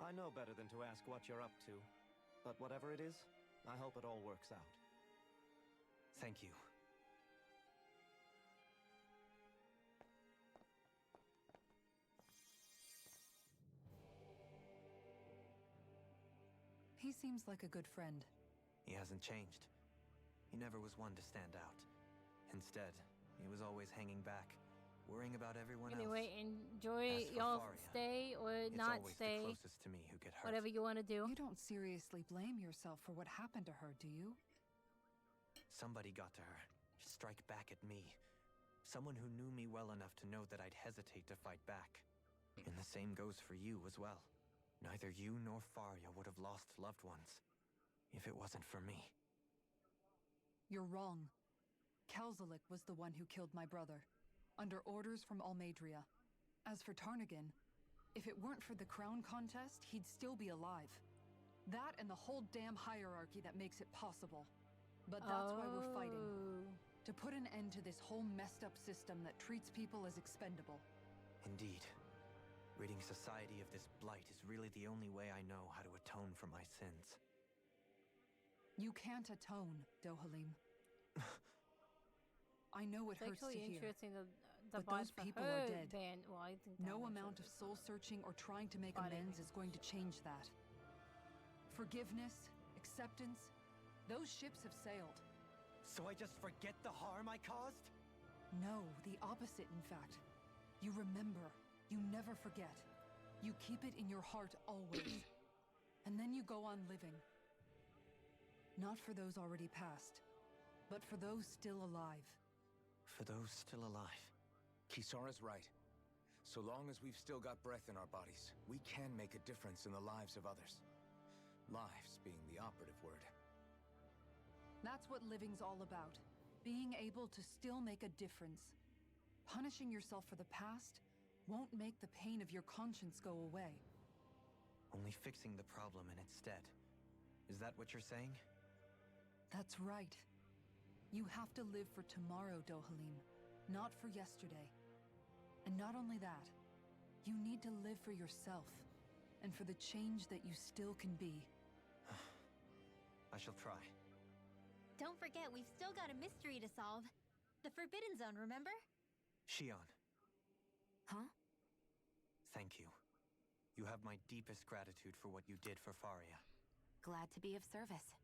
I know better than to ask what you're up to. But whatever it is, I hope it all works out. Thank you. He seems like a good friend. He hasn't changed. He never was one to stand out. Instead, he was always hanging back, worrying about everyone Anyway, else. enjoy As for y'all Faria, stay or it's not always stay. the closest to me who get hurt. Whatever you want to do. You don't seriously blame yourself for what happened to her, do you? Somebody got to her. Strike back at me. Someone who knew me well enough to know that I'd hesitate to fight back. And the same goes for you as well. Neither you nor Faria would have lost loved ones if it wasn't for me. You're wrong. Kalzalik was the one who killed my brother, under orders from Almadria. As for Tarnigan, if it weren't for the crown contest, he'd still be alive. That and the whole damn hierarchy that makes it possible. But that's why we're fighting. To put an end to this whole messed up system that treats people as expendable. Indeed. Ridding society of this blight is really the only way I know how to atone for my sins. You can't atone, Dohalim. I know it It's hurts to actually hear. interesting the But bond those for people her are dead. band. Well, I think that No much amount of soul-searching or trying to make amends is going to change that. Forgiveness, acceptance, those ships have sailed. So I just forget the harm I caused? No, the opposite, in fact. You remember. You never forget. You keep it in your heart always. And then you go on living. Not for those already passed, but for those still alive. For those still alive. Kisara's right. So long as we've still got breath in our bodies, we can make a difference in the lives of others. Lives being the operative word. That's what living's all about. Being able to still make a difference. Punishing yourself for the past won't make the pain of your conscience go away. Only fixing the problem in its stead. Is that what you're saying? That's right. You have to live for tomorrow, Dohalim, not for yesterday. And not only that, you need to live for yourself, and for the change that you still can be. I shall try. Don't forget, we've still got a mystery to solve. The Forbidden Zone, remember? Shion. Huh? Thank you. You have my deepest gratitude for what you did for Faria. Glad to be of service.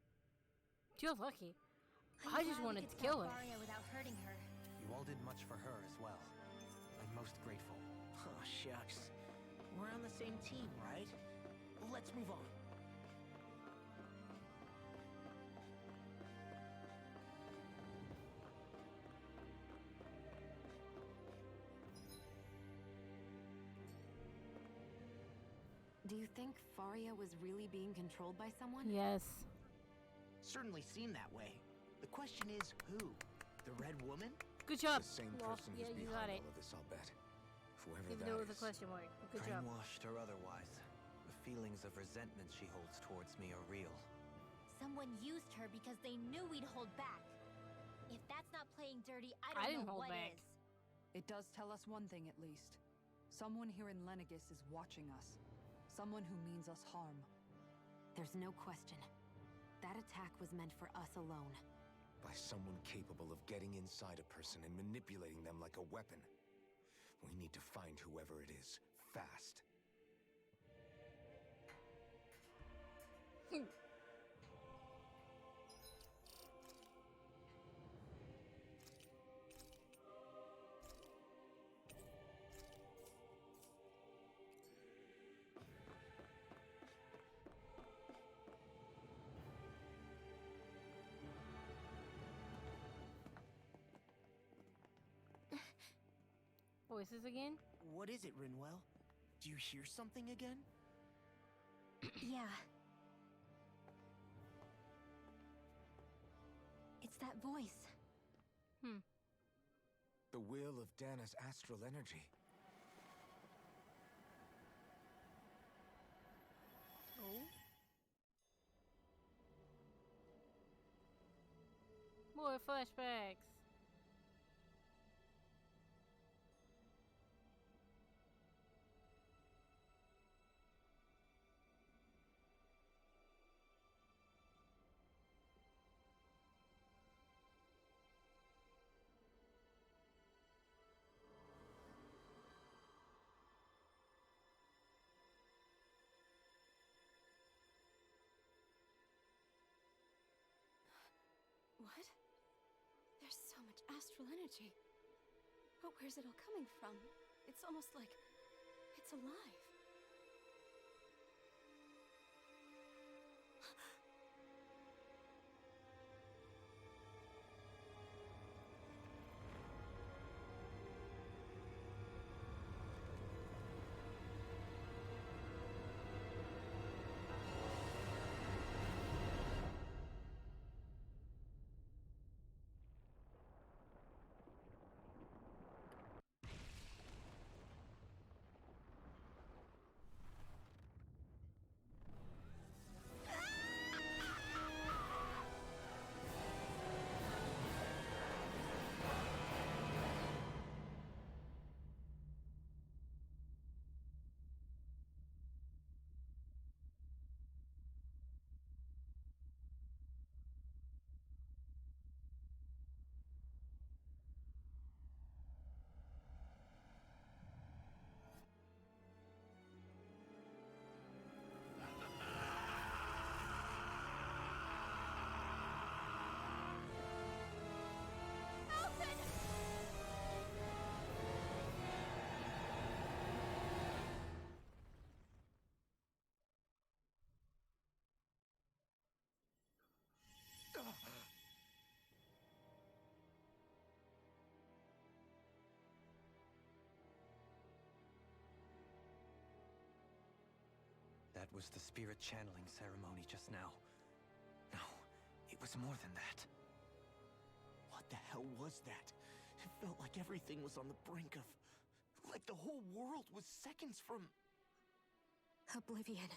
You're lucky. I just wanted to kill her. Faria without hurting her. You all did much for her as well. I'm most grateful. Oh, shucks. We're on the same team, right? Let's move on. Do you think Faria was really being controlled by someone? Yes. Certainly seemed that way. The question is, who? The Red Woman? Good job. The same Well, person yeah, who's you behind got it. all of this, I'll bet. Whoever Even that though it was a is. question mark. Good job. Brainwashed or otherwise, the feelings of resentment she holds towards me are real. Someone used her because they knew we'd hold back. If that's not playing dirty, I I don't didn't know hold what back. is. It does tell us one thing at least. Someone here in Lenegis is watching us. Someone who means us harm. There's no question. That attack was meant for us alone. By someone capable of getting inside a person and manipulating them like a weapon. We need to find whoever it is, fast. Voices again? What is it, Rinwell? Do you hear something again? Yeah. It's that voice. The will of Dana's astral energy. Oh. More flashbacks. What? There's so much astral energy. But where's it all coming from? It's almost like it's alive. That was the spirit channeling ceremony just now. No, it was more than that. What the hell was that? It felt like everything was on the brink of... like the whole world was seconds from... Oblivion.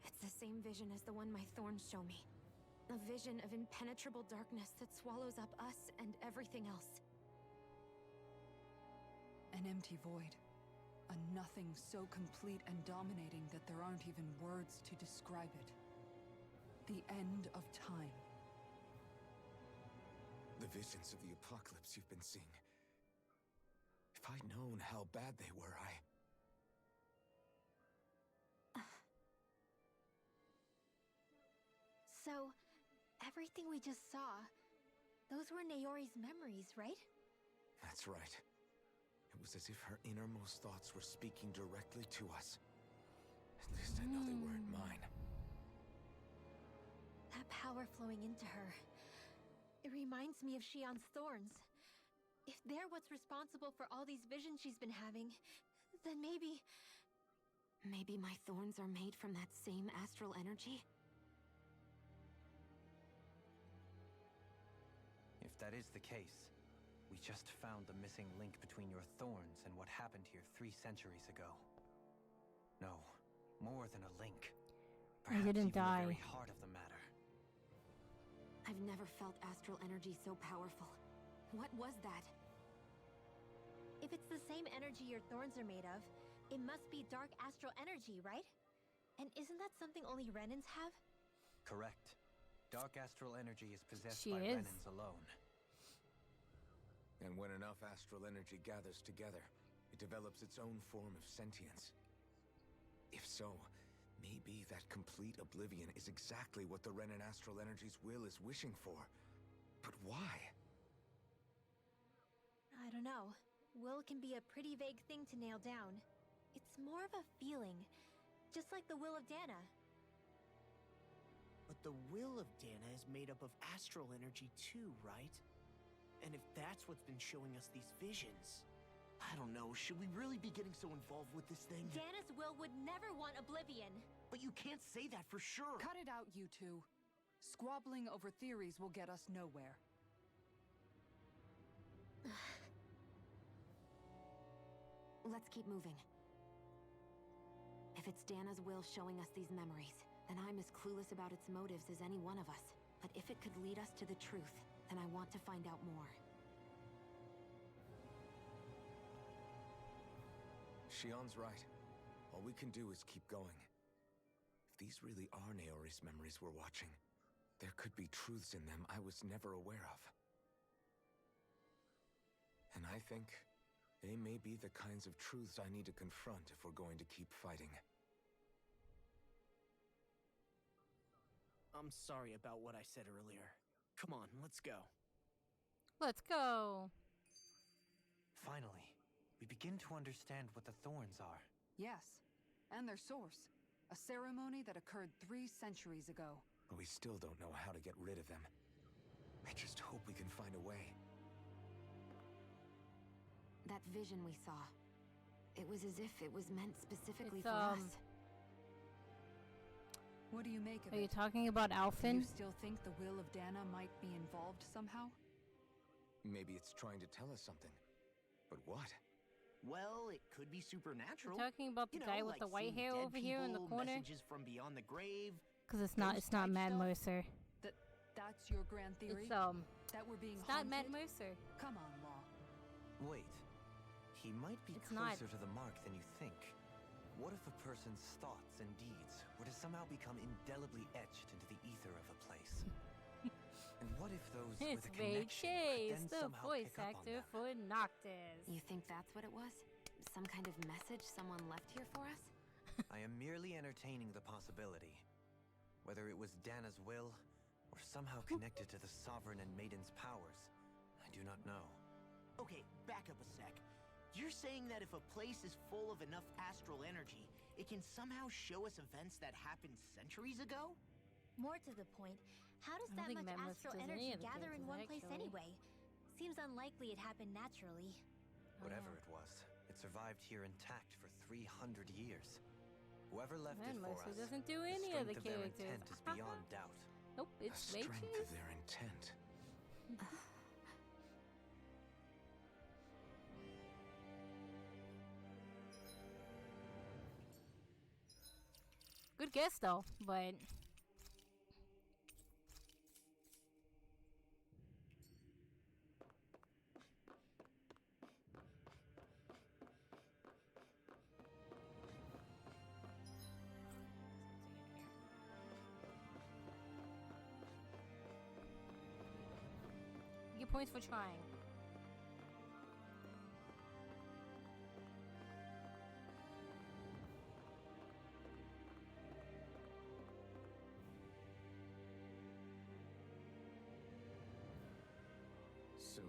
It's the same vision as the one my thorns show me. A vision of impenetrable darkness that swallows up us and everything else. An empty void. A nothing so complete and dominating that there aren't even words to describe it. The end of time. The visions of the apocalypse you've been seeing. If I'd known how bad they were, So, everything we just saw, those were Naori's memories, right? That's right. It was as if her innermost thoughts were speaking directly to us. At least I know they weren't mine. That power flowing into her. It reminds me of Shion's thorns. If they're what's responsible for all these visions she's been having, then maybe... Maybe my thorns are made from that same astral energy? If that is the case, we just found the missing link between your thorns and what happened here 3 centuries ago. No, more than a link. I didn't die. The very heart of the matter. I've never felt astral energy so powerful. What was that? If it's the same energy your thorns are made of, it must be dark astral energy, right? And isn't that something only Renans have? Correct. Dark astral energy is possessed She by is. Renans alone. And when enough astral energy gathers together, it develops its own form of sentience. If so, maybe that complete oblivion is exactly what the Renan astral energy's will is wishing for. But why? I don't know. Will can be a pretty vague thing to nail down. It's more of a feeling, just like the will of Dana. But the will of Dana is made up of astral energy too, right? And if that's what's been showing us these visions... I don't know, should we really be getting so involved with this thing? Dana's will would never want oblivion. But you can't say that for sure! Cut it out, you two. Squabbling over theories will get us nowhere. Let's keep moving. If it's Dana's will showing us these memories, then I'm as clueless about its motives as any one of us. But if it could lead us to the truth, then I want to find out more. Shion's right. All we can do is keep going. If these really are Naori's memories we're watching, there could be truths in them I was never aware of. And I think they may be the kinds of truths I need to confront if we're going to keep fighting. I'm sorry about what I said earlier. Come on, let's go. Let's go. Finally, we begin to understand what the thorns are. Yes, and their source. A ceremony that occurred 3 centuries ago. But we still don't know how to get rid of them. I just hope we can find a way. That vision we saw. It was as if it was meant specifically It's, for us. What do you make of Are it? you talking about Do Alphen? you still think the will of Dana might be involved somehow? Maybe it's trying to tell us something. But what? Well, it could be supernatural. You're talking about the You guy know, with like the white seeing hair dead over here in the people, corner? Messages from beyond the grave. Because it's not type Matt stuff. Mercer. That's your grand theory? It's that we're being it's not Matt haunted? Mercer. Come on, Law. Wait. He might be It's not. closer to the mark than you think. What if a person's thoughts and deeds were to somehow become indelibly etched into the ether of a place? And what if those It's with a Ray connection Chase, could then the somehow voice pick up on actor them? for Noctis. You think that's what it was? Some kind of message someone left here for us? I am merely entertaining the possibility. Whether it was Dana's will, or somehow connected to the Sovereign and Maiden's powers, I do not know. Okay, back up a sec. You're saying that if a place is full of enough astral energy, it can somehow show us events that happened centuries ago? More to the point, how does I that don't think much Matt astral Mercer does energy any of the gather in dances, one place actually. anyway? Seems unlikely it happened naturally. Whatever it was, it survived here intact for 300 years. Whoever left Matt it for Mercer us, doesn't do the any of the strength of their characters. intent is beyond doubt. Nope, it's The Ray strength Chase. of their intent. Good guess though, but you get points for trying. Soon,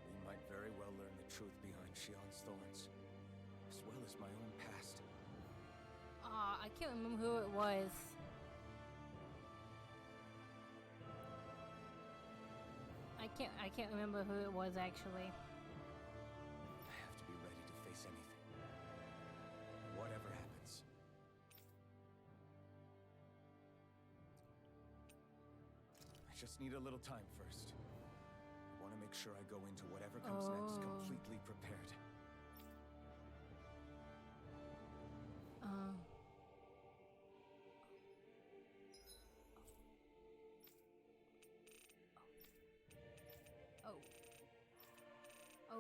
we might very well learn the truth behind Shion's thorns, as well as my own past. I can't remember who it was. I can't remember who it was actually. I have to be ready to face anything. Whatever happens. I just need a little time first. I want to make sure I go into whatever comes next Oh. completely prepared. Oh. Oh.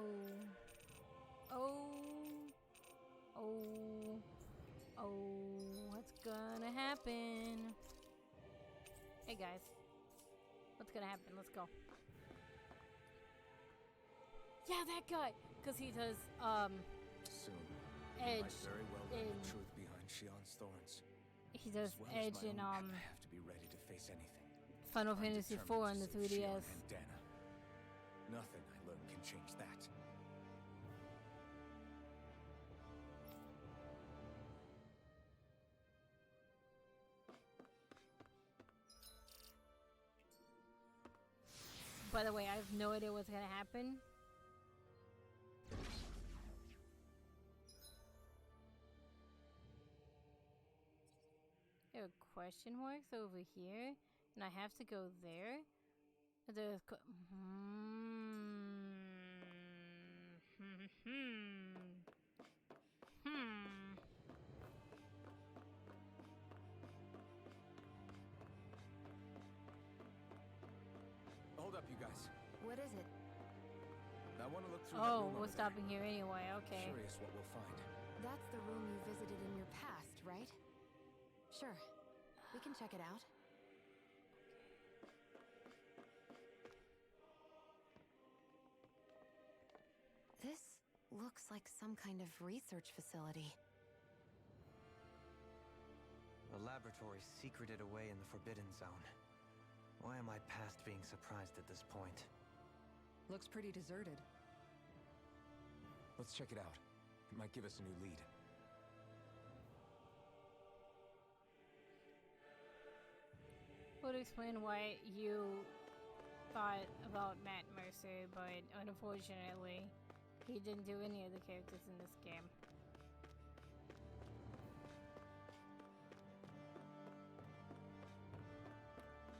Oh. Oh. Oh. What's gonna happen? Hey guys. What's gonna happen? Let's go. Yeah, that guy! Because he does, Soon, we Edge might very well learn in- the truth behind Shion's thorns. he does As well as Edge my in, own I have to be ready to face anything. Final I'm Fantasy determined IV to on the save Shion 3DS. and Dana. Nothing I learn can change that. By the way, I have no idea what's gonna happen. There are question marks over here. And I have to go there? There's... Hold up, you guys. What is it? I want to look through that Oh, room we're over stopping here anyway, there. okay. Curious what we'll find. That's the room you visited in your past, right? Sure. We can check it out. This looks like some kind of research facility. A laboratory secreted away in the Forbidden Zone. Why am I past being surprised at this point? Looks pretty deserted. Let's check it out. It might give us a new lead. Would explain why you thought about Matt Mercer, but unfortunately, he didn't do any of the characters in this game.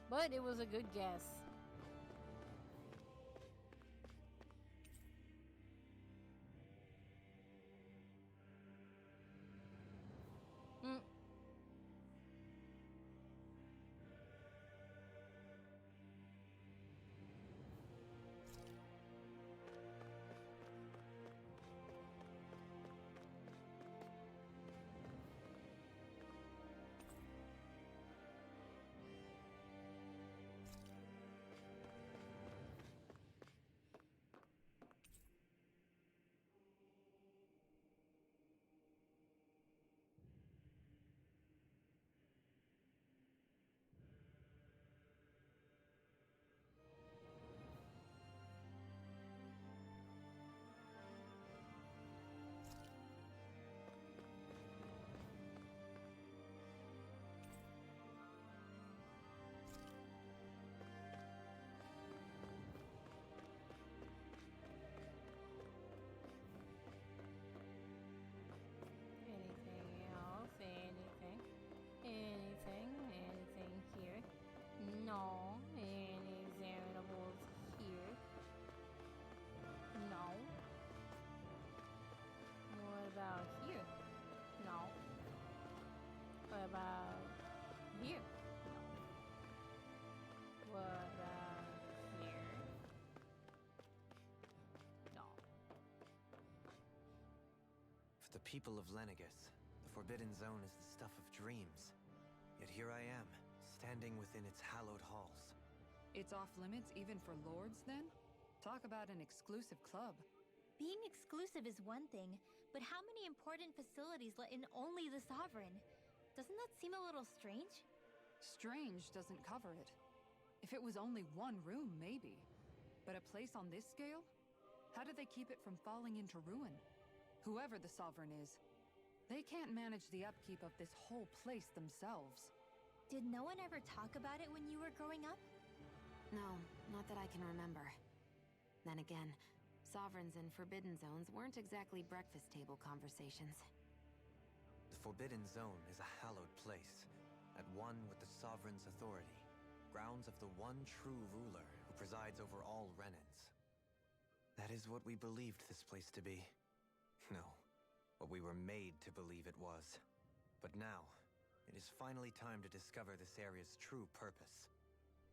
But it was a good guess. Anything here? No. Any examinables here? No. What about here? No. What about here? No. What about here? No. For the people of Lenegis, the Forbidden Zone is the stuff of dreams. Yet here I am, standing within its hallowed halls. It's off limits even for lords, then? Talk about an exclusive club. Being exclusive is one thing, but how many important facilities let in only the Sovereign? Doesn't that seem a little strange? Strange doesn't cover it. If it was only one room, maybe. But a place on this scale? How did they keep it from falling into ruin? Whoever the Sovereign is, they can't manage the upkeep of this whole place themselves. Did no one ever talk about it when you were growing up? No, not that I can remember. Then again, Sovereigns and Forbidden Zones weren't exactly breakfast table conversations. The Forbidden Zone is a hallowed place, at one with the Sovereign's authority, grounds of the one true ruler who presides over all Renans. That is what we believed this place to be. No, what we were made to believe it was. But now, it is finally time to discover this area's true purpose,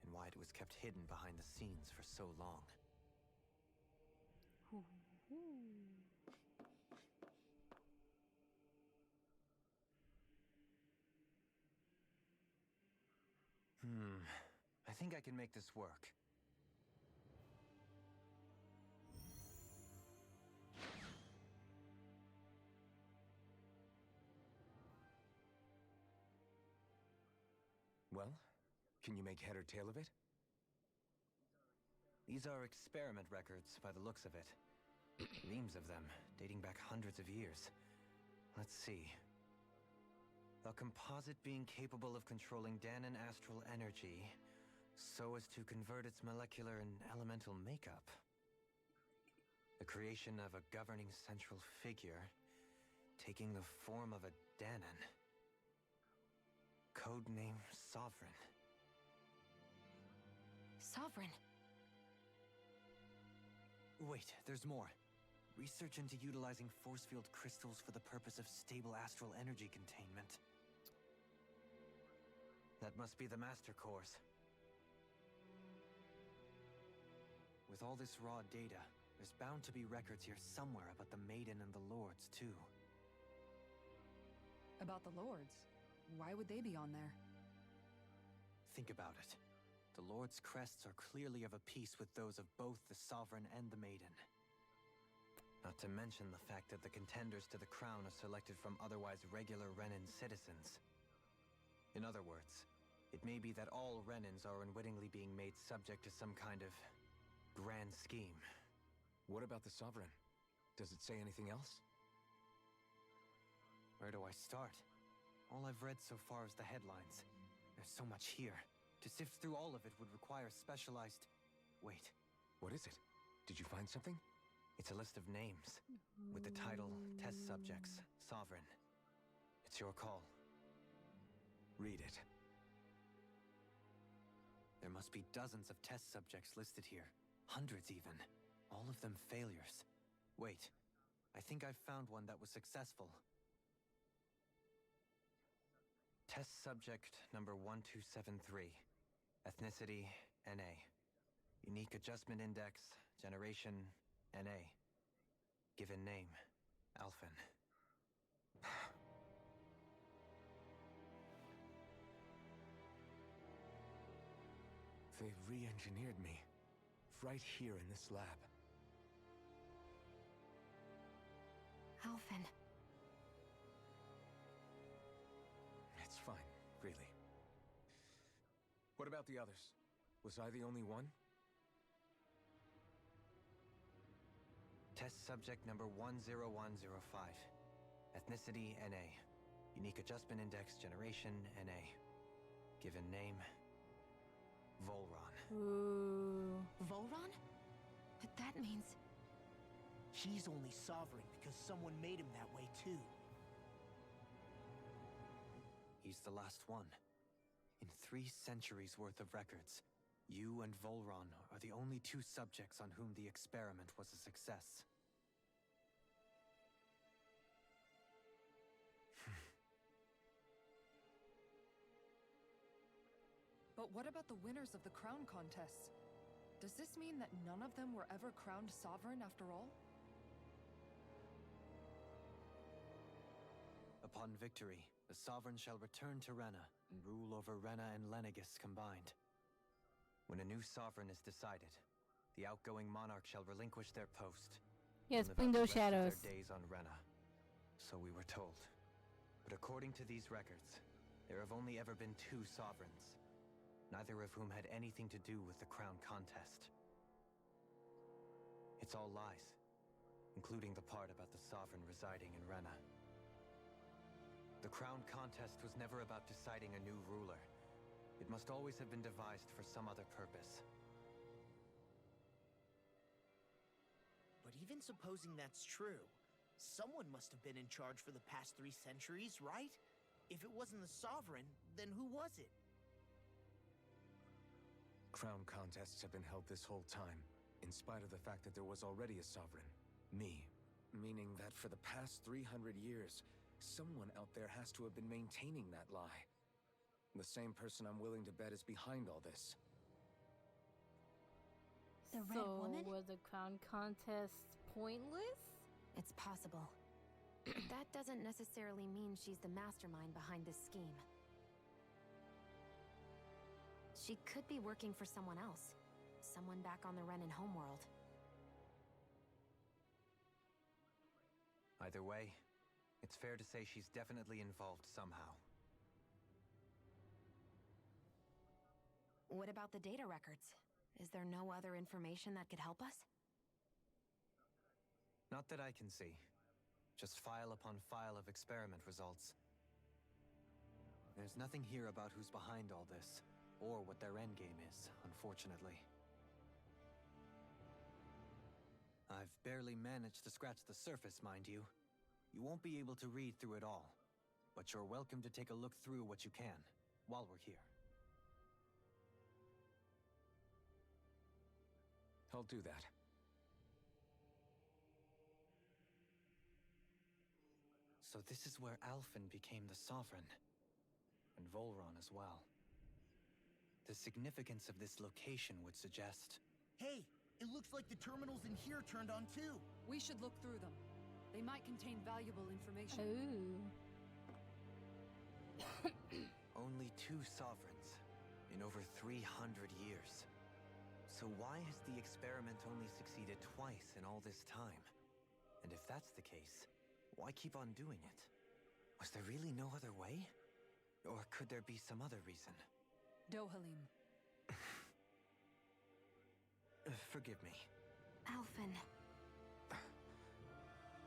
and why it was kept hidden behind the scenes for so long. I think I can make this work. Well, can you make head or tail of it? These are experiment records by the looks of it. Reams of them, dating back hundreds of years. Let's see. A composite being capable of controlling Dahnan astral energy so as to convert its molecular and elemental makeup. The creation of a governing central figure, taking the form of a Dahnan. Codename Sovereign. Sovereign. Wait, there's more. Research into utilizing force field crystals for the purpose of stable astral energy containment. That must be the Master Course. With all this raw data, there's bound to be records here somewhere about the Maiden and the Lords, too. About the Lords? Why would they be on there? Think about it. The Lord's crests are clearly of a piece with those of both the Sovereign and the Maiden. Not to mention the fact that the contenders to the crown are selected from otherwise regular Renan citizens. In other words, it may be that all Renans are unwittingly being made subject to some kind of grand scheme. What about the Sovereign? Does it say anything else? Where do I start? All I've read so far is the headlines. There's so much here. To sift through all of it would require specialized... Wait. What is it? Did you find something? It's a list of names, with the title, Test Subjects, Sovereign. It's your call. Read it. There must be dozens of test subjects listed here. Hundreds even. All of them failures. Wait, I think I've found one that was successful. Test subject number 1273. Ethnicity, NA. Unique Adjustment Index, Generation, NA. Given name, Alphen. They've re-engineered me. Right here in this lab. Alphen. It's fine, really. What about the others? Was I the only one? Test subject number 10105. Ethnicity, NA. Unique Adjustment Index, Generation, NA. Given name, Volron. Ooh. Volron? But that means... He's only sovereign because someone made him that way too. He's the last one. In 3 centuries worth of records, you and Volron are the only 2 subjects on whom the experiment was a success. But what about the winners of the crown contests? Does this mean that none of them were ever crowned sovereign after all? Upon victory, the Sovereign shall return to Rena and rule over Rena and Lenegis combined. When a new Sovereign is decided, the outgoing monarch shall relinquish their post. Yes, and live bring out those the rest of shadows. Their days on Rena. So we were told. But according to these records, there have only ever been 2 Sovereigns, neither of whom had anything to do with the crown contest. It's all lies, including the part about the Sovereign residing in Rena. The crown contest was never about deciding a new ruler. It must always have been devised for some other purpose. But even supposing that's true, someone must have been in charge for the past 3 centuries, right? If it wasn't the Sovereign, then who was it? Crown contests have been held this whole time, in spite of the fact that there was already a Sovereign. Me. Meaning that for the past 300 years, someone out there has to have been maintaining that lie. The same person I'm willing to bet is behind all this. The Red Woman? So, were the crown contests pointless? It's possible. But that doesn't necessarily mean she's the mastermind behind this scheme. She could be working for someone else. Someone back on the Renan homeworld. Either way, it's fair to say she's definitely involved somehow. What about the data records? Is there no other information that could help us? Not that I can see. Just file upon file of experiment results. There's nothing here about who's behind all this, or what their endgame is, unfortunately. I've barely managed to scratch the surface, mind you. You won't be able to read through it all, but you're welcome to take a look through what you can, while we're here. I'll do that. So this is where Alphen became the Sovereign. And Volron as well. The significance of this location would suggest... Hey, it looks like the terminals in here turned on too. We should look through them. They might contain valuable information. Ooh. Only 2 sovereigns in over 300 years. So why has the experiment only succeeded twice in all this time? And if that's the case, why keep on doing it? Was there really no other way? Or could there be some other reason? Dohalim. Forgive me. Alphen.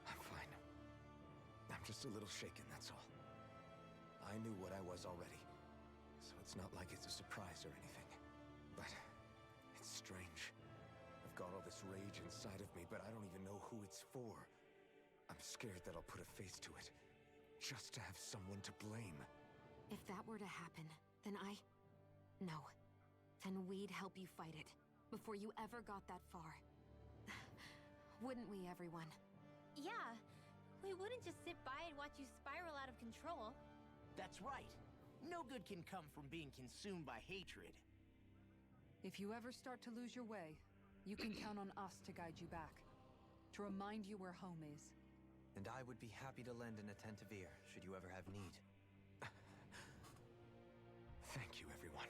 I'm fine. I'm just a little shaken, that's all. I knew what I was already, so it's not like it's a surprise or anything. But it's strange. I've got all this rage inside of me, but I don't even know who it's for. I'm scared that I'll put a face to it, just to have someone to blame. If that were to happen, then No. Then we'd help you fight it, before you ever got that far. Wouldn't we, everyone? Yeah, we wouldn't just sit by and watch you spiral out of control. That's right. No good can come from being consumed by hatred. If you ever start to lose your way, you can count on us to guide you back. To remind you where home is. And I would be happy to lend an attentive ear, should you ever have need. Thank you, everyone.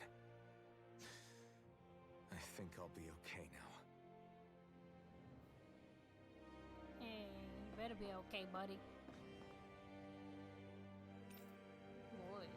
I think I'll be okay now. Hey, you better be okay, buddy. Boys.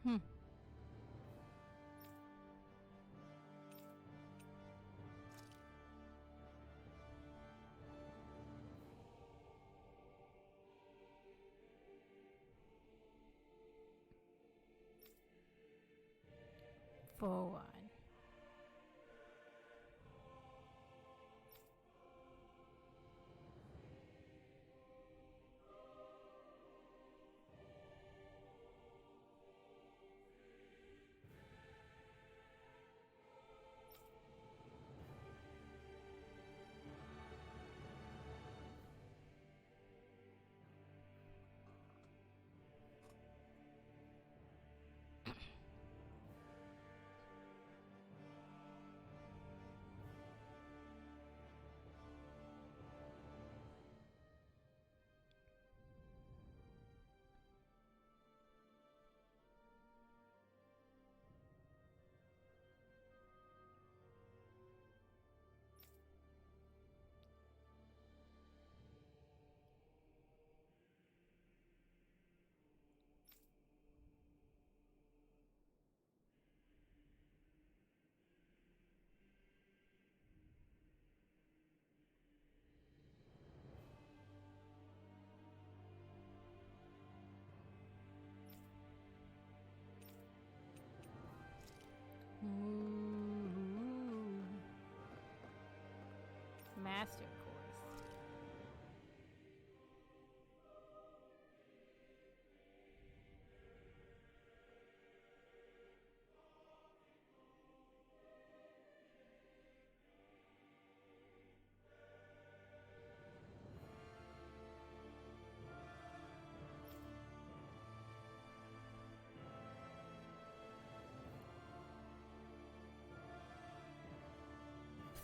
Hmm. Forward.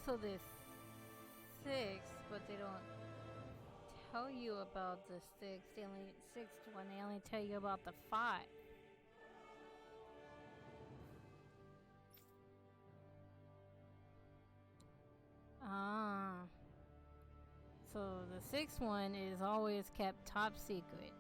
So there's 6, but they don't tell you about the 6th one. They only tell you about the 5. Ah. So the 6th one is always kept top secret.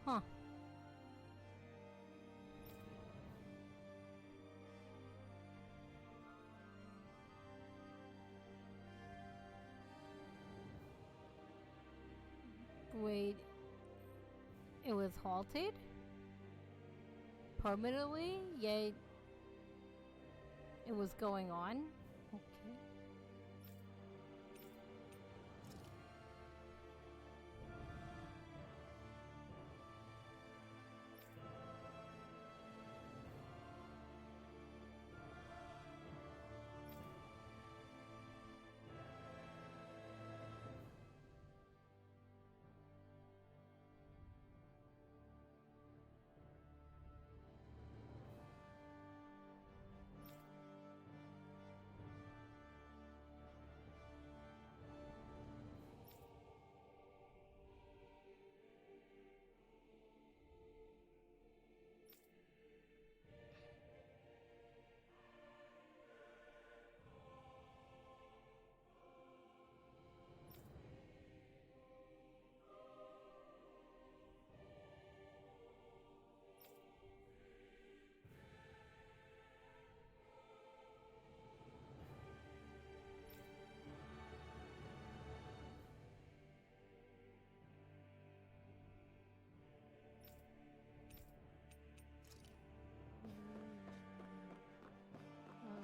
Huh. Wait, it was halted? Permanently? Yet it was going on? Okay.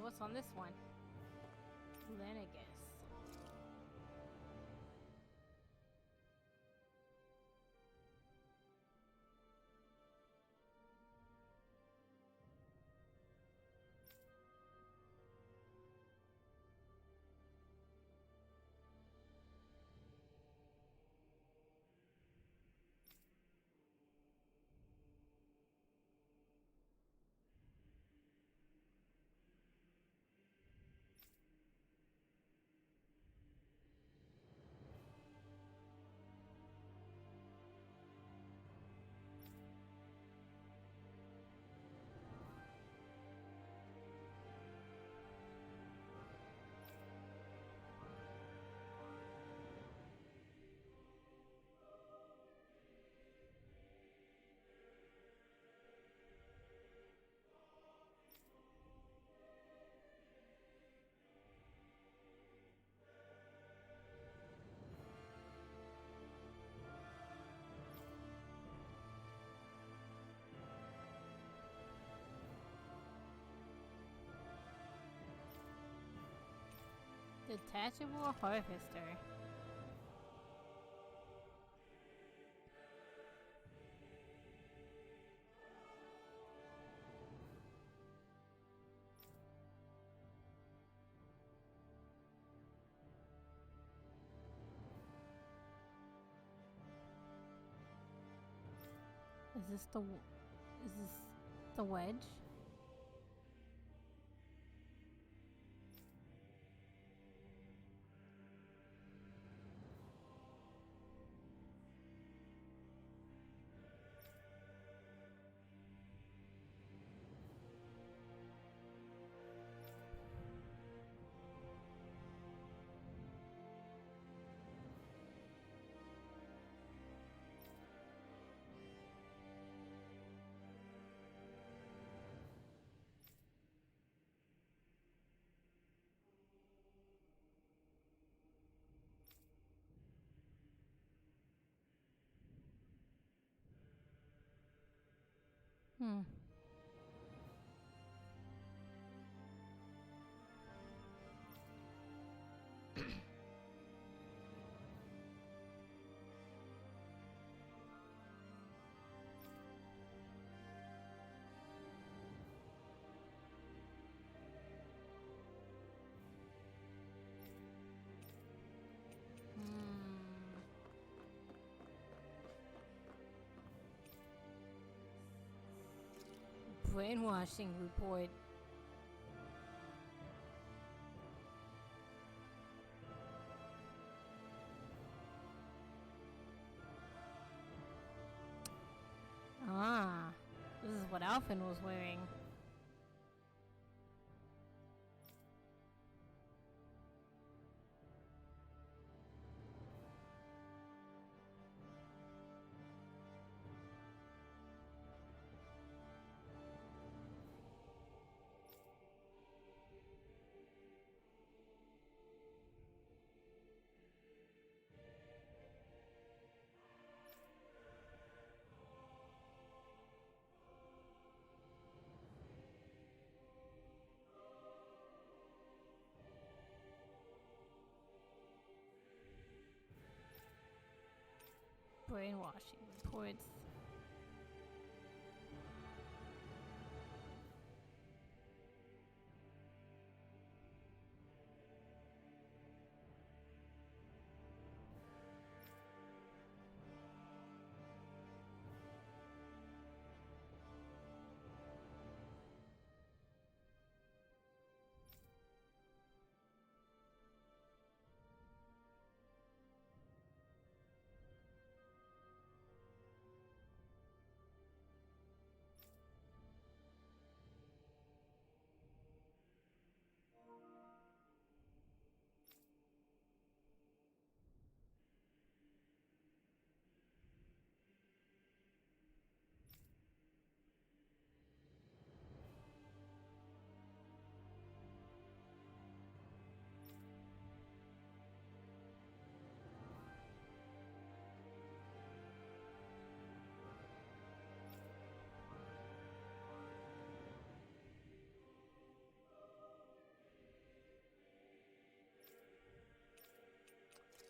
What's on this one? Lenegus. Detachable harvester. Is this the wedge? Hmm. Brainwashing report. Ah, this is what Alphen was wearing. Brainwashing reports.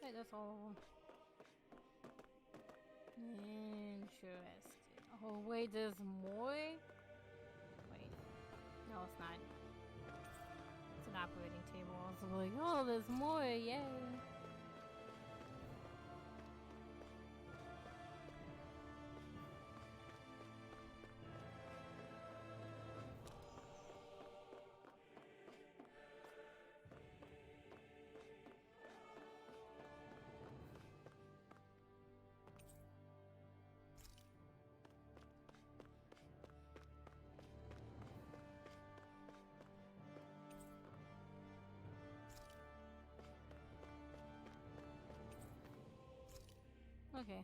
Wait, that's all of them. Interesting. Oh, wait, there's more? Wait. No, it's not. It's an operating table. I was like, oh, there's more. Yay. Okay.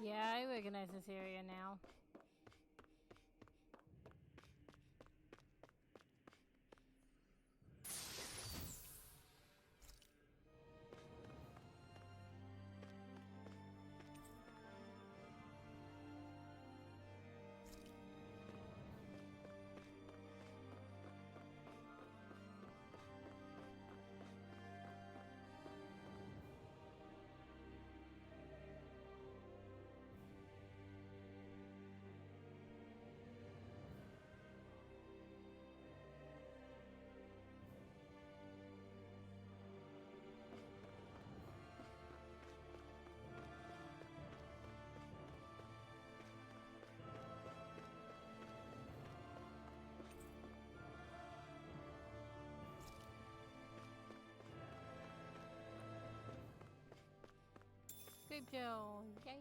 Yeah, I recognize this area now. Grape gel, yay!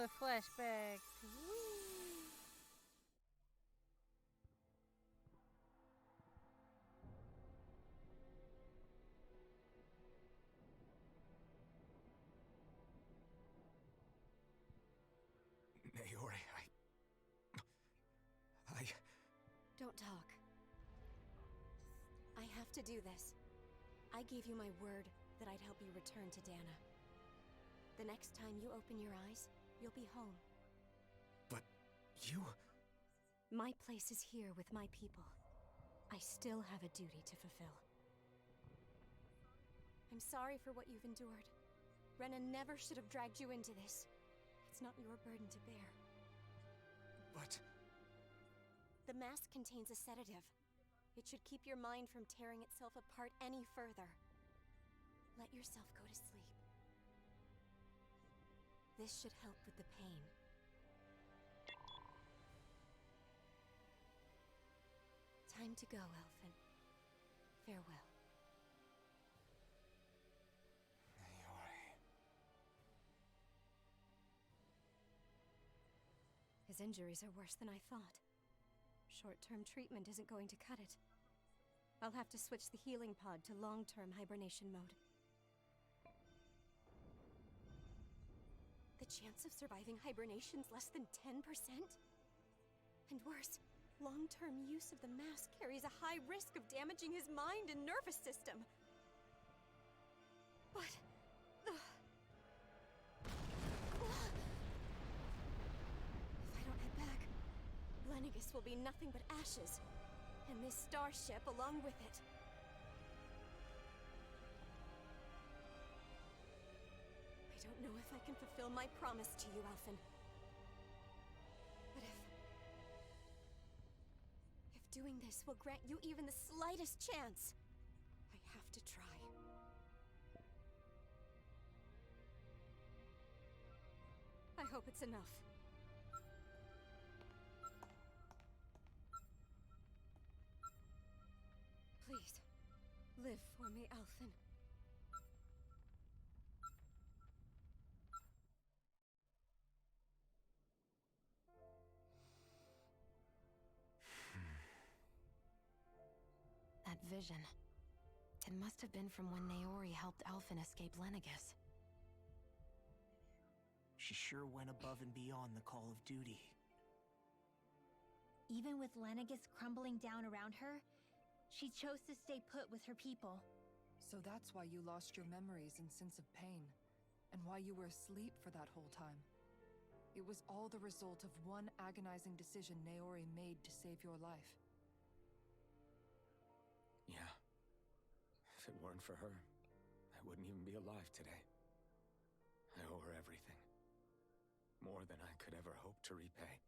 More flashbacks. Whee! Naori, Don't talk. I have to do this. I gave you my word that I'd help you return to Dana. The next time you open your eyes, you'll be home. But you... My place is here with my people. I still have a duty to fulfill. I'm sorry for what you've endured. Rena never should have dragged you into this. It's not your burden to bear. But... The mask contains a sedative. It should keep your mind from tearing itself apart any further. Let yourself go to sleep. This should help with the pain. Time to go, Elfin. Farewell. Naori... His injuries are worse than I thought. Short-term treatment isn't going to cut it. I'll have to switch the healing pod to long-term hibernation mode. The chance of surviving hibernation's less than 10%? And worse, long-term use of the mask carries a high risk of damaging his mind and nervous system. But... If I don't head back, Lenegis will be nothing but ashes, and this starship along with it. I don't know if I can fulfill my promise to you, Alphen. But if doing this will grant you even the slightest chance, I have to try. I hope it's enough. Please, live for me, Alphen. That vision. It must have been from when Naori helped Alphen escape Lenegis. She sure went above and beyond the call of duty. Even with Lenegis crumbling down around her, she chose to stay put with her people. So that's why you lost your memories and sense of pain, and why you were asleep for that whole time. It was all the result of one agonizing decision Naori made to save your life. Yeah. If it weren't for her, I wouldn't even be alive today. I owe her everything. More than I could ever hope to repay.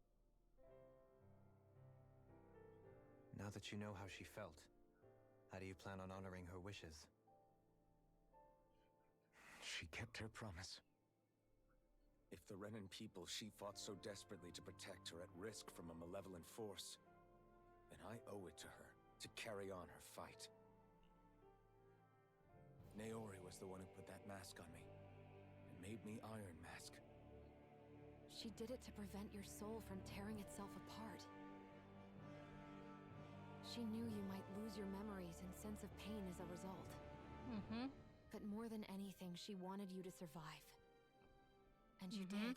Now that you know how she felt, how do you plan on honoring her wishes? She kept her promise. If the Renan people she fought so desperately to protect are at risk from a malevolent force, then I owe it to her to carry on her fight. Naori was the one who put that mask on me, and made me Iron Mask. She did it to prevent your soul from tearing itself apart. She knew you might lose your memories and sense of pain as a result. But more than anything, she wanted you to survive. And you did.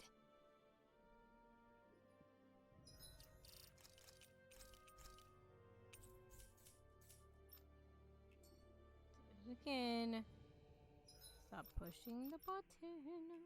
Again. Stop pushing the button.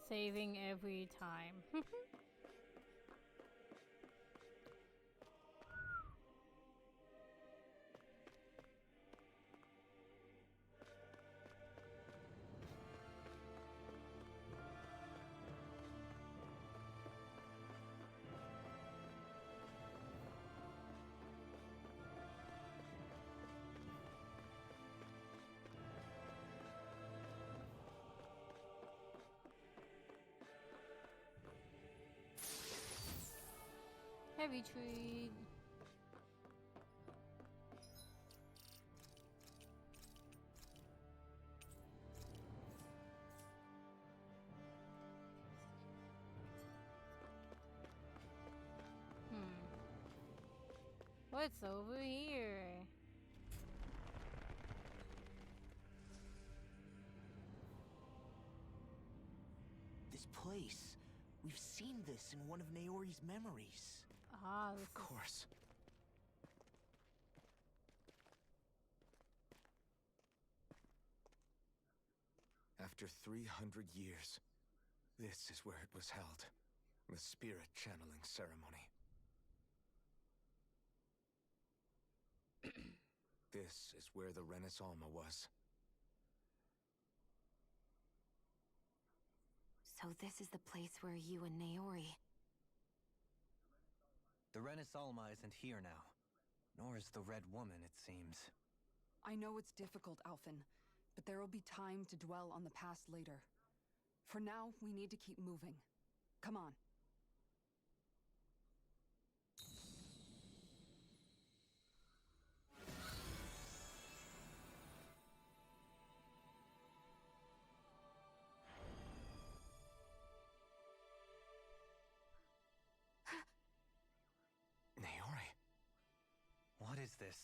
Saving every time. I retreat. What's over here? This place. We've seen this in one of Naori's memories. Ah, of course. After 300 years, this is where it was held. The spirit channeling ceremony. This is where the Renis Alma was. So this is the place where you and Naori... The Renis Alma isn't here now. Nor is the Red Woman, it seems. I know it's difficult, Alphen, but there will be time to dwell on the past later. For now, we need to keep moving. Come on. Naori? What is this?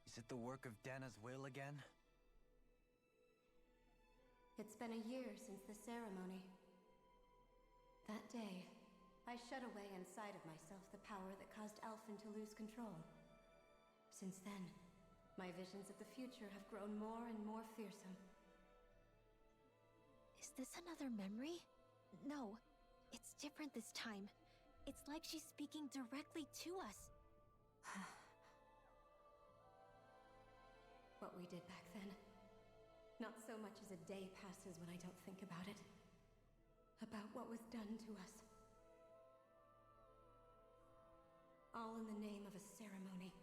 Is it the work of Dana's will again? It's been a year since the ceremony. That day, I shut away inside of myself the power that caused Alphen to lose control. Since then, my visions of the future have grown more and more fearsome. Is this another memory? No, it's different this time. It's like she's speaking directly to us. What we did back then. Not so much as a day passes when I don't think about it. About what was done to us. All in the name of a ceremony.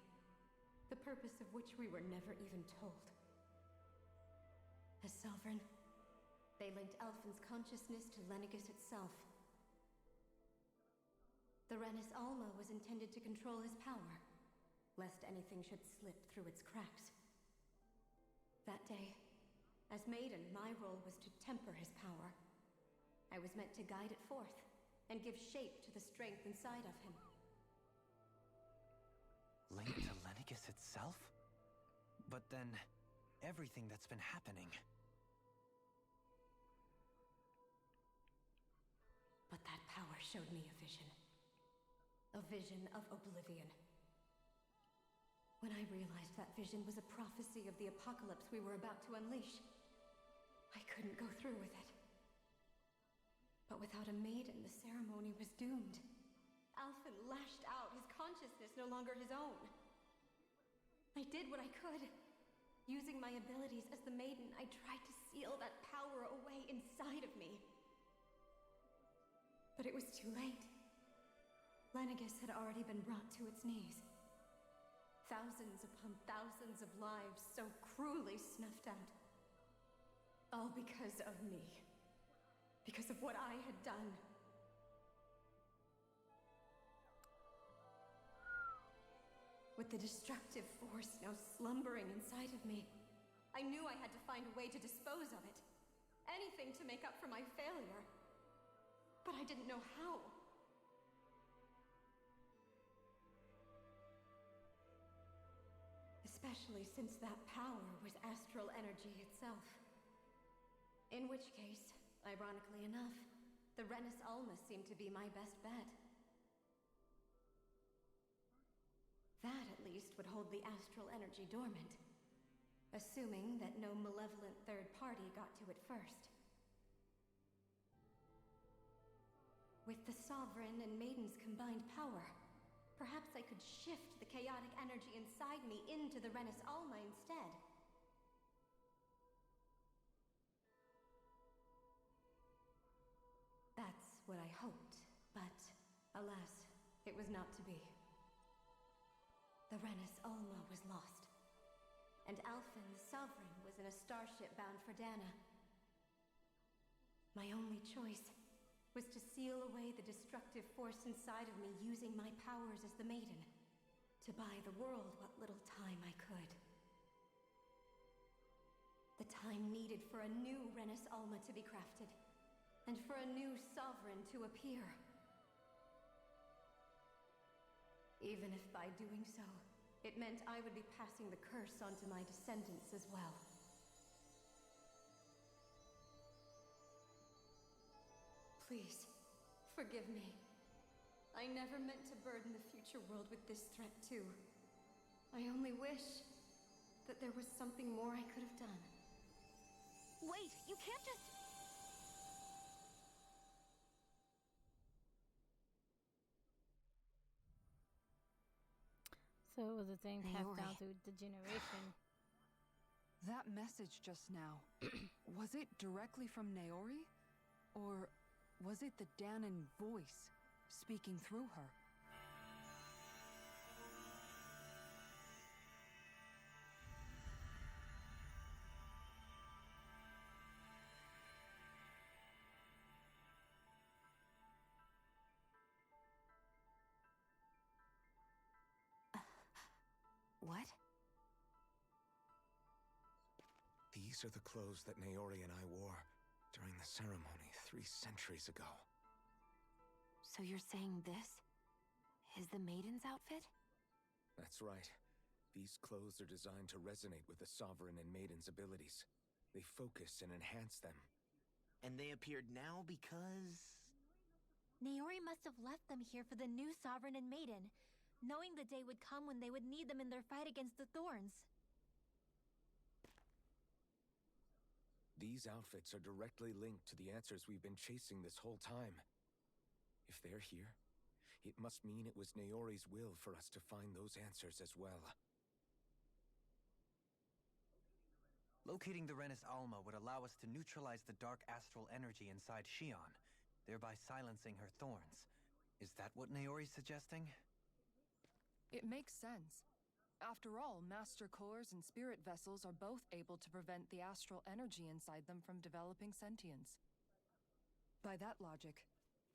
The purpose of which we were never even told. As Sovereign, they linked Alphen's consciousness to Lenegis itself. The Renis Alma was intended to control his power, lest anything should slip through its cracks. That day, as Maiden, my role was to temper his power. I was meant to guide it forth, and give shape to the strength inside of him. Linked to Lenegis itself? But then, everything that's been happening... But that power showed me a vision. A vision of oblivion. When I realized that vision was a prophecy of the apocalypse we were about to unleash, I couldn't go through with it. But without a maiden, the ceremony was doomed. Alphen lashed out, his consciousness no longer his own. I did what I could. Using my abilities as the maiden, I tried to seal that power away inside of me. But it was too late. Lenegis had already been brought to its knees. Thousands upon thousands of lives so cruelly snuffed out. All because of me. Because of what I had done. With the destructive force now slumbering inside of me, I knew I had to find a way to dispose of it. Anything to make up for my failure. But I didn't know how. Especially since that power was astral energy itself. In which case, ironically enough, the Renis Alma seemed to be my best bet. That, at least, would hold the astral energy dormant. Assuming that no malevolent third party got to it first. With the Sovereign and Maiden's combined power, perhaps I could shift the chaotic energy inside me into the Renis Alma instead. That's what I hoped, but alas, it was not to be. The Renis Alma was lost, and Alphen, the Sovereign, was in a starship bound for Dana. My only choice was to seal away the destructive force inside of me using my powers as the Maiden, to buy the world what little time I could. The time needed for a new Renis Alma to be crafted, and for a new sovereign to appear. Even if by doing so, it meant I would be passing the curse on to my descendants as well. Please, forgive me. I never meant to burden the future world with this threat too. I only wish that there was something more I could have done. Wait, you can't just... So it was a thing passed Naori. down through the generation. That message just now, was it directly from Naori? Or was it the Danon voice speaking through her? What? These are the clothes that Naori and I wore during the ceremony 3 centuries ago. So you're saying this is the Maiden's outfit? That's right. These clothes are designed to resonate with the Sovereign and Maiden's abilities. They focus and enhance them. And they appeared now because... Naori must have left them here for the new Sovereign and Maiden, knowing the day would come when they would need them in their fight against the Thorns. These outfits are directly linked to the answers we've been chasing this whole time. If they're here, it must mean it was Naori's will for us to find those answers as well. Locating the Renis Alma would allow us to neutralize the dark astral energy inside Shion, thereby silencing her thorns. Is that what Naori's suggesting? It makes sense. After all, Master Cores and Spirit Vessels are both able to prevent the astral energy inside them from developing sentience. By that logic,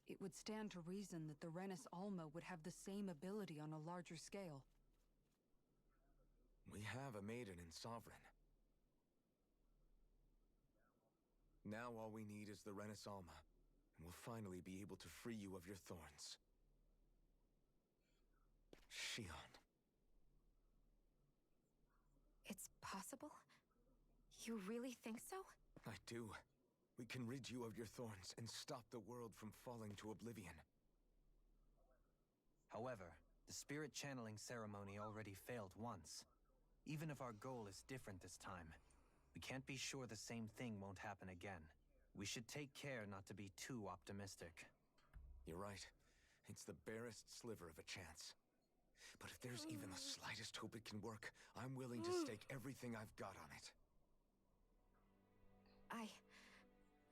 it would stand to reason that the Renis Alma would have the same ability on a larger scale. We have a Maiden and Sovereign. Now all we need is the Renis Alma, and we'll finally be able to free you of your thorns. Shion. It's possible? You really think so? I do. We can rid you of your thorns and stop the world from falling to oblivion. However, the spirit channeling ceremony already failed once. Even if our goal is different this time, we can't be sure the same thing won't happen again. We should take care not to be too optimistic. You're right. It's the barest sliver of a chance. But if there's even the slightest hope it can work, I'm willing to stake everything I've got on it.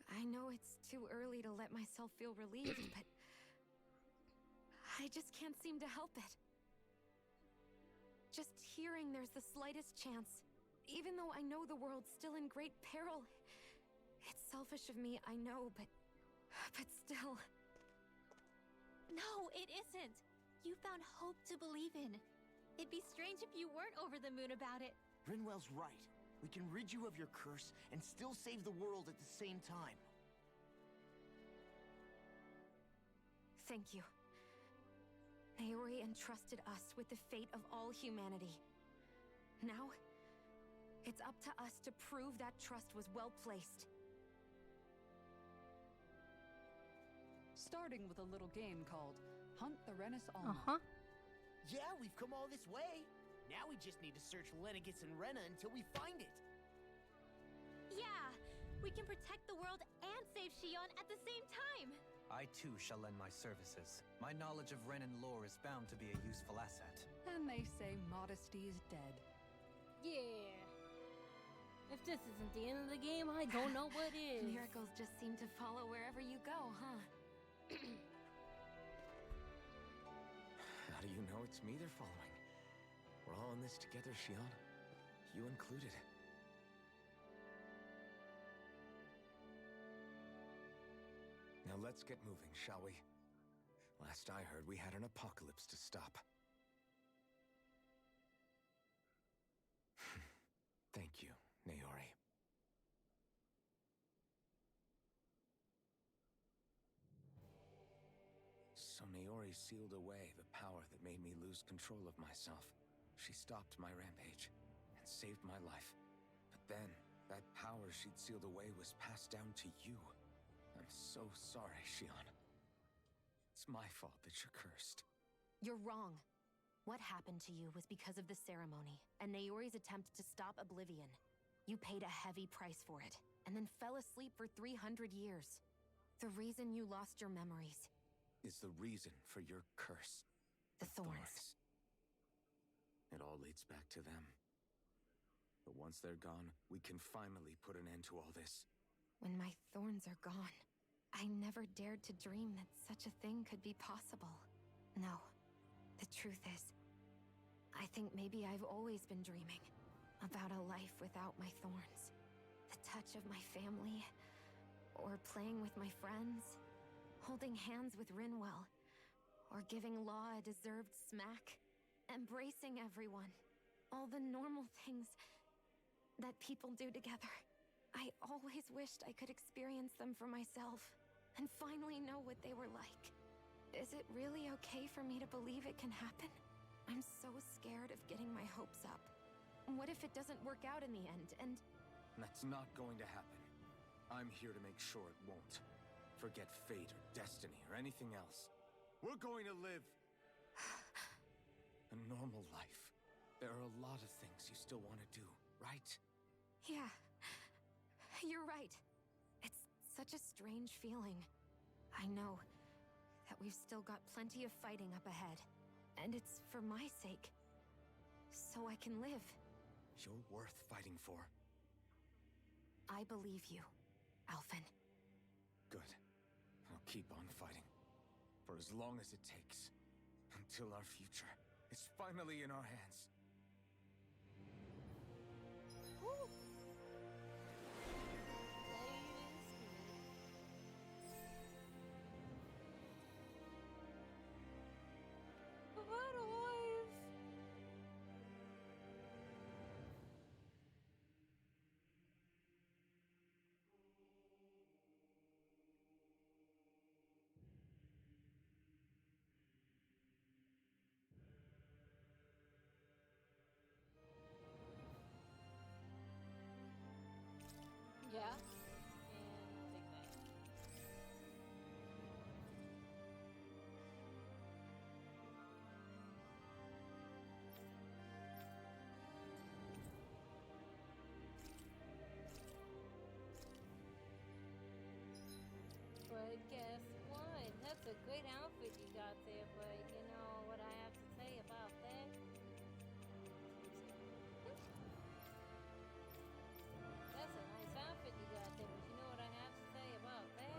I know it's too early to let myself feel relieved, but I just can't seem to help it. Just hearing there's the slightest chance, even though I know the world's still in great peril. It's selfish of me, I know, but still. No, it isn't. You found hope to believe in. It'd be strange if you weren't over the moon about it. Rinwell's right. We can rid you of your curse and still save the world at the same time. Thank you. Naori entrusted us with the fate of all humanity. Now, it's up to us to prove that trust was well placed. Starting with a little game called Hunt the Renis Alma. Yeah, we've come all this way. Now we just need to search Lenegis and Rena until we find it. Yeah, we can protect the world and save Shion at the same time. I too shall lend my services. My knowledge of Renan lore is bound to be a useful asset. And they say modesty is dead. Yeah. If this isn't the end of the game, I don't know what is. Miracles just seem to follow wherever you go, huh? How do you know it's me they're following? We're all in this together, Shion. You included. Now Now let's get moving, shall we? Last I heard, we had an apocalypse to stop. Thank you, Naori. So Naori sealed away the power that made me lose control of myself. She stopped my rampage and saved my life. But then, that power she'd sealed away was passed down to you. I'm so sorry, Shion. It's my fault that you're cursed. You're wrong. What happened to you was because of the ceremony, and Naori's attempt to stop Oblivion. You paid a heavy price for it, and then fell asleep for 300 years. The reason you lost your memories is the reason for your curse. The thorns. It all leads back to them. But once they're gone, we can finally put an end to all this. When my thorns are gone, I never dared to dream that such a thing could be possible. No, the truth is, I think maybe I've always been dreaming about a life without my thorns. The touch of my family, or playing with my friends, holding hands with Rinwell, or giving Law a deserved smack, embracing everyone. All the normal things that people do together. I always wished I could experience them for myself, and finally know what they were like. Is it really okay for me to believe it can happen? I'm so scared of getting my hopes up. What if it doesn't work out in the end, and... That's not going to happen. I'm here to make sure it won't. Forget fate or destiny or anything else. We're going to live a normal life. There are a lot of things you still want to do, right? Yeah, you're right. It's such a strange feeling. I know that we've still got plenty of fighting up ahead, and it's for my sake, so I can live. You're worth fighting for. I believe you, Alphen. Good. I'll keep on fighting. For as long as it takes. Until our future is finally in our hands. Yeah. And take that. But guess what? That's a great outfit you got there, but you know what I have to say about that? That's a nice outfit you got there, but you know what I have to say about that?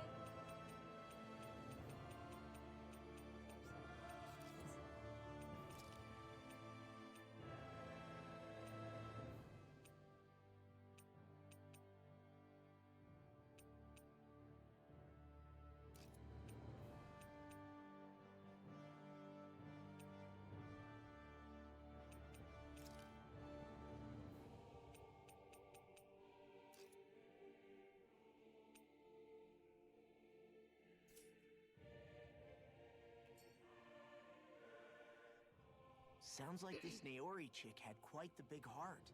Sounds like this Naori chick had quite the big heart.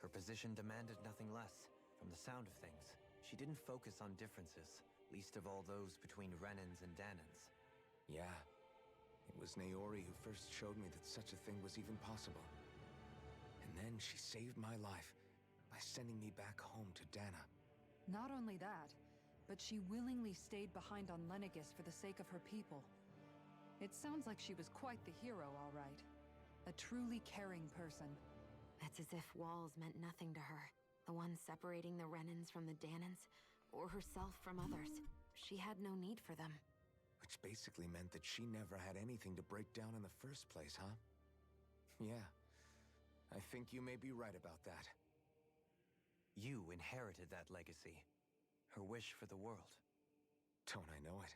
Her position demanded nothing less. From the sound of things, she didn't focus on differences, least of all those between Renans and Danans. Yeah. It was Naori who first showed me that such a thing was even possible. And then she saved my life by sending me back home to Dana. Not only that, but she willingly stayed behind on Lenegis for the sake of her people. It sounds like she was quite the hero, all right. A truly caring person. It's as if walls meant nothing to her. The ones separating the Renans from the Danans, or herself from others. She had no need for them. Which basically meant that she never had anything to break down in the first place, huh? Yeah. I think you may be right about that. You inherited that legacy. Her wish for the world. Don't I know it?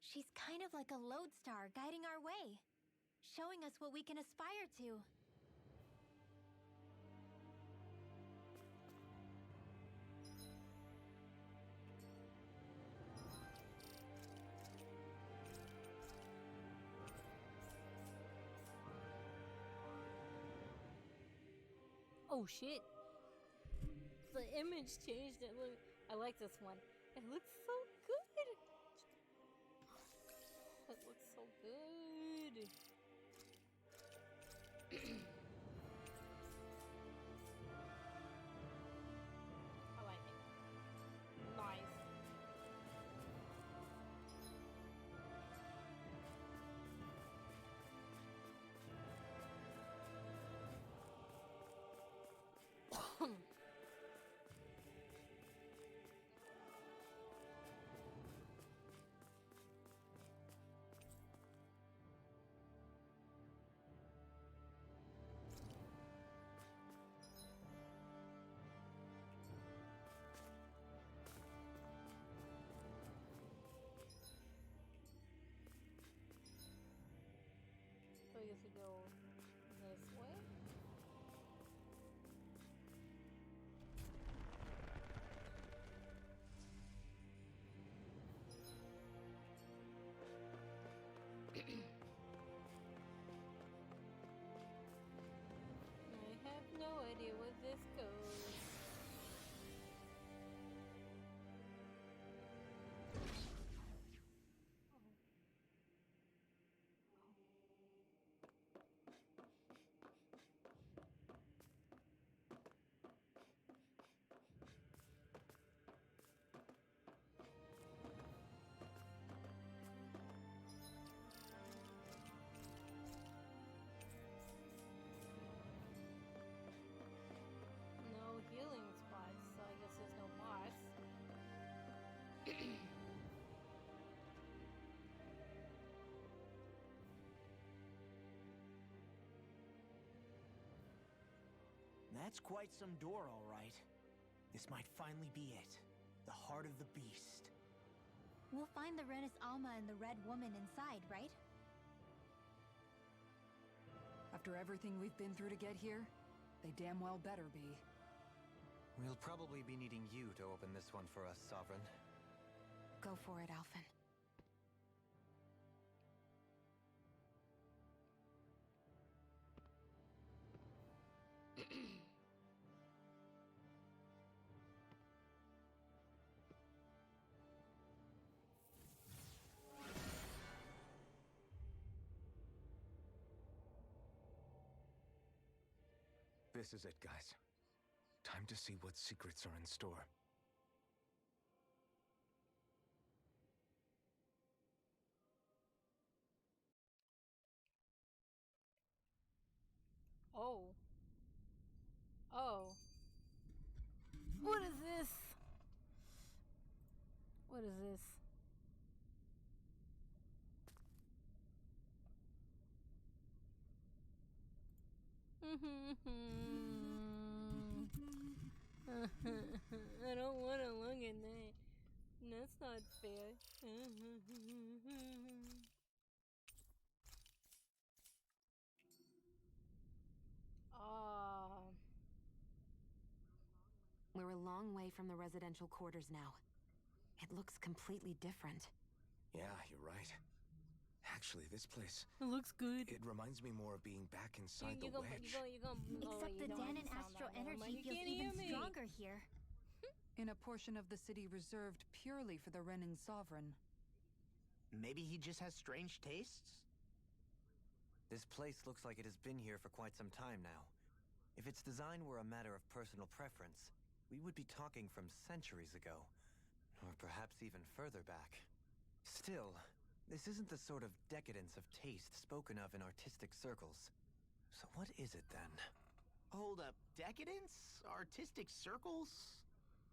She's kind of like a lodestar guiding our way, showing us what we can aspire to. Oh shit. The image changed. I like this one. It looks so good. It looks so good. I like it. Nice. So I guess we go this way. I have no idea where this goes. No healing spots, so I guess there's no boss. That's quite some door, all right. This might finally be it. The heart of the beast. We'll find the Renis Alma and the Red Woman inside, right? After everything we've been through to get here, they damn well better be. We'll probably be needing you to open this one for us, Sovereign. Go for it, Alphen. This is it, guys. Time to see what secrets are in store. Oh. Oh. What is this? What is this? I don't want to look at that. That's not fair. We're a long way from the residential quarters now. It looks completely different. Yeah, you're right. Actually, this place... It looks good. It reminds me more of being back inside the wedge. Except the Dahnan astral energy feels even stronger here. In a portion of the city reserved purely for the Renin Sovereign. Maybe he just has strange tastes? This place looks like it has been here for quite some time now. If its design were a matter of personal preference, we would be talking from centuries ago. Or perhaps even further back. Still, this isn't the sort of decadence of taste spoken of in artistic circles. So what is it then? Hold up, decadence? Artistic circles?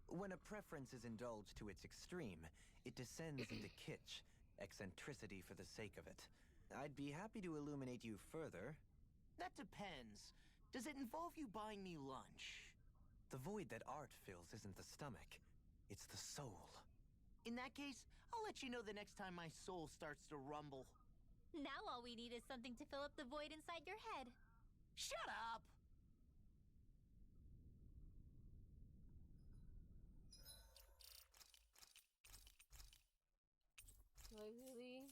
When a preference is indulged to its extreme, it descends into kitsch, eccentricity for the sake of it. I'd be happy to illuminate you further. That depends. Does it involve you buying me lunch? The void that art fills isn't the stomach, it's the soul. In that case, I'll let you know the next time my soul starts to rumble. Now all we need is something to fill up the void inside your head. Shut up! Do I really?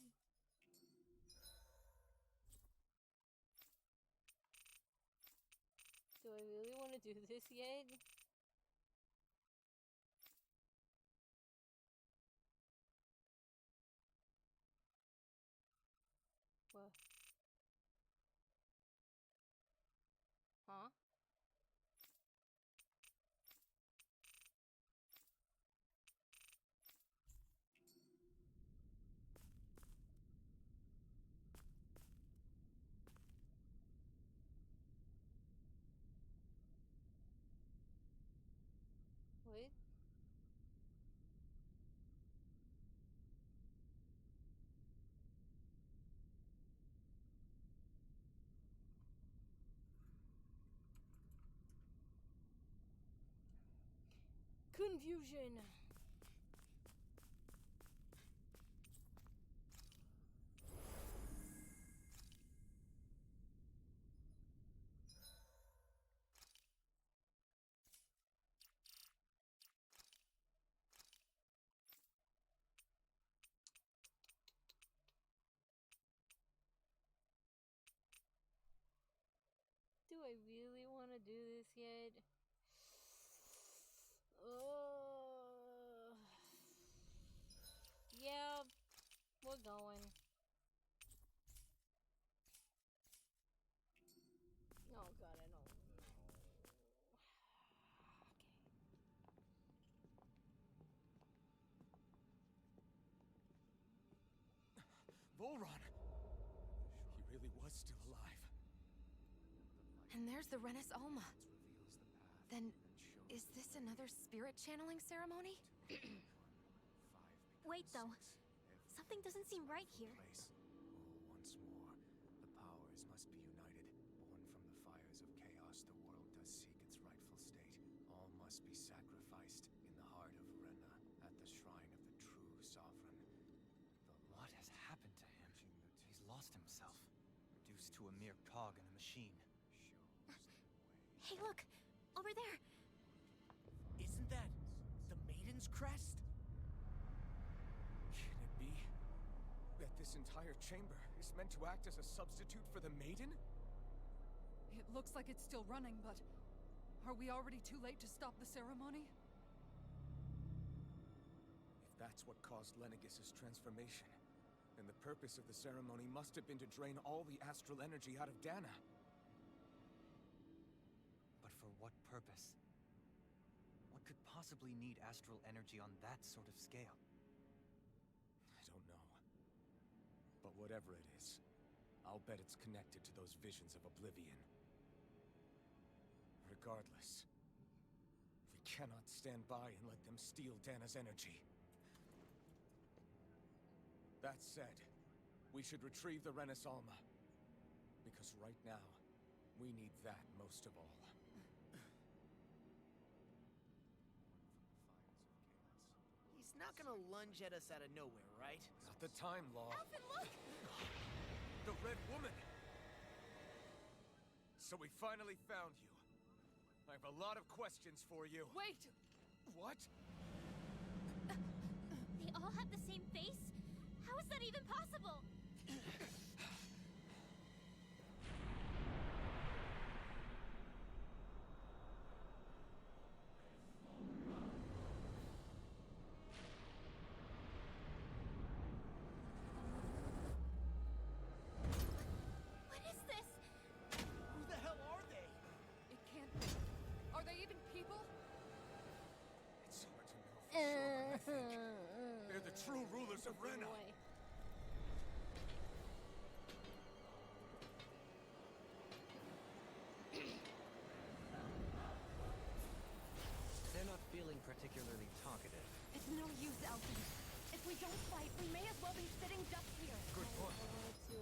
Do I really want to do this yet? What? Huh? Wait. Confusion. Do I really want to do this yet? Yeah, we're going. Oh god, I don't know. Volron! He really was still alive. And there's the Renis Alma. Then, is this another spirit channeling ceremony? Wait, though. Something doesn't seem right here. Once more, the powers must be united. Born from the fires of chaos, the world does seek its rightful state. All must be sacrificed in the heart of Rena, at the shrine of the true sovereign. What has happened to him? He's lost himself. Reduced to a mere cog in a machine. Hey, look! Over there! Isn't that the Maiden's crest? Can it be that this entire chamber is meant to act as a substitute for the Maiden? It looks like it's still running, but are we already too late to stop the ceremony? If that's what caused Lenegis' transformation, then the purpose of the ceremony must have been to drain all the astral energy out of Dana. But for what purpose? What could possibly need astral energy on that sort of scale? I don't know. But whatever it is, I'll bet it's connected to those visions of oblivion. Regardless, we cannot stand by and let them steal Dana's energy. That said, we should retrieve the Renis Alma. Because right now, we need that most of all. He's not gonna lunge at us out of nowhere, right? Not the time, Law. Alphen, look! The Red Woman! So we finally found you. I have a lot of questions for you. Wait! What? They all have the same face? How is that even possible? What is this? Who the hell are they? It can't be. Are they even people? It's hard to know for sure, but I think they're the true rulers of Rena. They're not feeling particularly talkative. It's no use, Alphen. If we don't fight, we may as well be sitting ducks here. Good point. To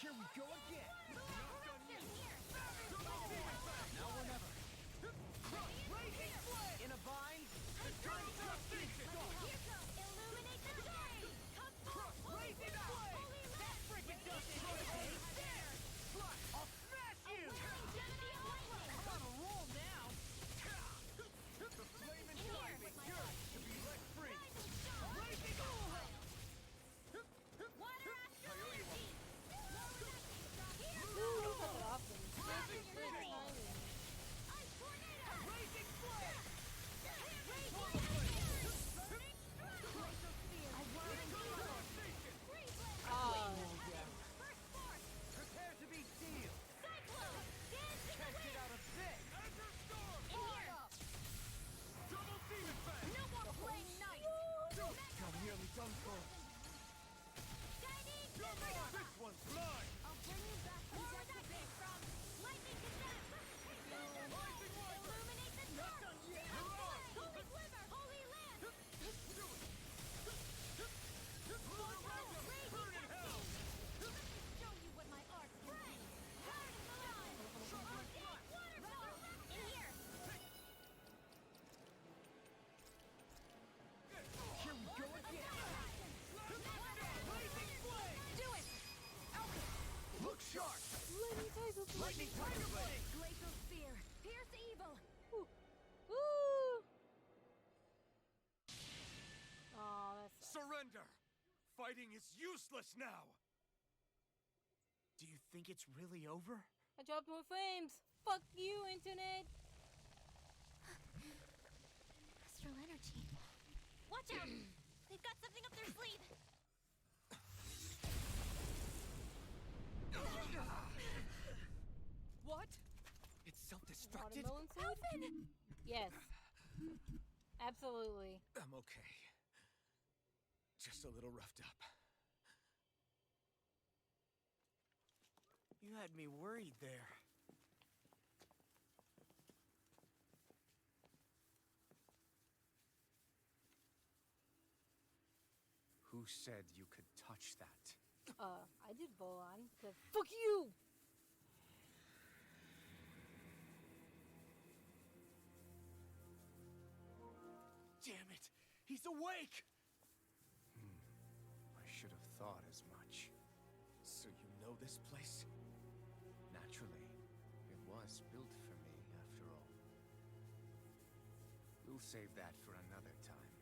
Here we go again! Not done yet! Now or never. Blazing flame! In a bind. Illuminate the day! Come forth, holy Blazing flame! flame! Holy That land! freaking does it! There! I'll smash you! I'm on a roll now! The flame and time is yours to be let free! Blazing flame! Water I owe you one. Ooh, look at that often. Perfect timing. Blazing flame! Oh. Prepare to be sealed! Can't get out of this! Double demon fang! No more playing nice! I'm nearly done for. Come on! This one's mine! I'll bring you back from death to base. From lightning to death! Rising Wyvern! Illuminate the Not dark! done yet! Holy quiver! Holy land! Burn in hell! Show you what my art can do! Burn in the line! Waterfall! In here! Here we go again! Blazing flame! Do it! Look sharp! Lightning Tiger Blade. Lightning Tiger Blade! Glacial spear! Pierce evil! Woo! Woo! Oh, that's Surrender! Fighting is useless now! Do you think it's really over? I dropped more frames. Fuck you, internet. Astral energy. Watch out! They've got something up their sleeve! What? It's self-destructed? Watermelon seed? Yes. Absolutely. I'm okay. Just a little roughed up. You had me worried there. Who said you could touch that? I did Volon. Cause fuck you! Damn it! He's awake! I should have thought as much. So you know this place? Naturally, it was built for me, after all. We'll save that for another time.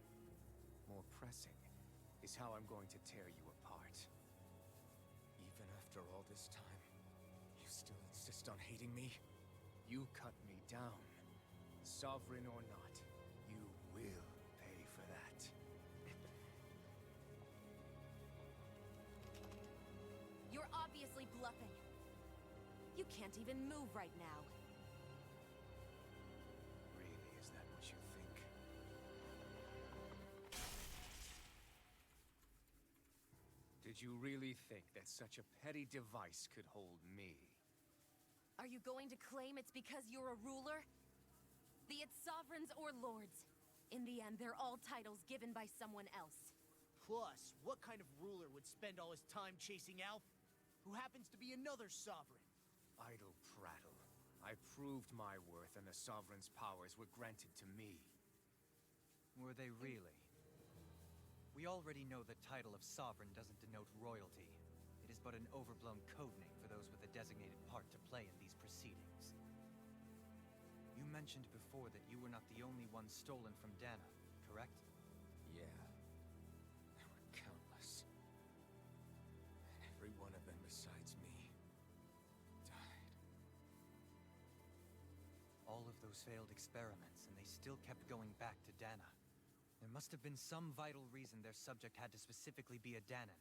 More pressing is how I'm going to tear you apart. Even after all this time, you still insist on hating me? You cut me down. Sovereign or not, you will pay for that. You're obviously bluffing. You can't even move right now. Really, is that what you think? Did you really think that such a petty device could hold me? Are you going to claim it's because you're a ruler? Be it sovereigns or lords. In the end, they're all titles given by someone else. Plus, what kind of ruler would spend all his time chasing Alf, who happens to be another sovereign? Idle prattle. I proved my worth and the Sovereign's powers were granted to me. Were they really? We already know the title of Sovereign doesn't denote royalty. It is but an overblown codename for those with a designated part to play in these proceedings. You mentioned before that you were not the only one stolen from Dana, correct? Yeah. There were countless. And every one of them besides me died. All of those failed experiments, and they still kept going back to Dana. There must have been some vital reason their subject had to specifically be a Danan.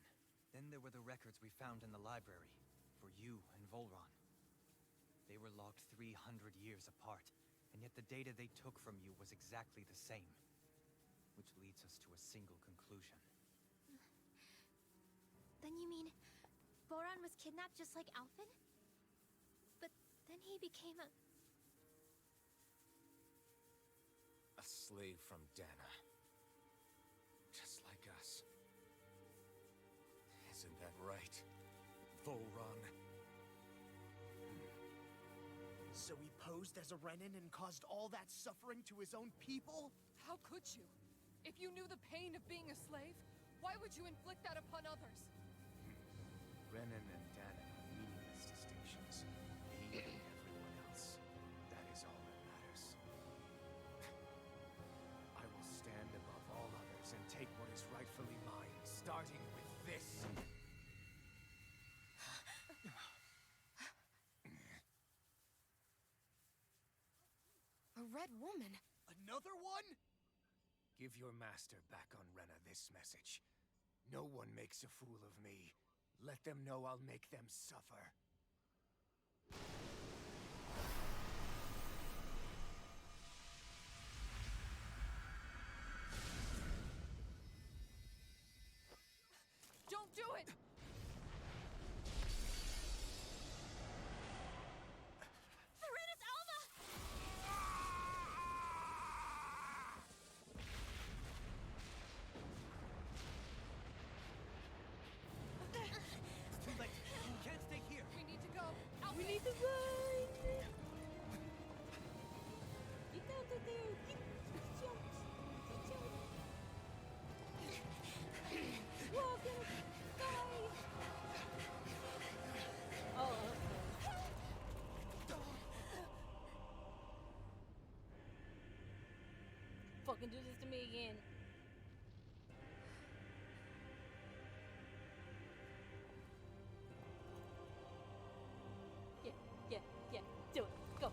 Then there were the records we found in the library, for you and Volron. They were logged 300 years apart, and yet the data they took from you was exactly the same. Which leads us to a single conclusion. Then you mean Boron was kidnapped just like Alphen? But then he became a... A slave from Dana. Just like us. Isn't that right, Volron. So he posed as a Renin and caused all that suffering to his own people? How could you? If you knew the pain of being a slave, why would you inflict that upon others? Renin and Dana are meaningless distinctions. He and everyone else. That is all that matters. I will stand above all others and take what is rightfully mine, starting with this. A red woman? Another one? Give your master back on Rena this message. No one makes a fool of me. Let them know I'll make them suffer. Don't do it! Serenus Alva! It's too late. We can't stay here. We need to go. Out We there. need to run! Get out of there! Get jump! Get jump! Walk in! Die! Oh, okay. Fucking do this to me again. Yeah, yeah, yeah. Do it. Go.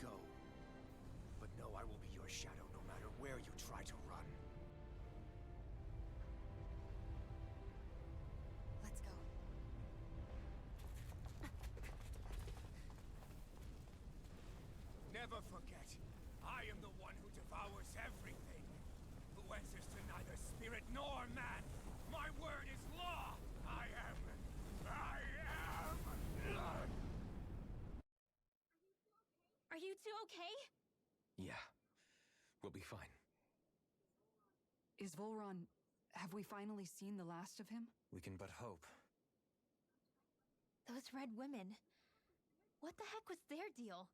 Go. But know I will be your shadow no matter where you try to run. Let's go. Never forget, I am the one who devours everything. Who answers to neither spirit nor man. My word is law. I am. Are you two okay? Yeah. We'll be fine. Is Volron... Have we finally seen the last of him? We can but hope. Those red women. What the heck was their deal?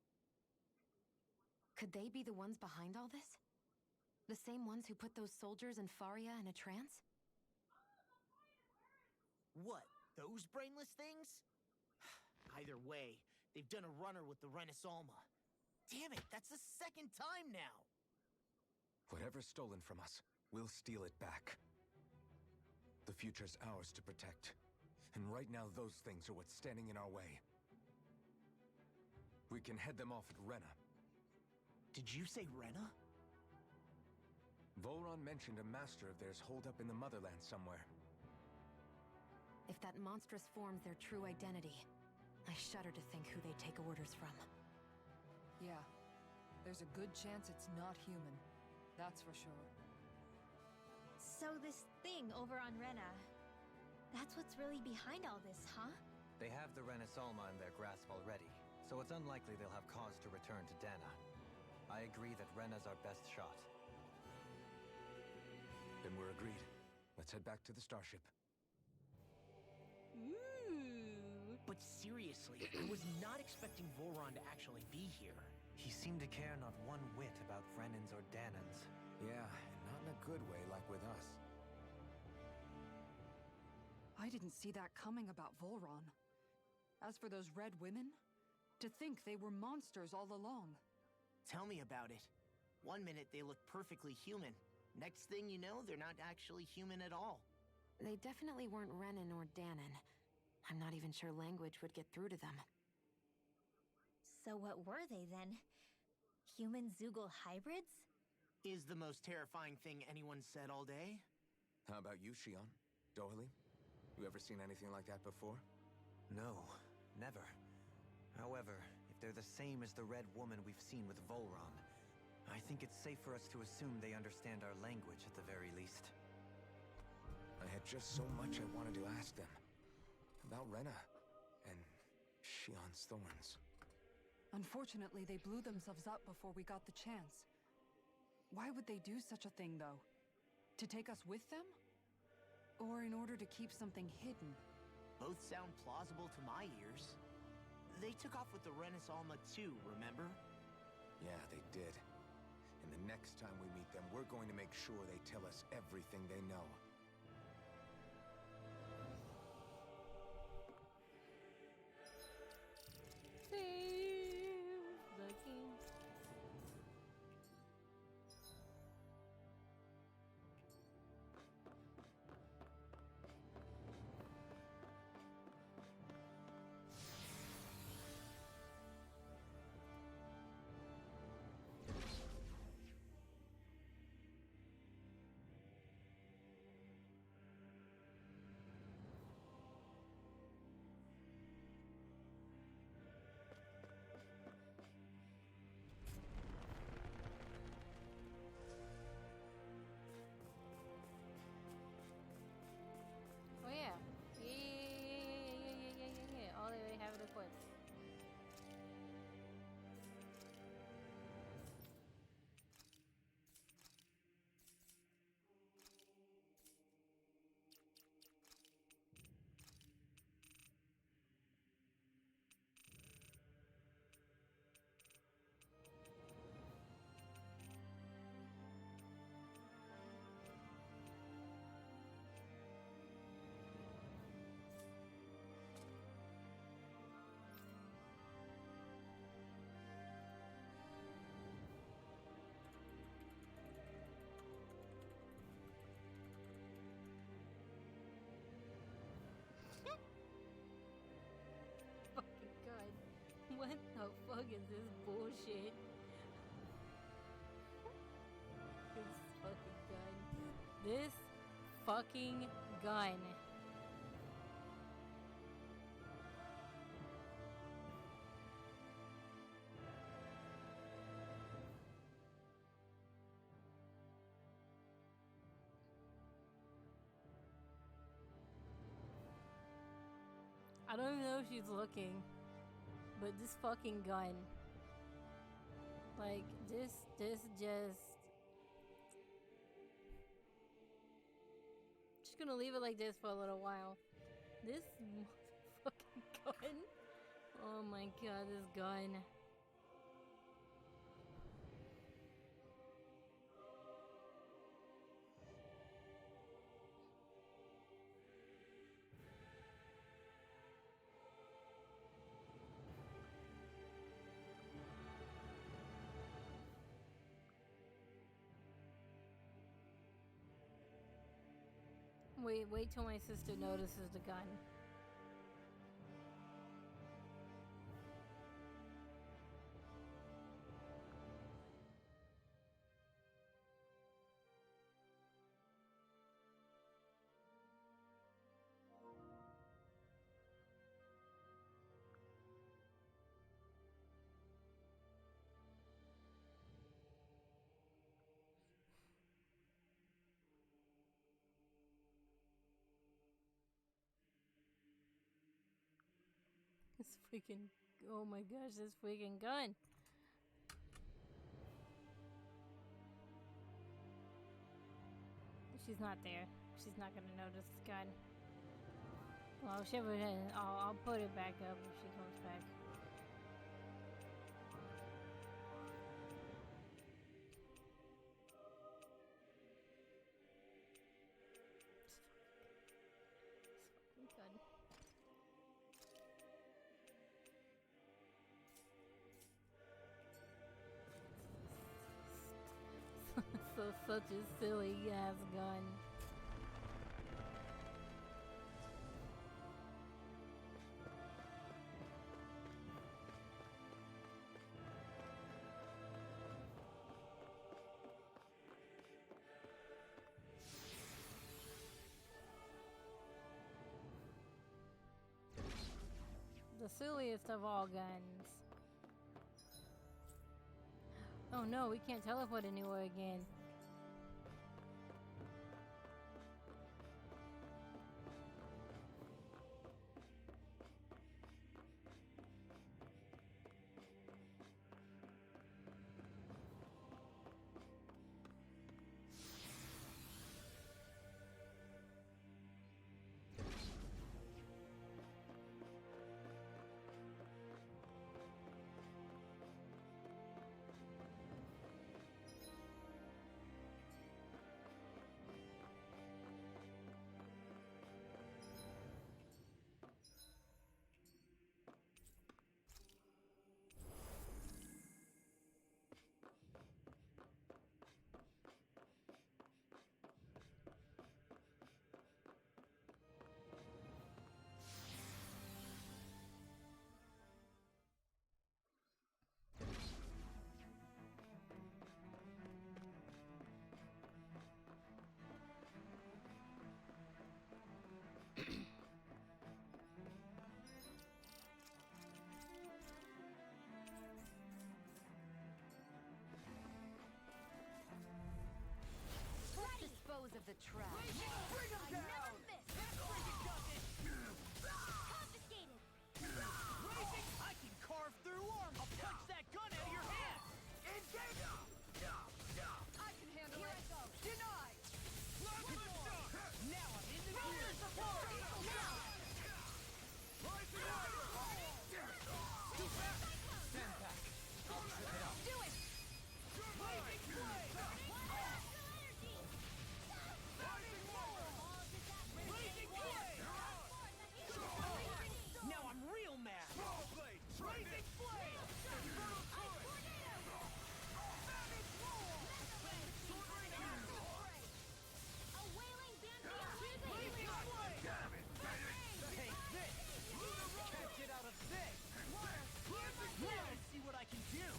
Could they be the ones behind all this? The same ones who put those soldiers in Faria in a trance? What? Those brainless things? Either way, they've done a runner with the Renis Alma. Damn it, that's the second time now! Whatever's stolen from us, we'll steal it back. The future's ours to protect. And right now, those things are what's standing in our way. We can head them off at Rena. Did you say Rena? Volron mentioned a master of theirs holed up in the motherland somewhere. If that monstrous form's their true identity, I shudder to think who they take orders from. Yeah. There's a good chance it's not human. That's for sure. So this thing over on Rena, that's what's really behind all this, huh? They have the Renis Alma in their grasp already, so it's unlikely they'll have cause to return to Dana. I agree that Rena's our best shot. Then we're agreed. Let's head back to the starship. Ooh. But seriously, I was not expecting Volron to actually be here. He seemed to care not one whit about Renans or Danans. Yeah, and not in a good way like with us. I didn't see that coming about Volron. As for those red women, to think they were monsters all along. Tell me about it. One minute they look perfectly human. Next thing you know, they're not actually human at all. They definitely weren't Renan or Danon. I'm not even sure language would get through to them. So what were they then? Human Zoogle hybrids? Is the most terrifying thing anyone said all day? How about you, Shion? Dohalim? You ever seen anything like that before? No, never. However, if they're the same as the Red Woman we've seen with Volron, I think it's safe for us to assume they understand our language at the very least. I had just so much I wanted to ask them. About Rena and Shion's thorns. Unfortunately, they blew themselves up before we got the chance. Why would they do such a thing, though? To take us with them? Or in order to keep something hidden? Both sound plausible to my ears. They took off with the Renis Alma too, remember? Yeah, they did. And the next time we meet them, we're going to make sure they tell us everything they know. Save the king. Oh yeah. Yeah. Oh, they already have it equipped. Fucking god. What the fuck is this bullshit? This fucking gun. I don't even know if she's looking, but this fucking gun. Like, this just... Just gonna leave it like this for a little while. This motherfucking gun. Oh my god, this gun. Wait till my sister notices the gun. This freaking, oh my gosh, this freaking gun. She's not there. She's not gonna notice this gun. Well, she would. I'll put it back up if she comes back. This fucking gun. So such a silly ass gun. The silliest of all guns. Oh no, we can't teleport anywhere again. Dispose of the trash. Bring him down! Never miss. That's freaking does it! Confiscated. Raging, I can carve through armor. I'll punch that gun out of your hand. Engage! I can handle it. Denied. Now I'm in the Rangers of war. Now. Too fast. Stand back. I'll trip it up. Do it. Raging flame. Blazing flame! Now I'm real mad! Blazing flame! A wailing band. Blazing flame! Take this! Can't get out of this! Now see what I can do!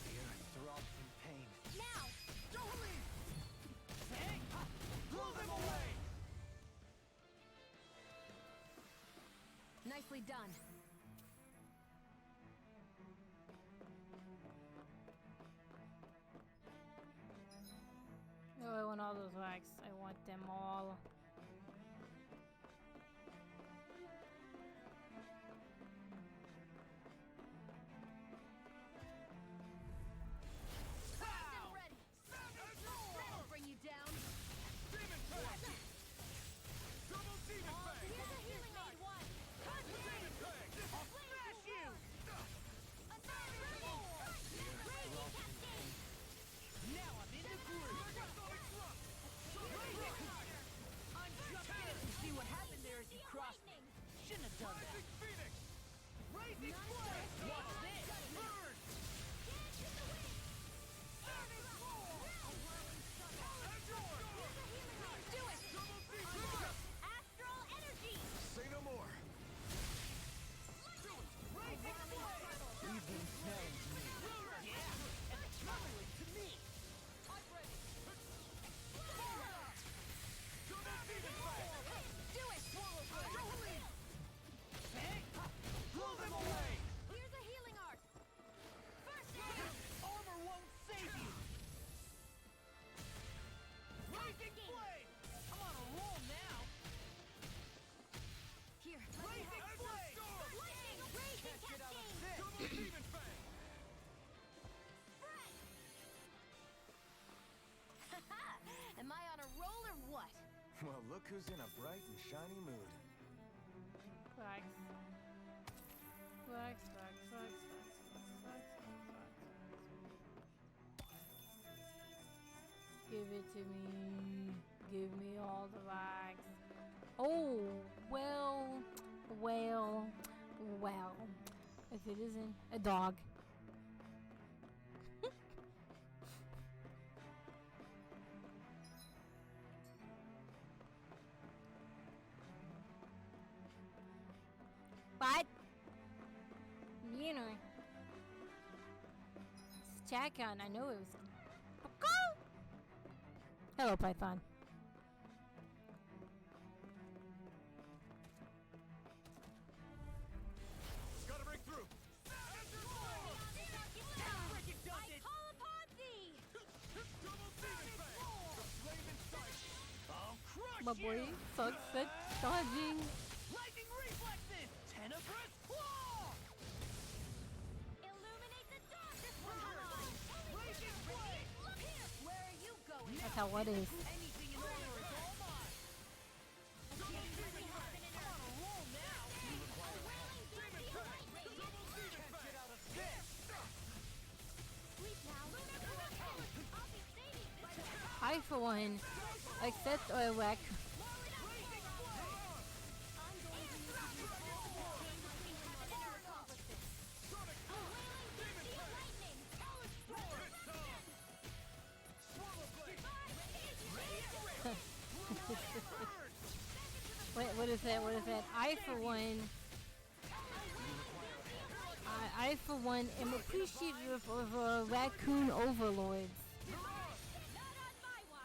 The earth throbs in pain. Now. Hey! Blow them away! Nicely done. Oh, I want all those wax. I want them all. Ready. That'll bring you down. Demon Tag! Double Demon Tag! Here's a healing aid one. Demon Tag! I'll smash you! Now I'm in the groove! I'm just in! See what happened there as you crossed me? Shouldn't have done that! Rising Phoenix! Raising flame! Watch this! Burn! Do it. Astral energy. Say no more. Raising flame! You've been smelling to me. Yeah! And totally to me! I'm ready. Do it. Hey! Blow them away! Here's a healing art. First aid. Armor won't save you! Raising flame! I'm on a roll now! Here. Raising flame! Lightning. Raging cascade. Double Demon Fang! Am I on a roll or what? Well, look who's in a bright and shiny mood. Wax. Wax, wax, wax, wax, wax, wax, wax. Give it to me. Give me all the wax. Oh, well, well, well. If it isn't a dog. But you know, it's Chacon. I know it was. Hello, Python. Gotta break through. I call upon thee! I'll crush My boy you! sucks at dodging. Lightning reflexes! Tenebrous claw! Illuminate the dark! This one come on! Raging blade! Look here! Where are you going? That's how what is. Anything in order is all mine! Can't really happen in I'm on a roll now! Get out of this! Sleep now. I'll be saving this. I, for one, accept Oiwak. Wait, what is that? What is that? I, for one, am appreciative of raccoon overlords.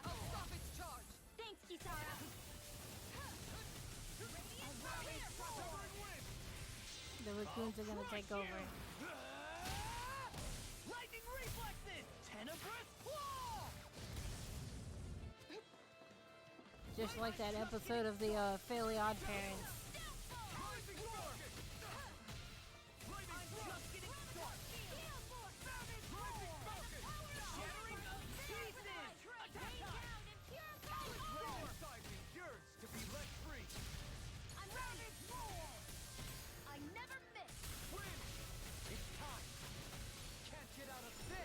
I'll stop its charge. Thanks, Kisara. The raccoons are gonna take over. Lightning reflexes! Tenebrous claw! Just like that episode of the Fairly Odd Parents. I never miss. It's time. Can't get out of this.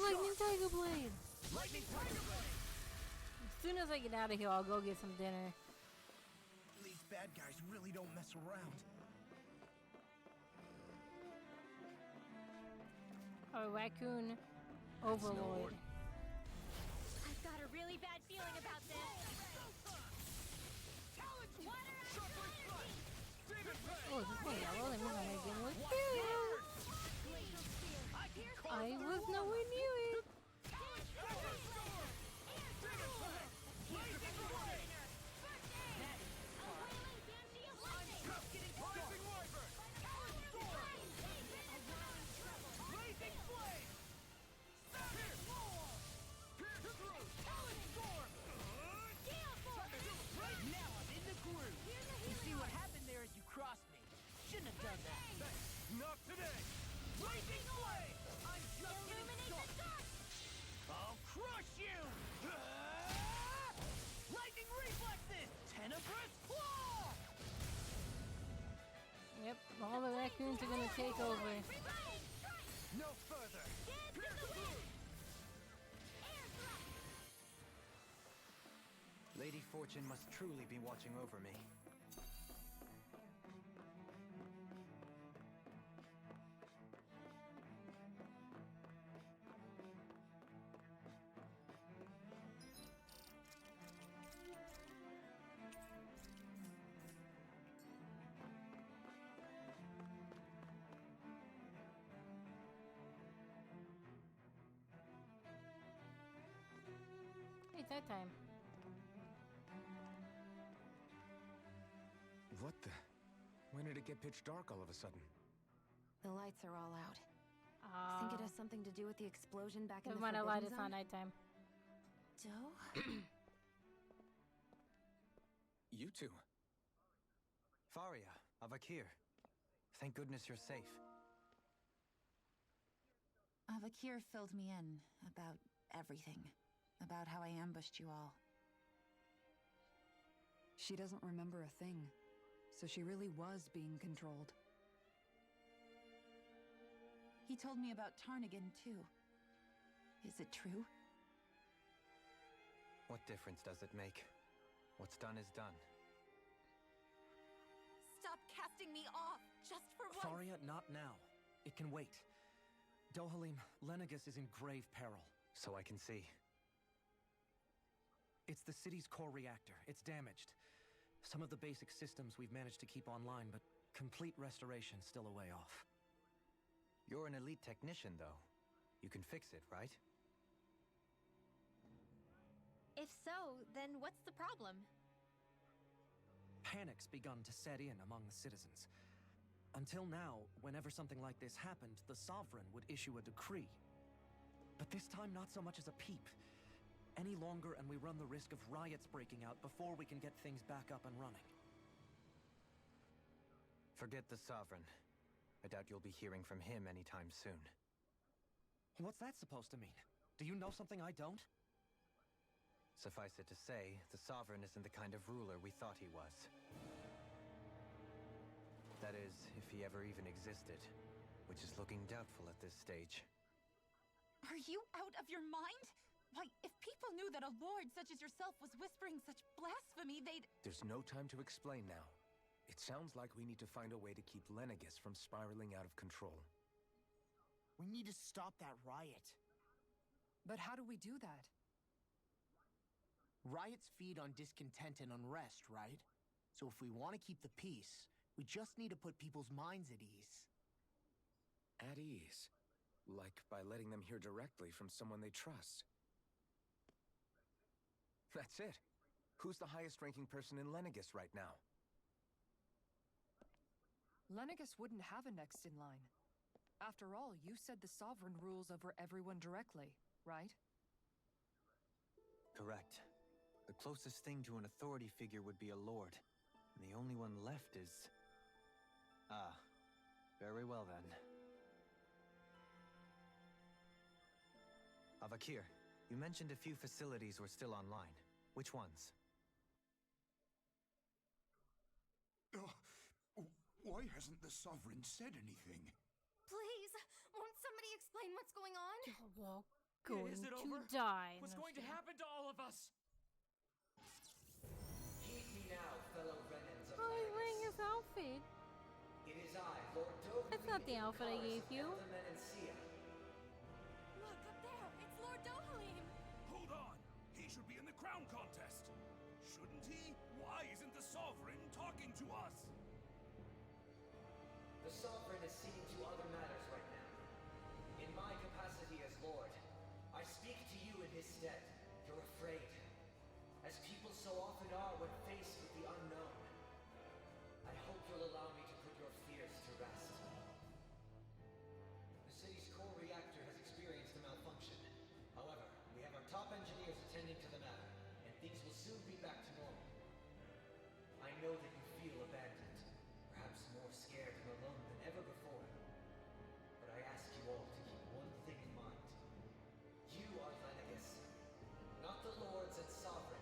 Lightning Tiger Blade! Lightning Tiger Blade. As soon as I get out of here, I'll go get some dinner. These bad guys really don't mess around. A raccoon overlord. I've got a really bad feeling about this. Oh, is this one yellow? That means I'm gonna get more kills. I was nowhere near it. Shouldn't have done that. Not today. Lightning blade! I'm just getting started. I'll crush you! Lightning reflexes! Tenebrous claw! Yep, all the raccoons are gonna take over. No further. Lady Fortune must truly be watching over me. It's that time. What the? When did it get pitch dark all of a sudden? The lights are all out. Think it has something to do with the explosion back in the Never mind, I lied. Forbidden It's not Zone? nighttime. Doe? You two. Faria, Avakir. Thank goodness you're safe. Avakir filled me in about everything. About how I ambushed you all. She doesn't remember a thing, so she really was being controlled. He told me about Tarnigan, too. Is it true? What difference does it make? What's done is done. Stop casting me off, just for once! Faria, not now. It can wait. Dohalim, Lenegus is in grave peril. So I can see. It's the city's core reactor. It's damaged. Some of the basic systems we've managed to keep online, but complete restoration's still a way off. You're an elite technician, though. You can fix it, right? If so, then what's the problem? Panic's begun to set in among the citizens. Until now, whenever something like this happened, the Sovereign would issue a decree. But this time, not so much as a peep. Any longer, and we run the risk of riots breaking out before we can get things back up and running. Forget the Sovereign. I doubt you'll be hearing from him anytime soon. What's that supposed to mean? Do you know something I don't? Suffice it to say, the Sovereign isn't the kind of ruler we thought he was. That is, if he ever even existed, which is looking doubtful at this stage. Are you out of your mind? Why, if people knew that a lord such as yourself was whispering such blasphemy, they'd... There's no time to explain now. It sounds like we need to find a way to keep Lenegis from spiraling out of control. We need to stop that riot. But how do we do that? Riots feed on discontent and unrest, right? So if we want to keep the peace, we just need to put people's minds at ease. At ease? Like by letting them hear directly from someone they trust. That's it. Who's the highest-ranking person in Lenegis right now? Lenegis wouldn't have a next in line. After all, you said the Sovereign rules over everyone directly, right? Correct. The closest thing to an authority figure would be a lord. And the only one left is... Ah. Very well then. Avakir, you mentioned a few facilities were still online. Which ones? Why hasn't the Sovereign said anything? Please, won't somebody explain what's going on? You're all going Is it to over? die. What's No, going to happen to all of us? Heed me now, fellow Renans of Oh, he's Lenegis. wearing his outfit. It is I, Lord Dohalim. That's not the outfit I gave you. Look, up there! It's Lord Dohalim! Hold on! He should be in the crown contest! Shouldn't he? Why isn't the Sovereign talking to us? The Sovereign is seeing to other matters right now. In my capacity as Lord, I speak to you in his stead. You're afraid. As people so often are when faced with the unknown. I hope you'll allow me to put your fears to rest. The city's core reactor has experienced a malfunction. However, we have our top engineers attending to the matter, and things will soon be back to normal. I know that you feel abandoned, perhaps more scared and alone than ever before. But I ask you all to keep one thing in mind. You are Lenegis, not the lords and sovereign.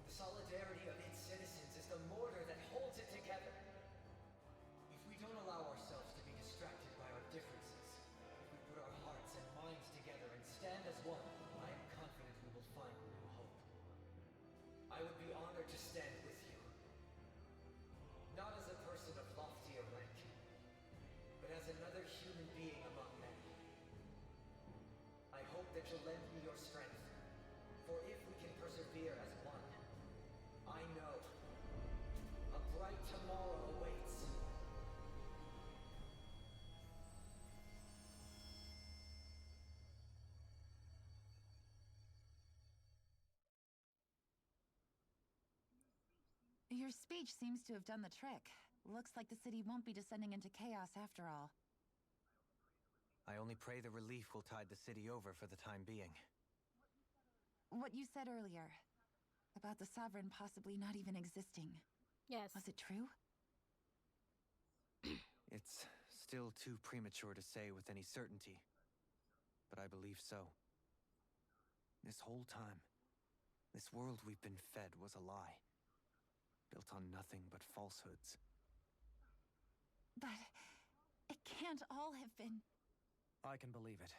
The solidarity of its citizens is the mortar that holds it together. If we don't allow ourselves to be distracted by our differences, if we put our hearts and minds together and stand as one, I am confident we will find new hope. I would be honored to stand with you. Not as a person of loftier rank, but as another human being among many. I hope that you'll lend me your strength, for if we can persevere as one, I know a bright tomorrow awaits. Your speech seems to have done the trick. Looks like the city won't be descending into chaos after all. I only pray the relief will tide the city over for the time being. What you said earlier, about the Sovereign possibly not even existing. Yes. Was it true? It's still too premature to say with any certainty, but I believe so. This whole time, this world we've been fed was a lie, built on nothing but falsehoods. But it can't all have been... I can believe it.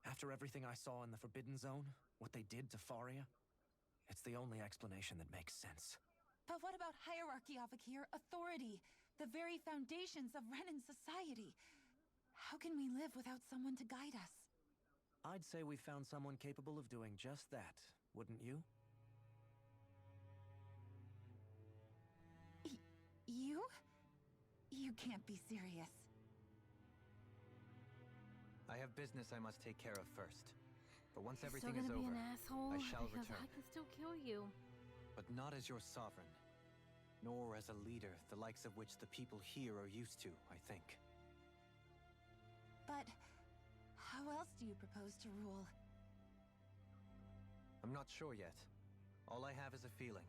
After everything I saw in the Forbidden Zone, what they did to Faria, it's the only explanation that makes sense. But what about hierarchy, Avakir? Authority? The very foundations of Renan society? How can we live without someone to guide us? I'd say we found someone capable of doing just that, wouldn't you? You? You can't be serious. I have business I must take care of first. But once You're everything still is gonna be over, an asshole I shall because return. I can still kill you. But not as your sovereign. Nor as a leader, the likes of which the people here are used to, I think. But how else do you propose to rule? I'm not sure yet. All I have is a feeling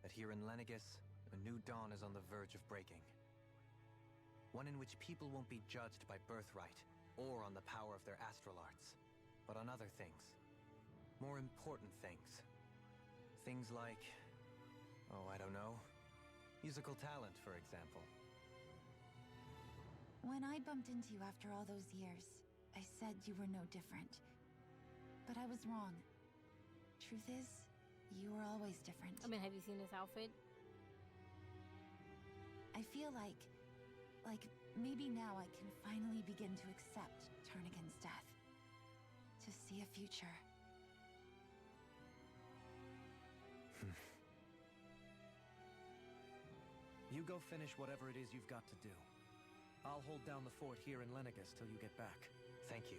that here in Lenegis, a new dawn is on the verge of breaking. One in which people won't be judged by birthright or on the power of their astral arts, but on other things. More important things. Things like, oh, I don't know, musical talent, for example. When I bumped into you after all those years, I said you were no different. But I was wrong. Truth is, you were always different. I mean, have you seen this outfit? I feel like maybe now I can finally begin to accept Turnigan's death. To see a future. You go finish whatever it is you've got to do. I'll hold down the fort here in Lenegis till you get back. Thank you.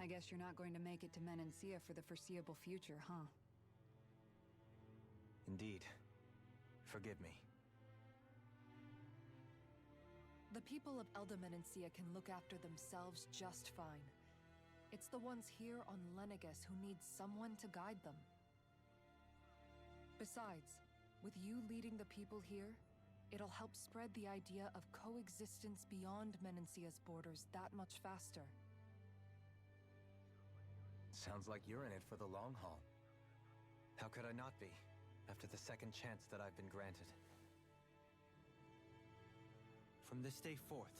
I guess you're not going to make it to Menancia for the foreseeable future, huh? Indeed. Forgive me. The people of Elda Menancia can look after themselves just fine. It's the ones here on Lenegis who need someone to guide them. Besides, with you leading the people here, it'll help spread the idea of coexistence beyond Menancia's borders that much faster. Sounds like you're in it for the long haul. How could I not be, after the second chance that I've been granted? From this day forth,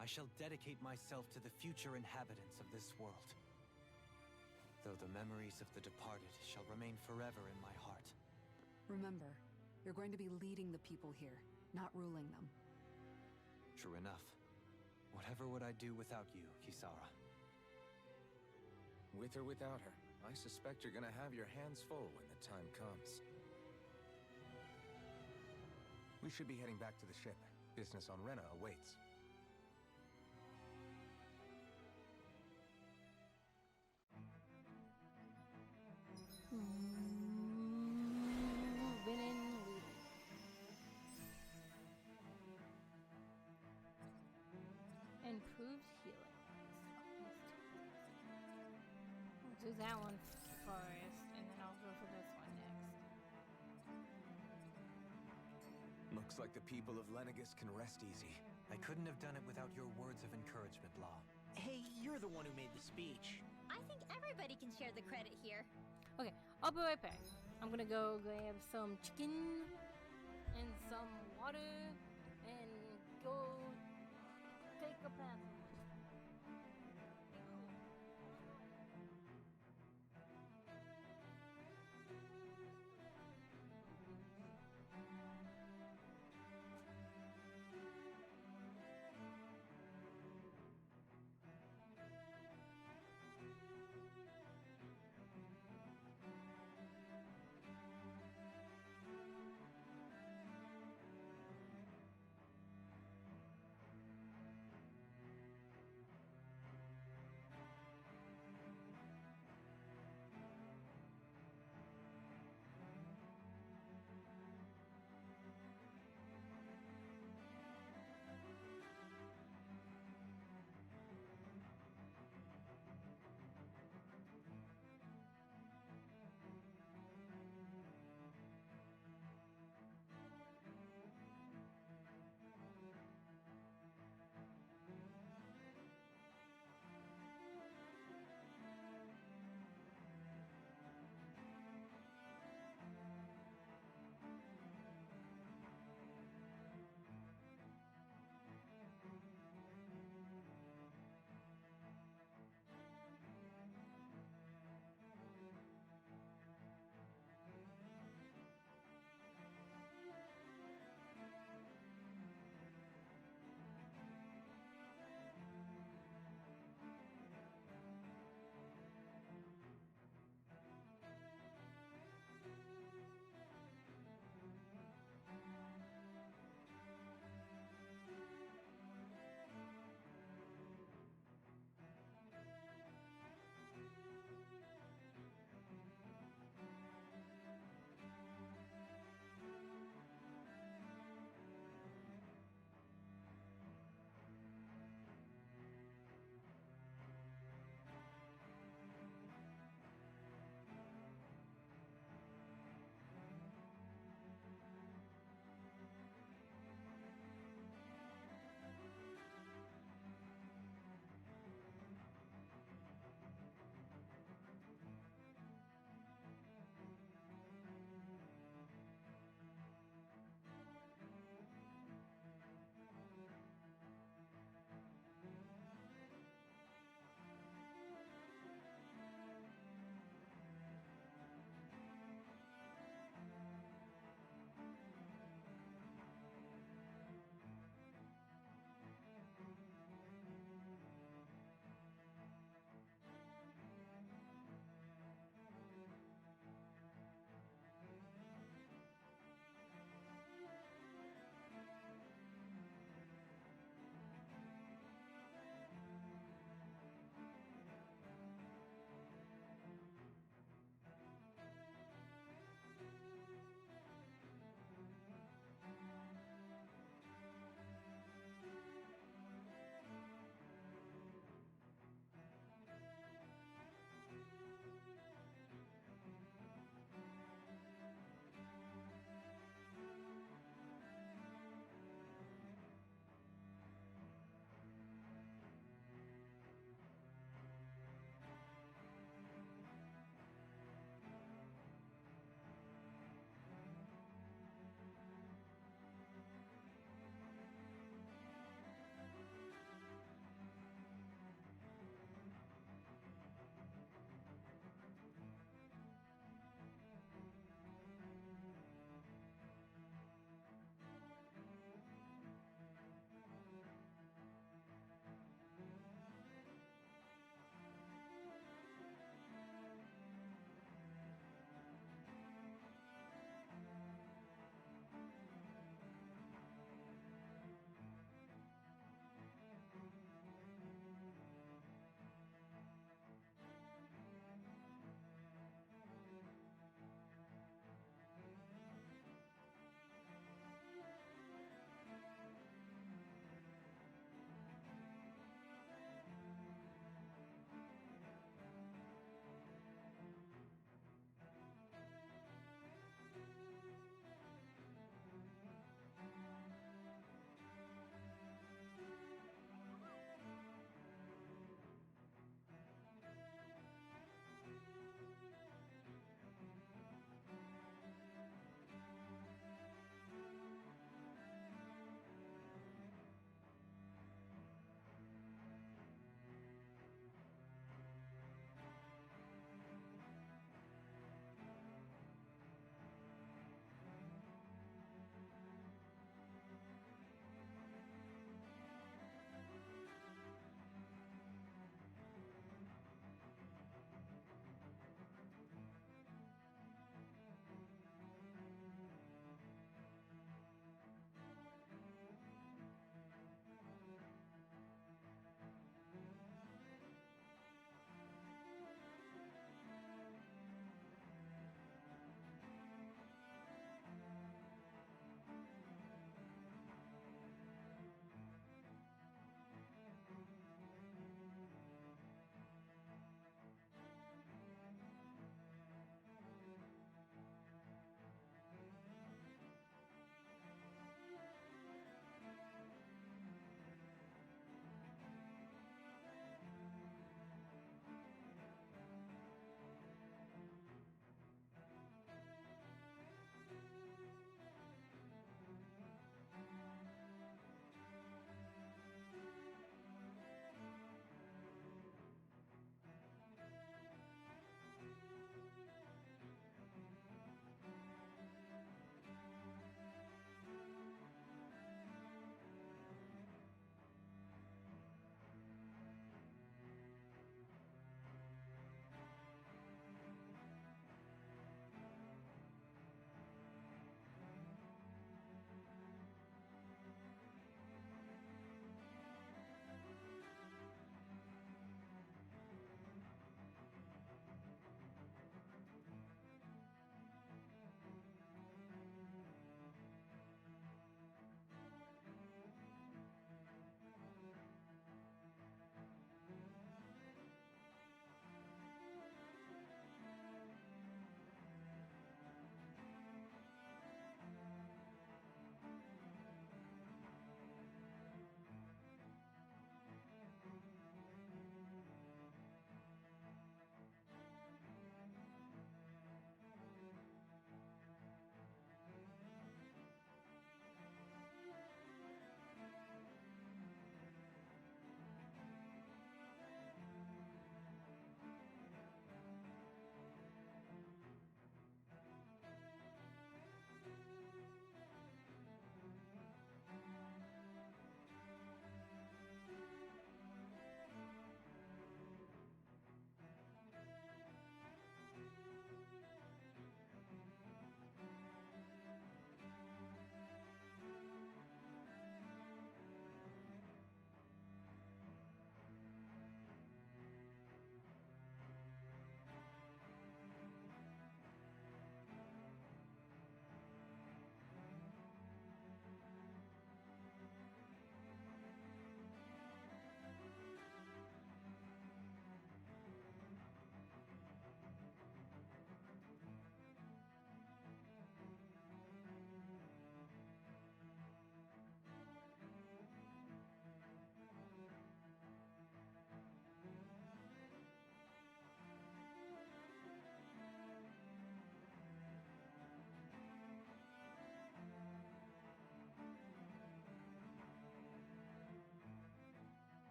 I shall dedicate myself to the future inhabitants of this world. Though the memories of the departed shall remain forever in my heart. Remember, you're going to be leading the people here, not ruling them. True enough. Whatever would I do without you, Kisara? With or without her, I suspect you're gonna have your hands full when the time comes. We should be heading back to the ship. Business on Rena awaits. Improved healing. I'll do that one first, and then I'll go for this one next. Looks like the people of Lenegis can rest easy. I couldn't have done it without your words of encouragement, Law. Hey, you're the one who made the speech. I think everybody can share the credit here. Okay, I'll be right back. I'm gonna go grab some chicken and some water and go take a bath.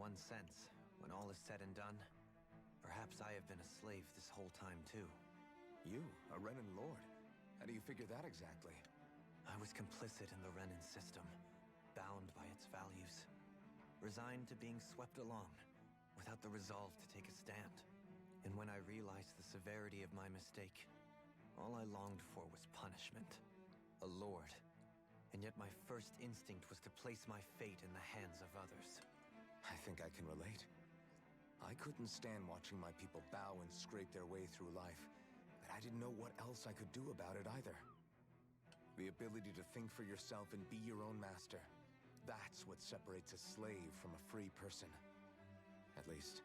one sense, when all is said and done, perhaps I have been a slave this whole time too. You, a Renan Lord? How do you figure that exactly? I was complicit in the Renan system, bound by its values, resigned to being swept along, without the resolve to take a stand. And when I realized the severity of my mistake, all I longed for was punishment. A lord. And yet my first instinct was to place my fate in the hands of others. I think I can relate. I couldn't stand watching my people bow and scrape their way through life, but I didn't know what else I could do about it either. The ability to think for yourself and be your own master. That's what separates a slave from a free person. At least,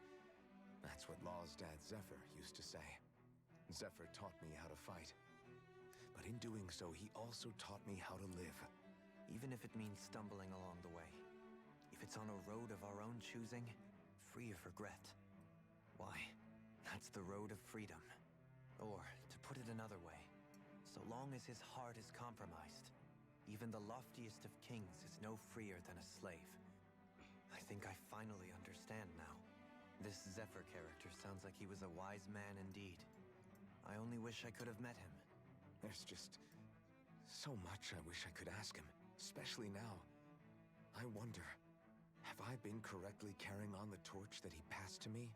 that's what Law's dad Zephyr used to say. Zephyr taught me how to fight. But in doing so, he also taught me how to live. Even if it means stumbling along the way. If it's on a road of our own choosing, free of regret. Why, that's the road of freedom. Or, to put it another way, so long as his heart is compromised, even the loftiest of kings is no freer than a slave. I think I finally understand now. This Zephyr character sounds like he was a wise man indeed. I only wish I could have met him. There's just so much I wish I could ask him, especially now. I wonder, have I been correctly carrying on the torch that he passed to me?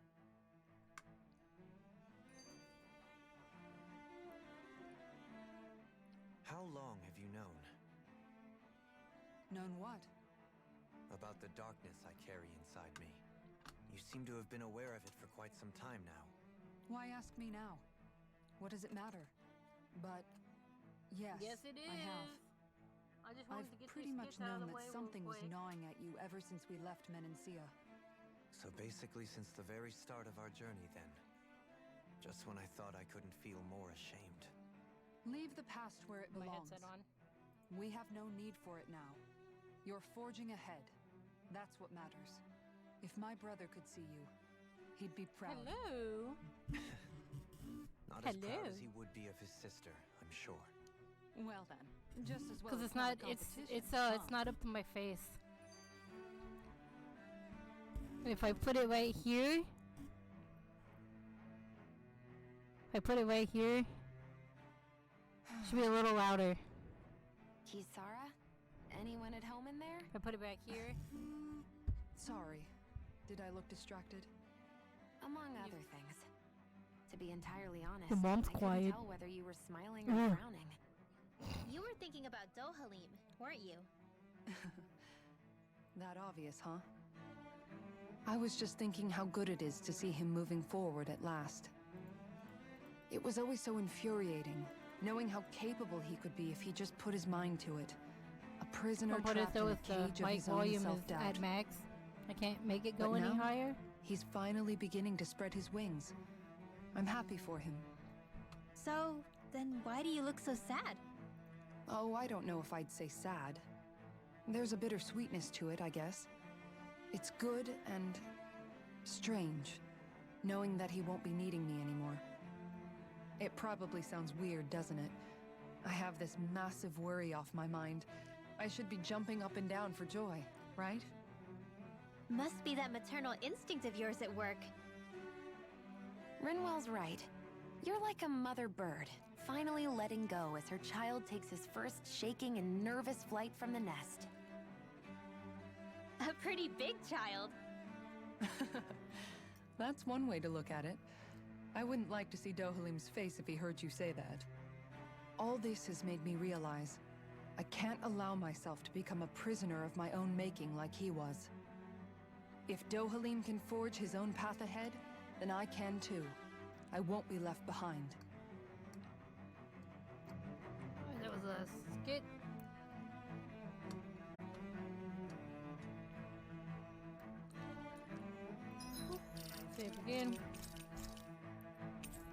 How long have you known? Known what? About the darkness I carry inside me. You seem to have been aware of it for quite some time now. Why ask me now? What does it matter? But yes, yes, it is. I have. I just wanted I've to get pretty these much skits out of known the way that something real was quick. gnawing at you ever since we left Menancia. So basically since the very start of our journey then. Just when I thought I couldn't feel more ashamed. Leave the past where it My belongs. headset on. We have no need for it now. You're forging ahead. That's what matters. If my brother could see you, he'd be proud. Hello. Not as proud as he would be of his sister, I'm sure. Well then, just as well. Because it's not. It's not up to my face. If I put it right here. If I put it right here. Should be a little louder. Kisara? Anyone at home in there? If I put it back here. Sorry. Did I look distracted? Among other things. To be entirely honest, Your mom's I quiet. couldn't tell whether you were smiling or frowning. You were thinking about Dohalim, weren't you? That obvious, huh? I was just thinking how good it is to see him moving forward at last. It was always so infuriating, knowing how capable he could be if he just put his mind to it. A prisoner trapped in a cage of his own volume is self-doubt. at max. I can't make it go But any now, higher. He's finally beginning to spread his wings. I'm happy for him. So, then why do you look so sad? Oh, I don't know if I'd say sad. There's a bittersweetness to it, I guess. It's good and strange, knowing that he won't be needing me anymore. It probably sounds weird, doesn't it? I have this massive worry off my mind. I should be jumping up and down for joy, right? Must be that maternal instinct of yours at work. Rinwell's right. You're like a mother bird, finally letting go as her child takes his first shaking and nervous flight from the nest. A pretty big child. That's one way to look at it. I wouldn't like to see Dohalim's face if he heard you say that. All this has made me realize I can't allow myself to become a prisoner of my own making like he was. If Dohalim can forge his own path ahead, then I can too. I won't be left behind. That was a skit. Save again.